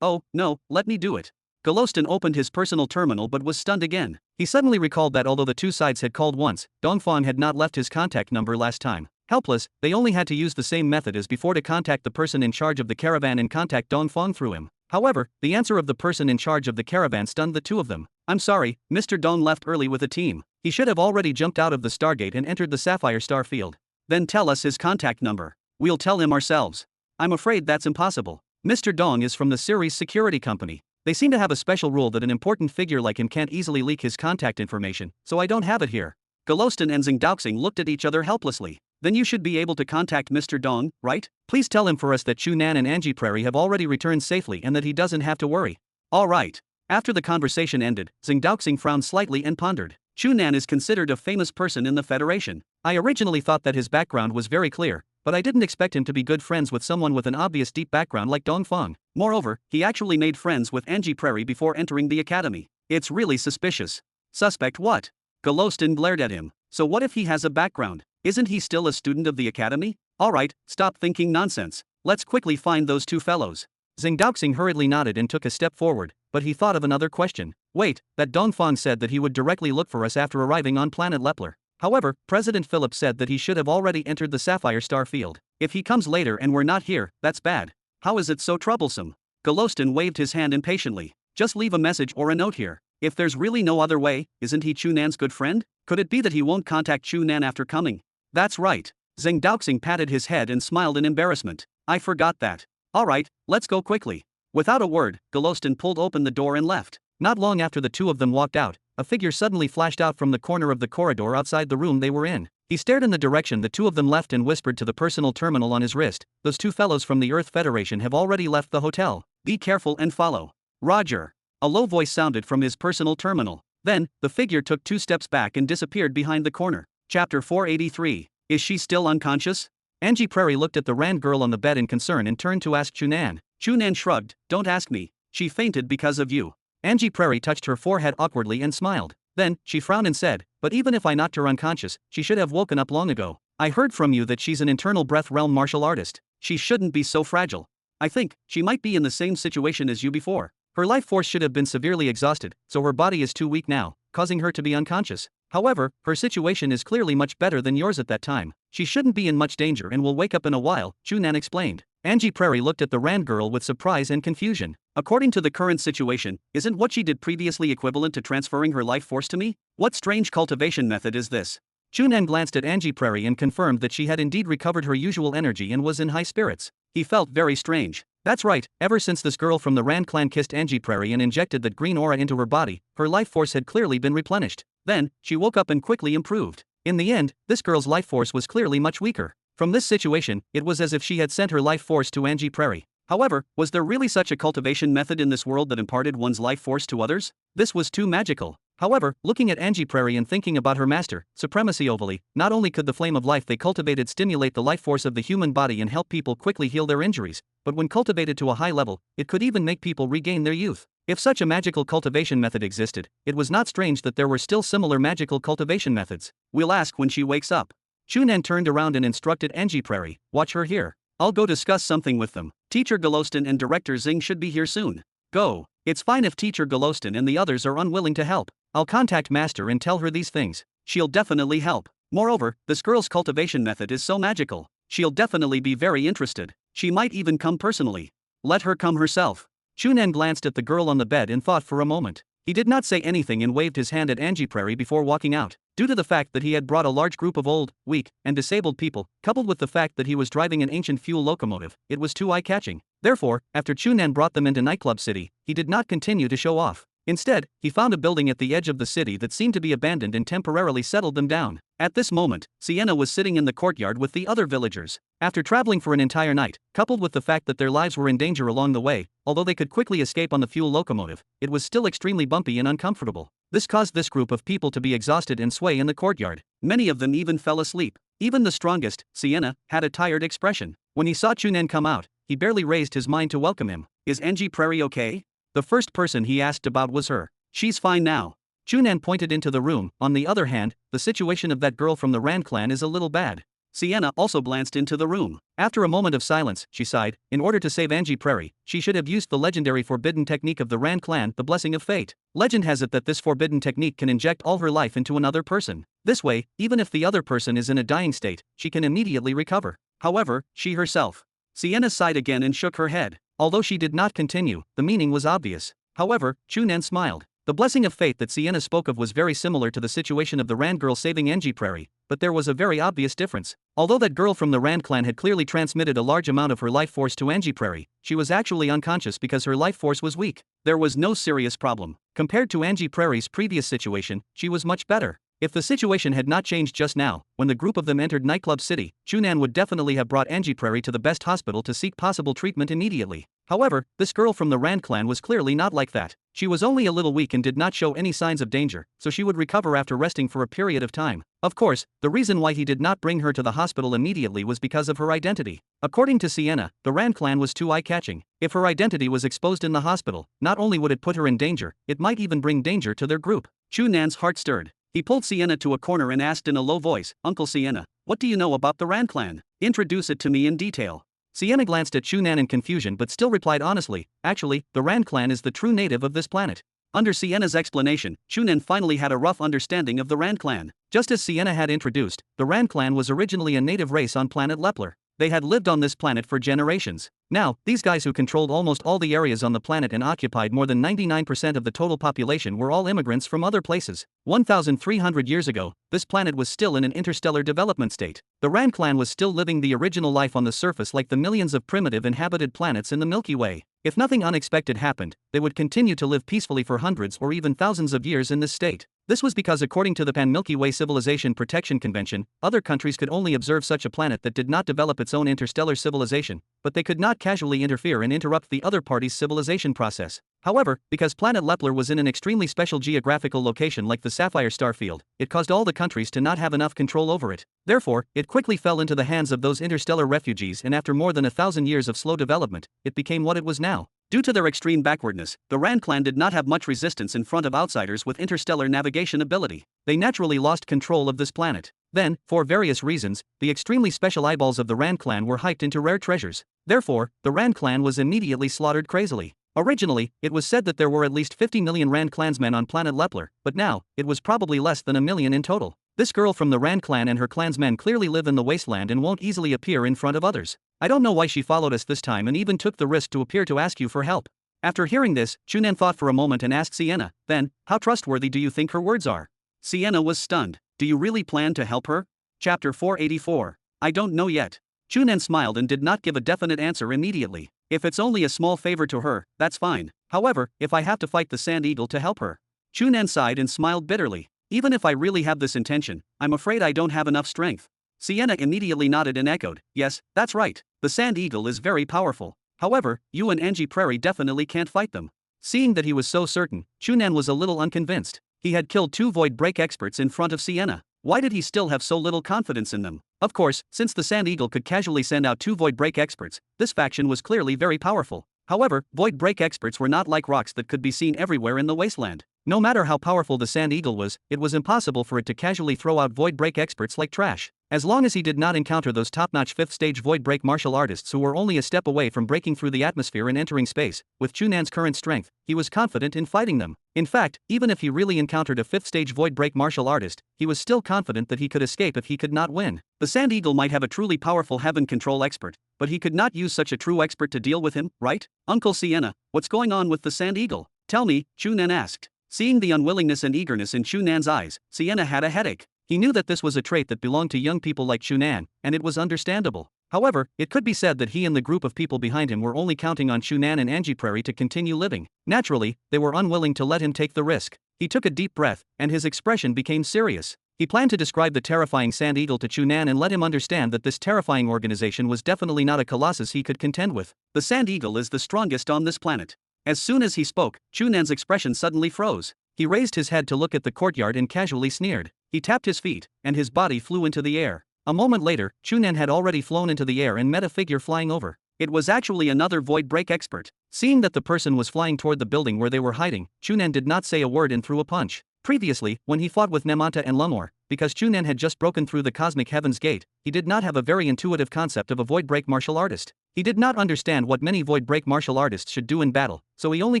Oh, no, let me do it. Golostan opened his personal terminal but was stunned again. He suddenly recalled that although the two sides had called once, Dong Fong had not left his contact number last time. Helpless, they only had to use the same method as before to contact the person in charge of the caravan and contact Dong Fong through him. However, the answer of the person in charge of the caravan stunned the two of them. I'm sorry, Mr. Dong left early with a team. He should have already jumped out of the Stargate and entered the Sapphire Star field. Then tell us his contact number. We'll tell him ourselves. I'm afraid that's impossible. Mr. Dong is from the Ceres security company. They seem to have a special rule that an important figure like him can't easily leak his contact information, so I don't have it here. Golostan and Zhang Daoxing looked at each other helplessly. Then you should be able to contact Mr. Dong, right? Please tell him for us that Chu Nan and Angie Prairie have already returned safely and that he doesn't have to worry. All right. After the conversation ended, Zhang Daoxing frowned slightly and pondered. Chu Nan is considered a famous person in the Federation. I originally thought that his background was very clear, but I didn't expect him to be good friends with someone with an obvious deep background like Dong Fong. Moreover, he actually made friends with Angie Prairie before entering the academy. It's really suspicious. Suspect what? Golostan glared at him. So what if he has a background? Isn't he still a student of the academy? Alright, stop thinking nonsense. Let's quickly find those two fellows. Zhang Daoxing hurriedly nodded and took a step forward, but he thought of another question. Wait, that Dong Fong said that he would directly look for us after arriving on planet Lepler. However, President Philip said that he should have already entered the Sapphire Star field. If he comes later and we're not here, that's bad. How is it so troublesome? Golostan waved his hand impatiently. Just leave a message or a note here. If there's really no other way, isn't he Chu Nan's good friend? Could it be that he won't contact Chu Nan after coming? That's right. Zhang Daoxing patted his head and smiled in embarrassment. I forgot that. Alright, let's go quickly. Without a word, Golostan pulled open the door and left. Not long after the two of them walked out, a figure suddenly flashed out from the corner of the corridor outside the room they were in. He stared in the direction the two of them left and whispered to the personal terminal on his wrist, those two fellows from the Earth Federation have already left the hotel. Be careful and follow. Roger. A low voice sounded from his personal terminal. Then, the figure took 2 steps back and disappeared behind the corner. Chapter 483. Is she still unconscious? Angie Prairie looked at the Rand girl on the bed in concern and turned to ask Chu Nan. Chu Nan shrugged. Don't ask me. She fainted because of you. Angie Prairie touched her forehead awkwardly and smiled. Then, she frowned and said, but even if I knocked her unconscious, she should have woken up long ago. I heard from you that she's an internal breath realm martial artist. She shouldn't be so fragile. I think she might be in the same situation as you before. Her life force should have been severely exhausted, so her body is too weak now, causing her to be unconscious. However, her situation is clearly much better than yours at that time. She shouldn't be in much danger and will wake up in a while, Chu Nan explained. Angie Prairie looked at the Rand girl with surprise and confusion. According to the current situation, isn't what she did previously equivalent to transferring her life force to me? What strange cultivation method is this? Chu Nan glanced at Angie Prairie and confirmed that she had indeed recovered her usual energy and was in high spirits. He felt very strange. That's right, ever since this girl from the Rand clan kissed Angie Prairie and injected that green aura into her body, her life force had clearly been replenished. Then, she woke up and quickly improved. In the end, this girl's life force was clearly much weaker. From this situation, it was as if she had sent her life force to Angie Prairie. However, was there really such a cultivation method in this world that imparted one's life force to others? This was too magical. However, looking at Angie Prairie and thinking about her master, Supremacy Ovally, not only could the flame of life they cultivated stimulate the life force of the human body and help people quickly heal their injuries, but when cultivated to a high level, it could even make people regain their youth. If such a magical cultivation method existed, it was not strange that there were still similar magical cultivation methods. We'll ask when she wakes up. Chu Nan turned around and instructed Angie Prairie, watch her here. I'll go discuss something with them. Teacher Golostin and Director Zing should be here soon. Go. It's fine if Teacher Golostin and the others are unwilling to help. I'll contact Master and tell her these things. She'll definitely help. Moreover, this girl's cultivation method is so magical. She'll definitely be very interested. She might even come personally. Let her come herself. Chu Nan glanced at the girl on the bed and thought for a moment. He did not say anything and waved his hand at Angie Prairie before walking out. Due to the fact that he had brought a large group of old, weak, and disabled people, coupled with the fact that he was driving an ancient fuel locomotive, it was too eye-catching. Therefore, after Chu Nan brought them into Nightclub City, he did not continue to show off. Instead, he found a building at the edge of the city that seemed to be abandoned and temporarily settled them down. At this moment, Sienna was sitting in the courtyard with the other villagers. After traveling for an entire night, coupled with the fact that their lives were in danger along the way, although they could quickly escape on the fuel locomotive, it was still extremely bumpy and uncomfortable. This caused this group of people to be exhausted and sway in the courtyard. Many of them even fell asleep. Even the strongest, Sienna, had a tired expression. When he saw Chu Nan come out, he barely raised his mind to welcome him. Is Angie Prairie okay? The first person he asked about was her. She's fine now. Chu Nan pointed into the room. On the other hand, the situation of that girl from the Rand clan is a little bad. Sienna also glanced into the room. After a moment of silence, she sighed. In order to save Angie Prairie, she should have used the legendary forbidden technique of the Rand clan, the Blessing of Fate. Legend has it that this forbidden technique can inject all her life into another person. This way, even if the other person is in a dying state, she can immediately recover. However, she herself. Sienna sighed again and shook her head. Although she did not continue, the meaning was obvious. However, Chu Nan smiled. The blessing of fate that Sienna spoke of was very similar to the situation of the Rand girl saving Angie Prairie, but there was a very obvious difference. Although that girl from the Rand clan had clearly transmitted a large amount of her life force to Angie Prairie, she was actually unconscious because her life force was weak. There was no serious problem. Compared to Angie Prairie's previous situation, she was much better. If the situation had not changed just now, when the group of them entered Nightclub City, Chu Nan would definitely have brought Angie Prairie to the best hospital to seek possible treatment immediately. However, this girl from the Rand clan was clearly not like that. She was only a little weak and did not show any signs of danger, so she would recover after resting for a period of time. Of course, the reason why he did not bring her to the hospital immediately was because of her identity. According to Sienna, the Rand clan was too eye-catching. If her identity was exposed in the hospital, not only would it put her in danger, it might even bring danger to their group. Chu Nan's heart stirred. He pulled Sienna to a corner and asked in a low voice, Uncle Sienna, what do you know about the Rand clan? Introduce it to me in detail. Sienna glanced at Chu Nan in confusion but still replied honestly, actually, the Rand clan is the true native of this planet. Under Sienna's explanation, Chu Nan finally had a rough understanding of the Rand clan. Just as Sienna had introduced, the Rand clan was originally a native race on planet Lepler. They had lived on this planet for generations. Now, these guys who controlled almost all the areas on the planet and occupied more than 99% of the total population were all immigrants from other places. 1,300 years ago, this planet was still in an interstellar development state. The Rand clan was still living the original life on the surface like the millions of primitive inhabited planets in the Milky Way. If nothing unexpected happened, they would continue to live peacefully for hundreds or even thousands of years in this state. This was because according to the Pan-Milky Way Civilization Protection Convention, other countries could only observe such a planet that did not develop its own interstellar civilization, but they could not casually interfere and interrupt the other party's civilization process. However, because planet Lepler was in an extremely special geographical location like the Sapphire Star Field, it caused all the countries to not have enough control over it. Therefore, it quickly fell into the hands of those interstellar refugees, and after more than 1,000 years of slow development, it became what it was now. Due to their extreme backwardness, the Rand clan did not have much resistance in front of outsiders with interstellar navigation ability. They naturally lost control of this planet. Then, for various reasons, the extremely special eyeballs of the Rand clan were hyped into rare treasures. Therefore, the Rand clan was immediately slaughtered crazily. Originally, it was said that there were at least 50 million Rand clansmen on planet Lepler, but now, it was probably less than 1 million in total. This girl from the Rand clan and her clansmen clearly live in the wasteland and won't easily appear in front of others. I don't know why she followed us this time and even took the risk to appear to ask you for help. After hearing this, Chu Nan thought for a moment and asked Sienna, then, how trustworthy do you think her words are? Sienna was stunned. Do you really plan to help her? Chapter 484. I don't know yet. Chu Nan smiled and did not give a definite answer immediately. If it's only a small favor to her, that's fine. However, if I have to fight the Sand Eagle to help her. Chu Nan sighed and smiled bitterly. Even if I really have this intention, I'm afraid I don't have enough strength. Sienna immediately nodded and echoed, yes, that's right. The Sand Eagle is very powerful. However, you and Angie Prairie definitely can't fight them. Seeing that he was so certain, Chu Nan was a little unconvinced. He had killed 2 void break experts in front of Sienna. Why did he still have so little confidence in them? Of course, since the Sand Eagle could casually send out 2 void break experts, this faction was clearly very powerful. However, void break experts were not like rocks that could be seen everywhere in the wasteland. No matter how powerful the Sand Eagle was, it was impossible for it to casually throw out void break experts like trash. As long as he did not encounter those top-notch 5th stage void break martial artists who were only a step away from breaking through the atmosphere and entering space, with Chu Nan's current strength, he was confident in fighting them. In fact, even if he really encountered a 5th stage void break martial artist, he was still confident that he could escape if he could not win. The Sand Eagle might have a truly powerful heaven control expert, but he could not use such a true expert to deal with him, right? Uncle Sienna, what's going on with the Sand Eagle? Tell me, Chu Nan asked. Seeing the unwillingness and eagerness in Chu Nan's eyes, Sienna had a headache. He knew that this was a trait that belonged to young people like Chu Nan, and it was understandable. However, it could be said that he and the group of people behind him were only counting on Chu Nan and Angie Prairie to continue living. Naturally, they were unwilling to let him take the risk. He took a deep breath, and his expression became serious. He planned to describe the terrifying Sand Eagle to Chu Nan and let him understand that this terrifying organization was definitely not a colossus he could contend with. The Sand Eagle is the strongest on this planet. As soon as he spoke, Chu Nan's expression suddenly froze. He raised his head to look at the courtyard and casually sneered. He tapped his feet, and his body flew into the air. A moment later, Chu Nan had already flown into the air and met a figure flying over. It was actually another void break expert. Seeing that the person was flying toward the building where they were hiding, Chu Nan did not say a word and threw a punch. Previously, when he fought with Nemanta and Lumor, because Chu Nan had just broken through the Cosmic Heaven's Gate, he did not have a very intuitive concept of a void break martial artist. He did not understand what many void break martial artists should do in battle, so he only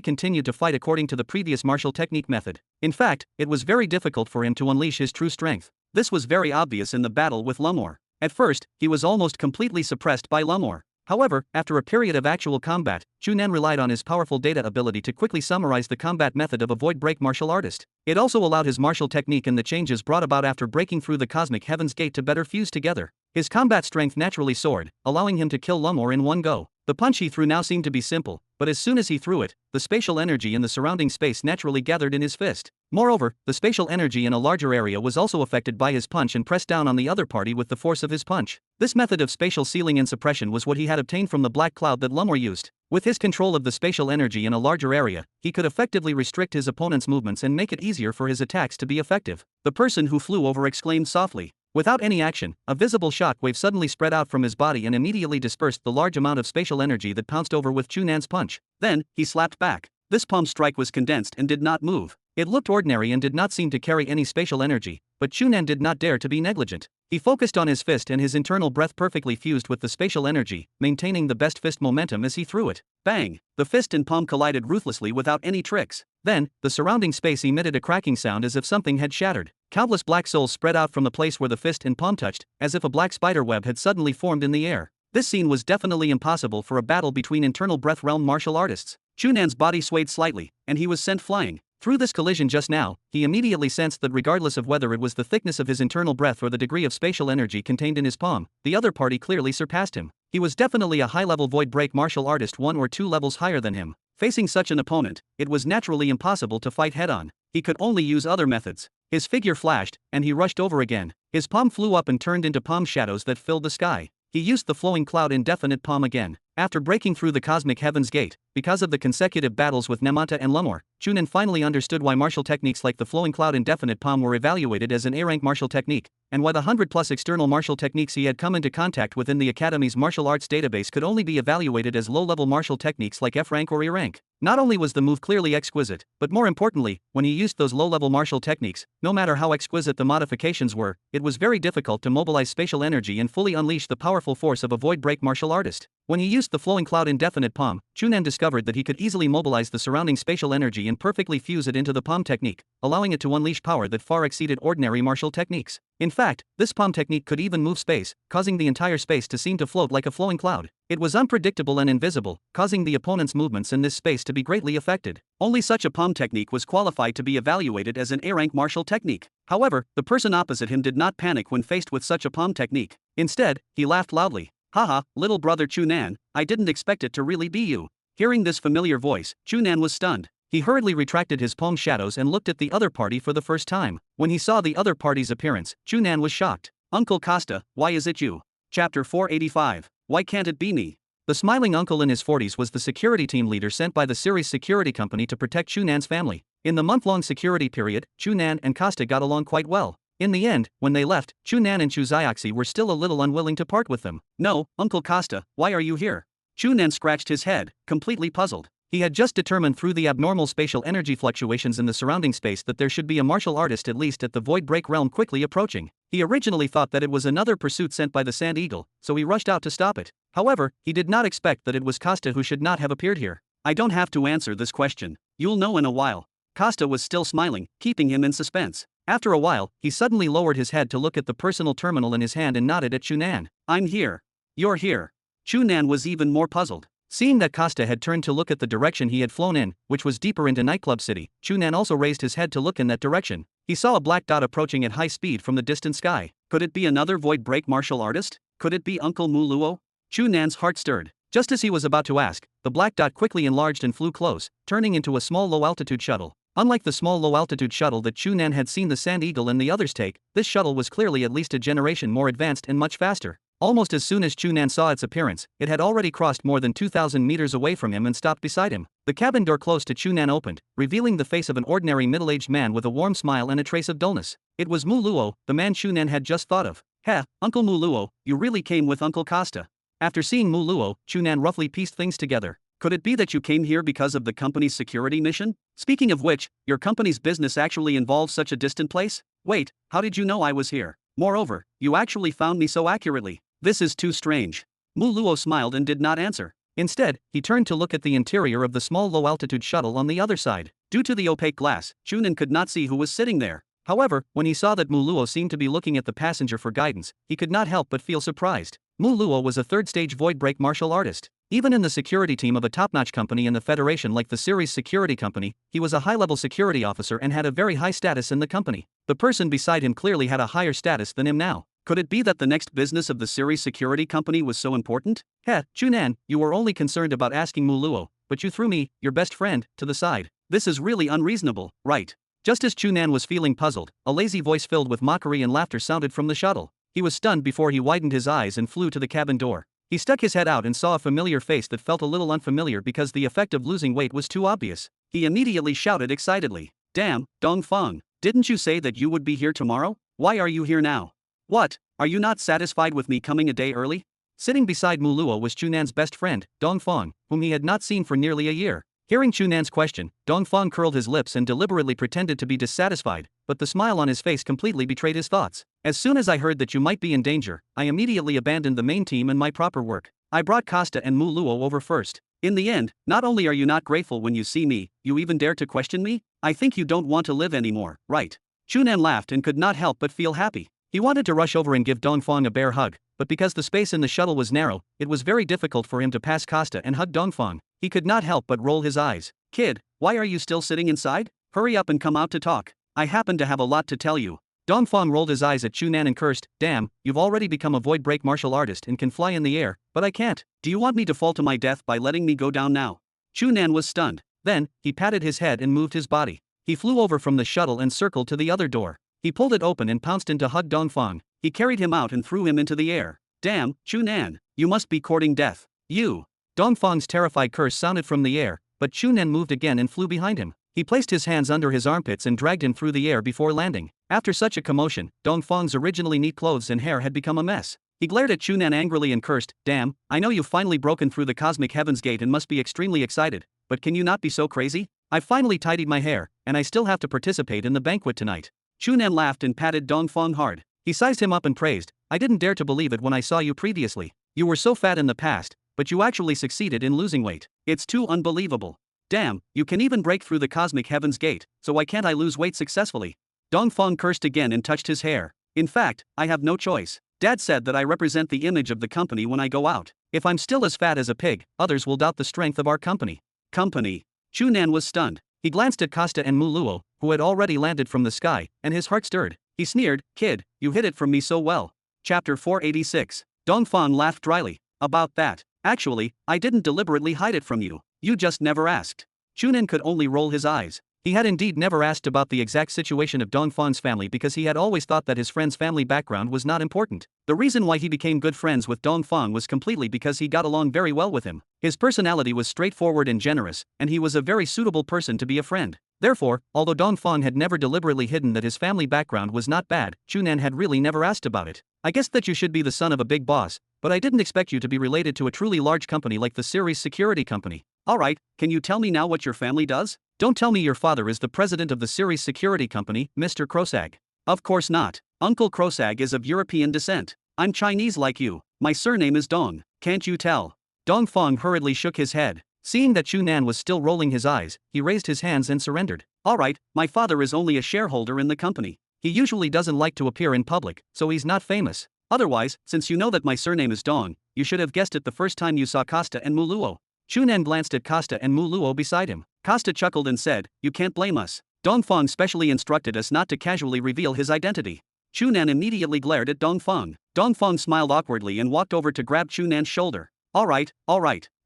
continued to fight according to the previous martial technique method. In fact, it was very difficult for him to unleash his true strength. This was very obvious in the battle with Lumor. At first, he was almost completely suppressed by Lumor. However, after a period of actual combat, Chu Nan relied on his powerful data ability to quickly summarize the combat method of a void break martial artist. It also allowed his martial technique and the changes brought about after breaking through the Cosmic Heaven's Gate to better fuse together. His combat strength naturally soared, allowing him to kill Lumor in one go. The punch he threw now seemed to be simple, but as soon as he threw it, the spatial energy in the surrounding space naturally gathered in his fist. Moreover, the spatial energy in a larger area was also affected by his punch and pressed down on the other party with the force of his punch. This method of spatial sealing and suppression was what he had obtained from the black cloud that Lumor used. With his control of the spatial energy in a larger area, he could effectively restrict his opponent's movements and make it easier for his attacks to be effective. The person who flew over exclaimed softly. Without any action, a visible shockwave suddenly spread out from his body and immediately dispersed the large amount of spatial energy that pounced over with Chu Nan's punch. Then, he slapped back. This palm strike was condensed and did not move. It looked ordinary and did not seem to carry any spatial energy, but Chu Nan did not dare to be negligent. He focused on his fist and his internal breath perfectly fused with the spatial energy, maintaining the best fist momentum as he threw it. Bang! The fist and palm collided ruthlessly without any tricks. Then, the surrounding space emitted a cracking sound as if something had shattered. Countless black souls spread out from the place where the fist and palm touched, as if a black spider web had suddenly formed in the air. This scene was definitely impossible for a battle between internal breath realm martial artists. Chu Nan's body swayed slightly, and he was sent flying. Through this collision just now, he immediately sensed that regardless of whether it was the thickness of his internal breath or the degree of spatial energy contained in his palm, the other party clearly surpassed him. He was definitely a high-level void break martial artist 1 or 2 levels higher than him. Facing such an opponent, it was naturally impossible to fight head-on. he could only use other methods. His figure flashed, and he rushed over again. His palm flew up and turned into palm shadows that filled the sky. He used the flowing cloud indefinite palm again. After breaking through the cosmic heaven's gate, because of the consecutive battles with Nemanta and Lumor, Chu Nan finally understood why martial techniques like the flowing cloud indefinite palm were evaluated as an A-rank martial technique, and why the 100+ external martial techniques he had come into contact with in the Academy's martial arts database could only be evaluated as low-level martial techniques like F-rank or E-rank. Not only was the move clearly exquisite, but more importantly, when he used those low-level martial techniques, no matter how exquisite the modifications were, it was very difficult to mobilize spatial energy and fully unleash the powerful force of a void-break martial artist. When he used the flowing cloud indefinite palm, Chu Nan discovered that he could easily mobilize the surrounding spatial energy and perfectly fuse it into the palm technique, allowing it to unleash power that far exceeded ordinary martial techniques. In fact, this palm technique could even move space, causing the entire space to seem to float like a flowing cloud. It was unpredictable and invisible, causing the opponent's movements in this space to be greatly affected. Only such a palm technique was qualified to be evaluated as an A-rank martial technique. However, the person opposite him did not panic when faced with such a palm technique. Instead, he laughed loudly. Haha, little brother Chu Nan, I didn't expect it to really be you. Hearing this familiar voice, Chu Nan was stunned. He hurriedly retracted his palm shadows and looked at the other party for the first time. When he saw the other party's appearance, Chu Nan was shocked. Uncle Costa, why is it you? Chapter 485. Why can't it be me? The smiling uncle in his 40s was the security team leader sent by the Ceres security company to protect Chu Nan's family. In the month-long security period, Chu Nan and Costa got along quite well. In the end, when they left, Chu Nan and Chu Xiaoxi were still a little unwilling to part with them. No, Uncle Costa, why are you here? Chu Nan scratched his head, completely puzzled. He had just determined through the abnormal spatial energy fluctuations in the surrounding space that there should be a martial artist at least at the void break realm quickly approaching. He originally thought that it was another pursuit sent by the Sand Eagle, so he rushed out to stop it. However, he did not expect that it was Costa who should not have appeared here. I don't have to answer this question. You'll know in a while. Costa was still smiling, keeping him in suspense. After a while, he suddenly lowered his head to look at the personal terminal in his hand and nodded at Chu Nan. I'm here. You're here. Chu Nan was even more puzzled. Seeing that Costa had turned to look at the direction he had flown in, which was deeper into Nightclub City, Chu Nan also raised his head to look in that direction. He saw a black dot approaching at high speed from the distant sky. Could it be another void break martial artist? Could it be Uncle Mu Luo? Chu Nan's heart stirred. Just as he was about to ask, the black dot quickly enlarged and flew close, turning into a small low-altitude shuttle. Unlike the small low-altitude shuttle that Chu Nan had seen the Sand Eagle and the others take, this shuttle was clearly at least a generation more advanced and much faster. Almost as soon as Chu Nan saw its appearance, it had already crossed more than 2,000 meters away from him and stopped beside him. The cabin door close to Chu Nan opened, revealing the face of an ordinary middle-aged man with a warm smile and a trace of dullness. It was Mu Luo, the man Chu Nan had just thought of. Heh, Uncle Mu Luo, you really came with Uncle Costa. After seeing Mu Luo, Chu Nan roughly pieced things together. Could it be that you came here because of the company's security mission? Speaking of which, your company's business actually involves such a distant place? Wait, how did you know I was here? Moreover, you actually found me so accurately. This is too strange. Mu Luo smiled and did not answer. Instead, he turned to look at the interior of the small low-altitude shuttle on the other side. Due to the opaque glass, Chu Nan could not see who was sitting there. However, when he saw that Mu Luo seemed to be looking at the passenger for guidance, he could not help but feel surprised. Mu Luo was a third-stage void break martial artist. Even in the security team of a top-notch company in the Federation like the Ceres Security Company, he was a high-level security officer and had a very high status in the company. The person beside him clearly had a higher status than him now. Could it be that the next business of the Ceres Security Company was so important? Heh, Chu Nan, you were only concerned about asking Mu Luo, but you threw me, your best friend, to the side. This is really unreasonable, right? Just as Chu Nan was feeling puzzled, a lazy voice filled with mockery and laughter sounded from the shuttle. He was stunned before he widened his eyes and flew to the cabin door. He stuck his head out and saw a familiar face that felt a little unfamiliar because the effect of losing weight was too obvious. He immediately shouted excitedly, "Damn, Dongfeng, didn't you say that you would be here tomorrow? Why are you here now? What, are you not satisfied with me coming a day early?" Sitting beside Mu Luo was Chu Nan's best friend, Dongfeng, whom he had not seen for nearly a year. Hearing Chu Nan's question, Dongfeng curled his lips and deliberately pretended to be dissatisfied, but the smile on his face completely betrayed his thoughts. As soon as I heard that you might be in danger, I immediately abandoned the main team and my proper work. I brought Costa and Mu Luo over first. In the end, not only are you not grateful when you see me, you even dare to question me? I think you don't want to live anymore, right? Chu Nan laughed and could not help but feel happy. He wanted to rush over and give Dongfeng a bear hug, but because the space in the shuttle was narrow, it was very difficult for him to pass Costa and hug Dongfeng. He could not help but roll his eyes. Kid, why are you still sitting inside? Hurry up and come out to talk. I happen to have a lot to tell you. Dongfeng rolled his eyes at Chu Nan and cursed, "Damn, you've already become a void break martial artist and can fly in the air, but I can't. Do you want me to fall to my death by letting me go down now?" Chu Nan was stunned. Then, he patted his head and moved his body. He flew over from the shuttle and circled to the other door. He pulled it open and pounced in to hug Dongfang. He carried him out and threw him into the air. Damn, Chu Nan, you must be courting death. You. Dongfang's terrified curse sounded from the air, but Chu Nan moved again and flew behind him. He placed his hands under his armpits and dragged him through the air before landing. After such a commotion, Dongfang's originally neat clothes and hair had become a mess. He glared at Chu Nan angrily and cursed, "Damn, I know you've finally broken through the cosmic heaven's gate and must be extremely excited, but can you not be so crazy? I've finally tidied my hair, and I still have to participate in the banquet tonight." Chu Nan laughed and patted Dongfang hard. He sized him up and praised, "I didn't dare to believe it when I saw you previously. You were so fat in the past, but you actually succeeded in losing weight. It's too unbelievable. Damn, you can even break through the cosmic heaven's gate, so why can't I lose weight successfully?" Dongfang cursed again and touched his hair. "In fact, I have no choice. Dad said that I represent the image of the company when I go out. If I'm still as fat as a pig, others will doubt the strength of our company." Company. Chu Nan was stunned. He glanced at Costa and Muluo, who had already landed from the sky, and his heart stirred. He sneered, "Kid, you hid it from me so well." Chapter 486. Dongfang laughed dryly. "About that. Actually, I didn't deliberately hide it from you. You just never asked." Chu Nan could only roll his eyes. He had indeed never asked about the exact situation of Dongfang's family because he had always thought that his friend's family background was not important. The reason why he became good friends with Dongfang was completely because he got along very well with him. His personality was straightforward and generous, and he was a very suitable person to be a friend. Therefore, although Dongfang had never deliberately hidden that his family background was not bad, Chu Nan had really never asked about it. "I guess that you should be the son of a big boss, but I didn't expect you to be related to a truly large company like the Ceres Security Company. Alright, can you tell me now what your family does? Don't tell me your father is the president of the Ceres Security Company, Mr. Krosag." "Of course not. Uncle Krosag is of European descent. I'm Chinese like you. My surname is Dong, can't you tell?" Dongfang hurriedly shook his head. Seeing that Chu Nan was still rolling his eyes, he raised his hands and surrendered. "Alright, my father is only a shareholder in the company. He usually doesn't like to appear in public, so he's not famous. Otherwise, since you know that my surname is Dong, you should have guessed it the first time you saw Costa and Muluo." Chu Nan glanced at Costa and Muluo beside him. Costa chuckled and said, "You can't blame us. Dongfang specially instructed us not to casually reveal his identity." Chu Nan immediately glared at Dongfang. Dongfang smiled awkwardly and walked over to grab Chu Nan's shoulder. Alright,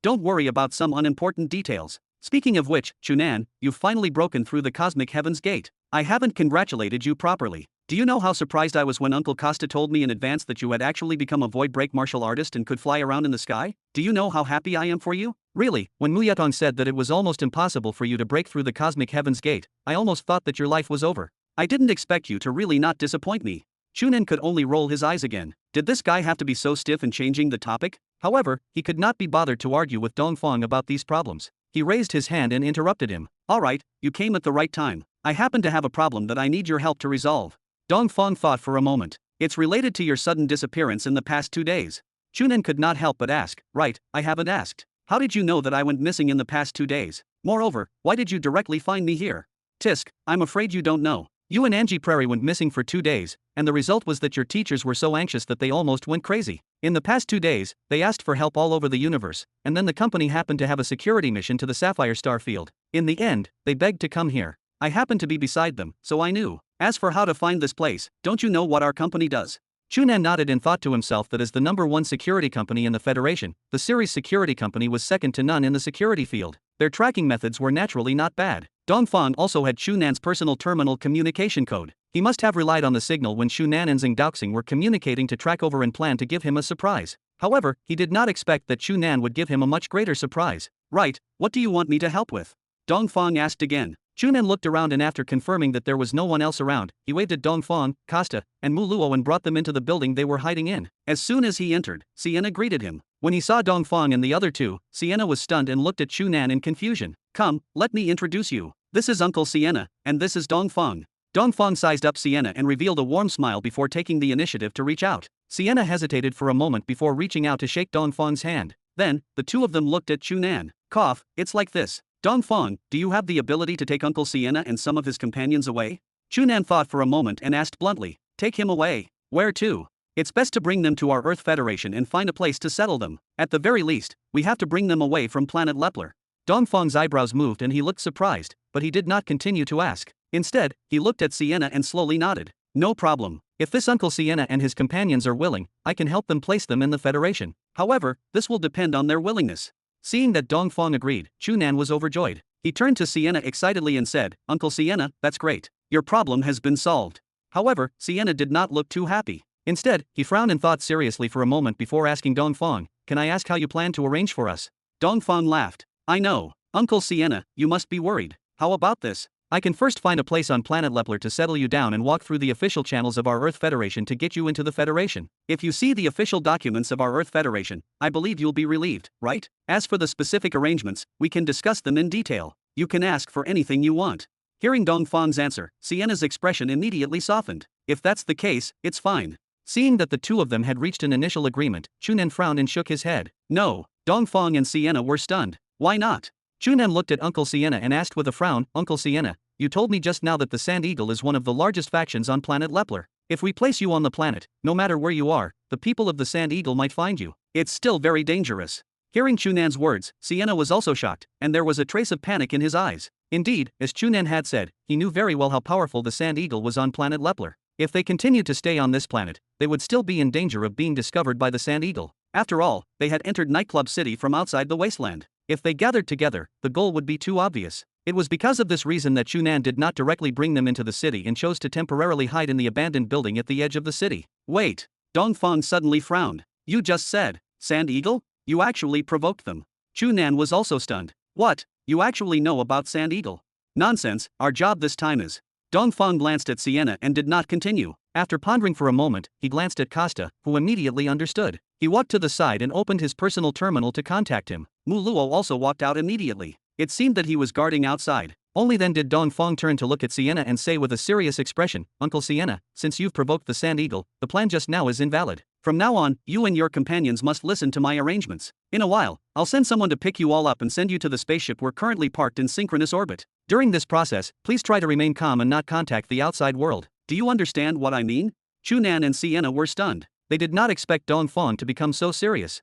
don't worry about some unimportant details. Speaking of which, Chu Nan, you've finally broken through the cosmic heaven's gate. I haven't congratulated you properly. Do you know how surprised I was when Uncle Costa told me in advance that you had actually become a void break martial artist and could fly around in the sky? Do you know how happy I am for you? Really, when Muyatong said that it was almost impossible for you to break through the cosmic heaven's gate, I almost thought that your life was over. I didn't expect you to really not disappoint me." Chu Nan could only roll his eyes again. Did this guy have to be so stiff in changing the topic? However, he could not be bothered to argue with Dongfang about these problems. He raised his hand and interrupted him. "Alright, you came at the right time. I happen to have a problem that I need your help to resolve." Dongfang thought for a moment. "It's related to your sudden disappearance in the past 2 days." Chu Nan could not help but ask, "Right, I haven't asked. How did you know that I went missing in the past 2 days? Moreover, why did you directly find me here?" "Tisk, I'm afraid you don't know. You and Angie Prairie went missing for 2 days, and the result was that your teachers were so anxious that they almost went crazy. In the past 2 days, they asked for help all over the universe, and then the company happened to have a security mission to the Sapphire Star field. In the end, they begged to come here. I happened to be beside them, so I knew. As for how to find this place, don't you know what our company does?" Chu Nan nodded and thought to himself that as the #1 security company in the Federation, the Ceres Security Company was second to none in the security field. Their tracking methods were naturally not bad. Dongfang also had Chu Nan's personal terminal communication code. He must have relied on the signal when Chu Nan and Xing Daoxing were communicating to track over and plan to give him a surprise. However, he did not expect that Chu Nan would give him a much greater surprise. "Right, what do you want me to help with?" Dongfang asked again. Chu Nan looked around and after confirming that there was no one else around, he waved at Dongfang, Costa, and Muluo and brought them into the building they were hiding in. As soon as he entered, Sienna greeted him. When he saw Dongfang and the other two, Sienna was stunned and looked at Chu Nan in confusion. "Come, let me introduce you. This is Uncle Sienna, and this is Dongfang." Dongfang sized up Sienna and revealed a warm smile before taking the initiative to reach out. Sienna hesitated for a moment before reaching out to shake Dongfang's hand. Then, the two of them looked at Chu Nan. "Cough, it's like this. Dongfang, do you have the ability to take Uncle Sienna and some of his companions away?" Chu Nan thought for a moment and asked bluntly. "Take him away? Where to?" "It's best to bring them to our Earth Federation and find a place to settle them. At the very least, we have to bring them away from planet Lepler." Dongfang's eyebrows moved and he looked surprised, but he did not continue to ask. Instead, he looked at Sienna and slowly nodded. "No problem. If this Uncle Sienna and his companions are willing, I can help them place them in the Federation. However, this will depend on their willingness." Seeing that Dongfang agreed, Chu Nan was overjoyed. He turned to Sienna excitedly and said, "Uncle Sienna, that's great. Your problem has been solved." However, Sienna did not look too happy. Instead, he frowned and thought seriously for a moment before asking Dongfang, "Can I ask how you plan to arrange for us?" Dongfang laughed. "I know. Uncle Sienna, you must be worried. How about this? I can first find a place on planet Lepler to settle you down and walk through the official channels of our Earth Federation to get you into the Federation. If you see the official documents of our Earth Federation, I believe you'll be relieved, right? As for the specific arrangements, we can discuss them in detail. You can ask for anything you want." Hearing Dongfang's answer, Sienna's expression immediately softened. If that's the case, it's fine. Seeing that the two of them had reached an initial agreement, Chu Nan frowned and shook his head. No. Dongfang and Sienna were stunned. Why not? Chu Nan looked at Uncle Sienna and asked with a frown, "Uncle Sienna, you told me just now that the Sand Eagle is one of the largest factions on planet Lepler. If we place you on the planet, no matter where you are, the people of the Sand Eagle might find you. It's still very dangerous." Hearing Chu Nan's words, Sienna was also shocked, and there was a trace of panic in his eyes. Indeed, as Chu Nan had said, he knew very well how powerful the Sand Eagle was on planet Lepler. If they continued to stay on this planet, they would still be in danger of being discovered by the Sand Eagle. After all, they had entered Nightclub City from outside the wasteland. If they gathered together, the goal would be too obvious. It was because of this reason that Chu Nan did not directly bring them into the city and chose to temporarily hide in the abandoned building at the edge of the city. Wait. Dongfang suddenly frowned. You just said, Sand Eagle? You actually provoked them. Chu Nan was also stunned. What? You actually know about Sand Eagle? Nonsense, our job this time is. Dongfang glanced at Sienna and did not continue. After pondering for a moment, he glanced at Costa, who immediately understood. He walked to the side and opened his personal terminal to contact him. Mu Luo also walked out immediately. It seemed that he was guarding outside. Only then did Dongfang turn to look at Sienna and say with a serious expression, "Uncle Sienna, since you've provoked the Sand Eagle, the plan just now is invalid. From now on, you and your companions must listen to my arrangements. In a while, I'll send someone to pick you all up and send you to the spaceship we're currently parked in synchronous orbit. During this process, please try to remain calm and not contact the outside world. Do you understand what I mean?" Chu Nan and Sienna were stunned. They did not expect Dongfang to become so serious.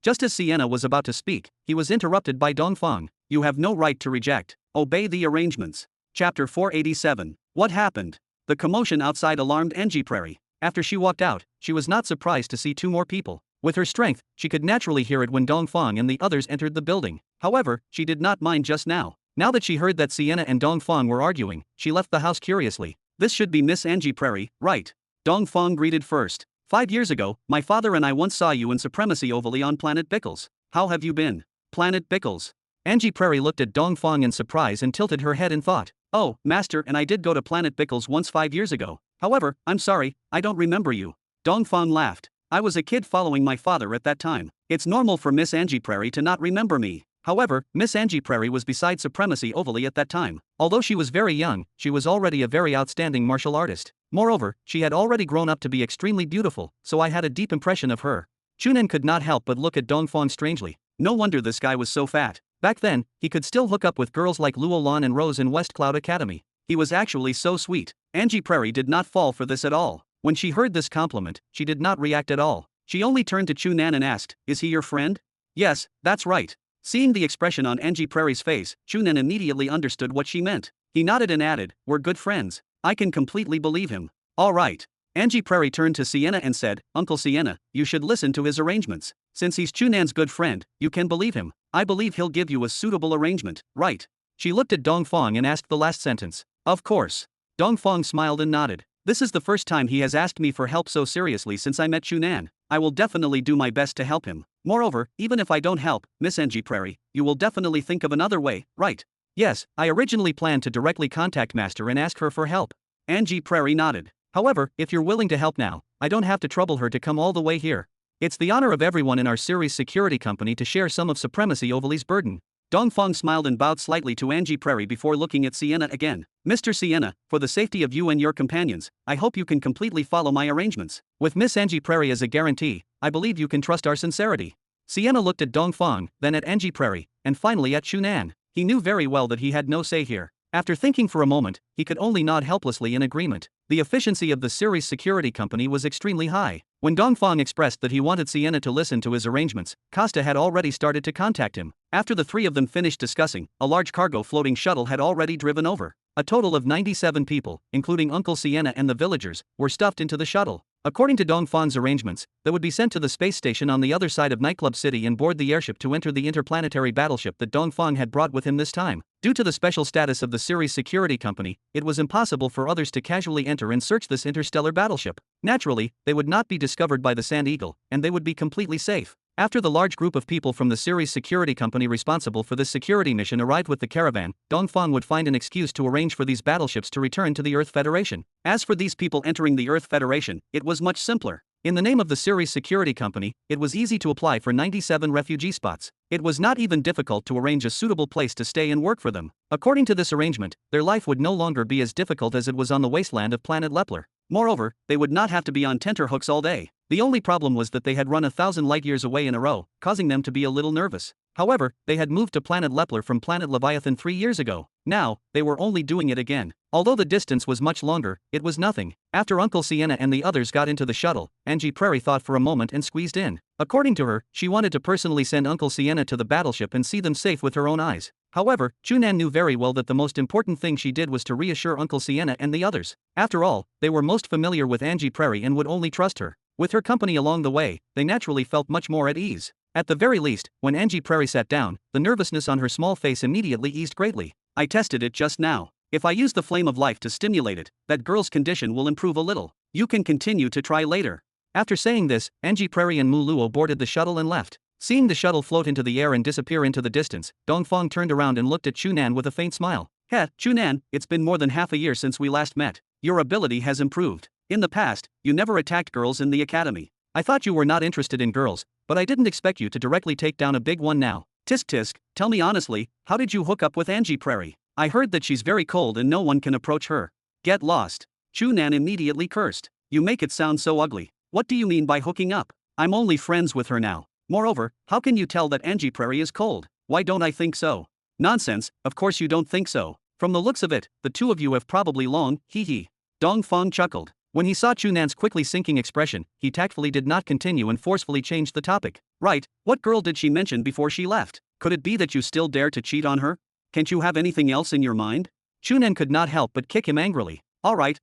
Just as Sienna was about to speak, he was interrupted by Dongfang. "You have no right to reject. Obey the arrangements." Chapter 487. What happened? The commotion outside alarmed Angie Prairie. After she walked out, she was not surprised to see two more people. With her strength, she could naturally hear it when Dongfang and the others entered the building. However, she did not mind just now. Now that she heard that Sienna and Dongfang were arguing, she left the house curiously. "This should be Miss Angie Prairie, right?" Dongfang greeted first. 5 years ago, my father and I once saw you in Supremacy Ovally on Planet Bickles. How have you been?" Planet Bickles. Angie Prairie looked at Dongfang in surprise and tilted her head in thought. "Oh, Master, and I did go to Planet Bickles once 5 years ago. However, I'm sorry, I don't remember you." Dongfang laughed. "I was a kid following my father at that time. It's normal for Miss Angie Prairie to not remember me." However, Miss Angie Prairie was beside Supremacy Ovally at that time. Although she was very young, she was already a very outstanding martial artist. Moreover, she had already grown up to be extremely beautiful, so I had a deep impression of her. Chu Nan could not help but look at Dongfang strangely. No wonder this guy was so fat. Back then, he could still hook up with girls like Luo Lan and Rose in West Cloud Academy. He was actually so sweet. Angie Prairie did not fall for this at all. When she heard this compliment, she did not react at all. She only turned to Chu Nan and asked, "Is he your friend?" "Yes, that's right." Seeing the expression on Angie Prairie's face, Chu Nan immediately understood what she meant. He nodded and added, "We're good friends. I can completely believe him." "All right." Angie Prairie turned to Sienna and said, "Uncle Sienna, you should listen to his arrangements. Since he's Chu Nan's good friend, you can believe him. I believe he'll give you a suitable arrangement, right?" She looked at Dongfang and asked the last sentence. "Of course." Dongfang smiled and nodded. "This is the first time he has asked me for help so seriously since I met Chu Nan. I will definitely do my best to help him. Moreover, even if I don't help, Miss Angie Prairie, you will definitely think of another way, right?" "Yes, I originally planned to directly contact Master and ask her for help." Angie Prairie nodded. "However, if you're willing to help now, I don't have to trouble her to come all the way here. It's the honor of everyone in our series security company to share some of Supremacy Ovaly's burden." Dongfang smiled and bowed slightly to Angie Prairie before looking at Sienna again. "Mr. Sienna, for the safety of you and your companions, I hope you can completely follow my arrangements. With Miss Angie Prairie as a guarantee, I believe you can trust our sincerity." Sienna looked at Dongfang, then at Angie Prairie, and finally at Chu Nan. He knew very well that he had no say here. After thinking for a moment, he could only nod helplessly in agreement. The efficiency of the series security company was extremely high. When Dongfang expressed that he wanted Sienna to listen to his arrangements, Costa had already started to contact him. After the three of them finished discussing, a large cargo floating shuttle had already driven over. A total of 97 people, including Uncle Sienna and the villagers, were stuffed into the shuttle. According to Dongfang's arrangements, they would be sent to the space station on the other side of Nightclub City and board the airship to enter the interplanetary battleship that Dongfang had brought with him this time. Due to the special status of the series' security company, it was impossible for others to casually enter and search this interstellar battleship. Naturally, they would not be discovered by the Sand Eagle, and they would be completely safe. After the large group of people from the series' security company responsible for this security mission arrived with the caravan, Dongfang would find an excuse to arrange for these battleships to return to the Earth Federation. As for these people entering the Earth Federation, it was much simpler. In the name of the series' security company, it was easy to apply for 97 refugee spots. It was not even difficult to arrange a suitable place to stay and work for them. According to this arrangement, their life would no longer be as difficult as it was on the wasteland of planet Lepler. Moreover, they would not have to be on tenterhooks all day. The only problem was that they had run 1,000 light-years away in a row, causing them to be a little nervous. However, they had moved to planet Lepler from planet Leviathan 3 years ago. Now, they were only doing it again. Although the distance was much longer, it was nothing. After Uncle Sienna and the others got into the shuttle, Angie Prairie thought for a moment and squeezed in. According to her, she wanted to personally send Uncle Sienna to the battleship and see them safe with her own eyes. However, Chu Nan knew very well that the most important thing she did was to reassure Uncle Sienna and the others. After all, they were most familiar with Angie Prairie and would only trust her. With her company along the way, they naturally felt much more at ease. At the very least, when Angie Prairie sat down, the nervousness on her small face immediately eased greatly. I tested it just now. If I use the flame of life to stimulate it, that girl's condition will improve a little. You can continue to try later. After saying this, Angie Prairie and Mu Luo boarded the shuttle and left. Seeing the shuttle float into the air and disappear into the distance, Dongfang turned around and looked at Chu Nan with a faint smile. Heh, Chu Nan, it's been more than half a year since we last met. Your ability has improved. In the past, you never attacked girls in the academy. I thought you were not interested in girls, but I didn't expect you to directly take down a big one now. Tisk tisk, tell me honestly, how did you hook up with Angie Prairie? I heard that she's very cold and no one can approach her. Get lost. Chu Nan immediately cursed. You make it sound so ugly. What do you mean by hooking up? I'm only friends with her now. Moreover, how can you tell that Angie Prairie is cold? Why don't I think so? Nonsense, of course you don't think so. From the looks of it, the two of you have probably long, hee. Dongfang chuckled. When he saw Chu Nan's quickly sinking expression, he tactfully did not continue and forcefully changed the topic. Right, what girl did she mention before she left? Could it be that you still dare to cheat on her? Can't you have anything else in your mind? Chu Nan could not help but kick him angrily. Alright,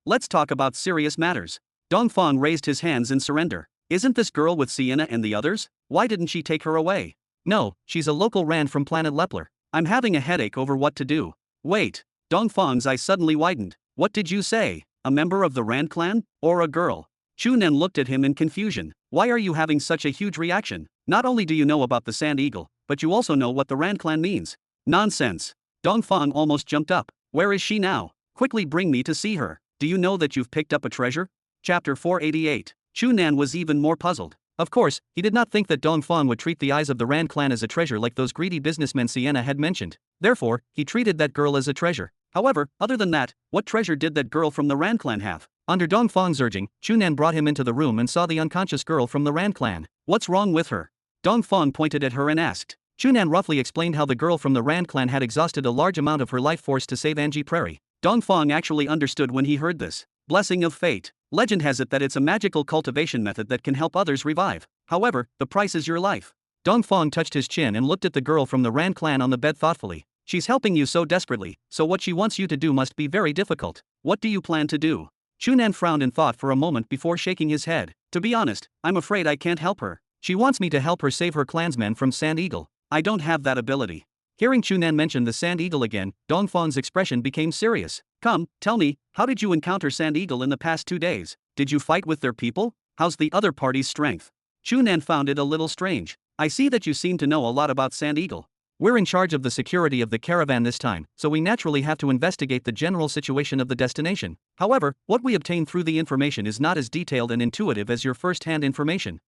let's talk about serious matters. Dongfang raised his hands in surrender. Isn't this girl with Sienna and the others? Why didn't she take her away? No, she's a local Rand from planet Lepler. I'm having a headache over what to do. Wait. Dongfang's eyes suddenly widened. What did you say? A member of the Rand clan? Or a girl? Chu Nan looked at him in confusion. Why are you having such a huge reaction? Not only do you know about the Sand Eagle, but you also know what the Rand clan means. Nonsense. Dongfang almost jumped up. Where is she now? Quickly bring me to see her. Do you know that you've picked up a treasure? Chapter 488. Chu Nan was even more puzzled. Of course, he did not think that Dongfang would treat the eyes of the Rand clan as a treasure like those greedy businessmen Sienna had mentioned. Therefore, he treated that girl as a treasure. However, other than that, what treasure did that girl from the Rand clan have? Under Dongfang's urging, Chu Nan brought him into the room and saw the unconscious girl from the Rand clan. What's wrong with her? Dongfang pointed at her and asked. Chu Nan roughly explained how the girl from the Rand clan had exhausted a large amount of her life force to save Angie Prairie. Dongfang actually understood when he heard this. Blessing of fate. Legend has it that it's a magical cultivation method that can help others revive. However, the price is your life. Dongfang touched his chin and looked at the girl from the Rand clan on the bed thoughtfully. She's helping you so desperately, so what she wants you to do must be very difficult. What do you plan to do? Chu Nan frowned in thought for a moment before shaking his head. To be honest, I'm afraid I can't help her. She wants me to help her save her clansmen from Sand Eagle. I don't have that ability. Hearing Chu Nan mention the Sand Eagle again, Dongfang's expression became serious. Come, tell me, how did you encounter Sand Eagle in the past 2 days? Did you fight with their people? How's the other party's strength? Chu Nan found it a little strange. I see that you seem to know a lot about Sand Eagle. We're in charge of the security of the caravan this time, so we naturally have to investigate the general situation of the destination. However, what we obtain through the information is not as detailed and intuitive as your first-hand information.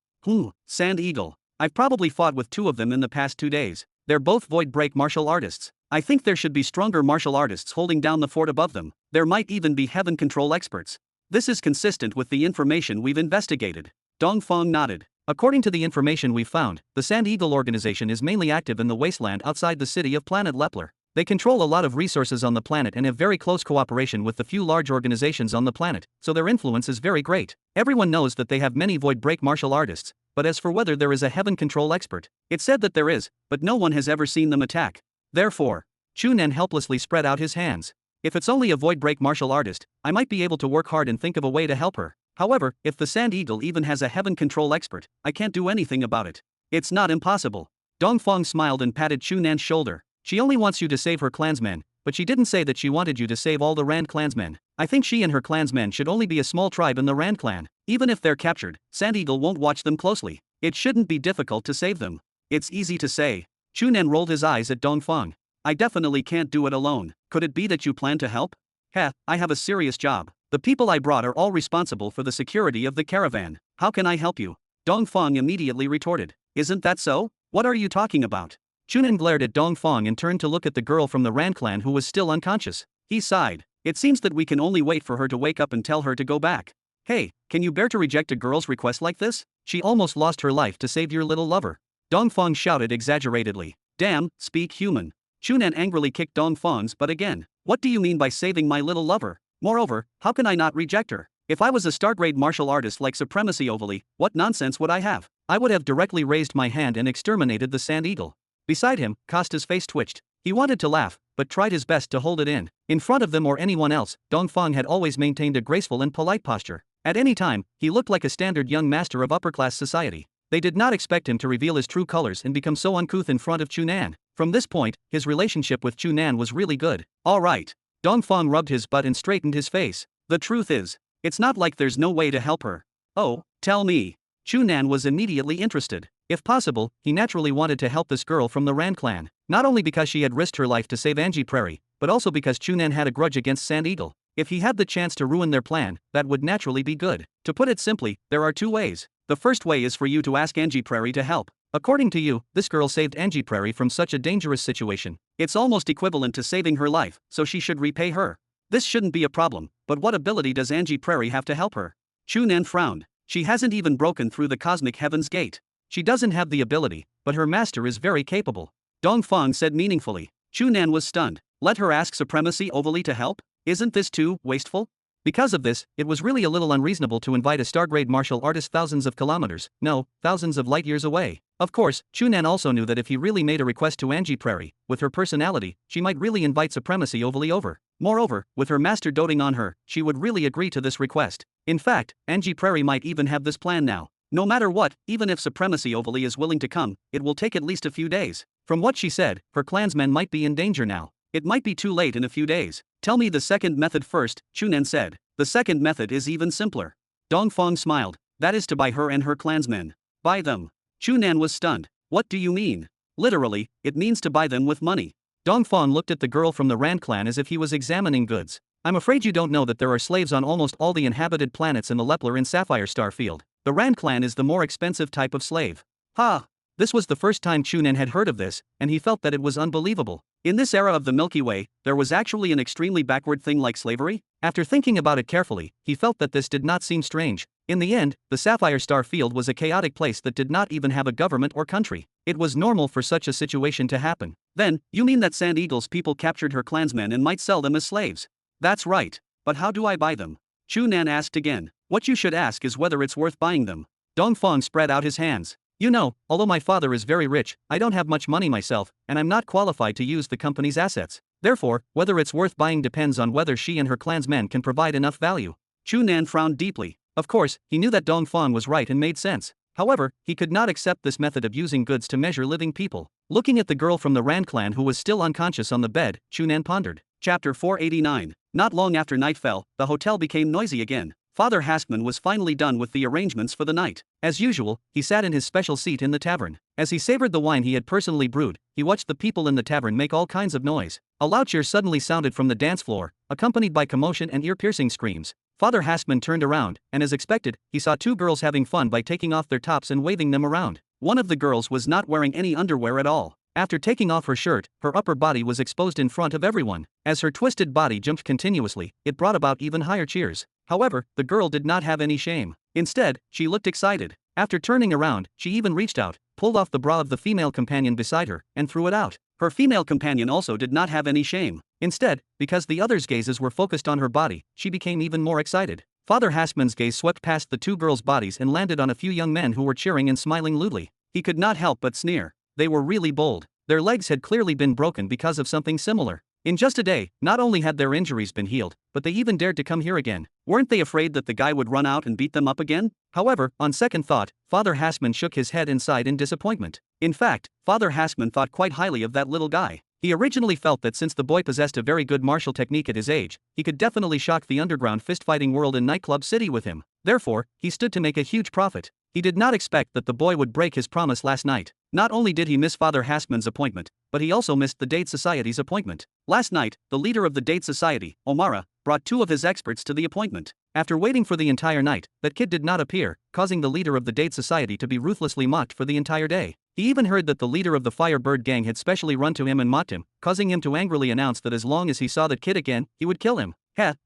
Sand Eagle. I've probably fought with 2 of them in the past 2 days. They're both void break martial artists. I think there should be stronger martial artists holding down the fort above them. There might even be heaven control experts. This is consistent with the information we've investigated. Dongfang nodded. According to the information we've found, the Sand Eagle organization is mainly active in the wasteland outside the city of planet Lepler. They control a lot of resources on the planet and have very close cooperation with the few large organizations on the planet, so their influence is very great. Everyone knows that they have many void break martial artists, but as for whether there is a heaven control expert, it's said that there is, but no one has ever seen them attack. Therefore, Chu Nan helplessly spread out his hands. If it's only a void break martial artist, I might be able to work hard and think of a way to help her. However, if the Sand Eagle even has a heaven control expert, I can't do anything about it. It's not impossible. Dongfeng smiled and patted Chu Nan's shoulder. She only wants you to save her clansmen, but she didn't say that she wanted you to save all the Rand clansmen. I think she and her clansmen should only be a small tribe in the Rand clan. Even if they're captured, Sand Eagle won't watch them closely. It shouldn't be difficult to save them. It's easy to say. Chu Nan rolled his eyes at Dongfeng. I definitely can't do it alone. Could it be that you plan to help? Heh, I have a serious job. The people I brought are all responsible for the security of the caravan. How can I help you? Dongfeng immediately retorted. Isn't that so? What are you talking about? Chu Nan glared at Dongfeng and turned to look at the girl from the Rand clan who was still unconscious. He sighed. It seems that we can only wait for her to wake up and tell her to go back. Hey, can you bear to reject a girl's request like this? She almost lost her life to save your little lover. Dongfeng shouted exaggeratedly. Damn, speak human. Chu Nan angrily kicked Dongfeng's butt again. What do you mean by saving my little lover? Moreover, how can I not reject her? If I was a star-grade martial artist like Supremacy Overly, what nonsense would I have? I would have directly raised my hand and exterminated the Sand Eagle. Beside him, Costa's face twitched. He wanted to laugh, but tried his best to hold it in. In front of them or anyone else, Dongfeng had always maintained a graceful and polite posture. At any time, he looked like a standard young master of upper-class society. They did not expect him to reveal his true colors and become so uncouth in front of Chu Nan. From this point, his relationship with Chu Nan was really good. All right. Dongfeng rubbed his butt and straightened his face. The truth is, it's not like there's no way to help her. Oh, tell me. Chu Nan was immediately interested. If possible, he naturally wanted to help this girl from the Rand clan. Not only because she had risked her life to save Angie Prairie, but also because Chu Nan had a grudge against Sand Eagle. If he had the chance to ruin their plan, that would naturally be good. To put it simply, there are two ways. The first way is for you to ask Angie Prairie to help. According to you, this girl saved Angie Prairie from such a dangerous situation. It's almost equivalent to saving her life, so she should repay her. This shouldn't be a problem, but what ability does Angie Prairie have to help her? Chu Nan frowned. She hasn't even broken through the cosmic heaven's gate. She doesn't have the ability, but her master is very capable. Dongfeng said meaningfully. Chu Nan was stunned. Let her ask Supremacy Overly to help? Isn't this too wasteful? Because of this, it was really a little unreasonable to invite a star-grade martial artist thousands of kilometers, no, thousands of light years away. Of course, Chu Nan also knew that if he really made a request to Angie Prairie, with her personality, she might really invite Supremacy Overly over. Moreover, with her master doting on her, she would really agree to this request. In fact, Angie Prairie might even have this plan now. No matter what, even if Supremacy Overly is willing to come, it will take at least a few days. From what she said, her clansmen might be in danger now. It might be too late in a few days. Tell me the second method first, Chu Nan said. The second method is even simpler. Dongfeng smiled. That is to buy her and her clansmen. Buy them. Chu Nan was stunned. What do you mean? Literally, it means to buy them with money. Dongfeng looked at the girl from the Rand clan as if he was examining goods. I'm afraid you don't know that there are slaves on almost all the inhabited planets in the Lepler and Sapphire Star field. The Rand clan is the more expensive type of slave. Ha! This was the first time Chu Nan had heard of this, and he felt that it was unbelievable. In this era of the Milky Way, there was actually an extremely backward thing like slavery? After thinking about it carefully, he felt that this did not seem strange. In the end, the Sapphire Star field was a chaotic place that did not even have a government or country. It was normal for such a situation to happen. Then, you mean that Sand Eagle's people captured her clansmen and might sell them as slaves? That's right. But how do I buy them? Chu Nan asked again. What you should ask is whether it's worth buying them. Dongfeng spread out his hands. You know, although my father is very rich, I don't have much money myself, and I'm not qualified to use the company's assets. Therefore, whether it's worth buying depends on whether she and her clansmen can provide enough value. Chu Nan frowned deeply. Of course, he knew that Dongfeng was right and made sense. However, he could not accept this method of using goods to measure living people. Looking at the girl from the Rand clan who was still unconscious on the bed, Chu Nan pondered. Chapter 489. Not long after night fell, the hotel became noisy again. Father Haskman was finally done with the arrangements for the night. As usual, he sat in his special seat in the tavern. As he savored the wine he had personally brewed, he watched the people in the tavern make all kinds of noise. A loud cheer suddenly sounded from the dance floor, accompanied by commotion and ear-piercing screams. Father Haskman turned around, and as expected, he saw two girls having fun by taking off their tops and waving them around. One of the girls was not wearing any underwear at all. After taking off her shirt, her upper body was exposed in front of everyone. As her twisted body jumped continuously, it brought about even higher cheers. However, the girl did not have any shame. Instead, she looked excited. After turning around, she even reached out, pulled off the bra of the female companion beside her, and threw it out. Her female companion also did not have any shame. Instead, because the others' gazes were focused on her body, she became even more excited. Father Haskman's gaze swept past the two girls' bodies and landed on a few young men who were cheering and smiling lewdly. He could not help but sneer. They were really bold. Their legs had clearly been broken because of something similar. In just a day, not only had their injuries been healed, but they even dared to come here again. Weren't they afraid that the guy would run out and beat them up again? However, on second thought, Father Hassman shook his head and sighed in disappointment. In fact, Father Hassman thought quite highly of that little guy. He originally felt that since the boy possessed a very good martial technique at his age, he could definitely shock the underground fist-fighting world in Nightclub City with him. Therefore, he stood to make a huge profit. He did not expect that the boy would break his promise last night. Not only did he miss Father Hassman's appointment, but he also missed the Date Society's appointment. Last night, the leader of the Date Society, Omara, brought 2 of his experts to the appointment. After waiting for the entire night, that kid did not appear, causing the leader of the Date Society to be ruthlessly mocked for the entire day. He even heard that the leader of the Firebird gang had specially run to him and mocked him, causing him to angrily announce that as long as he saw that kid again, he would kill him.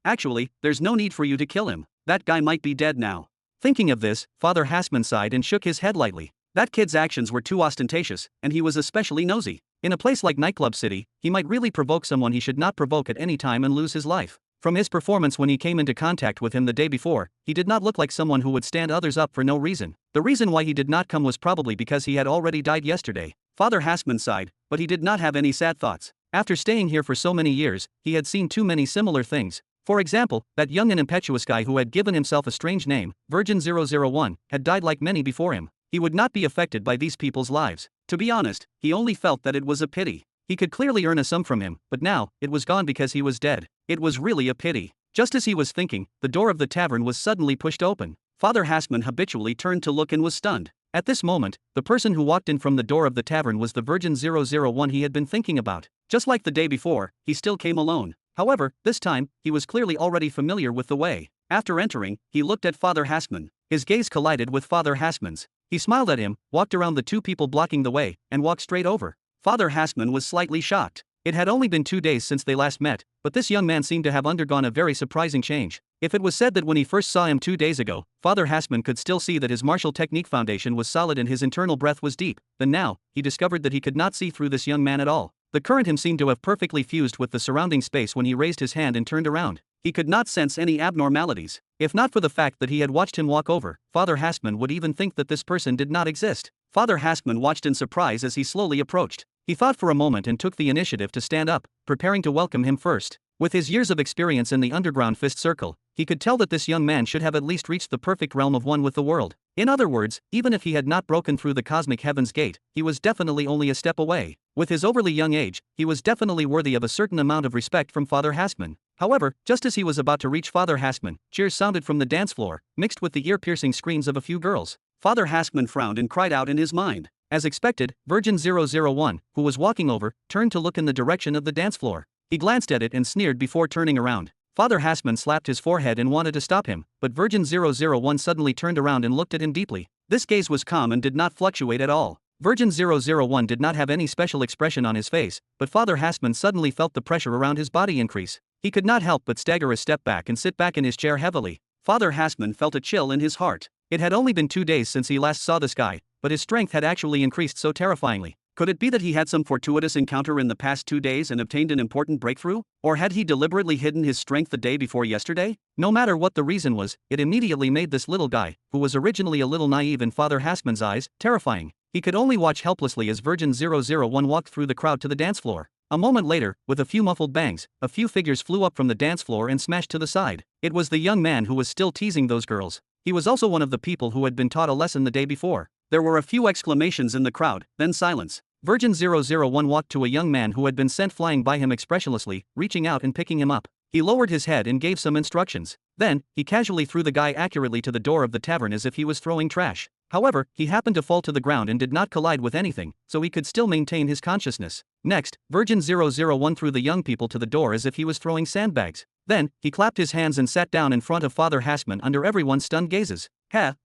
Actually, there's no need for you to kill him. That guy might be dead now. Thinking of this, Father Hassman sighed and shook his head lightly. That kid's actions were too ostentatious, and he was especially nosy. In a place like Nightclub City, he might really provoke someone he should not provoke at any time and lose his life. From his performance when he came into contact with him the day before, he did not look like someone who would stand others up for no reason. The reason why he did not come was probably because he had already died yesterday. Father Hassman sighed, but he did not have any sad thoughts. After staying here for so many years, he had seen too many similar things. For example, that young and impetuous guy who had given himself a strange name, Virgin 001, had died like many before him. He would not be affected by these people's lives. To be honest, he only felt that it was a pity. He could clearly earn a sum from him, but now, it was gone because he was dead. It was really a pity. Just as he was thinking, the door of the tavern was suddenly pushed open. Father Hassman habitually turned to look and was stunned. At this moment, the person who walked in from the door of the tavern was the Virgin 001 he had been thinking about. Just like the day before, he still came alone. However, this time, he was clearly already familiar with the way. After entering, he looked at Father Hassman. His gaze collided with Father Hassman's. He smiled at him, walked around the 2 people blocking the way, and walked straight over. Father Hassman was slightly shocked. It had only been 2 days since they last met, but this young man seemed to have undergone a very surprising change. If it was said that when he first saw him 2 days ago, Father Hassman could still see that his martial technique foundation was solid and his internal breath was deep, then now, he discovered that he could not see through this young man at all. The current him seemed to have perfectly fused with the surrounding space when he raised his hand and turned around. He could not sense any abnormalities. If not for the fact that he had watched him walk over, Father Hassman would even think that this person did not exist. Father Hassman watched in surprise as he slowly approached. He thought for a moment and took the initiative to stand up, preparing to welcome him first. With his years of experience in the underground fist circle, he could tell that this young man should have at least reached the perfect realm of one with the world. In other words, even if he had not broken through the cosmic heaven's gate, he was definitely only a step away. With his overly young age, he was definitely worthy of a certain amount of respect from Father Hassman. However, just as he was about to reach Father Hassman, cheers sounded from the dance floor, mixed with the ear-piercing screams of a few girls. Father Hassman frowned and cried out in his mind. As expected, Virgin 001, who was walking over, turned to look in the direction of the dance floor. He glanced at it and sneered before turning around. Father Hassman slapped his forehead and wanted to stop him, but Virgin 001 suddenly turned around and looked at him deeply. This gaze was calm and did not fluctuate at all. Virgin 001 did not have any special expression on his face, but Father Hassman suddenly felt the pressure around his body increase. He could not help but stagger a step back and sit back in his chair heavily. Father Hassman felt a chill in his heart. It had only been 2 days since he last saw this guy, but his strength had actually increased so terrifyingly. Could it be that he had some fortuitous encounter in the past 2 days and obtained an important breakthrough? Or had he deliberately hidden his strength the day before yesterday? No matter what the reason was, it immediately made this little guy, who was originally a little naive in Father Hassman's eyes, terrifying. He could only watch helplessly as Virgin 001 walked through the crowd to the dance floor. A moment later, with a few muffled bangs, a few figures flew up from the dance floor and smashed to the side. It was the young man who was still teasing those girls. He was also one of the people who had been taught a lesson the day before. There were a few exclamations in the crowd, then silence. Virgin 001 walked to a young man who had been sent flying by him expressionlessly, reaching out and picking him up. He lowered his head and gave some instructions. Then, he casually threw the guy accurately to the door of the tavern as if he was throwing trash. However, he happened to fall to the ground and did not collide with anything, so he could still maintain his consciousness. Next, Virgin 001 threw the young people to the door as if he was throwing sandbags. Then, he clapped his hands and sat down in front of Father Hassman under everyone's stunned gazes.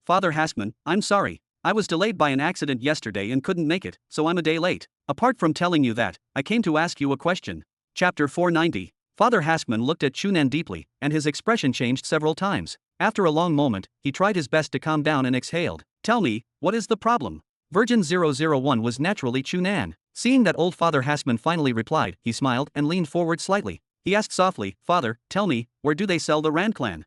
Father Hassman, I'm sorry. I was delayed by an accident yesterday and couldn't make it, so I'm a day late. Apart from telling you that, I came to ask you a question. Chapter 490. Father Hassman looked at Chu Nan deeply, and his expression changed several times. After a long moment, he tried his best to calm down and exhaled. Tell me, what is the problem? Virgin 001 was naturally Chu Nan. Seeing that old Father Hassman finally replied, he smiled and leaned forward slightly. He asked softly, Father, tell me, where do they sell the Rand clan?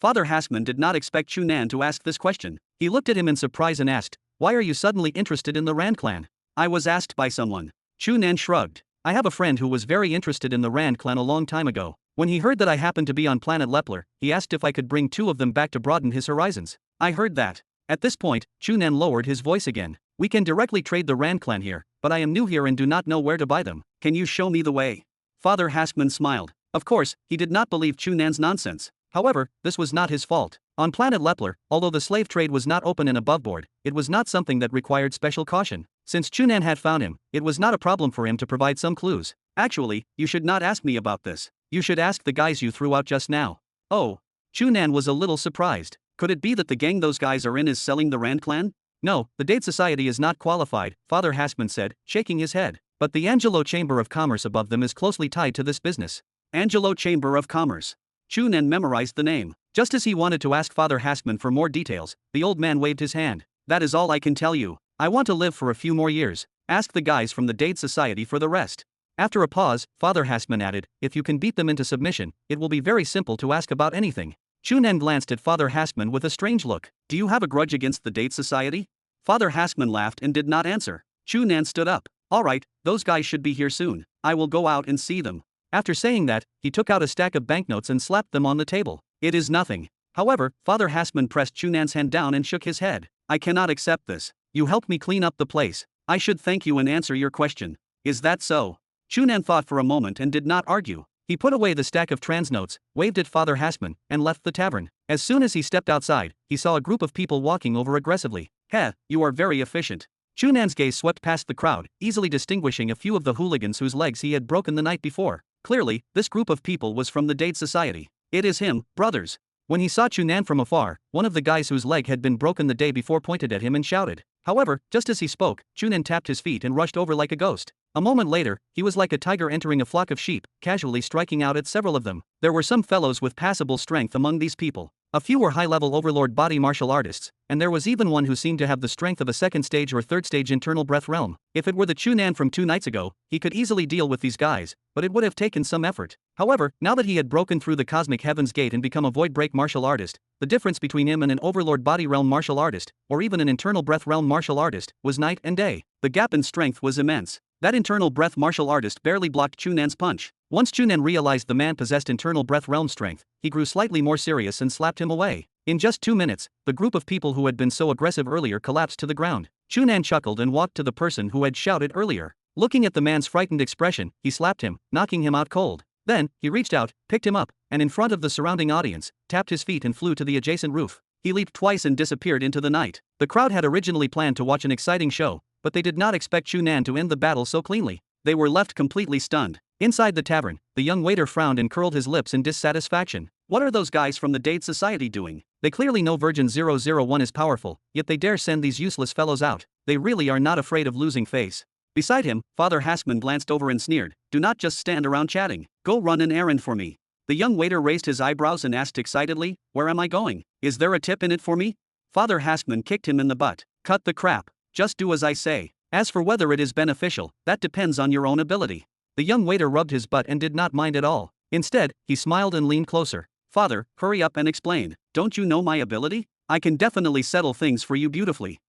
Father Hassman did not expect Chu Nan to ask this question. He looked at him in surprise and asked, why are you suddenly interested in the Rand clan? I was asked by someone. Chu Nan shrugged. I have a friend who was very interested in the Rand clan a long time ago. When he heard that I happened to be on planet Lepler, he asked if I could bring 2 of them back to broaden his horizons. I heard that. At this point, Chu Nan lowered his voice again. We can directly trade the Rand clan here, but I am new here and do not know where to buy them. Can you show me the way? Father Haskman smiled. Of course, he did not believe Chu Nan's nonsense. However, this was not his fault. On planet Lepler, although the slave trade was not open and aboveboard, it was not something that required special caution. Since Chu Nan had found him, it was not a problem for him to provide some clues. Actually, you should not ask me about this. You should ask the guys you threw out just now. Oh. Chu Nan was a little surprised. Could it be that the gang those guys are in is selling the Rand clan? No, the Date Society is not qualified, Father Haskman said, shaking his head. But the Angelo Chamber of Commerce above them is closely tied to this business. Angelo Chamber of Commerce. Chu Nan memorized the name. Just as he wanted to ask Father Haskman for more details, the old man waved his hand. That is all I can tell you. I want to live for a few more years. Ask the guys from the Date Society for the rest. After a pause, Father Haskman added, if you can beat them into submission, it will be very simple to ask about anything. Chu Nan glanced at Father Haskman with a strange look. Do you have a grudge against the Date Society? Father Haskman laughed and did not answer. Chu Nan stood up. Alright, those guys should be here soon. I will go out and see them. After saying that, he took out a stack of banknotes and slapped them on the table. It is nothing. However, Father Haskman pressed Chu Nan's hand down and shook his head. I cannot accept this. You helped me clean up the place. I should thank you and answer your question. Is that so? Chu Nan thought for a moment and did not argue. He put away the stack of transnotes, waved at Father Haskman, and left the tavern. As soon as he stepped outside, he saw a group of people walking over aggressively. Heh, you are very efficient. Chu Nan's gaze swept past the crowd, easily distinguishing a few of the hooligans whose legs he had broken the night before. Clearly, this group of people was from the Date Society. It is him, brothers. When he saw Chu Nan from afar, one of the guys whose leg had been broken the day before pointed at him and shouted. However, just as he spoke, Chu Nan tapped his feet and rushed over like a ghost. A moment later, he was like a tiger entering a flock of sheep, casually striking out at several of them. There were some fellows with passable strength among these people. A few were high-level overlord body martial artists, and there was even one who seemed to have the strength of a second stage or third stage internal breath realm. If it were the Chu Nan from 2 nights ago, he could easily deal with these guys, but it would have taken some effort. However, now that he had broken through the cosmic heaven's gate and become a void break martial artist, the difference between him and an overlord body realm martial artist, or even an internal breath realm martial artist, was night and day. The gap in strength was immense. That internal breath martial artist barely blocked Chu Nan's punch. Once Chu Nan realized the man possessed internal breath realm strength, he grew slightly more serious and slapped him away. In just 2 minutes, the group of people who had been so aggressive earlier collapsed to the ground. Chu Nan chuckled and walked to the person who had shouted earlier. Looking at the man's frightened expression, he slapped him, knocking him out cold. Then, he reached out, picked him up, and in front of the surrounding audience, tapped his feet and flew to the adjacent roof. He leaped twice and disappeared into the night. The crowd had originally planned to watch an exciting show, but they did not expect Chu Nan to end the battle so cleanly. They were left completely stunned. Inside the tavern, the young waiter frowned and curled his lips in dissatisfaction. What are those guys from the Date Society doing? They clearly know Virgin 001 is powerful, yet they dare send these useless fellows out. They really are not afraid of losing face. Beside him, Father Haskman glanced over and sneered. Do not just stand around chatting. Go run an errand for me. The young waiter raised his eyebrows and asked excitedly, where am I going? Is there a tip in it for me? Father Haskman kicked him in the butt. Cut the crap. Just do as I say. As for whether it is beneficial, that depends on your own ability. The young waiter rubbed his butt and did not mind at all. Instead, he smiled and leaned closer. Father, hurry up and explain. Don't you know my ability? I can definitely settle things for you beautifully.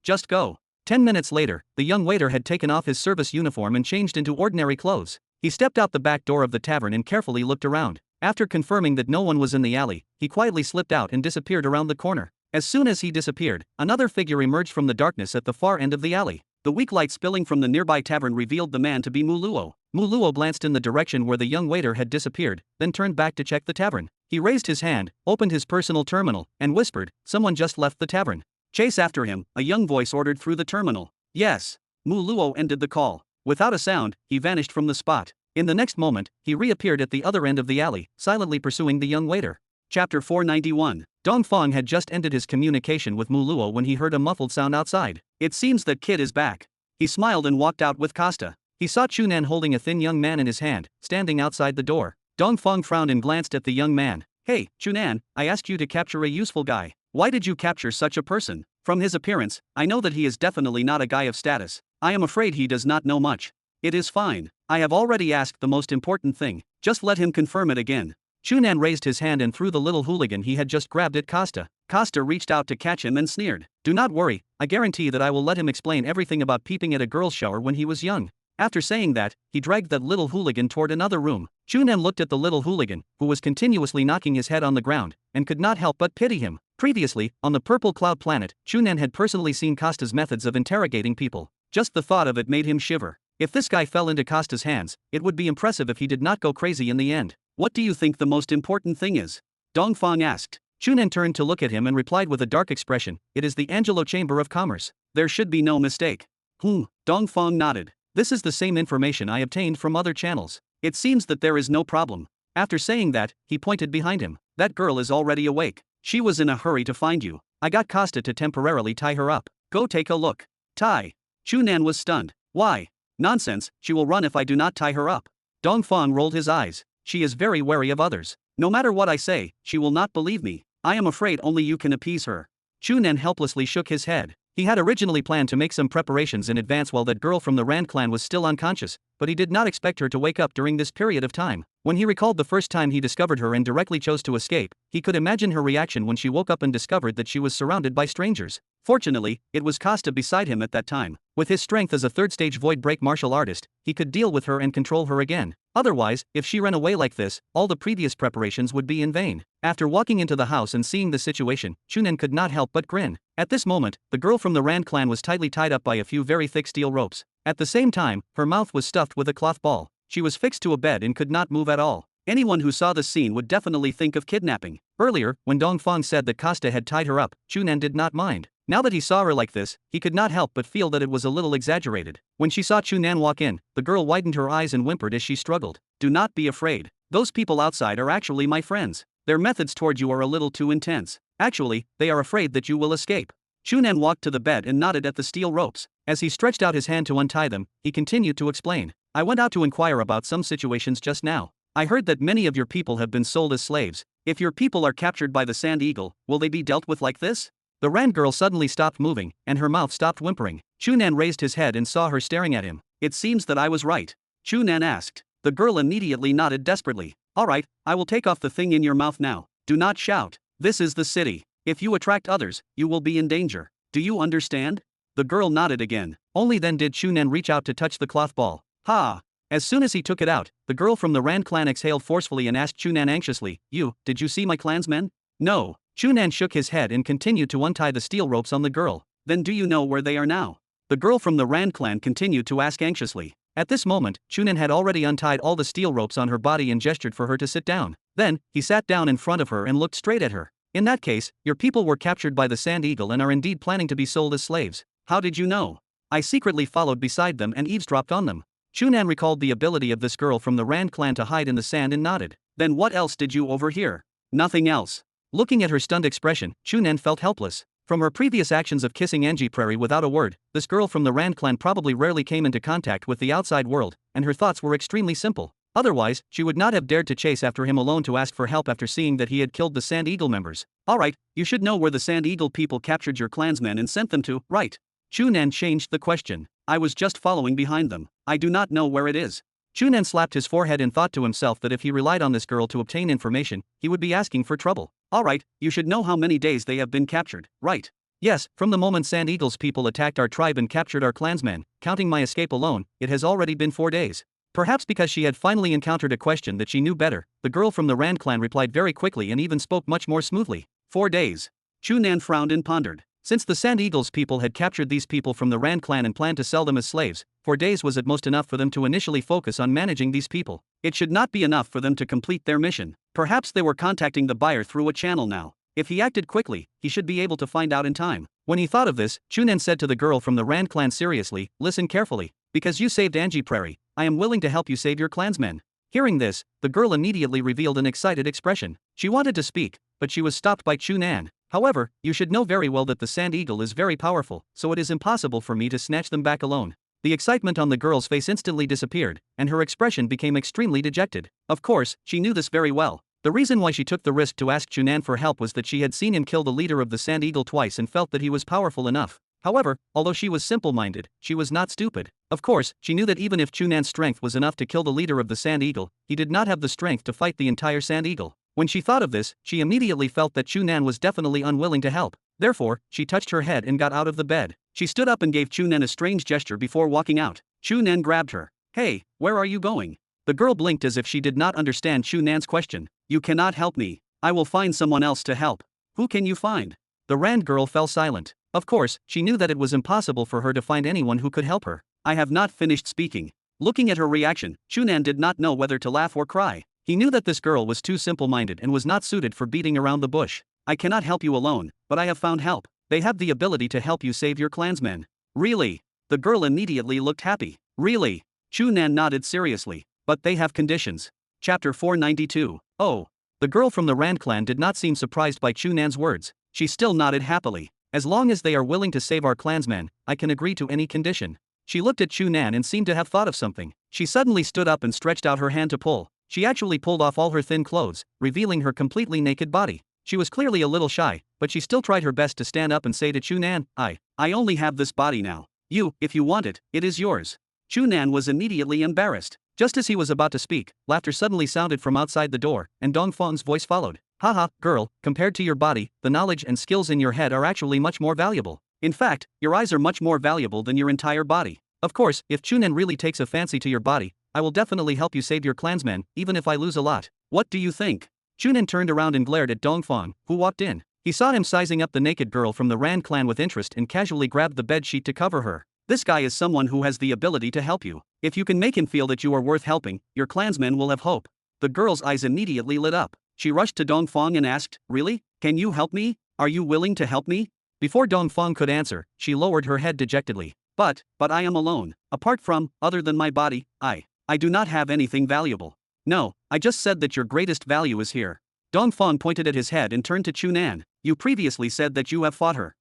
Just go. 10 minutes later, the young waiter had taken off his service uniform and changed into ordinary clothes. He stepped out the back door of the tavern and carefully looked around. After confirming that no one was in the alley, he quietly slipped out and disappeared around the corner. As soon as he disappeared, another figure emerged from the darkness at the far end of the alley. The weak light spilling from the nearby tavern revealed the man to be Muluo. Muluo glanced in the direction where the young waiter had disappeared, then turned back to check the tavern. He raised his hand, opened his personal terminal, and whispered, someone just left the tavern. Chase after him, a young voice ordered through the terminal. Yes. Muluo ended the call. Without a sound, he vanished from the spot. In the next moment, he reappeared at the other end of the alley, silently pursuing the young waiter. Chapter 491. Dongfang had just ended his communication with Muluo when he heard a muffled sound outside. It seems that kid is back. He smiled and walked out with Costa. He saw Chu Nan holding a thin young man in his hand, standing outside the door. Dongfang frowned and glanced at the young man. Hey, Chu Nan, I asked you to capture a useful guy. Why did you capture such a person? From his appearance, I know that he is definitely not a guy of status. I am afraid he does not know much. It is fine. I have already asked the most important thing. Just let him confirm it again. Chu Nan raised his hand and threw the little hooligan he had just grabbed at Costa. Costa reached out to catch him and sneered. Do not worry, I guarantee that I will let him explain everything about peeping at a girl's shower when he was young. After saying that, he dragged that little hooligan toward another room. Chu Nan looked at the little hooligan, who was continuously knocking his head on the ground, and could not help but pity him. Previously, on the Purple Cloud planet, Chu Nan had personally seen Costa's methods of interrogating people. Just the thought of it made him shiver. If this guy fell into Costa's hands, it would be impressive if he did not go crazy in the end. What do you think the most important thing is? Dongfang asked. Chu Nan turned to look at him and replied with a dark expression, "It is the Angelo Chamber of Commerce. There should be no mistake." Dongfang nodded. "This is the same information I obtained from other channels. It seems that there is no problem." After saying that, he pointed behind him. "That girl is already awake. She was in a hurry to find you. I got Costa to temporarily tie her up. Go take a look." "Tie?" Chu Nan was stunned. "Why?" "Nonsense, she will run if I do not tie her up." Dongfang rolled his eyes. "She is very wary of others. No matter what I say, she will not believe me. I am afraid only you can appease her." Chu Nan helplessly shook his head. He had originally planned to make some preparations in advance while that girl from the Rand clan was still unconscious, but he did not expect her to wake up during this period of time. When he recalled the first time he discovered her and directly chose to escape, he could imagine her reaction when she woke up and discovered that she was surrounded by strangers. Fortunately, it was Costa beside him at that time. With his strength as a third-stage void break martial artist, he could deal with her and control her again. Otherwise, if she ran away like this, all the previous preparations would be in vain. After walking into the house and seeing the situation, Chu Nan could not help but grin. At this moment, the girl from the Rand clan was tightly tied up by a few very thick steel ropes. At the same time, her mouth was stuffed with a cloth ball. She was fixed to a bed and could not move at all. Anyone who saw this scene would definitely think of kidnapping. Earlier, when Dongfang said that Costa had tied her up, Chu Nan did not mind. Now that he saw her like this, he could not help but feel that it was a little exaggerated. When she saw Chu Nan walk in, the girl widened her eyes and whimpered as she struggled. "Do not be afraid. Those people outside are actually my friends. Their methods toward you are a little too intense. Actually, they are afraid that you will escape." Chu Nan walked to the bed and nodded at the steel ropes. As he stretched out his hand to untie them, he continued to explain. "I went out to inquire about some situations just now. I heard that many of your people have been sold as slaves. If your people are captured by the Sand Eagle, will they be dealt with like this?" The Rand girl suddenly stopped moving, and her mouth stopped whimpering. Chu Nan raised his head and saw her staring at him. "It seems that I was right?" Chu Nan asked. The girl immediately nodded desperately. "All right, I will take off the thing in your mouth now. Do not shout. This is the city. If you attract others, you will be in danger. Do you understand?" The girl nodded again. Only then did Chu Nan reach out to touch the cloth ball. "Ha!" As soon as he took it out, the girl from the Rand clan exhaled forcefully and asked Chu Nan anxiously, Did you see my clansmen?" "No." Chu Nan shook his head and continued to untie the steel ropes on the girl. "Then do you know where they are now?" The girl from the Rand clan continued to ask anxiously. At this moment, Chu Nan had already untied all the steel ropes on her body and gestured for her to sit down. Then, he sat down in front of her and looked straight at her. "In that case, your people were captured by the Sand Eagle and are indeed planning to be sold as slaves. How did you know?" "I secretly followed beside them and eavesdropped on them." Chu Nan recalled the ability of this girl from the Rand clan to hide in the sand and nodded. "Then what else did you overhear?" "Nothing else." Looking at her stunned expression, Chu Nan felt helpless. From her previous actions of kissing Angie Prairie without a word, this girl from the Rand clan probably rarely came into contact with the outside world, and her thoughts were extremely simple. Otherwise, she would not have dared to chase after him alone to ask for help after seeing that he had killed the Sand Eagle members. "Alright, you should know where the Sand Eagle people captured your clansmen and sent them to, right?" Chu Nan changed the question. "I was just following behind them. I do not know where it is." Chu Nan slapped his forehead and thought to himself that if he relied on this girl to obtain information, he would be asking for trouble. "Alright, you should know how many days they have been captured, right?" "Yes, from the moment Sand Eagle's people attacked our tribe and captured our clansmen, counting my escape alone, it has already been 4 days." Perhaps because she had finally encountered a question that she knew better, the girl from the Rand clan replied very quickly and even spoke much more smoothly. 4 days. Chu Nan frowned and pondered. Since the Sand Eagle's people had captured these people from the Rand clan and planned to sell them as slaves, 4 days was at most enough for them to initially focus on managing these people. It should not be enough for them to complete their mission. Perhaps they were contacting the buyer through a channel now. If he acted quickly, he should be able to find out in time. When he thought of this, Chu Nan said to the girl from the Rand clan seriously, "Listen carefully. Because you saved Angie Prairie, I am willing to help you save your clansmen." Hearing this, the girl immediately revealed an excited expression. She wanted to speak, but she was stopped by Chu Nan. "However, you should know very well that the Sand Eagle is very powerful, so it is impossible for me to snatch them back alone." The excitement on the girl's face instantly disappeared, and her expression became extremely dejected. Of course, she knew this very well. The reason why she took the risk to ask Chu Nan for help was that she had seen him kill the leader of the Sand Eagle twice and felt that he was powerful enough. However, although she was simple-minded, she was not stupid. Of course, she knew that even if Chu Nan's strength was enough to kill the leader of the Sand Eagle, he did not have the strength to fight the entire Sand Eagle. When she thought of this, she immediately felt that Chu Nan was definitely unwilling to help. Therefore, she touched her head and got out of the bed. She stood up and gave Chu Nan a strange gesture before walking out. Chu Nan grabbed her. Hey, where are you going? The girl blinked as if she did not understand Chu Nan's question. You cannot help me. I will find someone else to help. Who can you find? The Rand girl fell silent. Of course, she knew that it was impossible for her to find anyone who could help her. I have not finished speaking. Looking at her reaction, Chu Nan did not know whether to laugh or cry. He knew that this girl was too simple-minded and was not suited for beating around the bush. I cannot help you alone, but I have found help. They have the ability to help you save your clansmen. Really? The girl immediately looked happy. Really? Chu Nan nodded seriously. But they have conditions. Chapter 492. Oh. The girl from the Rand clan did not seem surprised by Chu Nan's words. She still nodded happily. As long as they are willing to save our clansmen, I can agree to any condition. She looked at Chu Nan and seemed to have thought of something. She suddenly stood up and stretched out her hand to pull. She actually pulled off all her thin clothes, revealing her completely naked body. She was clearly a little shy, but she still tried her best to stand up and say to Chu Nan, I only have this body now. If you want it, it is yours. Chu Nan was immediately embarrassed. Just as he was about to speak, laughter suddenly sounded from outside the door, and Dongfang's voice followed. Haha, girl, compared to your body, the knowledge and skills in your head are actually much more valuable. In fact, your eyes are much more valuable than your entire body. Of course, if Chu Nan really takes a fancy to your body, I will definitely help you save your clansmen, even if I lose a lot. What do you think? Chu Nan turned around and glared at Dongfang, who walked in. He saw him sizing up the naked girl from the Rand clan with interest and casually grabbed the bedsheet to cover her. This guy is someone who has the ability to help you. If you can make him feel that you are worth helping, your clansmen will have hope. The girl's eyes immediately lit up. She rushed to Dongfang and asked, Really? Can you help me? Are you willing to help me? Before Dongfang could answer, she lowered her head dejectedly. But I am alone. Apart from, other than my body, I do not have anything valuable. No, I just said that your greatest value is here. Dongfang pointed at his head and turned to Chu Nan. You previously said that you have fought her.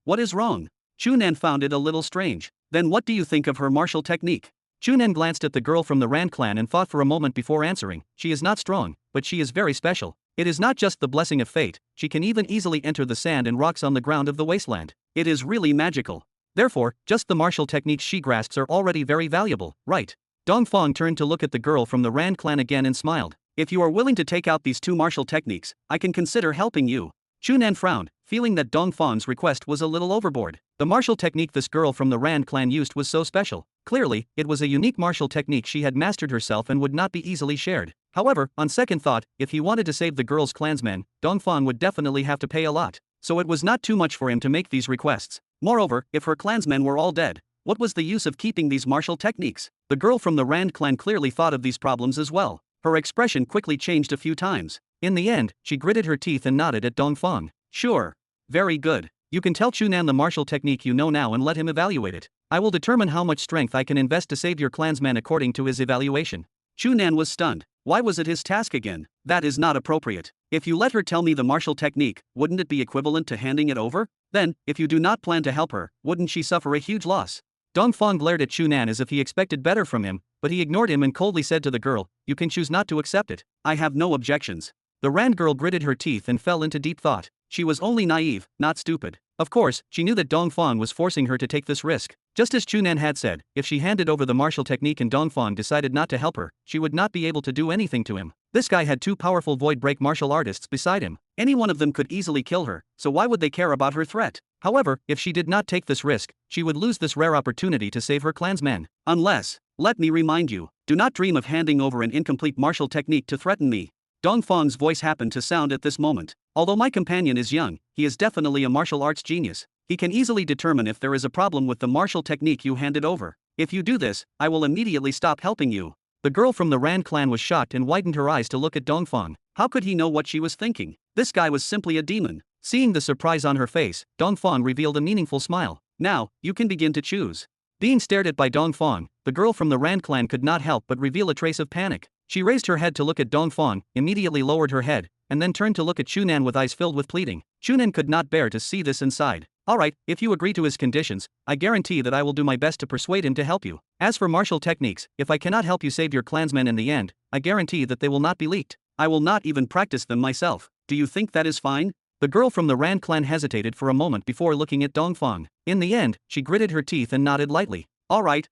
What is wrong? Chu Nan found it a little strange. Then what do you think of her martial technique? Chu Nan glanced at the girl from the Rand clan and thought for a moment before answering. She is not strong, but she is very special. It is not just the blessing of fate, she can even easily enter the sand and rocks on the ground of the wasteland. It is really magical. Therefore, just the martial techniques she grasps are already very valuable, right? Dongfang turned to look at the girl from the Rand clan again and smiled. If you are willing to take out these two martial techniques, I can consider helping you. Chu Nan frowned, feeling that Dongfang's request was a little overboard. The martial technique this girl from the Rand clan used was so special. Clearly, it was a unique martial technique she had mastered herself and would not be easily shared. However, on second thought, if he wanted to save the girl's clansmen, Dongfang would definitely have to pay a lot. So it was not too much for him to make these requests. Moreover, if her clansmen were all dead, what was the use of keeping these martial techniques? The girl from the Rand clan clearly thought of these problems as well. Her expression quickly changed a few times. In the end, she gritted her teeth and nodded at Dongfang. Sure. Very good. You can tell Chu Nan the martial technique you know now and let him evaluate it. I will determine how much strength I can invest to save your clansmen according to his evaluation. Chu Nan was stunned. Why was it his task again? That is not appropriate. If you let her tell me the martial technique, wouldn't it be equivalent to handing it over? Then, if you do not plan to help her, wouldn't she suffer a huge loss? Dongfang glared at Chu Nan as if he expected better from him, but he ignored him and coldly said to the girl, You can choose not to accept it. I have no objections. The Rand girl gritted her teeth and fell into deep thought. She was only naive, not stupid. Of course, she knew that Dongfang was forcing her to take this risk. Just as Chu Nan had said, if she handed over the martial technique and Dongfang decided not to help her, she would not be able to do anything to him. This guy had two powerful void break martial artists beside him. Any one of them could easily kill her, so why would they care about her threat? However, if she did not take this risk, she would lose this rare opportunity to save her clansmen. Unless, let me remind you, do not dream of handing over an incomplete martial technique to threaten me. Dongfang's voice happened to sound at this moment. Although my companion is young, he is definitely a martial arts genius. He can easily determine if there is a problem with the martial technique you handed over. If you do this, I will immediately stop helping you. The girl from the Rand clan was shocked and widened her eyes to look at Dongfang. How could he know what she was thinking? This guy was simply a demon. Seeing the surprise on her face, Dongfang revealed a meaningful smile. Now, you can begin to choose. Being stared at by Dongfang, the girl from the Rand clan could not help but reveal a trace of panic. She raised her head to look at Dongfang, immediately lowered her head, and then turned to look at Chu Nan with eyes filled with pleading. Chu Nan could not bear to see this and sighed. Alright, if you agree to his conditions, I guarantee that I will do my best to persuade him to help you. As for martial techniques, if I cannot help you save your clansmen in the end, I guarantee that they will not be leaked. I will not even practice them myself. Do you think that is fine? The girl from the Rand clan hesitated for a moment before looking at Dongfang. In the end, she gritted her teeth and nodded lightly. Alright.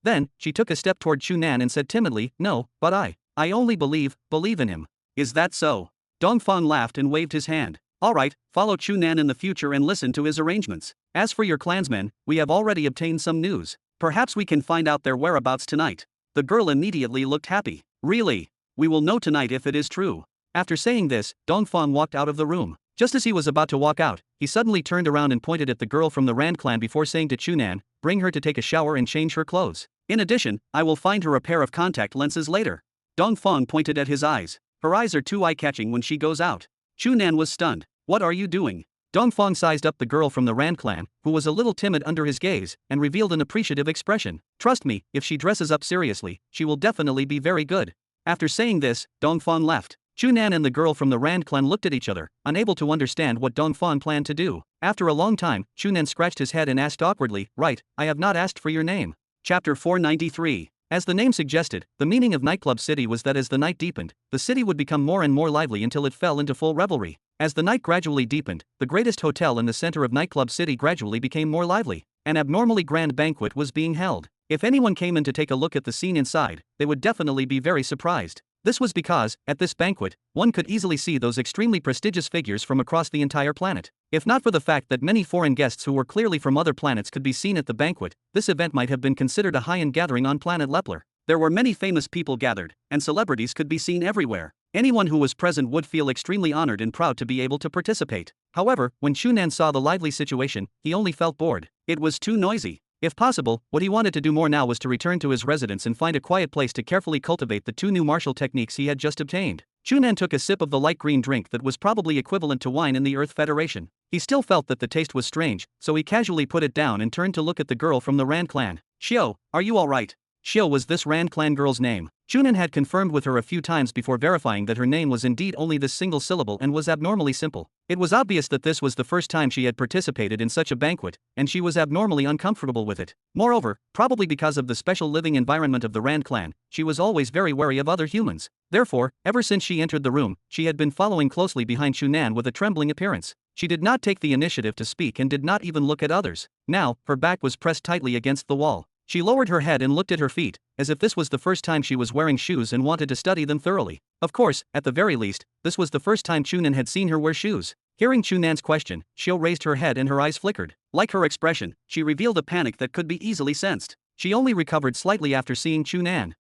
Then, she took a step toward Chu Nan and said timidly, No, but I only believe in him. Is that so? Dongfang laughed and waved his hand. Alright, follow Chu Nan in the future and listen to his arrangements. As for your clansmen, we have already obtained some news. Perhaps we can find out their whereabouts tonight. The girl immediately looked happy. Really? We will know tonight if it is true. After saying this, Dongfang walked out of the room. Just as he was about to walk out, he suddenly turned around and pointed at the girl from the Rand clan before saying to Chu Nan, "Bring her to take a shower and change her clothes. In addition, I will find her a pair of contact lenses later." Dongfang pointed at his eyes. "Her eyes are too eye-catching when she goes out." Chu Nan was stunned. "What are you doing?" Dongfang sized up the girl from the Rand clan, who was a little timid under his gaze, and revealed an appreciative expression. "Trust me, if she dresses up seriously, she will definitely be very good." After saying this, Dongfang left. Chu Nan and the girl from the Rand clan looked at each other, unable to understand what Dongfang planned to do. After a long time, Chu Nan scratched his head and asked awkwardly, "Right, I have not asked for your name." Chapter 493. As the name suggested, the meaning of Nightclub City was that as the night deepened, the city would become more and more lively until it fell into full revelry. As the night gradually deepened, the greatest hotel in the center of Nightclub City gradually became more lively. An abnormally grand banquet was being held. If anyone came in to take a look at the scene inside, they would definitely be very surprised. This was because, at this banquet, one could easily see those extremely prestigious figures from across the entire planet. If not for the fact that many foreign guests who were clearly from other planets could be seen at the banquet, this event might have been considered a high-end gathering on planet Lepler. There were many famous people gathered, and celebrities could be seen everywhere. Anyone who was present would feel extremely honored and proud to be able to participate. However, when Chu Nan saw the lively situation, he only felt bored. It was too noisy. If possible, what he wanted to do more now was to return to his residence and find a quiet place to carefully cultivate the 2 new martial techniques he had just obtained. Chu Nan took a sip of the light green drink that was probably equivalent to wine in the Earth Federation. He still felt that the taste was strange, so he casually put it down and turned to look at the girl from the Rand clan. "Xiao, are you alright?" Xiao was this Rand clan girl's name. Chu Nan had confirmed with her a few times before verifying that her name was indeed only this single syllable and was abnormally simple. It was obvious that this was the first time she had participated in such a banquet, and she was abnormally uncomfortable with it. Moreover, probably because of the special living environment of the Rand clan, she was always very wary of other humans. Therefore, ever since she entered the room, she had been following closely behind Chu Nan with a trembling appearance. She did not take the initiative to speak and did not even look at others. Now, her back was pressed tightly against the wall. She lowered her head and looked at her feet, as if this was the first time she was wearing shoes and wanted to study them thoroughly. Of course, at the very least, this was the first time Chu Nan had seen her wear shoes. Hearing Chu Nan's question, Xiao raised her head and her eyes flickered. Like her expression, she revealed a panic that could be easily sensed. She only recovered slightly after seeing Chu Nan.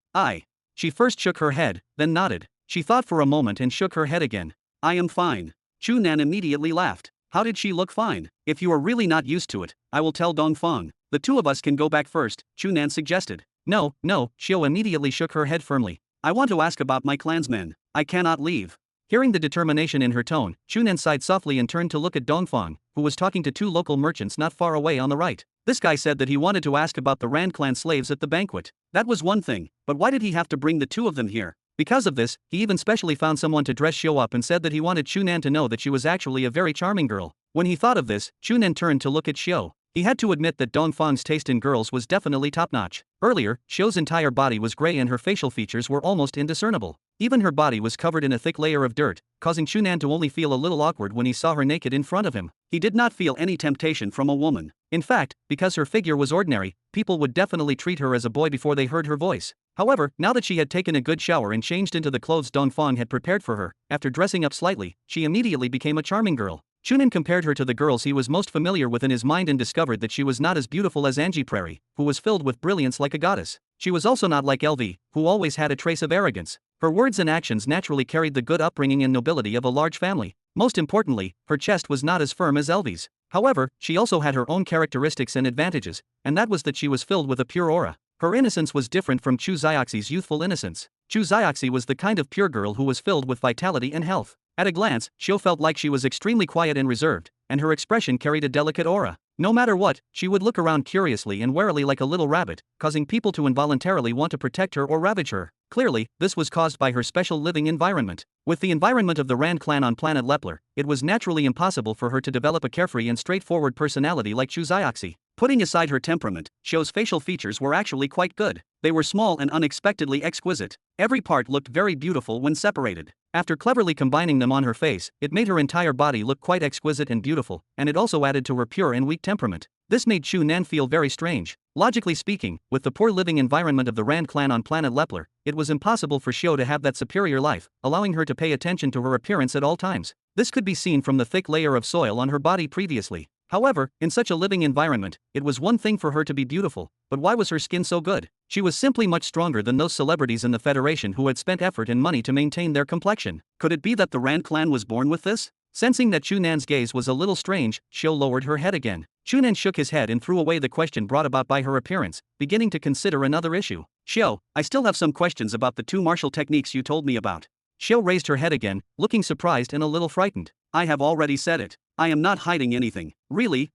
She first shook her head, then nodded. She thought for a moment and shook her head again. "I am fine." Chu Nan immediately laughed. How did she look fine? "If you are really not used to it, I will tell Dongfang. The 2 of us can go back first," Chu Nan suggested. No, Xiao immediately shook her head firmly. "I want to ask about my clansmen. I cannot leave." Hearing the determination in her tone, Chu Nan sighed softly and turned to look at Dongfang, who was talking to 2 local merchants not far away on the right. This guy said that he wanted to ask about the Rand clan slaves at the banquet. That was one thing, but why did he have to bring the 2 of them here? Because of this, he even specially found someone to dress Xiao up and said that he wanted Chu Nan to know that she was actually a very charming girl. When he thought of this, Chu Nan turned to look at Xiao. He had to admit that Dongfang's taste in girls was definitely top-notch. Earlier, Xiao's entire body was gray and her facial features were almost indiscernible. Even her body was covered in a thick layer of dirt, causing Chu Nan to only feel a little awkward when he saw her naked in front of him. He did not feel any temptation from a woman. In fact, because her figure was ordinary, people would definitely treat her as a boy before they heard her voice. However, now that she had taken a good shower and changed into the clothes Dongfang had prepared for her, after dressing up slightly, she immediately became a charming girl. Chu Nan compared her to the girls he was most familiar with in his mind and discovered that she was not as beautiful as Angie Prairie, who was filled with brilliance like a goddess. She was also not like LV, who always had a trace of arrogance. Her words and actions naturally carried the good upbringing and nobility of a large family. Most importantly, her chest was not as firm as LV's. However, she also had her own characteristics and advantages, and that was that she was filled with a pure aura. Her innocence was different from Chu Zioxi's youthful innocence. Chu Zioxi was the kind of pure girl who was filled with vitality and health. At a glance, Xiao felt like she was extremely quiet and reserved, and her expression carried a delicate aura. No matter what, she would look around curiously and warily like a little rabbit, causing people to involuntarily want to protect her or ravage her. Clearly, this was caused by her special living environment. With the environment of the Rand clan on planet Lepler, it was naturally impossible for her to develop a carefree and straightforward personality like Chu Zioxi. Putting aside her temperament, Xiao's facial features were actually quite good. They were small and unexpectedly exquisite. Every part looked very beautiful when separated. After cleverly combining them on her face, it made her entire body look quite exquisite and beautiful, and it also added to her pure and weak temperament. This made Chu Nan feel very strange. Logically speaking, with the poor living environment of the Rand clan on planet Lepler, it was impossible for Xiao to have that superior life, allowing her to pay attention to her appearance at all times. This could be seen from the thick layer of soil on her body previously. However, in such a living environment, it was one thing for her to be beautiful, but why was her skin so good? She was simply much stronger than those celebrities in the Federation who had spent effort and money to maintain their complexion. Could it be that the Rand clan was born with this? Sensing that Chu Nan's gaze was a little strange, Xiao lowered her head again. Chu Nan shook his head and threw away the question brought about by her appearance, beginning to consider another issue. Xiao, I still have some questions about the 2 martial techniques you told me about. Xiao raised her head again, looking surprised and a little frightened. I have already said it. I am not hiding anything. Really?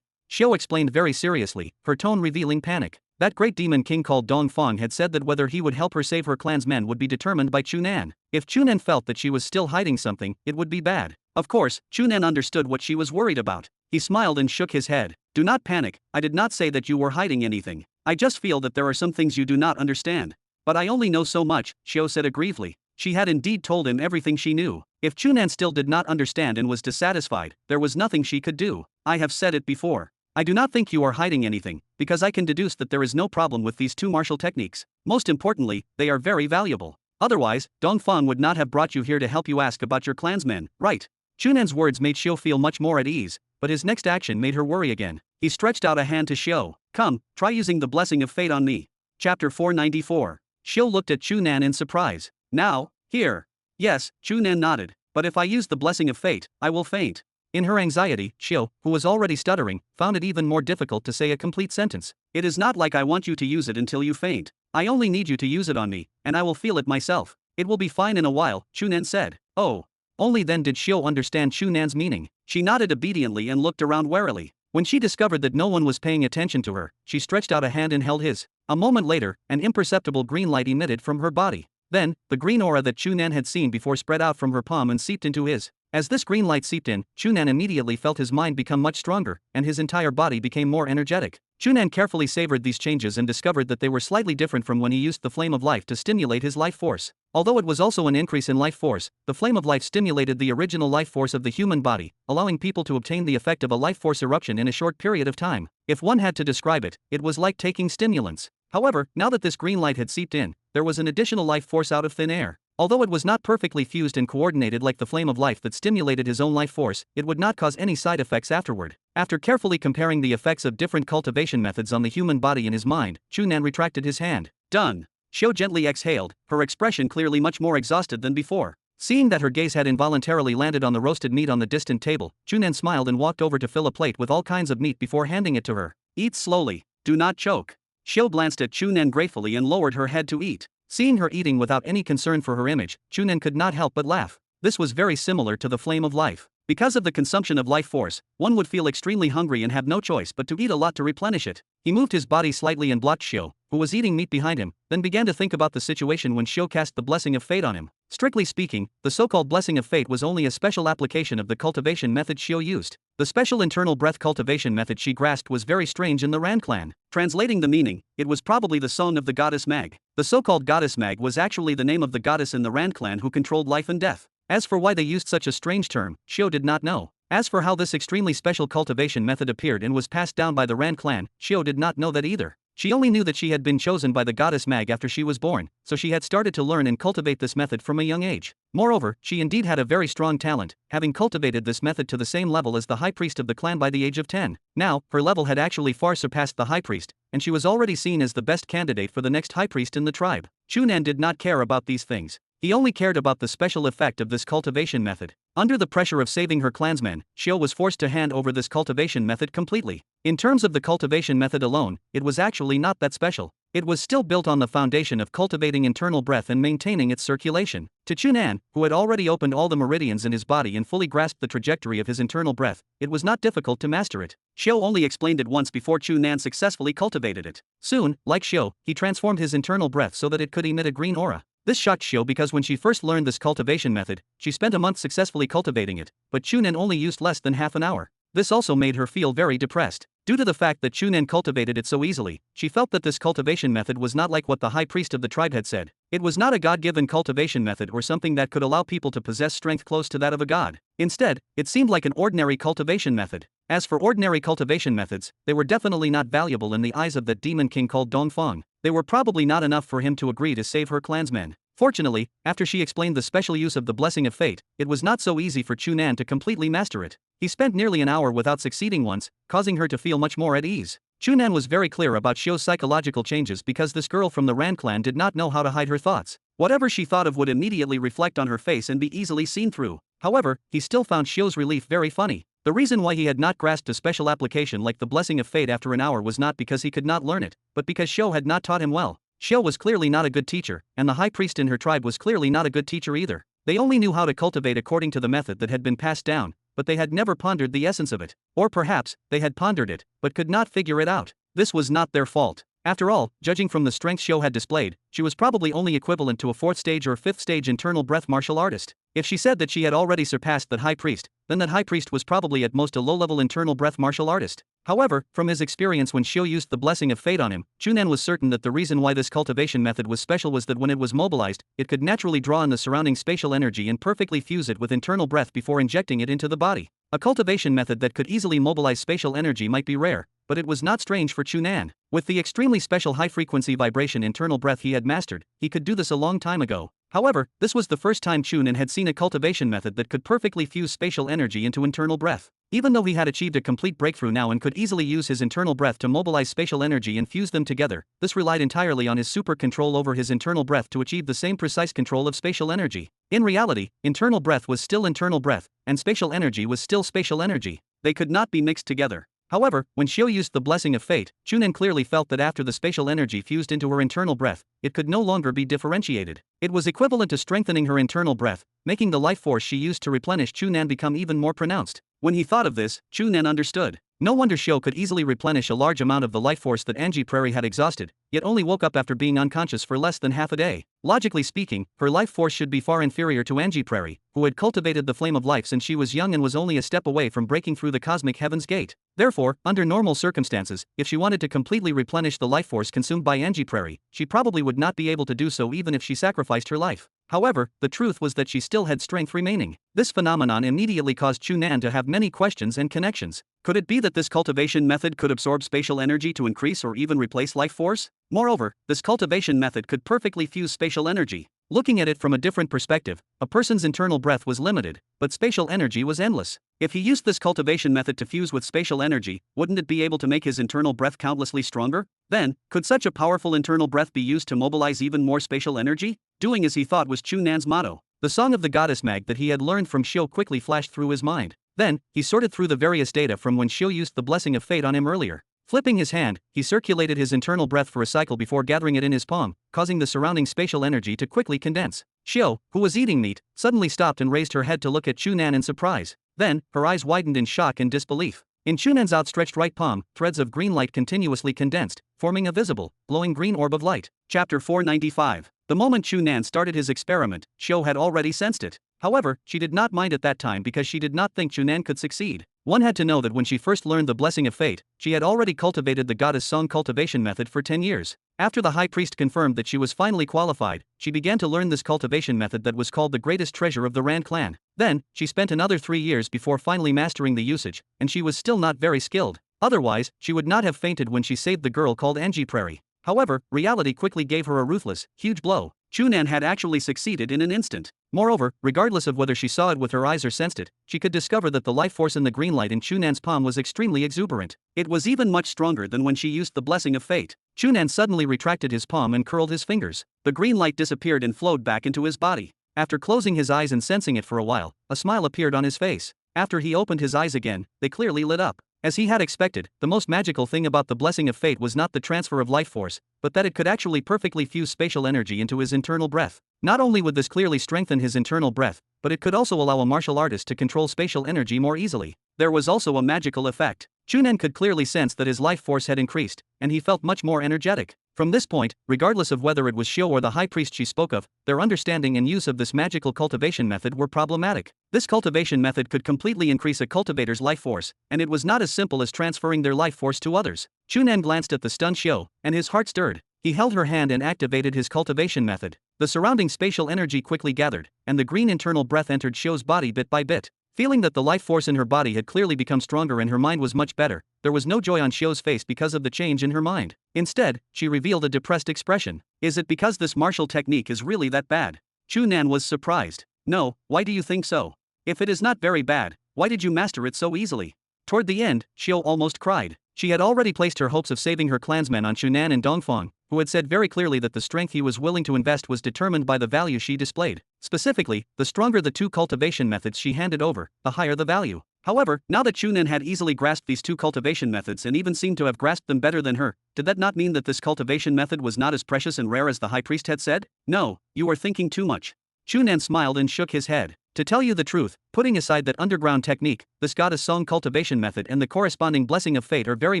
Xiao explained very seriously, her tone revealing panic. That great demon king called Dongfang had said that whether he would help her save her clan's men would be determined by Chu Nan. If Chu Nan felt that she was still hiding something, it would be bad. Of course, Chu Nan understood what she was worried about. He smiled and shook his head. Do not panic, I did not say that you were hiding anything. I just feel that there are some things you do not understand. But I only know so much, Xiao said aggrievedly. She had indeed told him everything she knew. If Chu Nan still did not understand and was dissatisfied, there was nothing she could do. I have said it before. I do not think you are hiding anything, because I can deduce that there is no problem with these 2 martial techniques. Most importantly, they are very valuable. Otherwise, Dongfang would not have brought you here to help you ask about your clansmen, right? Chu Nan's words made Xiao feel much more at ease, but his next action made her worry again. He stretched out a hand to Xiao. Come, try using the blessing of fate on me. Chapter 494. Xiao looked at Chu Nan in surprise. Now, here. Yes, Chu Nan nodded. But if I use the blessing of fate, I will faint. In her anxiety, Xiao, who was already stuttering, found it even more difficult to say a complete sentence. It is not like I want you to use it until you faint. I only need you to use it on me, and I will feel it myself. It will be fine in a while, Chu Nan said. Oh. Only then did Xiao understand Chu Nan's meaning. She nodded obediently and looked around warily. When she discovered that no one was paying attention to her, she stretched out a hand and held his. A moment later, an imperceptible green light emitted from her body. Then, the green aura that Chu Nan had seen before spread out from her palm and seeped into his. As this green light seeped in, Chu Nan immediately felt his mind become much stronger, and his entire body became more energetic. Chu Nan carefully savored these changes and discovered that they were slightly different from when he used the flame of life to stimulate his life force. Although it was also an increase in life force, the flame of life stimulated the original life force of the human body, allowing people to obtain the effect of a life force eruption in a short period of time. If one had to describe it, it was like taking stimulants. However, now that this green light had seeped in, there was an additional life force out of thin air. Although it was not perfectly fused and coordinated like the flame of life that stimulated his own life force, it would not cause any side effects afterward. After carefully comparing the effects of different cultivation methods on the human body in his mind, Chu Nan retracted his hand. Done. Xiao gently exhaled, her expression clearly much more exhausted than before. Seeing that her gaze had involuntarily landed on the roasted meat on the distant table, Chu Nan smiled and walked over to fill a plate with all kinds of meat before handing it to her. Eat slowly. Do not choke. Xiao glanced at Chu Nan gratefully and lowered her head to eat. Seeing her eating without any concern for her image, Chu Nan could not help but laugh. This was very similar to the flame of life. Because of the consumption of life force, one would feel extremely hungry and have no choice but to eat a lot to replenish it. He moved his body slightly and blocked Xiao, who was eating meat behind him, then began to think about the situation when Xiao cast the blessing of fate on him. Strictly speaking, the so-called blessing of fate was only a special application of the cultivation method Xiao used. The special internal breath cultivation method she grasped was very strange in the Rand clan. Translating the meaning, it was probably the song of the goddess Mag. The so-called goddess Mag was actually the name of the goddess in the Rand clan who controlled life and death. As for why they used such a strange term, Xiao did not know. As for how this extremely special cultivation method appeared and was passed down by the Rand clan, Xiao did not know that either. She only knew that she had been chosen by the goddess Mag after she was born, so she had started to learn and cultivate this method from a young age. Moreover, she indeed had a very strong talent, having cultivated this method to the same level as the high priest of the clan by the age of 10. Now, her level had actually far surpassed the high priest, and she was already seen as the best candidate for the next high priest in the tribe. Chu Nan did not care about these things. He only cared about the special effect of this cultivation method. Under the pressure of saving her clansmen, Xiao was forced to hand over this cultivation method completely. In terms of the cultivation method alone, it was actually not that special. It was still built on the foundation of cultivating internal breath and maintaining its circulation. To Chu Nan, who had already opened all the meridians in his body and fully grasped the trajectory of his internal breath, it was not difficult to master it. Xiao only explained it once before Chu Nan successfully cultivated it. Soon, like Xiao, he transformed his internal breath so that it could emit a green aura. This shocked Xiao because when she first learned this cultivation method, she spent a month successfully cultivating it, but Chu Nan only used less than half an hour. This also made her feel very depressed. Due to the fact that Chu Nan cultivated it so easily, she felt that this cultivation method was not like what the high priest of the tribe had said. It was not a god-given cultivation method or something that could allow people to possess strength close to that of a god. Instead, it seemed like an ordinary cultivation method. As for ordinary cultivation methods, they were definitely not valuable in the eyes of that demon king called Dongfang. They were probably not enough for him to agree to save her clansmen. Fortunately, after she explained the special use of the blessing of fate, it was not so easy for Chu Nan to completely master it. He spent nearly an hour without succeeding once, causing her to feel much more at ease. Chu Nan was very clear about Shio's psychological changes because this girl from the Ran clan did not know how to hide her thoughts. Whatever she thought of would immediately reflect on her face and be easily seen through. However, he still found Shio's relief very funny. The reason why he had not grasped a special application like the blessing of fate after an hour was not because he could not learn it, but because Shio had not taught him well. Shio was clearly not a good teacher, and the high priest in her tribe was clearly not a good teacher either. They only knew how to cultivate according to the method that had been passed down, but they had never pondered the essence of it. Or perhaps, they had pondered it, but could not figure it out. This was not their fault. After all, judging from the strength Shio had displayed, she was probably only equivalent to a 4th stage or 5th stage internal breath martial artist. If she said that she had already surpassed that high priest, then that high priest was probably at most a low-level internal breath martial artist. However, from his experience when Shio used the blessing of fate on him, Chu Nan was certain that the reason why this cultivation method was special was that when it was mobilized, it could naturally draw in the surrounding spatial energy and perfectly fuse it with internal breath before injecting it into the body. A cultivation method that could easily mobilize spatial energy might be rare, but it was not strange for Chu Nan. With the extremely special high-frequency vibration internal breath he had mastered, he could do this a long time ago. However, this was the first time Chu Nan had seen a cultivation method that could perfectly fuse spatial energy into internal breath. Even though he had achieved a complete breakthrough now and could easily use his internal breath to mobilize spatial energy and fuse them together, this relied entirely on his super control over his internal breath to achieve the same precise control of spatial energy. In reality, internal breath was still internal breath, and spatial energy was still spatial energy. They could not be mixed together. However, when Shio used the blessing of fate, Chu Nan clearly felt that after the spatial energy fused into her internal breath, it could no longer be differentiated. It was equivalent to strengthening her internal breath, making the life force she used to replenish Chu Nan become even more pronounced. When he thought of this, Chu Nan understood. No wonder Shio could easily replenish a large amount of the life force that Angie Prairie had exhausted, yet only woke up after being unconscious for less than half a day. Logically speaking, her life force should be far inferior to Angie Prairie, who had cultivated the flame of life since she was young and was only a step away from breaking through the cosmic heaven's gate. Therefore, under normal circumstances, if she wanted to completely replenish the life force consumed by Angie Prairie, she probably would not be able to do so even if she sacrificed her life. However, the truth was that she still had strength remaining. This phenomenon immediately caused Chu Nan to have many questions and connections. Could it be that this cultivation method could absorb spatial energy to increase or even replace life force? Moreover, this cultivation method could perfectly fuse spatial energy. Looking at it from a different perspective, a person's internal breath was limited, but spatial energy was endless. If he used this cultivation method to fuse with spatial energy, wouldn't it be able to make his internal breath countlessly stronger? Then, could such a powerful internal breath be used to mobilize even more spatial energy? Doing as he thought was Chu Nan's motto. The song of the goddess Mag that he had learned from Shio quickly flashed through his mind. Then, he sorted through the various data from when Shio used the blessing of fate on him earlier. Flipping his hand, he circulated his internal breath for a cycle before gathering it in his palm, causing the surrounding spatial energy to quickly condense. Shio, who was eating meat, suddenly stopped and raised her head to look at Chu Nan in surprise. Then, her eyes widened in shock and disbelief. In Chu Nan's outstretched right palm, threads of green light continuously condensed, forming a visible, glowing green orb of light. Chapter 495. The moment Chu Nan started his experiment, Shio had already sensed it. However, she did not mind at that time because she did not think Chu Nan could succeed. One had to know that when she first learned the blessing of fate, she had already cultivated the goddess song cultivation method for 10 years. After the high priest confirmed that she was finally qualified, she began to learn this cultivation method that was called the greatest treasure of the Rand clan. Then, she spent another 3 years before finally mastering the usage, and she was still not very skilled. Otherwise, she would not have fainted when she saved the girl called Angie Prairie. However, reality quickly gave her a ruthless, huge blow. Chu Nan had actually succeeded in an instant. Moreover, regardless of whether she saw it with her eyes or sensed it, she could discover that the life force in the green light in Chu Nan's palm was extremely exuberant. It was even much stronger than when she used the blessing of fate. Chu Nan suddenly retracted his palm and curled his fingers. The green light disappeared and flowed back into his body. After closing his eyes and sensing it for a while, a smile appeared on his face. After he opened his eyes again, they clearly lit up. As he had expected, the most magical thing about the blessing of fate was not the transfer of life force, but that it could actually perfectly fuse spatial energy into his internal breath. Not only would this clearly strengthen his internal breath, but it could also allow a martial artist to control spatial energy more easily. There was also a magical effect. Chu Nan could clearly sense that his life force had increased, and he felt much more energetic. From this point, regardless of whether it was Shio or the high priest she spoke of, their understanding and use of this magical cultivation method were problematic. This cultivation method could completely increase a cultivator's life force, and it was not as simple as transferring their life force to others. Chu Nan glanced at the stunned Shio, and his heart stirred. He held her hand and activated his cultivation method. The surrounding spatial energy quickly gathered, and the green internal breath entered Shio's body bit by bit. Feeling that the life force in her body had clearly become stronger and her mind was much better, there was no joy on Xiao's face because of the change in her mind. Instead, she revealed a depressed expression. Is it because this martial technique is really that bad? Chu Nan was surprised. No, why do you think so? If it is not very bad, why did you master it so easily? Toward the end, Xiao almost cried. She had already placed her hopes of saving her clansmen on Chu Nan and Dongfang, who had said very clearly that the strength he was willing to invest was determined by the value she displayed. Specifically, the stronger the two cultivation methods she handed over, the higher the value. However, now that Chu Nan had easily grasped these two cultivation methods and even seemed to have grasped them better than her, did that not mean that this cultivation method was not as precious and rare as the high priest had said? No, you are thinking too much. Chu Nan smiled and shook his head. To tell you the truth, putting aside that underground technique, this goddess song cultivation method and the corresponding blessing of fate are very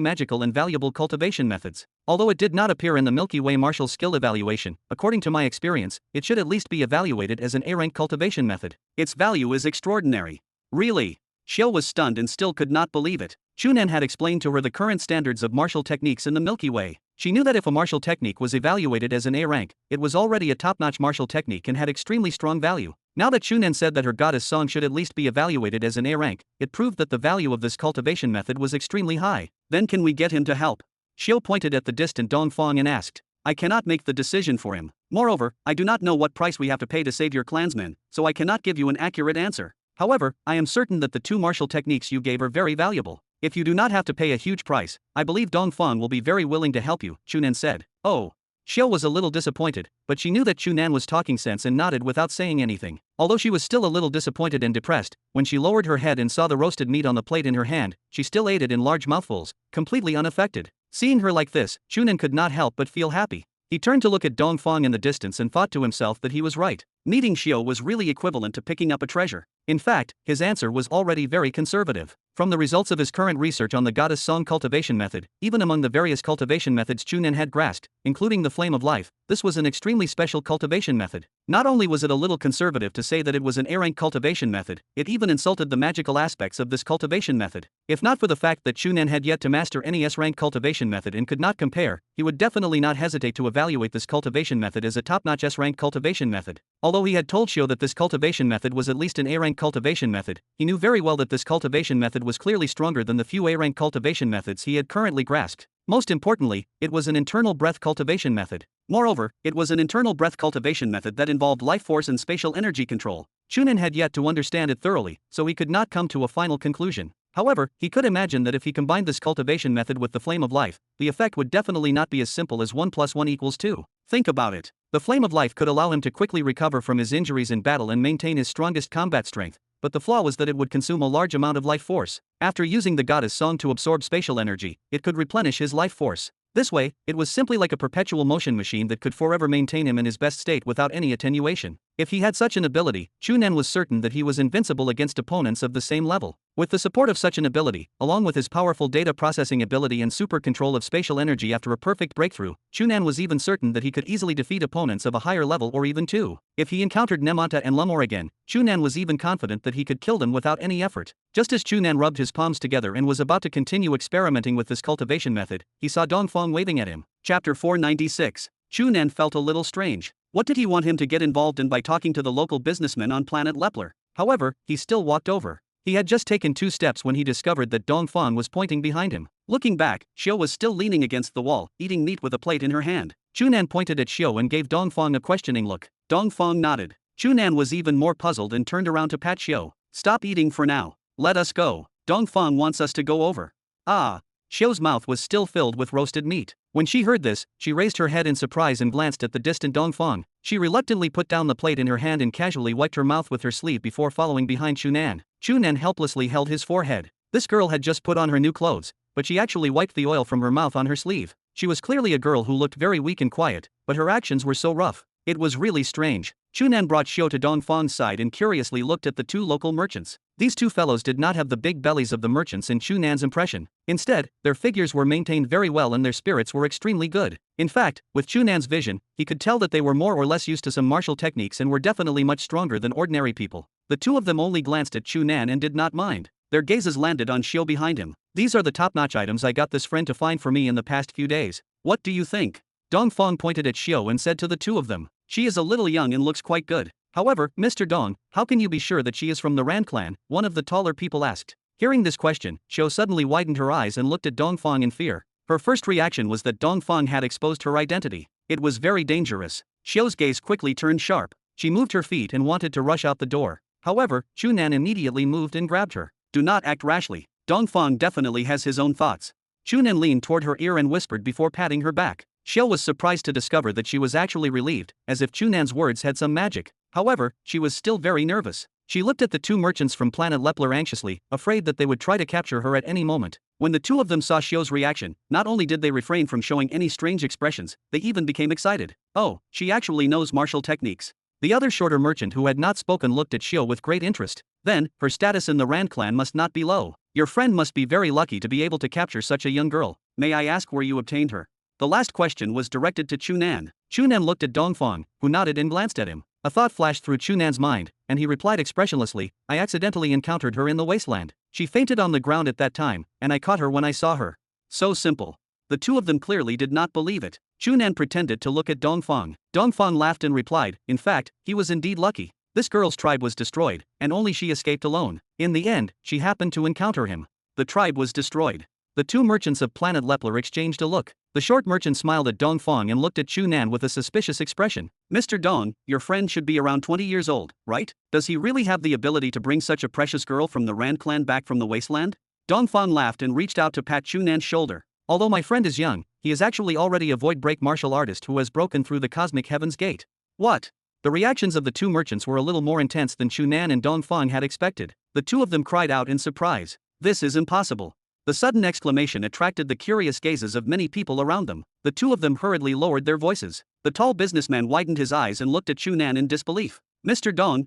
magical and valuable cultivation methods. Although it did not appear in the Milky Way martial skill evaluation, according to my experience, it should at least be evaluated as an A-rank cultivation method. Its value is extraordinary. Really? Xiao was stunned and still could not believe it. Chu Nan had explained to her the current standards of martial techniques in the Milky Way. She knew that if a martial technique was evaluated as an A rank, it was already a top-notch martial technique and had extremely strong value. Now that Chu Nan said that her goddess song should at least be evaluated as an A rank, it proved that the value of this cultivation method was extremely high. Then can we get him to help? Xiao pointed at the distant Dongfang and asked. I cannot make the decision for him. Moreover, I do not know what price we have to pay to save your clansmen, so I cannot give you an accurate answer. However, I am certain that the two martial techniques you gave are very valuable. If you do not have to pay a huge price, I believe Dongfang will be very willing to help you, Chu Nan said. Oh. Xiao was a little disappointed, but she knew that Chu Nan was talking sense and nodded without saying anything. Although she was still a little disappointed and depressed, when she lowered her head and saw the roasted meat on the plate in her hand, she still ate it in large mouthfuls, completely unaffected. Seeing her like this, Chu Nan could not help but feel happy. He turned to look at Dongfang in the distance and thought to himself that he was right. Meeting Xiao was really equivalent to picking up a treasure. In fact, his answer was already very conservative. From the results of his current research on the goddess song cultivation method, even among the various cultivation methods Chu Nan had grasped, including the flame of life, this was an extremely special cultivation method. Not only was it a little conservative to say that it was an A-rank cultivation method, it even insulted the magical aspects of this cultivation method. If not for the fact that Chu Nan had yet to master any S-rank cultivation method and could not compare, he would definitely not hesitate to evaluate this cultivation method as a top-notch S-rank cultivation method. Although he had told Xiao that this cultivation method was at least an A-rank cultivation method, he knew very well that this cultivation method was clearly stronger than the few A-rank cultivation methods he had currently grasped. Most importantly, it was an internal breath cultivation method. Moreover, it was an internal breath cultivation method that involved life force and spatial energy control. Chu Nan had yet to understand it thoroughly, so he could not come to a final conclusion. However, he could imagine that if he combined this cultivation method with the flame of life, the effect would definitely not be as simple as 1 + 1 = 2. Think about it. The flame of life could allow him to quickly recover from his injuries in battle and maintain his strongest combat strength, but the flaw was that it would consume a large amount of life force. After using the goddess song to absorb spatial energy, it could replenish his life force. This way, it was simply like a perpetual motion machine that could forever maintain him in his best state without any attenuation. If he had such an ability, Chu Nan was certain that he was invincible against opponents of the same level. With the support of such an ability, along with his powerful data processing ability and super control of spatial energy after a perfect breakthrough, Chu Nan was even certain that he could easily defeat opponents of a higher level or even two. If he encountered Nemata and Lumor again, Chu Nan was even confident that he could kill them without any effort. Just as Chu Nan rubbed his palms together and was about to continue experimenting with this cultivation method, he saw Dongfang waving at him. Chapter 496. Chu Nan felt a little strange. What did he want him to get involved in by talking to the local businessman on planet Lepler? However, he still walked over. He had just taken 2 steps when he discovered that Dongfang was pointing behind him. Looking back, Xiao was still leaning against the wall, eating meat with a plate in her hand. Chu Nan pointed at Xiao and gave Dongfang a questioning look. Dongfang nodded. Chu Nan was even more puzzled and turned around to pat Xiao. Stop eating for now. Let us go. Dongfang wants us to go over. Ah. Xiao's mouth was still filled with roasted meat. When she heard this, she raised her head in surprise and glanced at the distant Dongfang. She reluctantly put down the plate in her hand and casually wiped her mouth with her sleeve before following behind Chu Nan. Chu Nan helplessly held his forehead. This girl had just put on her new clothes, but she actually wiped the oil from her mouth on her sleeve. She was clearly a girl who looked very weak and quiet, but her actions were so rough. It was really strange. Chu Nan brought Xiao to Dongfang's side and curiously looked at the 2 local merchants. These 2 fellows did not have the big bellies of the merchants in Chu Nan's impression. Instead, their figures were maintained very well and their spirits were extremely good. In fact, with Chu Nan's vision, he could tell that they were more or less used to some martial techniques and were definitely much stronger than ordinary people. The 2 of them only glanced at Chu Nan and did not mind. Their gazes landed on Xiao behind him. These are the top-notch items I got this friend to find for me in the past few days. What do you think? Dongfang pointed at Xiao and said to the 2 of them. She is a little young and looks quite good. However, Mr. Dong, how can you be sure that she is from the Ran clan? One of the taller people asked. Hearing this question, Xiao suddenly widened her eyes and looked at Dongfang in fear. Her first reaction was that Dongfang had exposed her identity. It was very dangerous. Xiao's gaze quickly turned sharp. She moved her feet and wanted to rush out the door. However, Chu Nan immediately moved and grabbed her. Do not act rashly. Dongfang definitely has his own thoughts. Chu Nan leaned toward her ear and whispered before patting her back. Xiao was surprised to discover that she was actually relieved, as if Chu Nan's words had some magic. However, she was still very nervous. She looked at the two merchants from planet Lepler anxiously, afraid that they would try to capture her at any moment. When the two of them saw Xiao's reaction, not only did they refrain from showing any strange expressions, they even became excited. Oh, she actually knows martial techniques. The other shorter merchant who had not spoken looked at Xiao with great interest. Then, her status in the Rand clan must not be low. Your friend must be very lucky to be able to capture such a young girl. May I ask where you obtained her? The last question was directed to Chu Nan. Chu Nan looked at Dongfang, who nodded and glanced at him. A thought flashed through Chu Nan's mind, and he replied expressionlessly, I accidentally encountered her in the wasteland. She fainted on the ground at that time, and I caught her when I saw her. So simple. The two of them clearly did not believe it. Chu Nan pretended to look at Dongfang. Dongfang laughed and replied, in fact, he was indeed lucky. This girl's tribe was destroyed, and only she escaped alone. In the end, she happened to encounter him. The tribe was destroyed. The two merchants of planet Lepler exchanged a look. The short merchant smiled at Dongfang and looked at Chu Nan with a suspicious expression. Mr. Dong, your friend should be around 20 years old, right? Does he really have the ability to bring such a precious girl from the Rand clan back from the wasteland? Dongfang laughed and reached out to pat Chu Nan's shoulder. Although my friend is young, he is actually already a void break martial artist who has broken through the cosmic heaven's gate. What? The reactions of the two merchants were a little more intense than Chu Nan and Dongfang had expected. The two of them cried out in surprise. This is impossible. The sudden exclamation attracted the curious gazes of many people around them. The two of them hurriedly lowered their voices. The tall businessman widened his eyes and looked at Chu Nan in disbelief. Mr. Dong,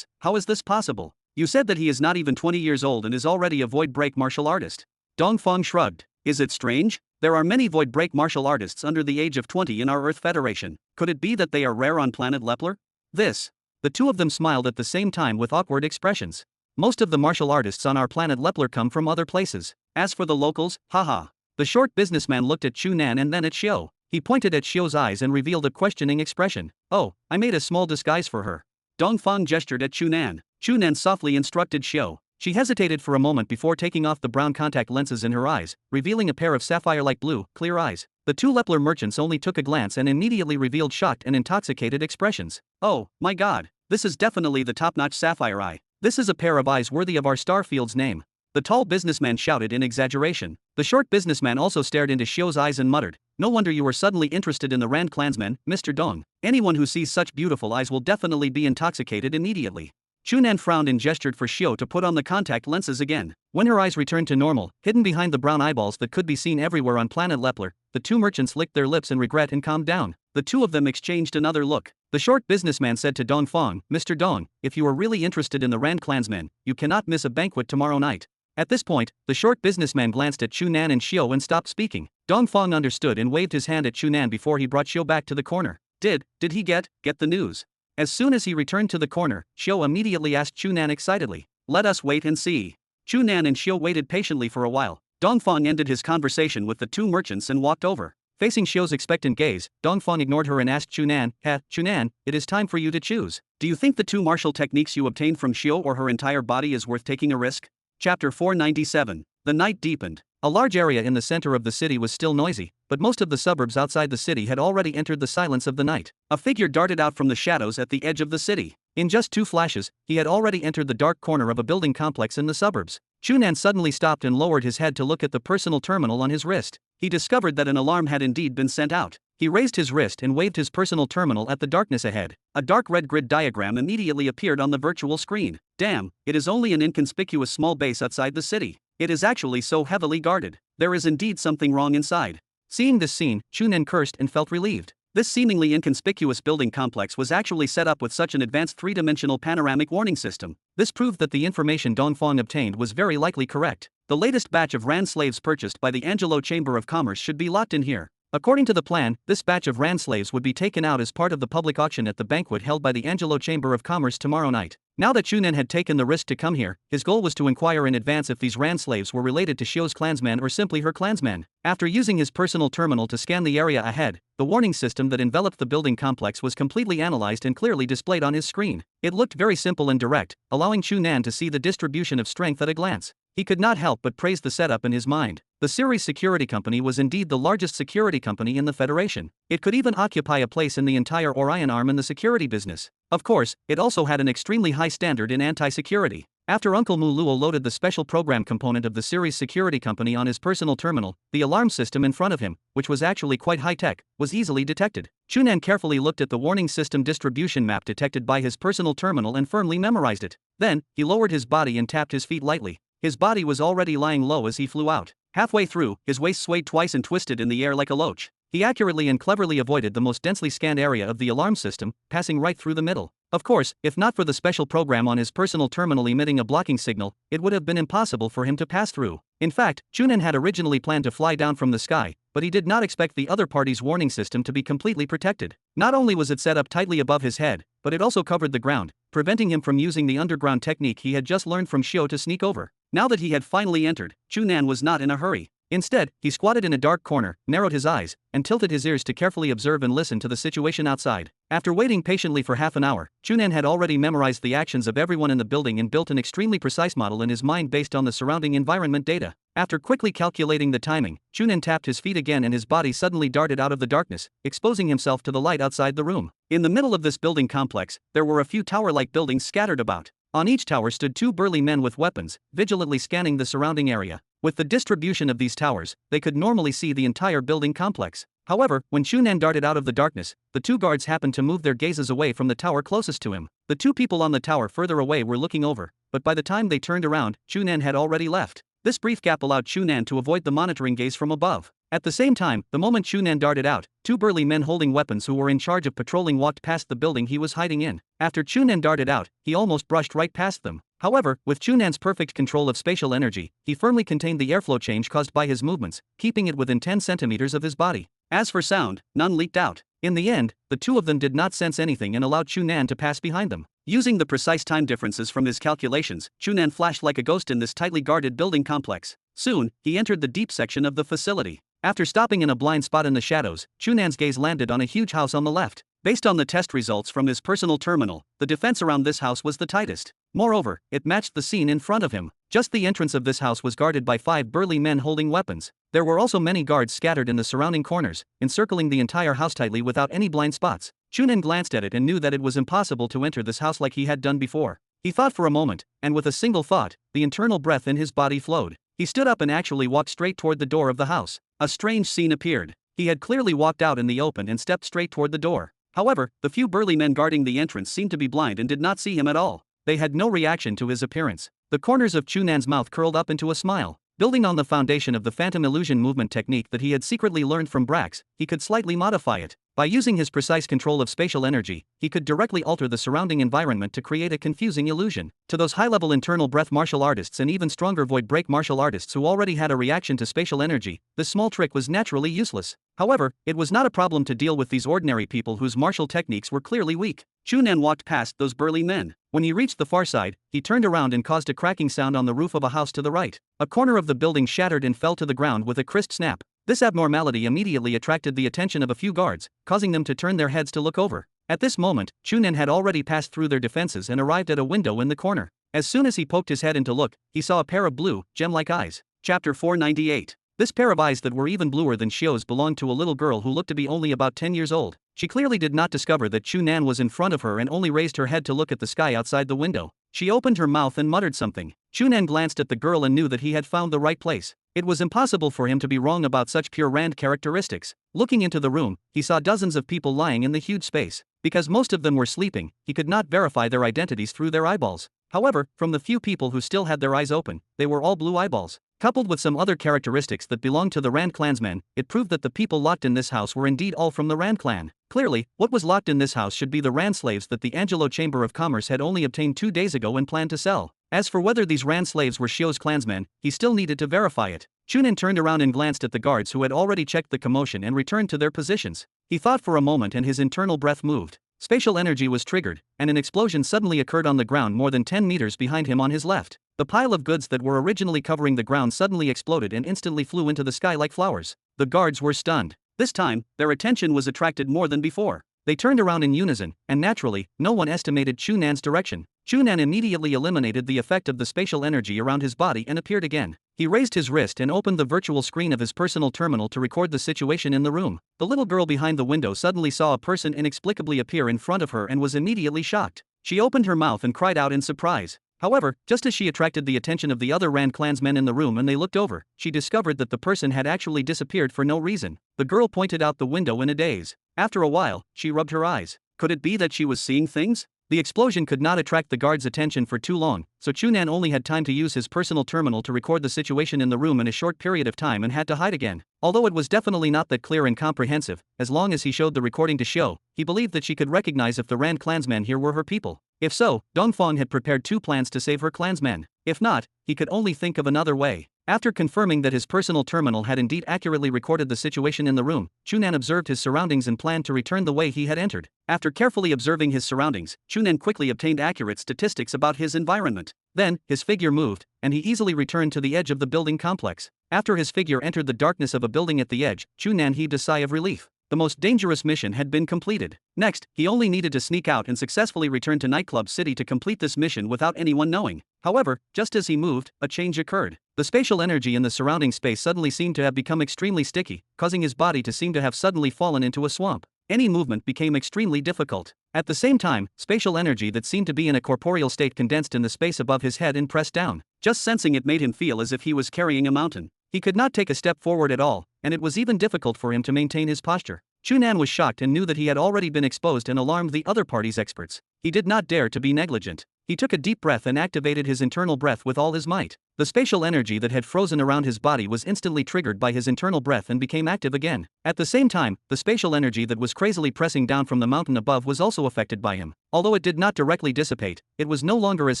how is this possible? You said that he is not even 20 years old and is already a void break martial artist. Dongfang shrugged. Is it strange? There are many void break martial artists under the age of 20 in our Earth Federation. Could it be that they are rare on planet Lepler? The two of them smiled at the same time with awkward expressions. Most of the martial artists on our planet Lepler come from other places. As for the locals, haha. The short businessman looked at Chu Nan and then at Xiao. He pointed at Xiao's eyes and revealed a questioning expression. Oh, I made a small disguise for her. Dongfang gestured at Chu Nan. Chu Nan softly instructed Xiao. She hesitated for a moment before taking off the brown contact lenses in her eyes, revealing a pair of sapphire-like blue, clear eyes. The two Lepler merchants only took a glance and immediately revealed shocked and intoxicated expressions. Oh, my god, this is definitely the top-notch sapphire eye. This is a pair of eyes worthy of our star field's name. The tall businessman shouted in exaggeration. The short businessman also stared into Xiao's eyes and muttered, no wonder you were suddenly interested in the Rand clansmen, Mr. Dong. Anyone who sees such beautiful eyes will definitely be intoxicated immediately. Chu Nan frowned and gestured for Xiao to put on the contact lenses again. When her eyes returned to normal, hidden behind the brown eyeballs that could be seen everywhere on planet Lepler, the two merchants licked their lips in regret and calmed down. The two of them exchanged another look. The short businessman said to Dongfang, Mr. Dong, if you are really interested in the Rand clansmen, you cannot miss a banquet tomorrow night. At this point, the short businessman glanced at Chu Nan and Xiao and stopped speaking. Dongfang understood and waved his hand at Chu Nan before he brought Xiao back to the corner. Did he get the news? As soon as he returned to the corner, Xiao immediately asked Chu Nan excitedly. Let us wait and see. Chu Nan and Xiao waited patiently for a while. Dongfang ended his conversation with the two merchants and walked over. Facing Xiao's expectant gaze, Dongfang ignored her and asked Chu Nan, Chu Nan, it is time for you to choose. Do you think the two martial techniques you obtained from Xiao or her entire body is worth taking a risk? Chapter 497. The night deepened. A large area in the center of the city was still noisy, but most of the suburbs outside the city had already entered the silence of the night. A figure darted out from the shadows at the edge of the city. In just 2 flashes, he had already entered the dark corner of a building complex in the suburbs. Chu Nan suddenly stopped and lowered his head to look at the personal terminal on his wrist. He discovered that an alarm had indeed been sent out. He raised his wrist and waved his personal terminal at the darkness ahead. A dark red grid diagram immediately appeared on the virtual screen. Damn, it is only an inconspicuous small base outside the city. It is actually so heavily guarded. There is indeed something wrong inside. Seeing this scene, Chu Nan cursed and felt relieved. This seemingly inconspicuous building complex was actually set up with such an advanced 3-dimensional panoramic warning system. This proved that the information Dongfang obtained was very likely correct. The latest batch of Rand slaves purchased by the Angelo Chamber of Commerce should be locked in here. According to the plan, this batch of Rand slaves would be taken out as part of the public auction at the banquet held by the Angelo Chamber of Commerce tomorrow night. Now that Chu Nan had taken the risk to come here, his goal was to inquire in advance if these Rand slaves were related to Shio's clansmen or simply her clansmen. After using his personal terminal to scan the area ahead, the warning system that enveloped the building complex was completely analyzed and clearly displayed on his screen. It looked very simple and direct, allowing Chu Nan to see the distribution of strength at a glance. He could not help but praise the setup in his mind. The Ceres Security Company was indeed the largest security company in the Federation. It could even occupy a place in the entire Orion arm in the security business. Of course, it also had an extremely high standard in anti-security. After Uncle Mu Luo loaded the special program component of the Ceres Security Company on his personal terminal, the alarm system in front of him, which was actually quite high-tech, was easily detected. Chu Nan carefully looked at the warning system distribution map detected by his personal terminal and firmly memorized it. Then, he lowered his body and tapped his feet lightly. His body was already lying low as he flew out. Halfway through, his waist swayed twice and twisted in the air like a loach. He accurately and cleverly avoided the most densely scanned area of the alarm system, passing right through the middle. Of course, if not for the special program on his personal terminal emitting a blocking signal, it would have been impossible for him to pass through. In fact, Chu Nan had originally planned to fly down from the sky, but he did not expect the other party's warning system to be completely protected. Not only was it set up tightly above his head, but it also covered the ground, preventing him from using the underground technique he had just learned from Shio to sneak over. Now that he had finally entered, Chu Nan was not in a hurry. Instead, he squatted in a dark corner, narrowed his eyes, and tilted his ears to carefully observe and listen to the situation outside. After waiting patiently for half an hour, Chu Nan had already memorized the actions of everyone in the building and built an extremely precise model in his mind based on the surrounding environment data. After quickly calculating the timing, Chu Nan tapped his feet again and his body suddenly darted out of the darkness, exposing himself to the light outside the room. In the middle of this building complex, there were a few tower-like buildings scattered about. On each tower stood two burly men with weapons, vigilantly scanning the surrounding area. With the distribution of these towers, they could normally see the entire building complex. However, when Chu Nan darted out of the darkness, the two guards happened to move their gazes away from the tower closest to him. The two people on the tower further away were looking over, but by the time they turned around, Chu Nan had already left. This brief gap allowed Chu Nan to avoid the monitoring gaze from above. At the same time, the moment Chu Nan darted out, two burly men holding weapons who were in charge of patrolling walked past the building he was hiding in. After Chu Nan darted out, he almost brushed right past them. However, with Chu Nan's perfect control of spatial energy, he firmly contained the airflow change caused by his movements, keeping it within 10 centimeters of his body. As for sound, none leaked out. In the end, the two of them did not sense anything and allowed Chu Nan to pass behind them. Using the precise time differences from his calculations, Chu Nan flashed like a ghost in this tightly guarded building complex. Soon, he entered the deep section of the facility. After stopping in a blind spot in the shadows, Chu Nan's gaze landed on a huge house on the left. Based on the test results from his personal terminal, the defense around this house was the tightest. Moreover, it matched the scene in front of him. Just the entrance of this house was guarded by 5 burly men holding weapons. There were also many guards scattered in the surrounding corners, encircling the entire house tightly without any blind spots. Chu Nan glanced at it and knew that it was impossible to enter this house like he had done before. He thought for a moment, and with a single thought, the internal breath in his body flowed. He stood up and actually walked straight toward the door of the house. A strange scene appeared. He had clearly walked out in the open and stepped straight toward the door. However, the few burly men guarding the entrance seemed to be blind and did not see him at all. They had no reaction to his appearance. The corners of Chu Nan's mouth curled up into a smile. Building on the foundation of the phantom illusion movement technique that he had secretly learned from Brax, he could slightly modify it. By using his precise control of spatial energy, he could directly alter the surrounding environment to create a confusing illusion. To those high-level internal breath martial artists and even stronger void break martial artists who already had a reaction to spatial energy, this small trick was naturally useless. However, it was not a problem to deal with these ordinary people whose martial techniques were clearly weak. Chu Nan walked past those burly men. When he reached the far side, he turned around and caused a cracking sound on the roof of a house to the right. A corner of the building shattered and fell to the ground with a crisp snap. This abnormality immediately attracted the attention of a few guards, causing them to turn their heads to look over. At this moment, Chu Nan had already passed through their defenses and arrived at a window in the corner. As soon as he poked his head in to look, he saw a pair of blue, gem-like eyes. Chapter 498. This pair of eyes that were even bluer than Shio's belonged to a little girl who looked to be only about 10 years old. She clearly did not discover that Chu Nan was in front of her and only raised her head to look at the sky outside the window. She opened her mouth and muttered something. Chu Nan glanced at the girl and knew that he had found the right place. It was impossible for him to be wrong about such pure Rand characteristics. Looking into the room, he saw dozens of people lying in the huge space. Because most of them were sleeping, he could not verify their identities through their eyeballs. However, from the few people who still had their eyes open, they were all blue eyeballs. Coupled with some other characteristics that belonged to the Rand clansmen, it proved that the people locked in this house were indeed all from the Rand clan. Clearly, what was locked in this house should be the Rand slaves that the Angelo Chamber of Commerce had only obtained 2 days ago and planned to sell. As for whether these Rand slaves were Shio's clansmen, he still needed to verify it. Chu Nan turned around and glanced at the guards who had already checked the commotion and returned to their positions. He thought for a moment and his internal breath moved. spatial energy was triggered, and an explosion suddenly occurred on the ground more than 10 meters behind him on his left. The pile of goods that were originally covering the ground suddenly exploded and instantly flew into the sky like flowers. The guards were stunned. This time, their attention was attracted more than before. They turned around in unison, and naturally, no one estimated Chu Nan's direction. Chu Nan immediately eliminated the effect of the spatial energy around his body and appeared again. He raised his wrist and opened the virtual screen of his personal terminal to record the situation in the room. The little girl behind the window suddenly saw a person inexplicably appear in front of her and was immediately shocked. She opened her mouth and cried out in surprise. However, just as she attracted the attention of the other Rand clansmen in the room and they looked over, she discovered that the person had actually disappeared for no reason. The girl pointed out the window in a daze. After a while, she rubbed her eyes. Could it be that she was seeing things? The explosion could not attract the guard's attention for too long, so Chu Nan only had time to use his personal terminal to record the situation in the room in a short period of time and had to hide again. Although it was definitely not that clear and comprehensive, as long as he showed the recording to show, he believed that she could recognize if the Rand clansmen here were her people. If so, Dongfang had prepared 2 plans to save her clansmen. If not, he could only think of another way. After confirming that his personal terminal had indeed accurately recorded the situation in the room, Chu Nan observed his surroundings and planned to return the way he had entered. After carefully observing his surroundings, Chu Nan quickly obtained accurate statistics about his environment. Then, his figure moved, and he easily returned to the edge of the building complex. After his figure entered the darkness of a building at the edge, Chu Nan heaved a sigh of relief. The most dangerous mission had been completed. Next, he only needed to sneak out and successfully return to Nightclub City to complete this mission without anyone knowing. However, just as he moved, a change occurred. The spatial energy in the surrounding space suddenly seemed to have become extremely sticky, causing his body to seem to have suddenly fallen into a swamp. Any movement became extremely difficult. At the same time, spatial energy that seemed to be in a corporeal state condensed in the space above his head and pressed down. Just sensing it made him feel as if he was carrying a mountain. He could not take a step forward at all, and it was even difficult for him to maintain his posture. Chu Nan was shocked and knew that he had already been exposed and alarmed the other party's experts. He did not dare to be negligent. He took a deep breath and activated his internal breath with all his might. The spatial energy that had frozen around his body was instantly triggered by his internal breath and became active again. At the same time, the spatial energy that was crazily pressing down from the mountain above was also affected by him. Although it did not directly dissipate, it was no longer as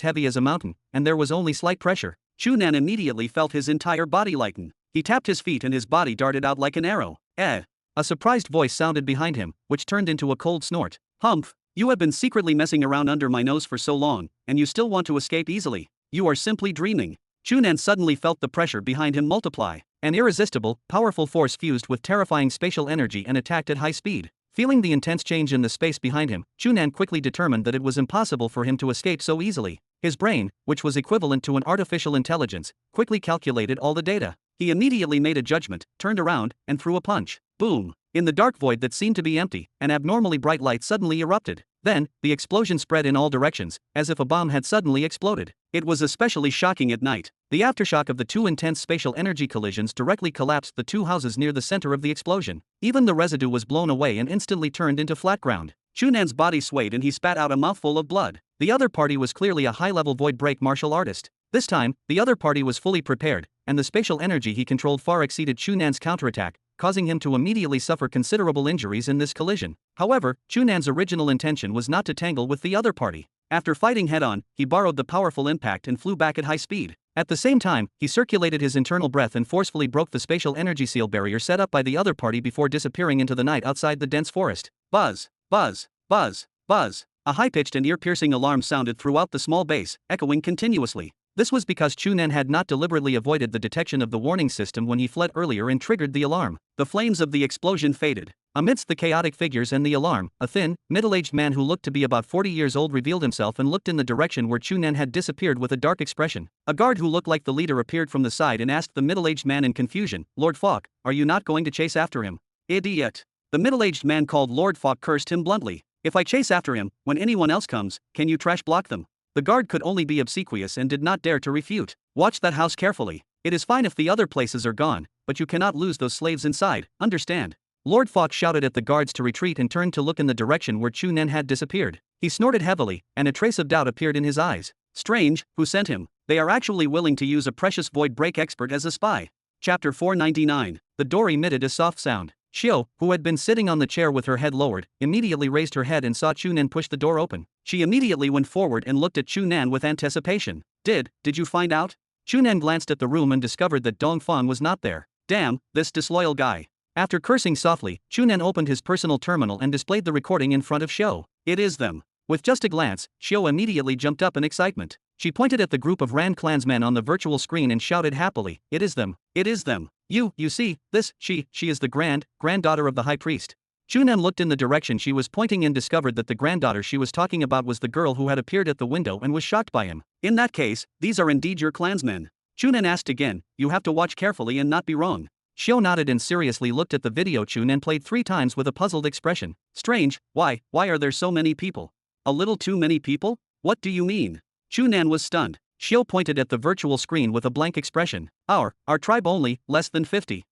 heavy as a mountain, and there was only slight pressure. Chu Nan immediately felt his entire body lighten. He tapped his feet and his body darted out like an arrow. A surprised voice sounded behind him, which turned into a cold snort. Humph! You have been secretly messing around under my nose for so long, and you still want to escape easily. You are simply dreaming. Chu Nan suddenly felt the pressure behind him multiply. An irresistible, powerful force fused with terrifying spatial energy and attacked at high speed. Feeling the intense change in the space behind him, Chu Nan quickly determined that it was impossible for him to escape so easily. His brain, which was equivalent to an artificial intelligence, quickly calculated all the data. He immediately made a judgment, turned around, and threw a punch. Boom! In the dark void that seemed to be empty, an abnormally bright light suddenly erupted. Then, the explosion spread in all directions, as if a bomb had suddenly exploded. It was especially shocking at night. The aftershock of the 2 intense spatial energy collisions directly collapsed the 2 houses near the center of the explosion. Even the residue was blown away and instantly turned into flat ground. Chu Nan's body swayed and he spat out a mouthful of blood. The other party was clearly a high-level void break martial artist. This time, the other party was fully prepared, and the spatial energy he controlled far exceeded Chu Nan's counterattack, causing him to immediately suffer considerable injuries in this collision. However, Chu Nan's original intention was not to tangle with the other party. After fighting head-on, he borrowed the powerful impact and flew back at high speed. At the same time, he circulated his internal breath and forcefully broke the spatial energy seal barrier set up by the other party before disappearing into the night outside the dense forest. Buzz! Buzz! Buzz! Buzz! A high-pitched and ear-piercing alarm sounded throughout the small base, echoing continuously. This was because Chu Nan had not deliberately avoided the detection of the warning system when he fled earlier and triggered the alarm. The flames of the explosion faded. Amidst the chaotic figures and the alarm, a thin, middle-aged man who looked to be about 40 years old revealed himself and looked in the direction where Chu Nan had disappeared with a dark expression. A guard who looked like the leader appeared from the side and asked the middle-aged man in confusion, "Lord Falk, are you not going to chase after him?" "Idiot!" The middle-aged man called Lord Falk cursed him bluntly. "If I chase after him, when anyone else comes, can you trash block them?" The guard could only be obsequious and did not dare to refute. "Watch that house carefully. It is fine if the other places are gone, but you cannot lose those slaves inside, understand?" Lord Falk shouted at the guards to retreat and turned to look in the direction where Chu Nan had disappeared. He snorted heavily, and a trace of doubt appeared in his eyes. "Strange, who sent him? They are actually willing to use a precious void break expert as a spy." Chapter 499. The door emitted a soft sound. Xiao, who had been sitting on the chair with her head lowered, immediately raised her head and saw Chu Nan push the door open. She immediately went forward and looked at Chu Nan with anticipation. Did you find out?" Chu Nan glanced at the room and discovered that Dongfang was not there. "Damn, this disloyal guy." After cursing softly, Chu Nan opened his personal terminal and displayed the recording in front of Xiao. It is them. With just a glance, Xiao immediately jumped up in excitement. She pointed at the group of Rand clansmen on the virtual screen and shouted happily, "It is them! It is them! You see, she is the granddaughter of the high priest." Chu Nan looked in the direction she was pointing and discovered that the granddaughter she was talking about was the girl who had appeared at the window and was shocked by him. "In that case, these are indeed your clansmen?" Chu Nan asked again. "You have to watch carefully and not be wrong." Xiao nodded and seriously looked at the video Chu Nan played 3 times with a puzzled expression. "Strange, why are there so many people? A little too many people? What do you mean?" Chu Nan was stunned. Xiao pointed at the virtual screen with a blank expression. Our tribe only, less than 50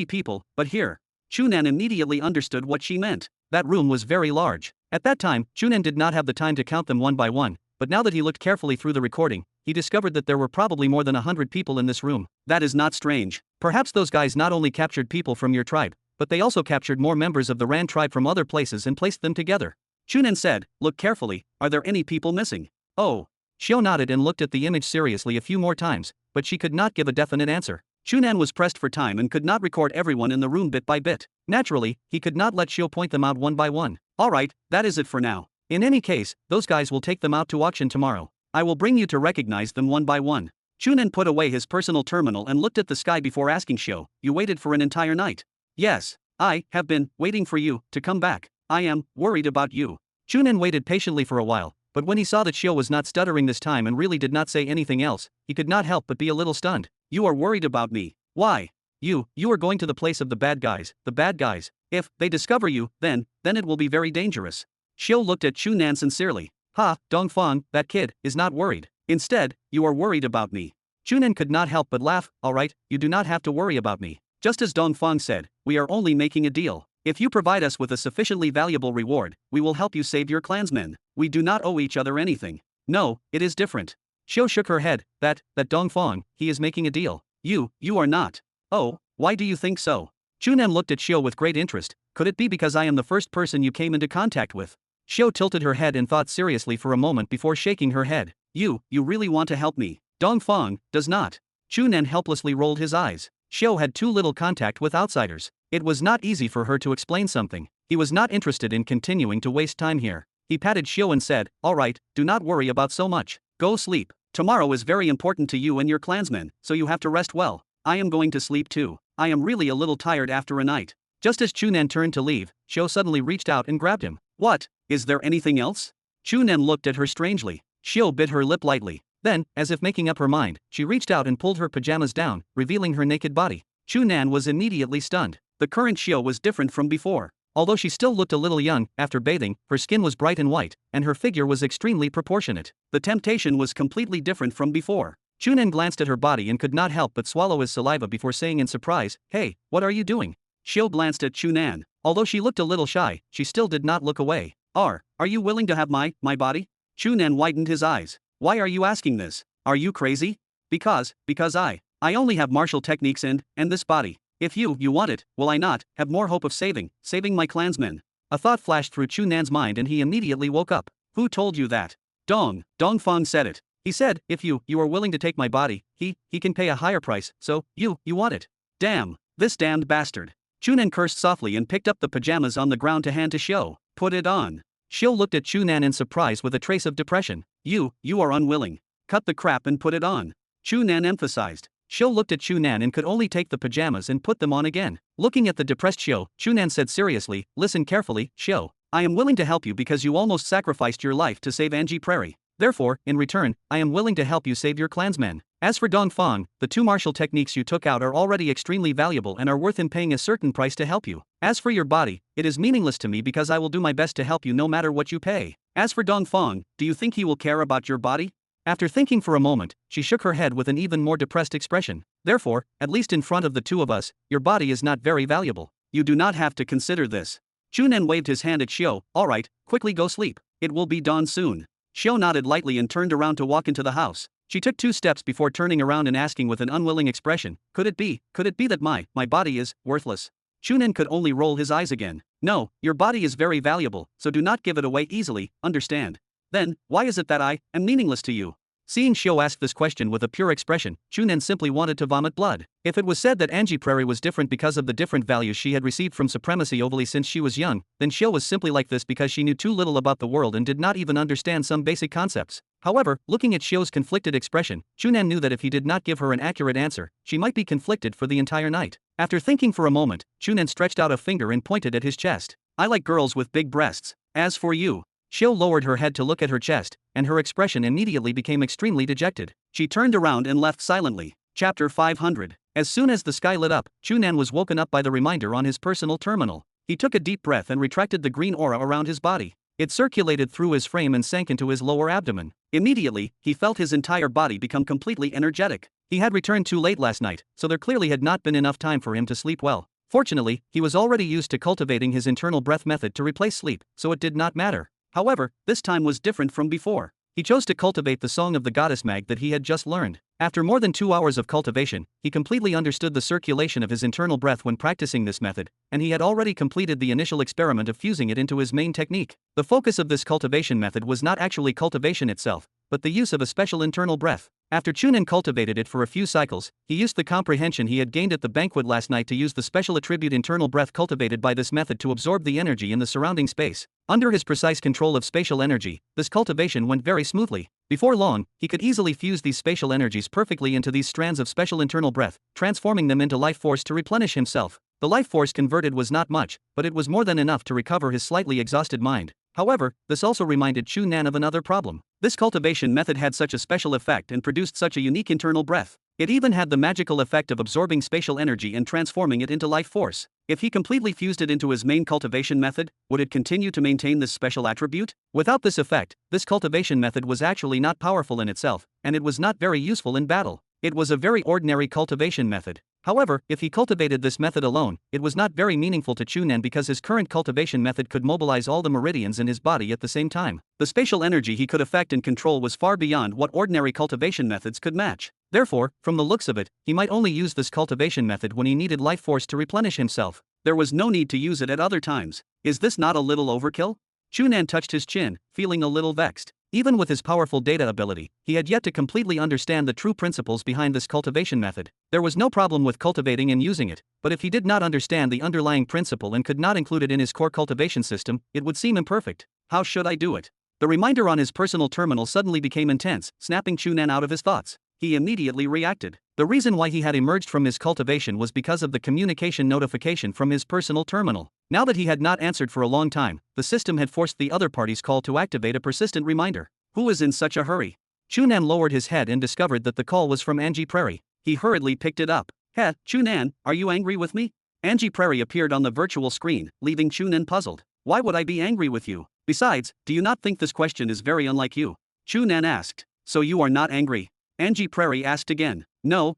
people, but here." Chu Nan immediately understood what she meant. That room was very large. At that time, Chu Nan did not have the time to count them one by one, but now that he looked carefully through the recording, he discovered that there were probably more than 100 people in this room. That is not strange. Perhaps those guys not only captured people from your tribe, but they also captured more members of the Rand tribe from other places and placed them together. Chu Nan said, "Look carefully, are there any people missing?" "Oh." Xiao nodded and looked at the image seriously a few more times, but she could not give a definite answer. Chu Nan was pressed for time and could not record everyone in the room bit by bit. Naturally, he could not let Xiao point them out one by one. "Alright, that is it for now. In any case, those guys will take them out to auction tomorrow. I will bring you to recognize them one by one." Chu Nan put away his personal terminal and looked at the sky before asking Xiao, "You waited for an entire night?" "Yes, I have been waiting for you to come back. I am worried about you." Chu Nan waited patiently for a while, but when he saw that Xiao was not stuttering this time and really did not say anything else, he could not help but be a little stunned. "You are worried about me? Why?" You are going to the place of the bad guys. The bad guys. If they discover you, then it will be very dangerous." Xiao looked at Chu Nan sincerely. "Ha, Dongfang, that kid is not worried. Instead, you are worried about me." Chu Nan could not help but laugh. "Alright, you do not have to worry about me. Just as Dongfang said, we are only making a deal. If you provide us with a sufficiently valuable reward, we will help you save your clansmen. We do not owe each other anything." "No, it is different." Xiao shook her head. That Dongfang, he is making a deal. You are not." "Oh, why do you think so?" Chu Nan looked at Xiao with great interest. "Could it be because I am the first person you came into contact with?" Xiao tilted her head and thought seriously for a moment before shaking her head. You really want to help me?" Dongfang does not." Chu Nan helplessly rolled his eyes. Xiao had too little contact with outsiders. It was not easy for her to explain something. He was not interested in continuing to waste time here. He patted Xiao and said, "Alright, do not worry about so much. Go sleep. Tomorrow is very important to you and your clansmen, so you have to rest well. I am going to sleep too. I am really a little tired after a night." Just as Chu Nan turned to leave, Xiao suddenly reached out and grabbed him. "What? Is there anything else?" Chu Nan looked at her strangely. Xiao bit her lip lightly. Then, as if making up her mind, she reached out and pulled her pajamas down, revealing her naked body. Chu Nan was immediately stunned. The current Xiao was different from before. Although she still looked a little young, after bathing, her skin was bright and white, and her figure was extremely proportionate. The temptation was completely different from before. Chu Nan glanced at her body and could not help but swallow his saliva before saying in surprise, "Hey, what are you doing?" Xiao glanced at Chu Nan. Although she looked a little shy, she still did not look away. Are you willing to have my body?" Chu Nan widened his eyes. "Why are you asking this? Are you crazy?" Because I only have martial techniques and this body. If you want it, will I not have more hope of saving my clansmen?" A thought flashed through Chu Nan's mind and he immediately woke up. "Who told you that?" Dongfang said it. He said, "If you are willing to take my body, he can pay a higher price, so you want it." "Damn, this damned bastard." Chu Nan cursed softly and picked up the pajamas on the ground to hand to Xiao. "Put it on." Xiao looked at Chu Nan in surprise with a trace of depression. You are unwilling. Cut the crap and put it on." Chu Nan emphasized. Xiao looked at Chu Nan and could only take the pajamas and put them on again. Looking at the depressed Xiao, Chu Nan said seriously, "Listen carefully, Xiao. I am willing to help you because you almost sacrificed your life to save Anji Prairie. Therefore, in return, I am willing to help you save your clansmen. As for Dongfang, the 2 martial techniques you took out are already extremely valuable and are worth him paying a certain price to help you. As for your body, it is meaningless to me because I will do my best to help you no matter what you pay. As for Dongfang, do you think he will care about your body?" After thinking for a moment, she shook her head with an even more depressed expression. "Therefore, at least in front of the 2 of us, your body is not very valuable. You do not have to consider this." Chu Nan waved his hand at Xiao. "Alright, quickly go sleep. It will be dawn soon." Xiao nodded lightly and turned around to walk into the house. She took 2 steps before turning around and asking with an unwilling expression, Could it be that my body is worthless?" Chu Nan could only roll his eyes again. "No, your body is very valuable, so do not give it away easily, understand?" "Then, why is it that I am meaningless to you?" Seeing Xiao ask this question with a pure expression, Chu Nan simply wanted to vomit blood. If it was said that Angie Prairie was different because of the different values she had received from supremacy ovally since she was young, then Xiao was simply like this because she knew too little about the world and did not even understand some basic concepts. However, looking at Xiao's conflicted expression, Chu Nan knew that if he did not give her an accurate answer, she might be conflicted for the entire night. After thinking for a moment, Chu Nan stretched out a finger and pointed at his chest. I like girls with big breasts. As for you. Xiao lowered her head to look at her chest, and her expression immediately became extremely dejected. She turned around and left silently. Chapter 500. As soon as the sky lit up, Chu Nan was woken up by the reminder on his personal terminal. He took a deep breath and retracted the green aura around his body. It circulated through his frame and sank into his lower abdomen. Immediately, he felt his entire body become completely energetic. He had returned too late last night, so there clearly had not been enough time for him to sleep well. Fortunately, he was already used to cultivating his internal breath method to replace sleep, so it did not matter. However, this time was different from before. He chose to cultivate the song of the goddess Mag that he had just learned. After more than 2 hours of cultivation, he completely understood the circulation of his internal breath when practicing this method, and he had already completed the initial experiment of fusing it into his main technique. The focus of this cultivation method was not actually cultivation itself, but the use of a special internal breath. After Chu Nan cultivated it for a few cycles, he used the comprehension he had gained at the banquet last night to use the special attribute internal breath cultivated by this method to absorb the energy in the surrounding space. Under his precise control of spatial energy, this cultivation went very smoothly. Before long, he could easily fuse these spatial energies perfectly into these strands of special internal breath, transforming them into life force to replenish himself. The life force converted was not much, but it was more than enough to recover his slightly exhausted mind. However, this also reminded Chu Nan of another problem. This cultivation method had such a special effect and produced such a unique internal breath. It even had the magical effect of absorbing spatial energy and transforming it into life force. If he completely fused it into his main cultivation method, would it continue to maintain this special attribute? Without this effect, this cultivation method was actually not powerful in itself, and it was not very useful in battle. It was a very ordinary cultivation method. However, if he cultivated this method alone, it was not very meaningful to Chu Nan because his current cultivation method could mobilize all the meridians in his body at the same time. The spatial energy he could affect and control was far beyond what ordinary cultivation methods could match. Therefore, from the looks of it, he might only use this cultivation method when he needed life force to replenish himself. There was no need to use it at other times. Is this not a little overkill? Chu Nan touched his chin, feeling a little vexed. Even with his powerful data ability, he had yet to completely understand the true principles behind this cultivation method. There was no problem with cultivating and using it, but if he did not understand the underlying principle and could not include it in his core cultivation system, it would seem imperfect. How should I do it? The reminder on his personal terminal suddenly became intense, snapping Chu Nan out of his thoughts. He immediately reacted. The reason why he had emerged from his cultivation was because of the communication notification from his personal terminal. Now that he had not answered for a long time, the system had forced the other party's call to activate a persistent reminder. Who is in such a hurry? Chu Nan lowered his head and discovered that the call was from Angie Prairie. He hurriedly picked it up. Heh, Chu Nan, are you angry with me? Angie Prairie appeared on the virtual screen, leaving Chu Nan puzzled. Why would I be angry with you? Besides, do you not think this question is very unlike you? Chu Nan asked. So you are not angry? Angie Prairie asked again. No.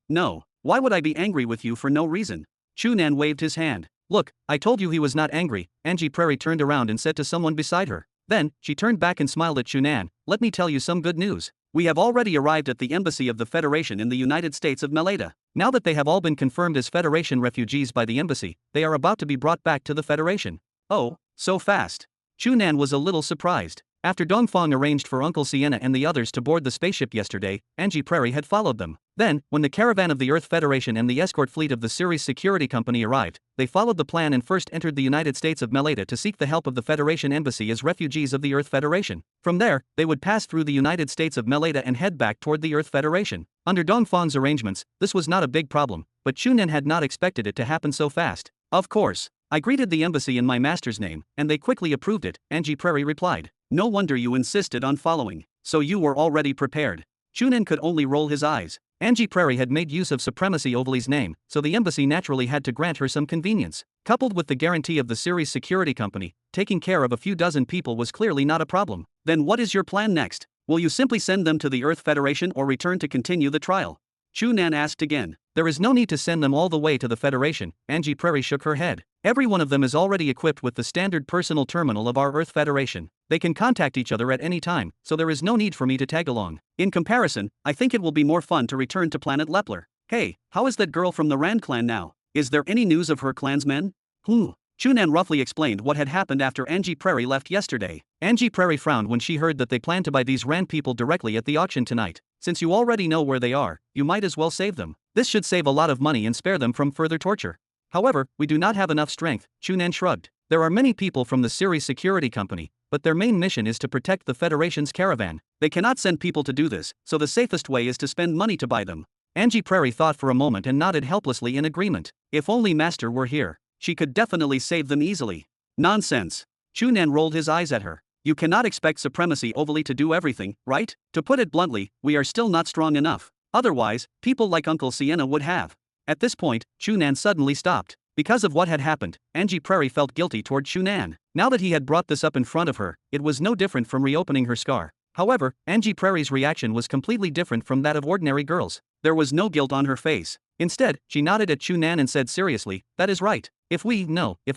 Why would I be angry with you for no reason? Chu Nan waved his hand. Look, I told you he was not angry. Angie Prairie turned around and said to someone beside her. Then, she turned back and smiled at Chu Nan. Let me tell you some good news. We have already arrived at the embassy of the Federation in the United States of Meleda. Now that they have all been confirmed as Federation refugees by the embassy, they are about to be brought back to the Federation. Oh, so fast. Chu Nan was a little surprised. After Dongfang arranged for Uncle Sienna and the others to board the spaceship yesterday, Angie Prairie had followed them. Then, when the caravan of the Earth Federation and the escort fleet of the Ceres Security Company arrived, they followed the plan and first entered the United States of Meleda to seek the help of the Federation Embassy as refugees of the Earth Federation. From there, they would pass through the United States of Meleda and head back toward the Earth Federation. Under Dongfang's arrangements, this was not a big problem, but Chu Nan had not expected it to happen so fast. Of course. I greeted the embassy in my master's name, and they quickly approved it, Angie Prairie replied. No wonder you insisted on following. So you were already prepared. Chu Nan could only roll his eyes. Angie Prairie had made use of supremacy Ovely's name, so the embassy naturally had to grant her some convenience. Coupled with the guarantee of the Ceres Security Company, taking care of a few dozen people was clearly not a problem. Then what is your plan next? Will you simply send them to the Earth Federation or return to continue the trial? Chu Nan asked again. There is no need to send them all the way to the Federation, Angie Prairie shook her head. Every one of them is already equipped with the standard personal terminal of our Earth Federation. They can contact each other at any time, so there is no need for me to tag along. In comparison, I think it will be more fun to return to planet Lepler. Hey, how is that girl from the Rand clan now? Is there any news of her clansmen? Chu Nan roughly explained what had happened after Angie Prairie left yesterday. Angie Prairie frowned when she heard that they planned to buy these Rand people directly at the auction tonight. Since you already know where they are, you might as well save them. This should save a lot of money and spare them from further torture. However, we do not have enough strength, Chu Nan shrugged. There are many people from the series security company, but their main mission is to protect the Federation's caravan. They cannot send people to do this, so the safest way is to spend money to buy them. Angie Prairie thought for a moment and nodded helplessly in agreement. If only Master were here. She could definitely save them easily. Nonsense. Chu Nan rolled his eyes at her. You cannot expect Supremacy Overly to do everything, right? To put it bluntly, we are still not strong enough. Otherwise, people like Uncle Sienna would have. At this point, Chu Nan suddenly stopped. Because of what had happened, Angie Prairie felt guilty toward Chu Nan. Now that he had brought this up in front of her, it was no different from reopening her scar. However, Angie Prairie's reaction was completely different from that of ordinary girls. There was no guilt on her face. Instead, she nodded at Chu Nan and said seriously, that is right. If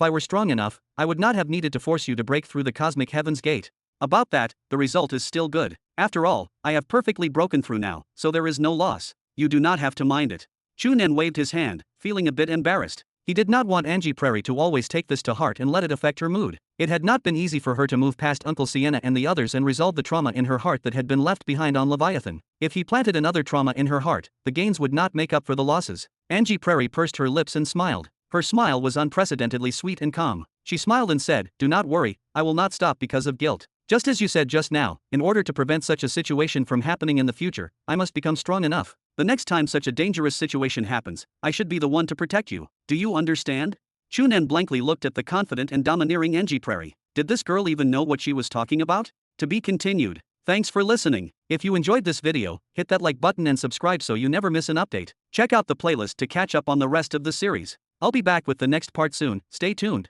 I were strong enough, I would not have needed to force you to break through the cosmic heaven's gate. About that, the result is still good. After all, I have perfectly broken through now, so there is no loss. You do not have to mind it. Chu Nan waved his hand, feeling a bit embarrassed. He did not want Angie Prairie to always take this to heart and let it affect her mood. It had not been easy for her to move past Uncle Sienna and the others and resolve the trauma in her heart that had been left behind on Leviathan. If he planted another trauma in her heart, the gains would not make up for the losses. Angie Prairie pursed her lips and smiled. Her smile was unprecedentedly sweet and calm. She smiled and said, do not worry, I will not stop because of guilt. Just as you said just now, in order to prevent such a situation from happening in the future, I must become strong enough. The next time such a dangerous situation happens, I should be the one to protect you. Do you understand? Chu Nan blankly looked at the confident and domineering Angie Prairie. Did this girl even know what she was talking about? To be continued. Thanks for listening. If you enjoyed this video, hit that like button and subscribe so you never miss an update. Check out the playlist to catch up on the rest of the series. I'll be back with the next part soon, stay tuned.